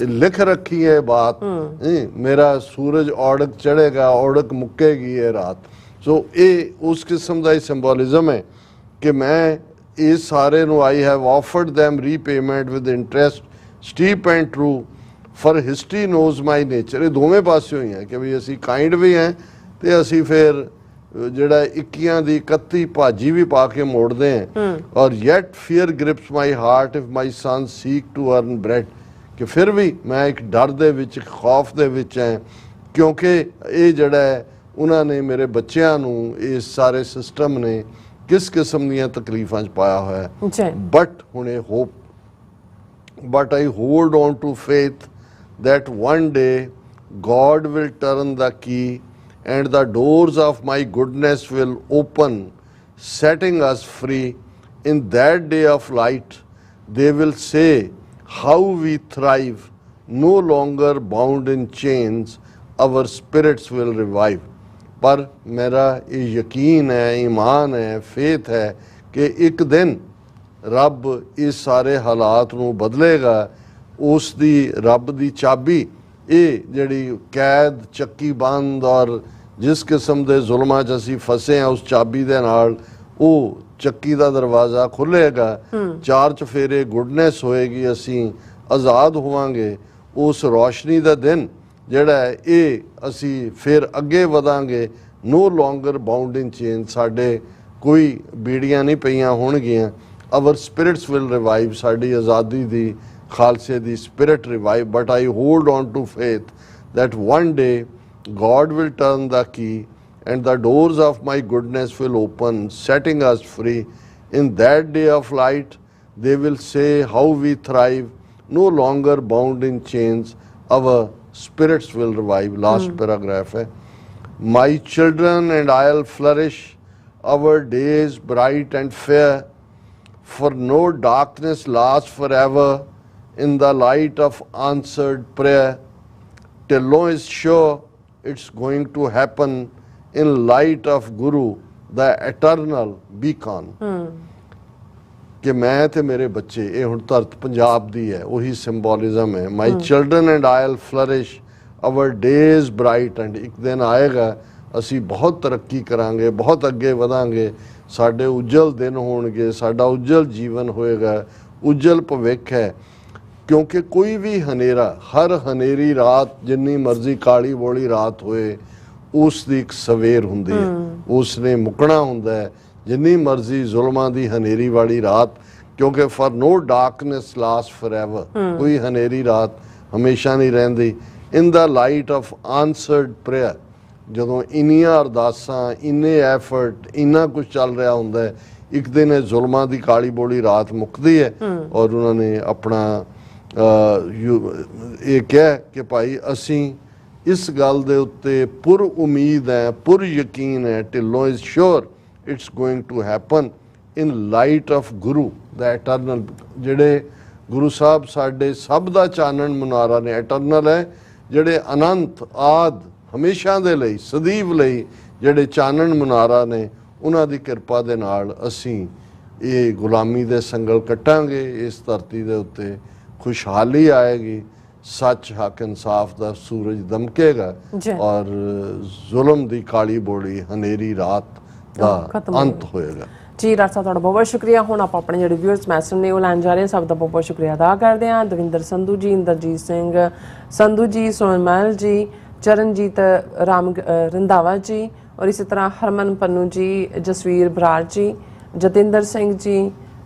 ਲਿਖ ਰੱਖੀ ਹੈ ਬਾਤ, ਮੇਰਾ ਸੂਰਜ ਔੜਕ ਚੜੇਗਾ, ਔੜਕ ਮੁੱਕੇਗੀ ਇਹ ਰਾਤ। ਸੋ ਇਹ ਉਸ ਕਿਸਮ ਦਾ ਹੀ ਸਿੰਬੋਲਿਜ਼ਮ ਹੈ ਕਿ ਮੈਂ ਇਸ ਸਾਰੇ ਨੂੰ I have offered them repayment with interest steep and true, for history knows my nature। ਇਹ ਦੋਵੇਂ ਪਾਸਿਓਂ ਹੀ ਹੈ ਕਿ ਵੀ ਅਸੀਂ ਕਾਈਂਡ ਵੀ ਹੈ ਤੇ ਅਸੀਂ ਫਿਰ ਜਿਹੜਾ 21 ਦੀ 31 ਭਾਜੀ ਵੀ ਪਾ ਕੇ ਮੋੜਦੇ ਹਾਂ। ਔਰ yet fear grips my heart if my sons seek to earn bread, ਕਿ ਫਿਰ ਵੀ ਮੈਂ ਇੱਕ ਡਰ ਦੇ ਵਿੱਚ, ਖੌਫ ਦੇ ਵਿੱਚ ਹਾਂ, ਕਿਉਂਕਿ ਇਹ ਜਿਹੜਾ ਹੈ ਉਹਨਾਂ ਨੇ ਮੇਰੇ ਬੱਚਿਆਂ ਨੂੰ ਇਸ ਸਾਰੇ ਸਿਸਟਮ ਨੇ ਕਿਸ ਕਿਸਮ ਦੀਆਂ ਤਕਲੀਫਾਂ 'ਚ ਪਾਇਆ ਹੋਇਆ ਹੈ। ਬਟ ਹੁਣ ਇਹ hope, but I hold on to faith that one day God will turn the key and the doors of my goodness will open, setting us free. In that day of light, they will say how we thrive, no longer bound in chains, our spirits will revive। पर मेरा ये यकीन है, ईमान है, faith है कि एक दिन रब इस सारे हालात नूं बदलेगा। ਉਸ ਦੀ ਰੱਬ ਦੀ ਚਾਬੀ, ਇਹ ਜਿਹੜੀ ਕੈਦ, ਚੱਕੀ ਬੰਦ ਔਰ ਜਿਸ ਕਿਸਮ ਦੇ ਜ਼ੁਲਮਾਂ 'ਚ ਅਸੀਂ ਫਸੇ ਹਾਂ, ਉਸ ਚਾਬੀ ਦੇ ਨਾਲ ਉਹ ਚੱਕੀ ਦਾ ਦਰਵਾਜ਼ਾ ਖੁੱਲ੍ਹੇਗਾ। 4 ਚੁਫੇਰੇ ਗੁੱਡਨੈਸ ਹੋਏਗੀ, ਅਸੀਂ ਆਜ਼ਾਦ ਹੋਵਾਂਗੇ। ਉਸ ਰੋਸ਼ਨੀ ਦਾ ਦਿਨ ਜਿਹੜਾ ਹੈ ਇਹ ਅਸੀਂ ਫਿਰ ਅੱਗੇ ਵਧਾਂਗੇ। ਨੋ ਲੌਂਗਰ ਬਾਉਂਡ ਇਨ ਚੇਨ, ਸਾਡੇ ਕੋਈ ਬੀੜੀਆਂ ਨਹੀਂ ਪਈਆਂ ਹੋਣਗੀਆਂ। ਆਵਰ ਸਪਿਰਿਟਸ ਵਿਲ ਰਿਵਾਈਵ, ਸਾਡੀ ਆਜ਼ਾਦੀ ਦੀ, ਖਾਲਸੇ ਦੀ spirit revive. But I hold on to faith that one day God will turn the key and the doors of my goodness will open, setting us free. In that day of light, they will say how we thrive, no longer bound in chains, our spirits will revive। Last paragraph hai, my children and I'll flourish, our days bright and fair, for no darkness lasts forever in the light of answered prayer। Dhillon is sure it's going to happen in light of Guru, the eternal beacon। ਕਿ ਮੈਂ ਤੇ ਮੇਰੇ ਬੱਚੇ, ਇਹ ਹੁਣ ਧਰਤ ਪੰਜਾਬ ਦੀ ਹੈ, ਉਹੀ ਸਿੰਬੋਲਿਜ਼ਮ ਹੈ। My children and I'll flourish, our days bright and, ਇੱਕ ਦਿਨ ਆਏਗਾ ਅਸੀਂ ਬਹੁਤ ਤਰੱਕੀ ਕਰਾਂਗੇ, ਬਹੁਤ ਅੱਗੇ ਵਧਾਂਗੇ, ਸਾਡੇ ਉਜਲ ਦਿਨ ਹੋਣਗੇ, ਸਾਡਾ ਉਜਲ ਜੀਵਨ ਹੋਏਗਾ, ਉਜਲ ਭਵਿੱਖ ਹੈ। ਕਿਉਂਕਿ ਕੋਈ ਵੀ ਹਨੇਰਾ, ਹਰ ਹਨੇਰੀ ਰਾਤ ਜਿੰਨੀ ਮਰਜ਼ੀ ਕਾਲੀ ਬੋਲੀ ਰਾਤ ਹੋਏ, ਉਸ ਦੀ ਇੱਕ ਸਵੇਰ ਹੁੰਦੀ ਹੈ, ਉਸ ਨੇ ਮੁੱਕਣਾ ਹੁੰਦਾ ਹੈ। ਜਿੰਨੀ ਮਰਜ਼ੀ ਜ਼ੁਲਮਾਂ ਦੀ ਹਨੇਰੀ ਵਾਲੀ ਰਾਤ, ਕਿਉਂਕਿ for no darkness last forever, ਕੋਈ ਹਨੇਰੀ ਰਾਤ ਹਮੇਸ਼ਾ ਨਹੀਂ ਰਹਿੰਦੀ। In the light of answered prayer, ਜਦੋਂ ਇੰਨੀਆਂ ਅਰਦਾਸਾਂ, ਇੰਨੇ ਐਫਰਟ, ਇੰਨਾ ਕੁਝ ਚੱਲ ਰਿਹਾ ਹੁੰਦਾ ਹੈ, ਇੱਕ ਦਿਨ ਇਹ ਜ਼ੁਲਮਾਂ ਦੀ ਕਾਲੀ ਬੋਲੀ ਰਾਤ ਮੁੱਕਦੀ ਹੈ। ਔਰ ਉਹਨਾਂ ਨੇ ਆਪਣਾ ਇਹ ਕਿਹਾ ਕਿ ਭਾਈ ਅਸੀਂ ਇਸ ਗੱਲ ਦੇ ਉੱਤੇ ਪੁਰ ਉਮੀਦ ਹੈ, ਪੁਰ ਯਕੀਨ ਹੈ। Dhillon is sure it's going to happen in light of Guru the eternal. ਜਿਹੜੇ ਗੁਰੂ ਸਾਹਿਬ ਸਾਡੇ ਸਭ ਦਾ ਚਾਨਣ ਮੁਨਾਰਾ ਨੇ, ਐਟਰਨਲ ਹੈ, ਜਿਹੜੇ ਅਨੰਤ ਆਦ ਹਮੇਸ਼ਾ ਦੇ ਲਈ, ਸਦੀਵ ਲਈ ਜਿਹੜੇ ਚਾਨਣ ਮੁਨਾਰਾ ਨੇ, ਉਹਨਾਂ ਦੀ ਕਿਰਪਾ ਦੇ ਨਾਲ ਅਸੀਂ ਇਹ ਗੁਲਾਮੀ ਦੇ ਸੰਗਲ ਕੱਟਾਂਗੇ। ਇਸ ਧਰਤੀ ਦੇ ਉੱਤੇ ਖੁਸ਼ਹਾਲੀ ਆਏਗੀ, ਸੱਚ ਹੱਕ ਇਨਸਾਫ ਦਾ ਸੂਰਜ ਦਮਕੇਗਾ ਜੀ। ਔਰ ਜ਼ੁਲਮ ਦੀ ਕਾਲੀ ਬੋੜੀ ਹਨੇਰੀ ਰਾਤ ਦਾ ਖਤਮ ਅੰਤ ਹੋਏਗਾ। ਜੀ ਡਾਕਟਰ ਸਾਹਿਬ ਤੁਹਾਡਾ ਬਹੁਤ ਬਹੁਤ ਸ਼ੁਕਰੀਆ। ਹੁਣ ਆਪਾਂ ਆਪਣੇ ਜਿਹੜੇ ਵਿਊਅਰਸ ਮੈਸੇਜ ਨੇ ਉਹ ਲੈਣ ਜਾ ਰਹੇ ਹਾਂ। ਸਭ ਦਾ ਬਹੁਤ ਬਹੁਤ ਸ਼ੁਕਰੀਆ ਅਦਾ ਕਰਦੇ ਹਾਂ। ਦਵਿੰਦਰ ਸੰਧੂ ਜੀ, ਇੰਦਰਜੀਤ ਸਿੰਘ ਸੰਧੂ ਜੀ, ਸੋਨਮਲ ਜੀ, ਚਰਨਜੀਤ ਰਾਮ ਰੰਧਾਵਾ ਜੀ, ਔਰ ਇਸੇ ਤਰ੍ਹਾਂ ਹਰਮਨ ਪੰਨੂ ਜੀ, Jasvir Brar ji, Jatinder Singh ji,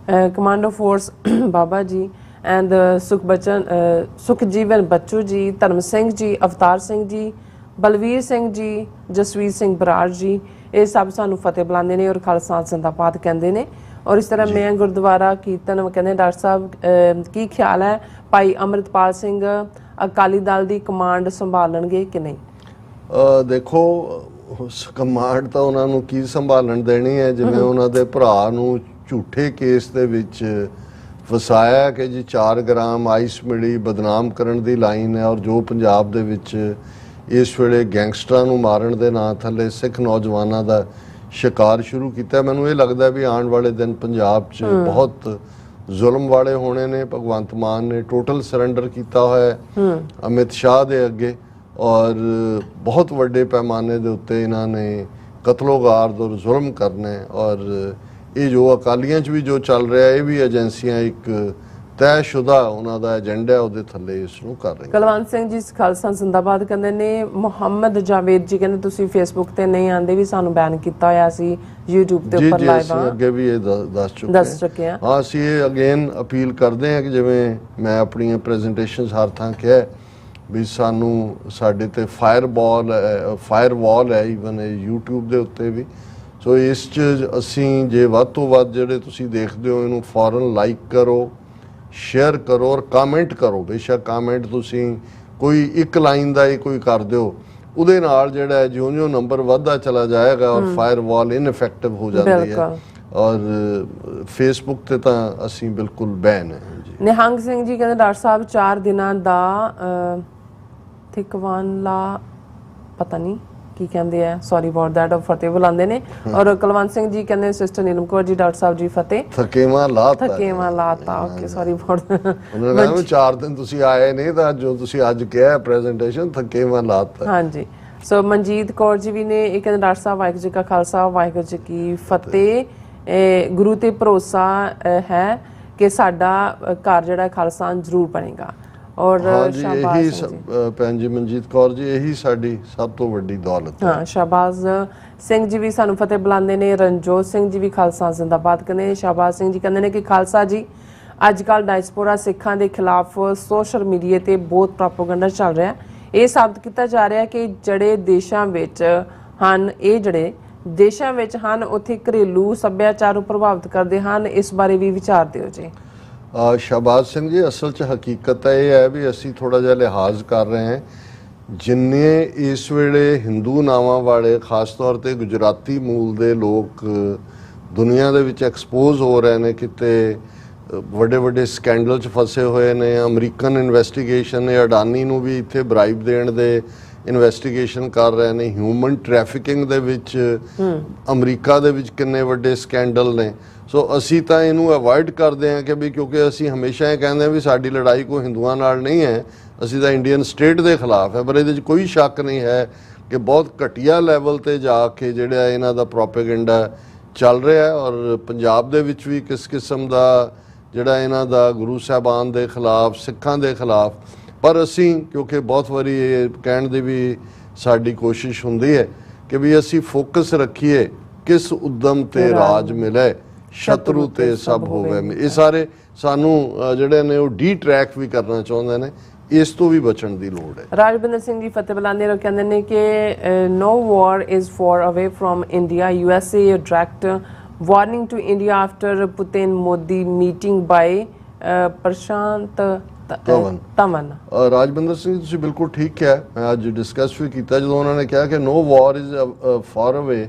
commando force Baba ji and Sukhjeevan ਬੱਚੂ ਜੀ, ਧਰਮ ਸਿੰਘ ਜੀ, ਅਵਤਾਰ ਸਿੰਘ ਜੀ, ਬਲਵੀਰ ਸਿੰਘ ਜੀ, ਜਸਵੀਰ ਸਿੰਘ ਬਰਾੜ ਜੀ, ਇਹ ਸਭ ਸਾਨੂੰ ਫਤਿਹ ਬੁਲਾਉਂਦੇ ਨੇ ਔਰ ਖਾਲਸਾ ਜ਼ਿੰਦਾਬਾਦ ਕਹਿੰਦੇ ਨੇ। ਔਰ ਇਸ ਤਰ੍ਹਾਂ ਮੈਂ ਗੁਰਦੁਆਰਾ ਕੀਰਤਨ ਕਹਿੰਦੇ ਡਾਕਟਰ ਸਾਹਿਬ ਕੀ ਖਿਆਲ ਹੈ ਭਾਈ ਅੰਮ੍ਰਿਤਪਾਲ ਸਿੰਘ ਅਕਾਲੀ ਦਲ ਦੀ ਕਮਾਂਡ ਸੰਭਾਲਣਗੇ ਕਿ ਨਹੀਂ? ਦੇਖੋ ਉਸ ਕਮਾਂਡ ਤਾਂ ਉਹਨਾਂ ਨੂੰ ਕੀ ਸੰਭਾਲਣ ਦੇਣੀ ਹੈ, ਜਿਵੇਂ ਉਹਨਾਂ ਦੇ ਭਰਾ ਨੂੰ ਝੂਠੇ ਕੇਸ ਦੇ ਵਿੱਚ ਫਸਾਇਆ ਕਿ ਜੀ 4 ਗ੍ਰਾਮ ਆਈਸ ਮਿਲੀ, ਬਦਨਾਮ ਕਰਨ ਦੀ ਲਾਈਨ ਹੈ। ਔਰ ਜੋ ਪੰਜਾਬ ਦੇ ਵਿੱਚ ਇਸ ਵੇਲੇ ਗੈਂਗਸਟਰਾਂ ਨੂੰ ਮਾਰਨ ਦੇ ਨਾਂ ਥੱਲੇ ਸਿੱਖ ਨੌਜਵਾਨਾਂ ਦਾ ਸ਼ਿਕਾਰ ਸ਼ੁਰੂ ਕੀਤਾ, ਮੈਨੂੰ ਇਹ ਲੱਗਦਾ ਵੀ ਆਉਣ ਵਾਲੇ ਦਿਨ ਪੰਜਾਬ 'ਚ ਬਹੁਤ ਜ਼ੁਲਮ ਵਾਲੇ ਹੋਣੇ ਨੇ। ਭਗਵੰਤ ਮਾਨ ਨੇ ਟੋਟਲ ਸਰੈਂਡਰ ਕੀਤਾ ਹੋਇਆ ਹੈ ਅਮਿਤ ਸ਼ਾਹ ਦੇ ਅੱਗੇ, ਔਰ ਬਹੁਤ ਵੱਡੇ ਪੈਮਾਨੇ ਦੇ ਉੱਤੇ ਇਹਨਾਂ ਨੇ ਕਤਲੋਗਾਰਦ ਔਰ ਜ਼ੁਲਮ ਕਰਨੇ। ਔਰ ਇਹ ਜੋ ਅਕਾਲੀਆਂ 'ਚ ਵੀ ਜੋ ਚੱਲ ਰਿਹਾ, ਇਹ ਵੀ ਏਜੰਸੀਆਂ ਇੱਕ ਤੈਅਸ਼ੁਦਾ ਉਹਨਾਂ ਦਾ ਏਜੰਡਾ ਉਹਦੇ ਥੱਲੇ ਇਸ ਨੂੰ ਕਰ ਰਹੀਆਂ। ਕੁਲਵੰਤ ਸਿੰਘ ਜੀ ਖਾਲਸਾ ਜ਼ਿੰਦਾਬਾਦ ਕਹਿੰਦੇ ਨੇ। ਮੁਹੰਮਦ ਜਾਵੇਦ ਜੀ ਕਹਿੰਦੇ ਤੁਸੀਂ ਫੇਸਬੁੱਕ ਤੇ ਨਹੀਂ ਆਂਦੇ, ਵੀ ਸਾਨੂੰ ਬੈਨ ਕੀਤਾ ਹੋਇਆ ਸੀ YouTube ਤੇ ਉੱਪਰ ਲਾਈਵ ਆ। ਅੱਗੇ ਵੀ ਇਹ ਦੱਸ ਚੁੱਕੇ ਹਾਂ। ਅਸੀਂ ਇਹ ਅਗੇਨ ਅਪੀਲ ਕਰਦੇ ਹਾਂ ਕਿ ਜਿਵੇਂ ਮੈਂ ਆਪਣੀਆਂ ਪ੍ਰੈਜੈਂਟੇਸ਼ਨਸ ਹਰ ਥਾਂ ਕਿਹਾ ਵੀ ਸਾਨੂੰ ਸਾਡੇ ਤੇ ਫਾਇਰਵਾਲ ਹੈ ਈਵਨ YouTube ਦੇ ਉੱਤੇ ਵੀ। ਸੋ ਇਸ 'ਚ ਅਸੀਂ ਜੇ ਵੱਧ ਤੋਂ ਵੱਧ ਜਿਹੜੇ ਤੁਸੀਂ ਦੇਖਦੇ ਹੋ ਇਹਨੂੰ ਫੌਰਨ ਲਾਈਕ ਕਰੋ, ਸ਼ੇਅਰ ਕਰੋ ਔਰ ਕਮੈਂਟ ਕਰੋ। ਬੇਸ਼ੱਕ ਕਮੈਂਟ ਤੁਸੀਂ ਕੋਈ ਇੱਕ ਲਾਈਨ ਦਾ ਹੀ ਕੋਈ ਕਰ ਦਿਓ, ਉਹਦੇ ਨਾਲ ਜਿਹੜਾ ਜਿਉਂ-ਜਿਉਂ ਨੰਬਰ ਵੱਧਦਾ ਚਲਾ ਜਾਏਗਾ ਔਰ ਫਾਇਰਵਾਲ ਇਨਫੈਕਟਿਵ ਹੋ ਜਾਂਦੀ ਹੈ। ਔਰ ਫੇਸਬੁੱਕ ਤੇ ਤਾਂ ਅਸੀਂ ਬਿਲਕੁਲ ਬੈਨ ਹੈ ਜੀ। ਨਿਹੰਗ ਸਿੰਘ ਜੀ ਕਹਿੰਦੇ ਡਾਕਟਰ ਸਾਹਿਬ 4 ਦਿਨਾਂ ਦਾ ਥਿਕਵਾਨਲਾ ਪਤਾ ਨਹੀਂ ਕੀ ਕਹਿੰਦੇ ਆ, ਸੌਰੀ ਅਬਾਊਟ ਦੈਟ, ਫਤਿਹ ਬੁਲਾਉਂਦੇ ਨੇ। ਔਰ ਕੁਲਵੰਤ ਸਿੰਘ ਜੀ ਕਹਿੰਦੇ ਸਿਸਟਰ ਨੀਲਮ ਕੌਰ ਜੀ ਡਾਕਟਰ ਸਾਹਿਬ ਜੀ ਫਤਿਹ। ਥਕੇਵਾਂ ਲਾਤਾ ਓਕੇ ਸੌਰੀ ਅਬਾਊਟ। ਉਹਨਾਂ ਨੇ ਕਿਹਾ 4 ਦਿਨ ਤੁਸੀਂ ਆਏ ਨਹੀਂ ਤਾਂ ਜੋ ਤੁਸੀਂ ਅੱਜ ਕਿਹਾ ਪ੍ਰੈਜੈਂਟੇਸ਼ਨ ਥਕੇਵਾਂ ਲਾਤਾ। ਹਾਂਜੀ। ਸੋ ਮਨਜੀਤ ਕੌਰ ਜੀ ਵੀ ਨੇ, ਇਹ ਕਹਿੰਦੇ ਡਾਕਟਰ ਸਾਹਿਬ ਵਾਹਿਗੁਰੂ ਜੀ ਕਾ ਖਾਲਸਾ ਵਾਹਿਗੁਰੂ ਜੀ ਕੀ ਫਤਿਹ। ਗੁਰੂ ਤੇ ਭਰੋਸਾ ਹੈ ਕਿ ਸਾਡਾ ਘਰ ਜਿਹੜਾ ਖਾਲਸਾ ਜ਼ਰੂਰ ਬਣੇਗਾ। ਔਰ ਇਹੀ ਭੈਣ ਜੀ ਮਨਜੀਤ ਕੌਰ ਜੀ, ਇਹੀ ਸਾਡੀ ਸਭ ਤੋਂ ਵੱਡੀ ਦੌਲਤ ਹੈ। ਹਾਂ, ਸ਼ਾਬਾਜ਼ ਸਿੰਘ ਜੀ ਵੀ ਸਾਨੂੰ ਫਤਿਹ ਬੁਲਾਉਂਦੇ ਨੇ। ਰਣਜੋਤ ਸਿੰਘ ਜੀ ਵੀ ਖਾਲਸਾ ਜ਼ਿੰਦਾਬਾਦ ਕਹਿੰਦੇ ਨੇ। ਸ਼ਾਬਾਜ਼ ਸਿੰਘ ਜੀ ਕਹਿੰਦੇ ਨੇ ਕਿ ਖਾਲਸਾ ਜੀ ਅੱਜ ਕੱਲ੍ਹ ਡਾਇਸਪੋਰਾ ਸਿੱਖਾਂ ਦੇ ਖਿਲਾਫ ਸੋਸ਼ਲ ਮੀਡੀਆ ਤੇ ਬਹੁਤ ਪ੍ਰੋਪੇਗੈਂਡਾ ਚੱਲ ਰਿਹਾ। ਇਹ ਸਾਬਤ ਕੀਤਾ ਜਾ ਰਿਹਾ ਕਿ ਜਿਹੜੇ ਦੇਸ਼ਾਂ ਵਿੱਚ ਹਨ ਉੱਥੇ ਘਰੇਲੂ ਸੱਭਿਆਚਾਰ ਨੂੰ ਪ੍ਰਭਾਵਿਤ ਕਰਦੇ ਹਨ। ਇਸ ਬਾਰੇ ਵੀ ਵਿਚਾਰ ਦਿਓ ਜੀ। ਸ਼ਾਬਾਜ਼ ਸਿੰਘ ਜੀ, ਅਸਲ 'ਚ ਹਕੀਕਤ ਇਹ ਹੈ ਵੀ ਅਸੀਂ ਥੋੜ੍ਹਾ ਜਿਹਾ ਲਿਹਾਜ਼ ਕਰ ਰਹੇ ਹਾਂ। ਜਿੰਨੇ ਇਸ ਵੇਲੇ ਹਿੰਦੂ ਨਾਵਾਂ ਵਾਲੇ ਖਾਸ ਤੌਰ 'ਤੇ ਗੁਜਰਾਤੀ ਮੂਲ ਦੇ ਲੋਕ ਦੁਨੀਆ ਦੇ ਵਿੱਚ ਐਕਸਪੋਜ਼ ਹੋ ਰਹੇ ਨੇ, ਕਿਤੇ ਵੱਡੇ ਵੱਡੇ ਸਕੈਂਡਲ 'ਚ ਫਸੇ ਹੋਏ ਨੇ। ਅਮਰੀਕਨ ਇਨਵੈਸਟੀਗੇਸ਼ਨ ਨੇ ਅਡਾਨੀ ਨੂੰ ਵੀ ਇੱਥੇ ਬਰਾਈਬ ਦੇਣ ਦੇ ਇਨਵੈਸਟੀਗੇਸ਼ਨ ਕਰ ਰਹੇ ਨੇ। ਹਿਊਮਨ ਟ੍ਰੈਫਿਕਿੰਗ ਦੇ ਵਿੱਚ ਅਮਰੀਕਾ ਦੇ ਵਿੱਚ ਕਿੰਨੇ ਵੱਡੇ ਸਕੈਂਡਲ ਨੇ। ਸੋ ਅਸੀਂ ਤਾਂ ਇਹਨੂੰ ਅਵੋਇਡ ਕਰਦੇ ਹਾਂ ਕਿ ਵੀ ਕਿਉਂਕਿ ਅਸੀਂ ਹਮੇਸ਼ਾ ਇਹ ਕਹਿੰਦੇ ਹਾਂ ਵੀ ਸਾਡੀ ਲੜਾਈ ਕੋਈ ਹਿੰਦੂਆਂ ਨਾਲ ਨਹੀਂ ਹੈ, ਅਸੀਂ ਤਾਂ ਇੰਡੀਅਨ ਸਟੇਟ ਦੇ ਖਿਲਾਫ ਹੈ। ਪਰ ਇਹਦੇ 'ਚ ਕੋਈ ਸ਼ੱਕ ਨਹੀਂ ਹੈ ਕਿ ਬਹੁਤ ਘਟੀਆ ਲੈਵਲ ਤੇ ਜਾ ਕੇ ਜਿਹੜਾ ਇਹਨਾਂ ਦਾ ਪ੍ਰੋਪੇਗੈਂਡਾ ਚੱਲ ਰਿਹਾ ਹੈ। ਔਰ ਪੰਜਾਬ ਦੇ ਵਿੱਚ ਵੀ ਕਿਸ ਕਿਸਮ ਦਾ ਜਿਹੜਾ ਇਹਨਾਂ ਦਾ ਗੁਰੂ ਸਾਹਿਬਾਨ ਦੇ ਖਿਲਾਫ, ਸਿੱਖਾਂ ਦੇ ਖਿਲਾਫ। ਪਰ ਅਸੀਂ ਕਿਉਂਕਿ ਬਹੁਤ ਵਾਰੀ ਇਹ ਕਹਿਣ ਦੀ ਵੀ ਸਾਡੀ ਕੋਸ਼ਿਸ਼ ਹੁੰਦੀ ਹੈ ਕਿ ਵੀ ਅਸੀਂ ਫੋਕਸ ਰੱਖੀਏ ਕਿਸ ਉਦਮ ਤੇ ਰਾਜ ਮਿਲੇ, ਸ਼ਤਰੂ ਤੇ ਸਭ ਹੋਵੇ। ਇਹ ਸਾਰੇ ਸਾਨੂੰ ਜਿਹੜੇ ਨੇ ਉਹ ਡੀ ਟਰੈਕ ਵੀ ਕਰਨਾ ਚਾਹੁੰਦੇ ਨੇ, ਇਸ ਤੋਂ ਵੀ ਬਚਣ ਦੀ ਲੋੜ ਹੈ। ਰਾਜਵਿੰਦਰ ਸਿੰਘ ਜੀ ਫਤਿਹ ਬੁਲਾਉਂਦੇ ਨੇ, ਕਹਿੰਦੇ ਨੇ ਕਿ no war is far away from India, USA direct warning to India after Putin Modi meeting by Prashant Dhawan. Rajvinder Singh ਤੁਸੀਂ ਬਿਲਕੁਲ ਠੀਕ ਕਿਹਾ। ਮੈਂ ਅੱਜ ਡਿਸਕਸ ਵੀ ਕੀਤਾ ਜਦੋਂ ਉਹਨਾਂ ਨੇ ਕਿਹਾ ਕਿ ਨੋ ਵਾਰ ਇਜ਼ ਫਾਰ ਅਵੇ,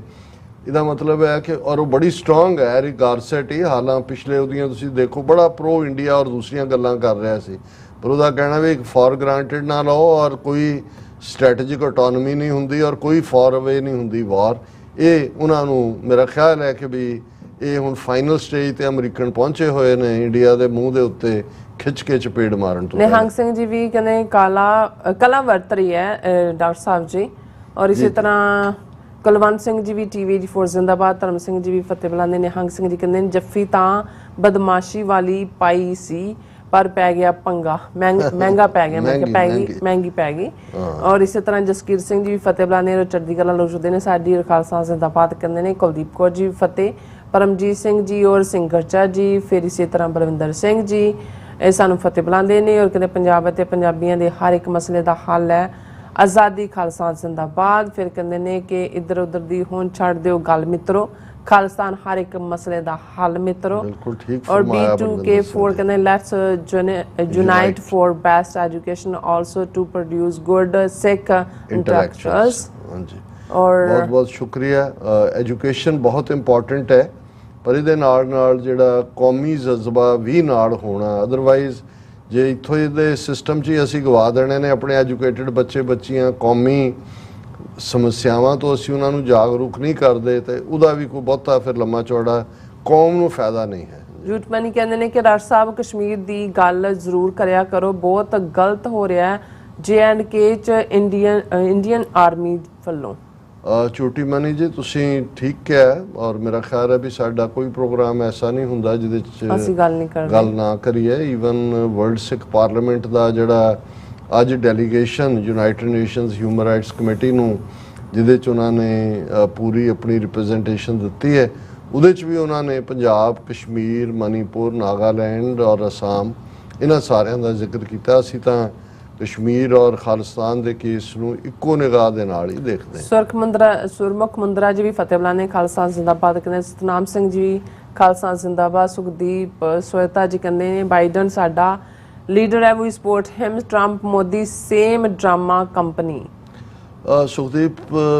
ਇਹਦਾ ਮਤਲਬ ਹੈ ਕਿ ਔਰ ਉਹ ਬੜੀ ਸਟਰੋਂਗ ਹੈ ਰਿਗਾਰਸੈਟ ਹੀ। ਹਾਲਾਂ ਪਿਛਲੇ ਉਹਦੀਆਂ ਤੁਸੀਂ ਦੇਖੋ ਬੜਾ ਪ੍ਰੋ ਇੰਡੀਆ ਔਰ ਦੂਸਰੀਆਂ ਗੱਲਾਂ ਕਰ ਰਿਹਾ ਸੀ, ਪਰ ਉਹਦਾ ਕਹਿਣਾ ਵੀ ਇੱਕ ਫॉर ਗ੍ਰਾਂਟਡ ਨਾ ਲਓ ਔਰ ਕੋਈ ਸਟ੍ਰੈਟੇਜਿਕ ਆਟੋਨਮੀ ਨਹੀਂ ਹੁੰਦੀ ਔਰ ਕੋਈ ਫਾਰ ਅਵੇ ਨਹੀਂ ਹੁੰਦੀ ਵਾਰ। ਇਹ ਉਹਨਾਂ ਨੂੰ ਮੇਰਾ ਖਿਆਲ ਹੈ ਕਿ ਵੀ ਇਹ ਹੁਣ ਫਾਈਨਲ ਸਟੇਜ ਤੇ ਅਮਰੀਕਨ ਪਹੁੰਚੇ ਹੋਏ ਨੇ ਇੰਡੀਆ ਦੇ ਮੂੰਹ ਦੇ ਉੱਤੇ ਖਿੱਚ ਕੇ ਚਪੇੜ ਮਾਰਨ ਤੋਂ ਨਿਹੰਗ ਸਿੰਘ ਜੀ ਵੀ ਕਹਿੰਦੇ ਕਲਾ ਵਰਤ ਰਹੀ ਹੈ ਡਾਕਟਰ ਸਾਹਿਬ ਜੀ। ਔਰ ਇਸੇ ਤਰ੍ਹਾਂ ਕੁਲਵੰਤ ਸਿੰਘ ਜੀ ਵੀ TV84 ਜ਼ਿੰਦਾਬਾਦ, ਧਰਮ ਸਿੰਘ ਜੀ ਵੀ ਫਤਿਹ ਬੁਲਾਉਂਦੇ। ਨਿਹੰਗ ਸਿੰਘ ਜੀ ਕਹਿੰਦੇ ਜੱਫੀ ਤਾਂ ਬਦਮਾਸ਼ੀ ਵਾਲੀ ਪਾਈ ਸੀ ਪਰ ਪੈ ਗਿਆ ਪੰਗਾ, ਮਹਿੰਗਾ ਪੈ ਗਿਆ। ਮੈਂ ਕਿਹਾ ਮਹਿੰਗੀ ਪੈ ਗਈ। ਔਰ ਇਸੇ ਤਰ੍ਹਾਂ ਜਸਕੀਰ ਸਿੰਘ ਜੀ ਵੀ ਫਤਿਹ ਬੁਲਾਉਂਦੇ, ਚੜ੍ਹਦੀ ਕਲਾ ਲੋਚਦੇ ਨੇ ਸਾਡੀ ਖਾਲਸਾ ਜ਼ਿੰਦਾਬਾਦ ਕਹਿੰਦੇ ਨੇ। ਕੁਲਦੀਪ ਕੌਰ ਜੀ ਫਤਿਹ, ਪਰਮਜੀਤ ਸਿੰਘ ਜੀ ਔਰ ਸਿੰਘਰਚਾ ਜੀ, ਫਿਰ ਇਸੇ ਤਰ੍ਹਾਂ ਬਲਵਿੰਦਰ ਸਿੰਘ ਜੀ ਇਹ ਸਾਨੂੰ ਫਤਿਹ ਬੁਲਾਉਂਦੇ ਨੇ। ਔਰ ਕਹਿੰਦੇ ਪੰਜਾਬ ਅਤੇ ਪੰਜਾਬੀਆਂ ਦੇ ਹਰ ਇੱਕ ਮਸਲੇ ਦਾ ਹੱਲ ਹੈ ਆਜ਼ਾਦੀ, ਖਾਲਸਾ ਜ਼ਿੰਦਾਬਾਦ। ਫਿਰ ਕਹਿੰਦੇ ਨੇ ਕਿ ਇੱਧਰ ਉੱਧਰ ਦੀ ਹੁਣ ਛੱਡ ਦਿਓ ਗੱਲ ਮਿੱਤਰੋ, ਖਾਲਿਸਤਾਨ ਹਰ ਇੱਕ ਮਸਲੇ ਦਾ ਹੱਲ ਮਿੱਤਰੋ। ਬਿਲਕੁਲ ਠੀਕ ਔਰ ਫਰਮਾਇਆ। B2K4 ਕਹਿੰਦੇ let's unite for best education also to produce good Sikh intellectuals। ਹਾਂਜੀ, ਔਰ ਬਹੁਤ ਬਹੁਤ ਸ਼ੁਕਰੀਆ। ਐਜੂਕੇਸ਼ਨ ਬਹੁਤ ਇੰਪੋਰਟੈਂਟ ਹੈ, ਪਰ ਇਹਦੇ ਨਾਲ ਨਾਲ ਜਿਹੜਾ ਕੌਮੀ ਜਜ਼ਬਾ ਵੀ ਨਾਲ ਹੋਣਾ। ਅਦਰਵਾਈਜ਼ ਜੇ ਇੱਥੋਂ ਇਹਦੇ ਸਿਸਟਮ 'ਚ ਹੀ ਅਸੀਂ ਗਵਾ ਦੇਣੇ ਨੇ ਆਪਣੇ ਐਜੂਕੇਟਿਡ ਬੱਚੇ ਬੱਚੀਆਂ, ਕੌਮੀ ਸਮੱਸਿਆਵਾਂ ਤੋਂ ਅਸੀਂ ਉਹਨਾਂ ਨੂੰ ਜਾਗਰੂਕ ਨਹੀਂ ਕਰਦੇ ਤੇ ਉਹਦਾ ਵੀ ਕੋਈ ਬਹੁਤਾ ਫਿਰ ਲੰਮਾ ਚੌੜਾ ਕੌਮ ਨੂੰ ਫਾਇਦਾ ਨਹੀਂ ਹੈ। ਜੂਟਮਨੀ ਕਹਿੰਦੇ ਨੇ ਕਿ ਡਾਕਟਰ ਸਾਹਿਬ ਕਸ਼ਮੀਰ ਦੀ ਗੱਲ ਜ਼ਰੂਰ ਕਰਿਆ ਕਰੋ, ਬਹੁਤ ਗਲਤ ਹੋ ਰਿਹਾ ਹੈ J&K 'ਚ ਇੰਡੀਅਨ ਆਰਮੀ ਵੱਲੋਂ। ਛੋਟੀ ਮਨੀ ਜੀ ਤੁਸੀਂ ਠੀਕ ਕਿਹਾ, ਔਰ ਮੇਰਾ ਖਿਆਲ ਹੈ ਵੀ ਸਾਡਾ ਕੋਈ ਪ੍ਰੋਗਰਾਮ ਐਸਾ ਨਹੀਂ ਹੁੰਦਾ ਜਿਹਦੇ 'ਚ ਅਸੀਂ ਗੱਲ ਨਾ ਕਰੀਏ। ਈਵਨ ਵਰਲਡ ਸਿੱਖ ਪਾਰਲੀਮੈਂਟ ਦਾ ਜਿਹੜਾ ਅੱਜ delegation United nations human rights committee ਨੂੰ, ਜਿਹਦੇ 'ਚ ਉਹਨਾਂ ਨੇ ਪੂਰੀ ਆਪਣੀ ਰਿਪਰੈਜ਼ੈਂਟੇਸ਼ਨ ਦਿੱਤੀ ਹੈ, ਉਹਦੇ 'ਚ ਵੀ ਉਹਨਾਂ ਨੇ ਪੰਜਾਬ, ਕਸ਼ਮੀਰ, ਮਨੀਪੁਰ, ਨਾਗਾਲੈਂਡ ਔਰ ਅਸਾਮ ਇਹਨਾਂ ਸਾਰਿਆਂ ਦਾ ਜ਼ਿਕਰ ਕੀਤਾ। ਅਸੀਂ ਤਾਂ ਕਸ਼ਮੀਰ ਔਰ ਖਾਲਿਸਤਾਨ ਦੇ ਕੇਸ ਨੂੰ ਇੱਕੋ ਨਿਗਾਹ ਦੇ ਨਾਲ ਹੀ ਦੇਖਦੇ ਹਾਂ। ਸੁਰਮੁਖ ਮੁੰਦਰਾ ਜੀ ਵੀ ਫਤਿਹ ਬੁਲਾਉਂਦੇ, ਖਾਲਸਾ ਜ਼ਿੰਦਾਬਾਦ ਕਹਿੰਦੇ। ਸਤਨਾਮ ਸਿੰਘ ਜੀ ਖਾਲਸਾ ਜ਼ਿੰਦਾਬਾਦ। ਸੁਖਦੀਪ ਸੋਇਤਾ ਜੀ ਕਹਿੰਦੇ ਨੇ ਬਾਈਡਨ ਸਾਡਾ ਲੀਡਰ ਹੈ, we support him, Trump Modi same drama company. Sukhdeep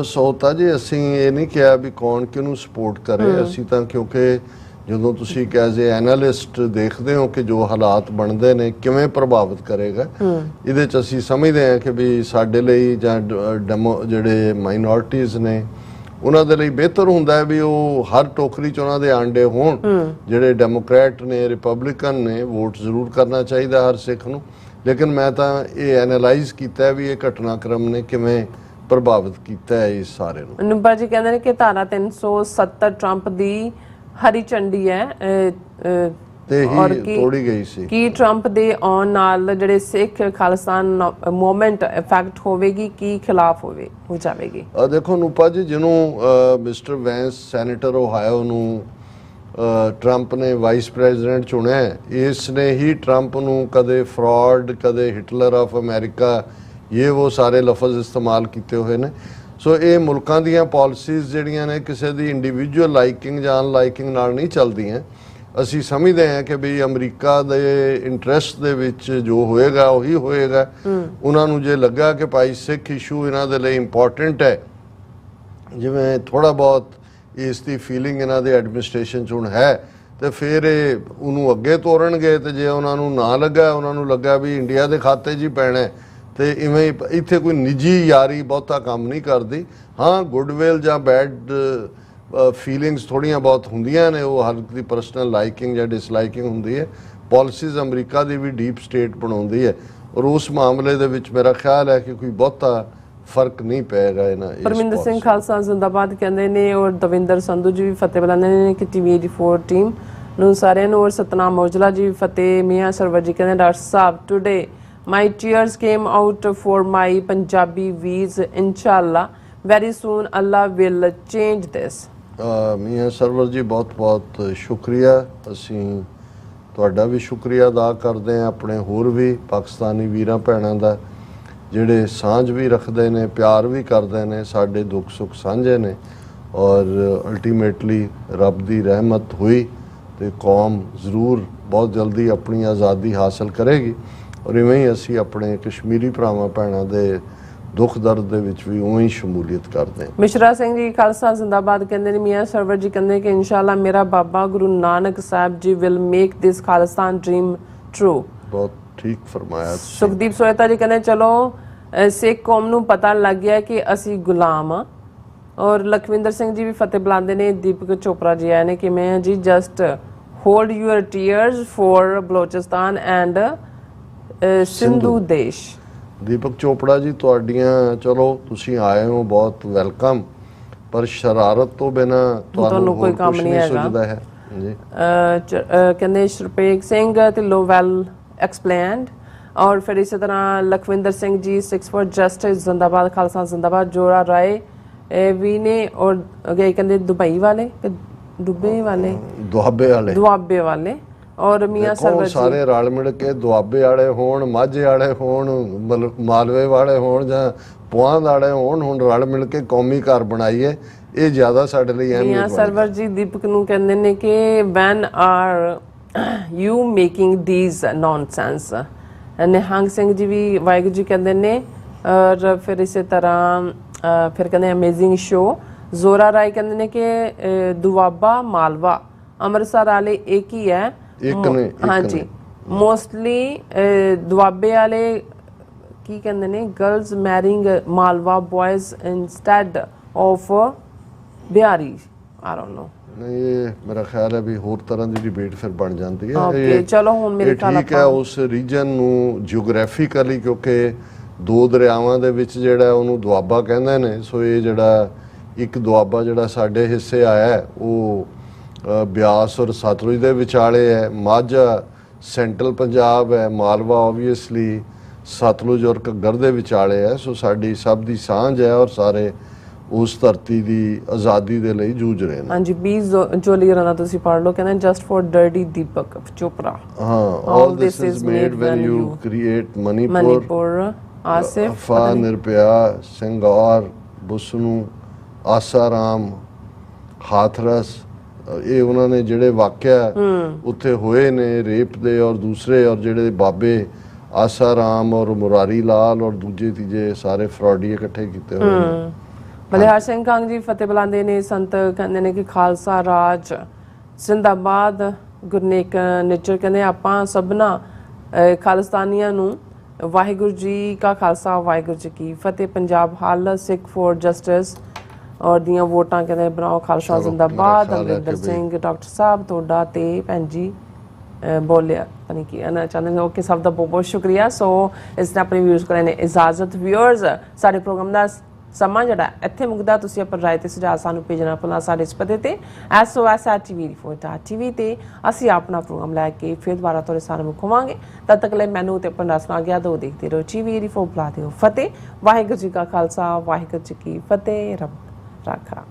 Sota ji ਅਸੀਂ ਇਹ ਨਹੀਂ ਕਿਹਾ ਵੀ ਕੌਣ ਕਿਹਨੂੰ ਸਪੋਰਟ ਕਰੇ। ਅਸੀਂ ਤਾਂ ਕਿਉਂਕਿ ਜਦੋਂ ਤੁਸੀਂ ਐਜ਼ ਏ ਐਨਾਲਿਸਟ ਦੇਖਦੇ ਹੋ ਕਿ ਜੋ ਹਾਲਾਤ ਬਣਦੇ ਨੇ ਕਿਵੇਂ ਪ੍ਰਭਾਵਿਤ ਕਰੇਗਾ, ਇਹਦੇ 'ਚ ਅਸੀਂ ਸਮਝਦੇ ਹਾਂ ਕਿ ਵੀ ਸਾਡੇ ਲਈ ਜਾਂ ਜਿਹੜੇ ਮਾਈਨੋਰਟੀਜ਼ ਨੇ ਉਹਨਾਂ ਦੇ ਲਈ ਬਿਹਤਰ ਹੁੰਦਾ ਹੈ ਵੀ ਉਹ ਹਰ ਟੋਕਰੀ 'ਚ ਉਹਨਾਂ ਦੇ ਆਂਡੇ ਹੋਣ। ਜਿਹੜੇ ਡੈਮੋਕ੍ਰੈਟ ਨੇ, ਰਿਪਬਲਿਕਨ ਨੇ, ਵੋਟ ਜ਼ਰੂਰ ਕਰਨਾ ਚਾਹੀਦਾ ਹਰ ਸਿੱਖ ਨੂੰ, ਲੇਕਿਨ ਮੈਂ ਤਾਂ ਇਹ ਐਨਾਲਾਈਜ਼ ਕੀਤਾ ਵੀ ਇਹ ਘਟਨਾਕ੍ਰਮ ਨੇ ਕਿਵੇਂ ਪ੍ਰਭਾਵਿਤ ਕੀਤਾ ਹੈ ਇਸ ਸਾਰੇ ਨੂੰ। ਅਨੁਪਾ ਜੀ ਕਹਿੰਦੇ ਨੇ ਕਿ ਧਾਰਾ 370 ਟਰੰਪ ਦੀ ਹਰੀ ਝੰਡੀ ਹੈ ਤੇ ਹੀ ਤੋੜੀ ਗਈ ਸੀ। ਕੀ ਟਰੰਪ ਦੇ ਆਉਣ ਨਾਲ ਜਿਹੜੇ ਸਿੱਖ ਖਾਲਿਸਤਾਨ ਮੂਵਮੈਂਟ ਇਫੈਕਟ ਹੋਵੇਗੀ, ਕੀ ਖਿਲਾਫ ਹੋ ਜਾਵੇਗੀ? ਦੇਖੋ ਨੂਪਾ ਜੀ, ਜਿਹਨੂੰ ਮਿਸਟਰ ਵੈਂਸ ਸੈਨੇਟਰ ਓਹਾਇਓ ਨੂੰ ਟਰੰਪ ਨੇ ਵਾਈਸ ਪ੍ਰੈਜ਼ੀਡੈਂਟ ਚੁਣਿਆ, ਇਸ ਨੇ ਹੀ ਟਰੰਪ ਨੂੰ ਕਦੇ ਫਰਾਡ, ਕਦੇ ਹਿਟਲਰ ਆਫ ਅਮਰੀਕਾ, ਉਹ ਸਾਰੇ ਲਫ਼ਜ਼ ਇਸਤੇਮਾਲ ਕੀਤੇ ਹੋਏ ਨੇ। ਸੋ ਇਹ ਮੁਲਕਾਂ ਦੀਆਂ ਪਾਲਿਸੀਜ਼ ਜਿਹੜੀਆਂ ਨੇ ਕਿਸੇ ਦੀ ਇੰਡੀਵਿਜੂਅਲ ਲਾਈਕਿੰਗ ਜਾਂ ਅਨਲਾਈਕਿੰਗ ਨਾਲ ਨਹੀਂ ਚੱਲਦੀਆਂ। ਅਸੀਂ ਸਮਝਦੇ ਹਾਂ ਕਿ ਵੀ ਅਮਰੀਕਾ ਦੇ ਇੰਟਰਸਟ ਦੇ ਵਿੱਚ ਜੋ ਹੋਏਗਾ ਉਹੀ ਹੋਏਗਾ। ਉਹਨਾਂ ਨੂੰ ਜੇ ਲੱਗਾ ਕਿ ਭਾਈ ਸਿੱਖ ਇਸ਼ੂ ਇਹਨਾਂ ਦੇ ਲਈ ਇੰਪੋਰਟੈਂਟ ਹੈ, ਜਿਵੇਂ ਥੋੜ੍ਹਾ ਬਹੁਤ ਇਸ ਦੀ ਫੀਲਿੰਗ ਇਹਨਾਂ ਦੇ ਐਡਮਿਨਿਸਟ੍ਰੇਸ਼ਨ 'ਚ ਹੁਣ ਹੈ, ਤੇ ਫਿਰ ਇਹ ਉਹਨੂੰ ਅੱਗੇ ਤੋਰਨਗੇ। ਤੇ ਜੇ ਉਹਨਾਂ ਨੂੰ ਨਾ ਲੱਗਾ, ਉਹਨਾਂ ਨੂੰ ਲੱਗਾ ਵੀ ਇੰਡੀਆ ਦੇ ਖਾਤੇ 'ਚ ਹੀ ਪੈਣਾ, ਤੇ ਇਵੇਂ ਇੱਥੇ ਕੋਈ ਨਿੱਜੀ ਯਾਰੀ ਬਹੁਤਾ ਕੰਮ ਨਹੀਂ ਕਰਦੀ। ਹਾਂ, ਗੁੱਡਵਿਲ ਜਾਂ ਬੈਡ ਫੀਲਿੰਗਸ ਥੋੜ੍ਹੀਆਂ ਬਹੁਤ ਹੁੰਦੀਆਂ ਨੇ, ਉਹ ਹਰ ਦੀ ਪਰਸਨਲ ਲਾਈਕਿੰਗ ਜਾਂ ਡਿਸਲਾਈਕਿੰਗ ਹੁੰਦੀ ਹੈ। ਪਾਲਿਸੀਜ਼ ਅਮਰੀਕਾ ਦੀ ਵੀ ਡੀਪ ਸਟੇਟ ਬਣਾਉਂਦੀ ਹੈ, ਔਰ ਉਸ ਮਾਮਲੇ ਦੇ ਵਿੱਚ ਮੇਰਾ ਖਿਆਲ ਹੈ ਕਿ ਕੋਈ ਬਹੁਤਾ ਫਰਕ ਨਹੀਂ ਪਏਗਾ ਇਹਨਾਂ। ਪਰਮਿੰਦਰ ਸਿੰਘ ਖਾਲਸਾ ਜ਼ਿੰਦਾਬਾਦ ਕਹਿੰਦੇ ਨੇ, ਔਰ ਦਵਿੰਦਰ ਸੰਧੂ ਜੀ ਵੀ ਫਤਿਹ ਬੁਲਾਉਂਦੇ ਨੇ ਕਿ TV84 ਟੀਮ ਨੂੰ ਸਾਰਿਆਂ ਨੂੰ। ਔਰ ਸਤਨਾਮ ਔਜਲਾ ਜੀ ਵੀ ਫਤਿਹ। ਮੀਆਂ ਸਰਵਰ ਜੀ ਕਹਿੰਦੇ doctor Sahib today my tears came out for my Punjabi weeds, inshallah very soon Allah will change this। Mian server ਜੀ ਬਹੁਤ ਬਹੁਤ ਸ਼ੁਕਰੀਆ। ਅਸੀਂ ਤੁਹਾਡਾ ਵੀ ਸ਼ੁਕਰੀਆ ਅਦਾ ਕਰਦੇ ਹਾਂ, ਆਪਣੇ ਹੋਰ ਵੀ ਪਾਕਿਸਤਾਨੀ ਵੀਰਾਂ ਭੈਣਾਂ ਦਾ ਜਿਹੜੇ ਸਾਂਝ ਵੀ ਰੱਖਦੇ ਨੇ, ਪਿਆਰ ਵੀ ਕਰਦੇ ਨੇ, ਸਾਡੇ ਦੁੱਖ ਸੁੱਖ ਸਾਂਝੇ ਨੇ। ਔਰ ਅਲਟੀਮੇਟਲੀ ਰੱਬ ਦੀ ਰਹਿਮਤ ਹੋਈ ਤੇ ਕੌਮ ਜ਼ਰੂਰ ਬਹੁਤ ਜਲਦੀ ਆਪਣੀ ਆਜ਼ਾਦੀ ਹਾਸਲ ਕਰੇਗੀ। ਔਰ ਇਵੇਂ ਹੀ ਅਸੀਂ ਆਪਣੇ ਕਸ਼ਮੀਰੀ ਭਰਾਵਾਂ ਭੈਣਾਂ ਦੇ ਦੁੱਖ ਦਰਦ ਦੇ ਵਿੱਚ ਵੀ ਉਵੇਂ ਹੀ ਸ਼ਮੂਲੀਅਤ ਕਰਦੇ ਹਾਂ। ਮਿਸ਼ਰਾ ਸਿੰਘ ਜੀ ਖਾਲਸਾ ਜ਼ਿੰਦਾਬਾਦ ਕਹਿੰਦੇ ਨੇ। ਮੀਆਂ ਸਰਵਰ ਜੀ ਕਹਿੰਦੇ ਕਿ ਇਨਸ਼ਾਅੱਲਾ ਮੇਰਾ Baba Guru Nanak Sahib ji will make this Khalistan dream true. ਬਹੁਤ ਠੀਕ ਫਰਮਾਇਆ। ਸੁਖਦੀਪ ਸੋਇਤਾ ਜੀ ਕਹਿੰਦੇ ਚਲੋ ਸਿੱਖ ਕੌਮ ਨੂੰ ਪਤਾ ਲੱਗ ਗਿਆ ਕਿ ਅਸੀਂ ਗੁਲਾਮ ਆ। ਔਰ ਲਖਵਿੰਦਰ ਸਿੰਘ ਜੀ ਵੀ ਫਤਿਹ ਬੁਲਾਉਂਦੇ ਨੇ। ਦੀਪਕ ਚੋਪੜਾ ਜੀ ਆਏ ਨੇ ਕਿ ਮੈਂ ਜੀ just hold your tears for Balochistan and Sindhu ਦੇਸ਼। ਦੀਪਕ ਚੋਪੜਾ ਜੀ, ਤੁਹਾਡੀਆਂ ਚਲੋ ਤੁਸੀਂ ਆਏ ਹੋ, ਬਹੁਤ ਵੈਲਕਮ, ਪਰ ਸ਼ਰਾਰਤ ਤੋਂ ਬਿਨਾ ਤੁਹਾਨੂੰ ਕੋਈ ਕੰਮ ਨਹੀਂ ਹੈਗਾ। ਸੁਝਦਾ ਹੈ ਜੀ। ਕਹਿੰਦੇ ਸ਼ਰਪੇਕ ਸਿੰਘ ਢਿੱਲੋਂ ਵੈਲ ਐਕਸਪਲੇਨਡ। ਔਰ ਫਿਰ ਇਸੇ ਤਰ੍ਹਾਂ ਲਖਵਿੰਦਰ ਸਿੰਘ ਜੀ 6 ਫॉर ਜਸਟਿਸ ਜ਼ਿੰਦਾਬਾਦ, ਖਾਲਸਾ ਜ਼ਿੰਦਾਬਾਦ। ਜੋਰਾ ਰਾਏ ਵੀ ਨੇ। ਔਰ ਅਗੇ ਕਹਿੰਦੇ ਦੁਬਈ ਵਾਲੇ, ਦੁਬਈ ਵਾਲੇ, ਦੁਆਬੇ ਵਾਲੇ। ਔਰ ਮੀਆਂ ਸਰਵਰ ਜੀ ਸਾਰੇ ਰਲ ਮਿਲ ਕੇ ਦੁਆਬੇ ਵਾਲੇ ਹੋਣ, ਮਾਝੇ ਵਾਲੇ ਹੋਣ, ਮਾਲਵੇ ਵਾਲੇ ਹੋਣ ਜਾਂ ਪੁਆਂਧ ਵਾਲੇ ਹੋਣ, ਹੁਣ ਰਲ ਮਿਲ ਕੇ ਕੌਮੀ ਘਰ ਬਣਾਈਏ, ਇਹ ਜ਼ਿਆਦਾ ਸਾਡੇ ਲਈ ਅਹਿਮ ਹੈ। ਮੀਆਂ ਸਰਵਰ ਜੀ ਦੀਪਕ ਨੂੰ ਕਹਿੰਦੇ ਨੇ ਕਿ when are you making this nonsense. Nihang Singh ji ਵੀ ਵਾਹਿਗੁਰੂ ਜੀ ਕਹਿੰਦੇ ਨੇ। ਔਰ ਫਿਰ ਇਸੇ ਤਰ੍ਹਾਂ ਫਿਰ ਕਹਿੰਦੇ ਅਮੇਜ਼ਿੰਗ ਸ਼ੋ। ਜ਼ੋਰਾ ਰਾਏ ਕਹਿੰਦੇ ਨੇ ਕਿ ਦੁਆਬਾ ਮਾਲਵਾ ਅੰਮ੍ਰਿਤਸਰ ਵਾਲੇ ਇੱਕ ਹੀ ਹੈ। ਹਾਂਜੀ, ਮੋਸਟਲੀ ਦੁਆਬੇ ਵਾਲੇ ਕੀ ਕਹਿੰਦੇ ਨੇ, girls marrying Malwa boys instead of Bihari. I don't know. ਨਹੀਂ, ਇਹ ਮੇਰਾ ਖਿਆਲ ਹੈ ਵੀ ਹੋਰ ਤਰ੍ਹਾਂ ਦੀ ਡਿਬੇਟ ਫਿਰ ਬਣ ਜਾਂਦੀ ਹੈ। ਓਕੇ, ਚਲੋ ਹੁਣ ਮੇਰੇ ਖਿਆਲ ਠੀਕ ਹੈ, ਉਸ ਰੀਜਨ ਨੂੰ ਜਿਓਗ੍ਰਾਫਿਕਲੀ, ਕਿਉਂਕਿ ਦੋ ਦਰਿਆਵਾਂ ਦੇ ਵਿੱਚ ਜਿਹੜਾ ਉਹਨੂੰ ਦੁਆਬਾ ਕਹਿੰਦੇ ਨੇ, ਸੋ ਇਹ ਜਿਹੜਾ ਇੱਕ ਦੁਆਬਾ ਜਿਹੜਾ ਸਾਡੇ ਹਿੱਸੇ ਆਇਆ ਉਹ ਬਿਆਸ ਔਰ ਸਤਲੁਜ ਦੇ ਵਿਚਾਲੇ ਹੈ। ਮਾਝਾ ਸੈਂਟਰਲ ਪੰਜਾਬ ਹੈ, ਮਾਲਵਾ ਓਬਵੀਅਸਲੀ ਸਤਲੁਜ ਔਰ ਘੱਗਰ ਦੇ ਵਿਚਾਲੇ ਹੈ। ਸੋ ਸਾਡੀ ਸਭ ਦੀ ਸਾਂਝ ਹੈ ਔਰ ਸਾਰੇ ਉਸ ਧਰਤੀ ਦੀ ਆਜ਼ਾਦੀ ਦੇ ਲਈ ਜੂਝ ਰਹੇ ਨੇ। ਹਾਂਜੀ, 20 ਜੋਲੀ ਦਾ ਤੁਸੀਂ ਪੜ੍ਹ ਲਓ। ਕਹਿੰਦੇ ਜਸਟ ਫॉर ਡਰਟੀ ਦੀਪਕ ਚੋਪੜਾ। ਹਾਂ, all this is made when you create Manipur, Asif Nirbhaya Singh ਔਰ ਬੁਸਨੂ, ਆਸਾਰਾਮ, ਹਾਥਰਸ, ਇਹ ਉਹਨਾਂ ਨੇ ਜਿਹੜੇ ਵਾਕਿਆ ਉੱਥੇ ਹੋਏ ਨੇ ਰੇਪ ਦੇ ਔਰ ਦੂਸਰੇ, ਔਰ ਜਿਹੜੇ ਬਾਬੇ ਆਸਾਰਾਮ ਔਰ ਮੁਰਾਰੀ ਲਾਲ ਔਰ ਦੂਜੇ ਤੀਜੇ ਸਾਰੇ ਫਰਾਡੀ ਇਕੱਠੇ ਕੀਤੇ ਹੋਏ ਨੇ। ਬਲਿਹਾਰ ਸਿੰਘ ਕੰਗ ਜੀ ਫਤਿਹ ਬੁਲਾਉਂਦੇ ਨੇ। ਸੰਤ ਕਹਿੰਦੇ ਨੇ ਕਿ ਖਾਲਸਾ ਰਾਜ ਜ਼ਿੰਦਾਬਾਦ। ਗੁਰਨੇਕ ਨੇਚਰ ਕਹਿੰਦੇ ਆਪਾਂ ਸਭਨਾ ਖਾਲਿਸਤਾਨੀਆਂ ਨੂੰ ਵਾਹਿਗੁਰੂ ਜੀ ਕਾ ਖਾਲਸਾ, ਵਾਹਿਗੁਰੂ ਜੀ ਕੀ ਫਤਿਹ। ਪੰਜਾਬ ਹੱਲ ਸਿੱਖ ਫॉर ਜਸਟਿਸ ਔਰ ਦੀਆਂ ਵੋਟਾਂ ਕਹਿੰਦੇ ਬਣਾਓ ਖਾਲਸਾ ਜ਼ਿੰਦਾਬਾਦ। ਅਮਰਿੰਦਰ ਸਿੰਘ ਡਾਕਟਰ ਸਾਹਿਬ ਤੁਹਾਡਾ ਤੇ ਭੈਣ ਜੀ ਬੋਲਿਆ ਪਤਾ ਨਹੀਂ ਕੀ ਆਣਾ ਚਾਹੁੰਦੇ ਨੇ। ਓਕੇ, ਸਭ ਦਾ ਬਹੁਤ ਬਹੁਤ ਸ਼ੁਕਰੀਆ। ਸੋ ਇਸ ਨੇ ਆਪਣੇ ਵਿਊਜ਼ ਕਰਨ ਨੇ ਇਜਾਜ਼ਤ। ਵਿਊਅਰਸ, ਸਾਡੇ ਪ੍ਰੋਗਰਾਮ ਦਾ ਸਮਾਂ ਜਿਹੜਾ ਇੱਥੇ ਮੁੱਕਦਾ। ਤੁਸੀਂ ਆਪਣੀ ਰਾਏ ਤੇ ਸੁਝਾਅ ਸਾਨੂੰ ਭੇਜਣਾ ਭੁੱਲਣਾ ਸਾਡੇ ਇਸ ਪਤੇ ਤੇ SOS@TV84.TV ਤੇ ਅਸੀਂ ਆਪਣਾ ਪ੍ਰੋਗਰਾਮ ਲੈ ਕੇ ਫਿਰ ਦੁਬਾਰਾ ਤੁਹਾਡੇ ਸਾਹਮਣੇ ਮੁਖਵਾਂਗੇ। ਤਦ ਤੱਕ ਲਈ ਮੈਨੂੰ ਤੇ ਆਪਣਾ ਸੁਣਾ ਗਿਆ ਦੋ ਦੇਖਦੇ ਰਹੋ TV84 ਬੁਲਾ ਦਿਓ ਫਤਿਹ। ਵਾਹਿਗੁਰੂ ਜੀ ਕਾ ਖਾਲਸਾ, ਵਾਹਿਗੁਰੂ ਜੀ ਕੀ ਫਤਿਹ। ਰੱਬ ਰਾਖਾ।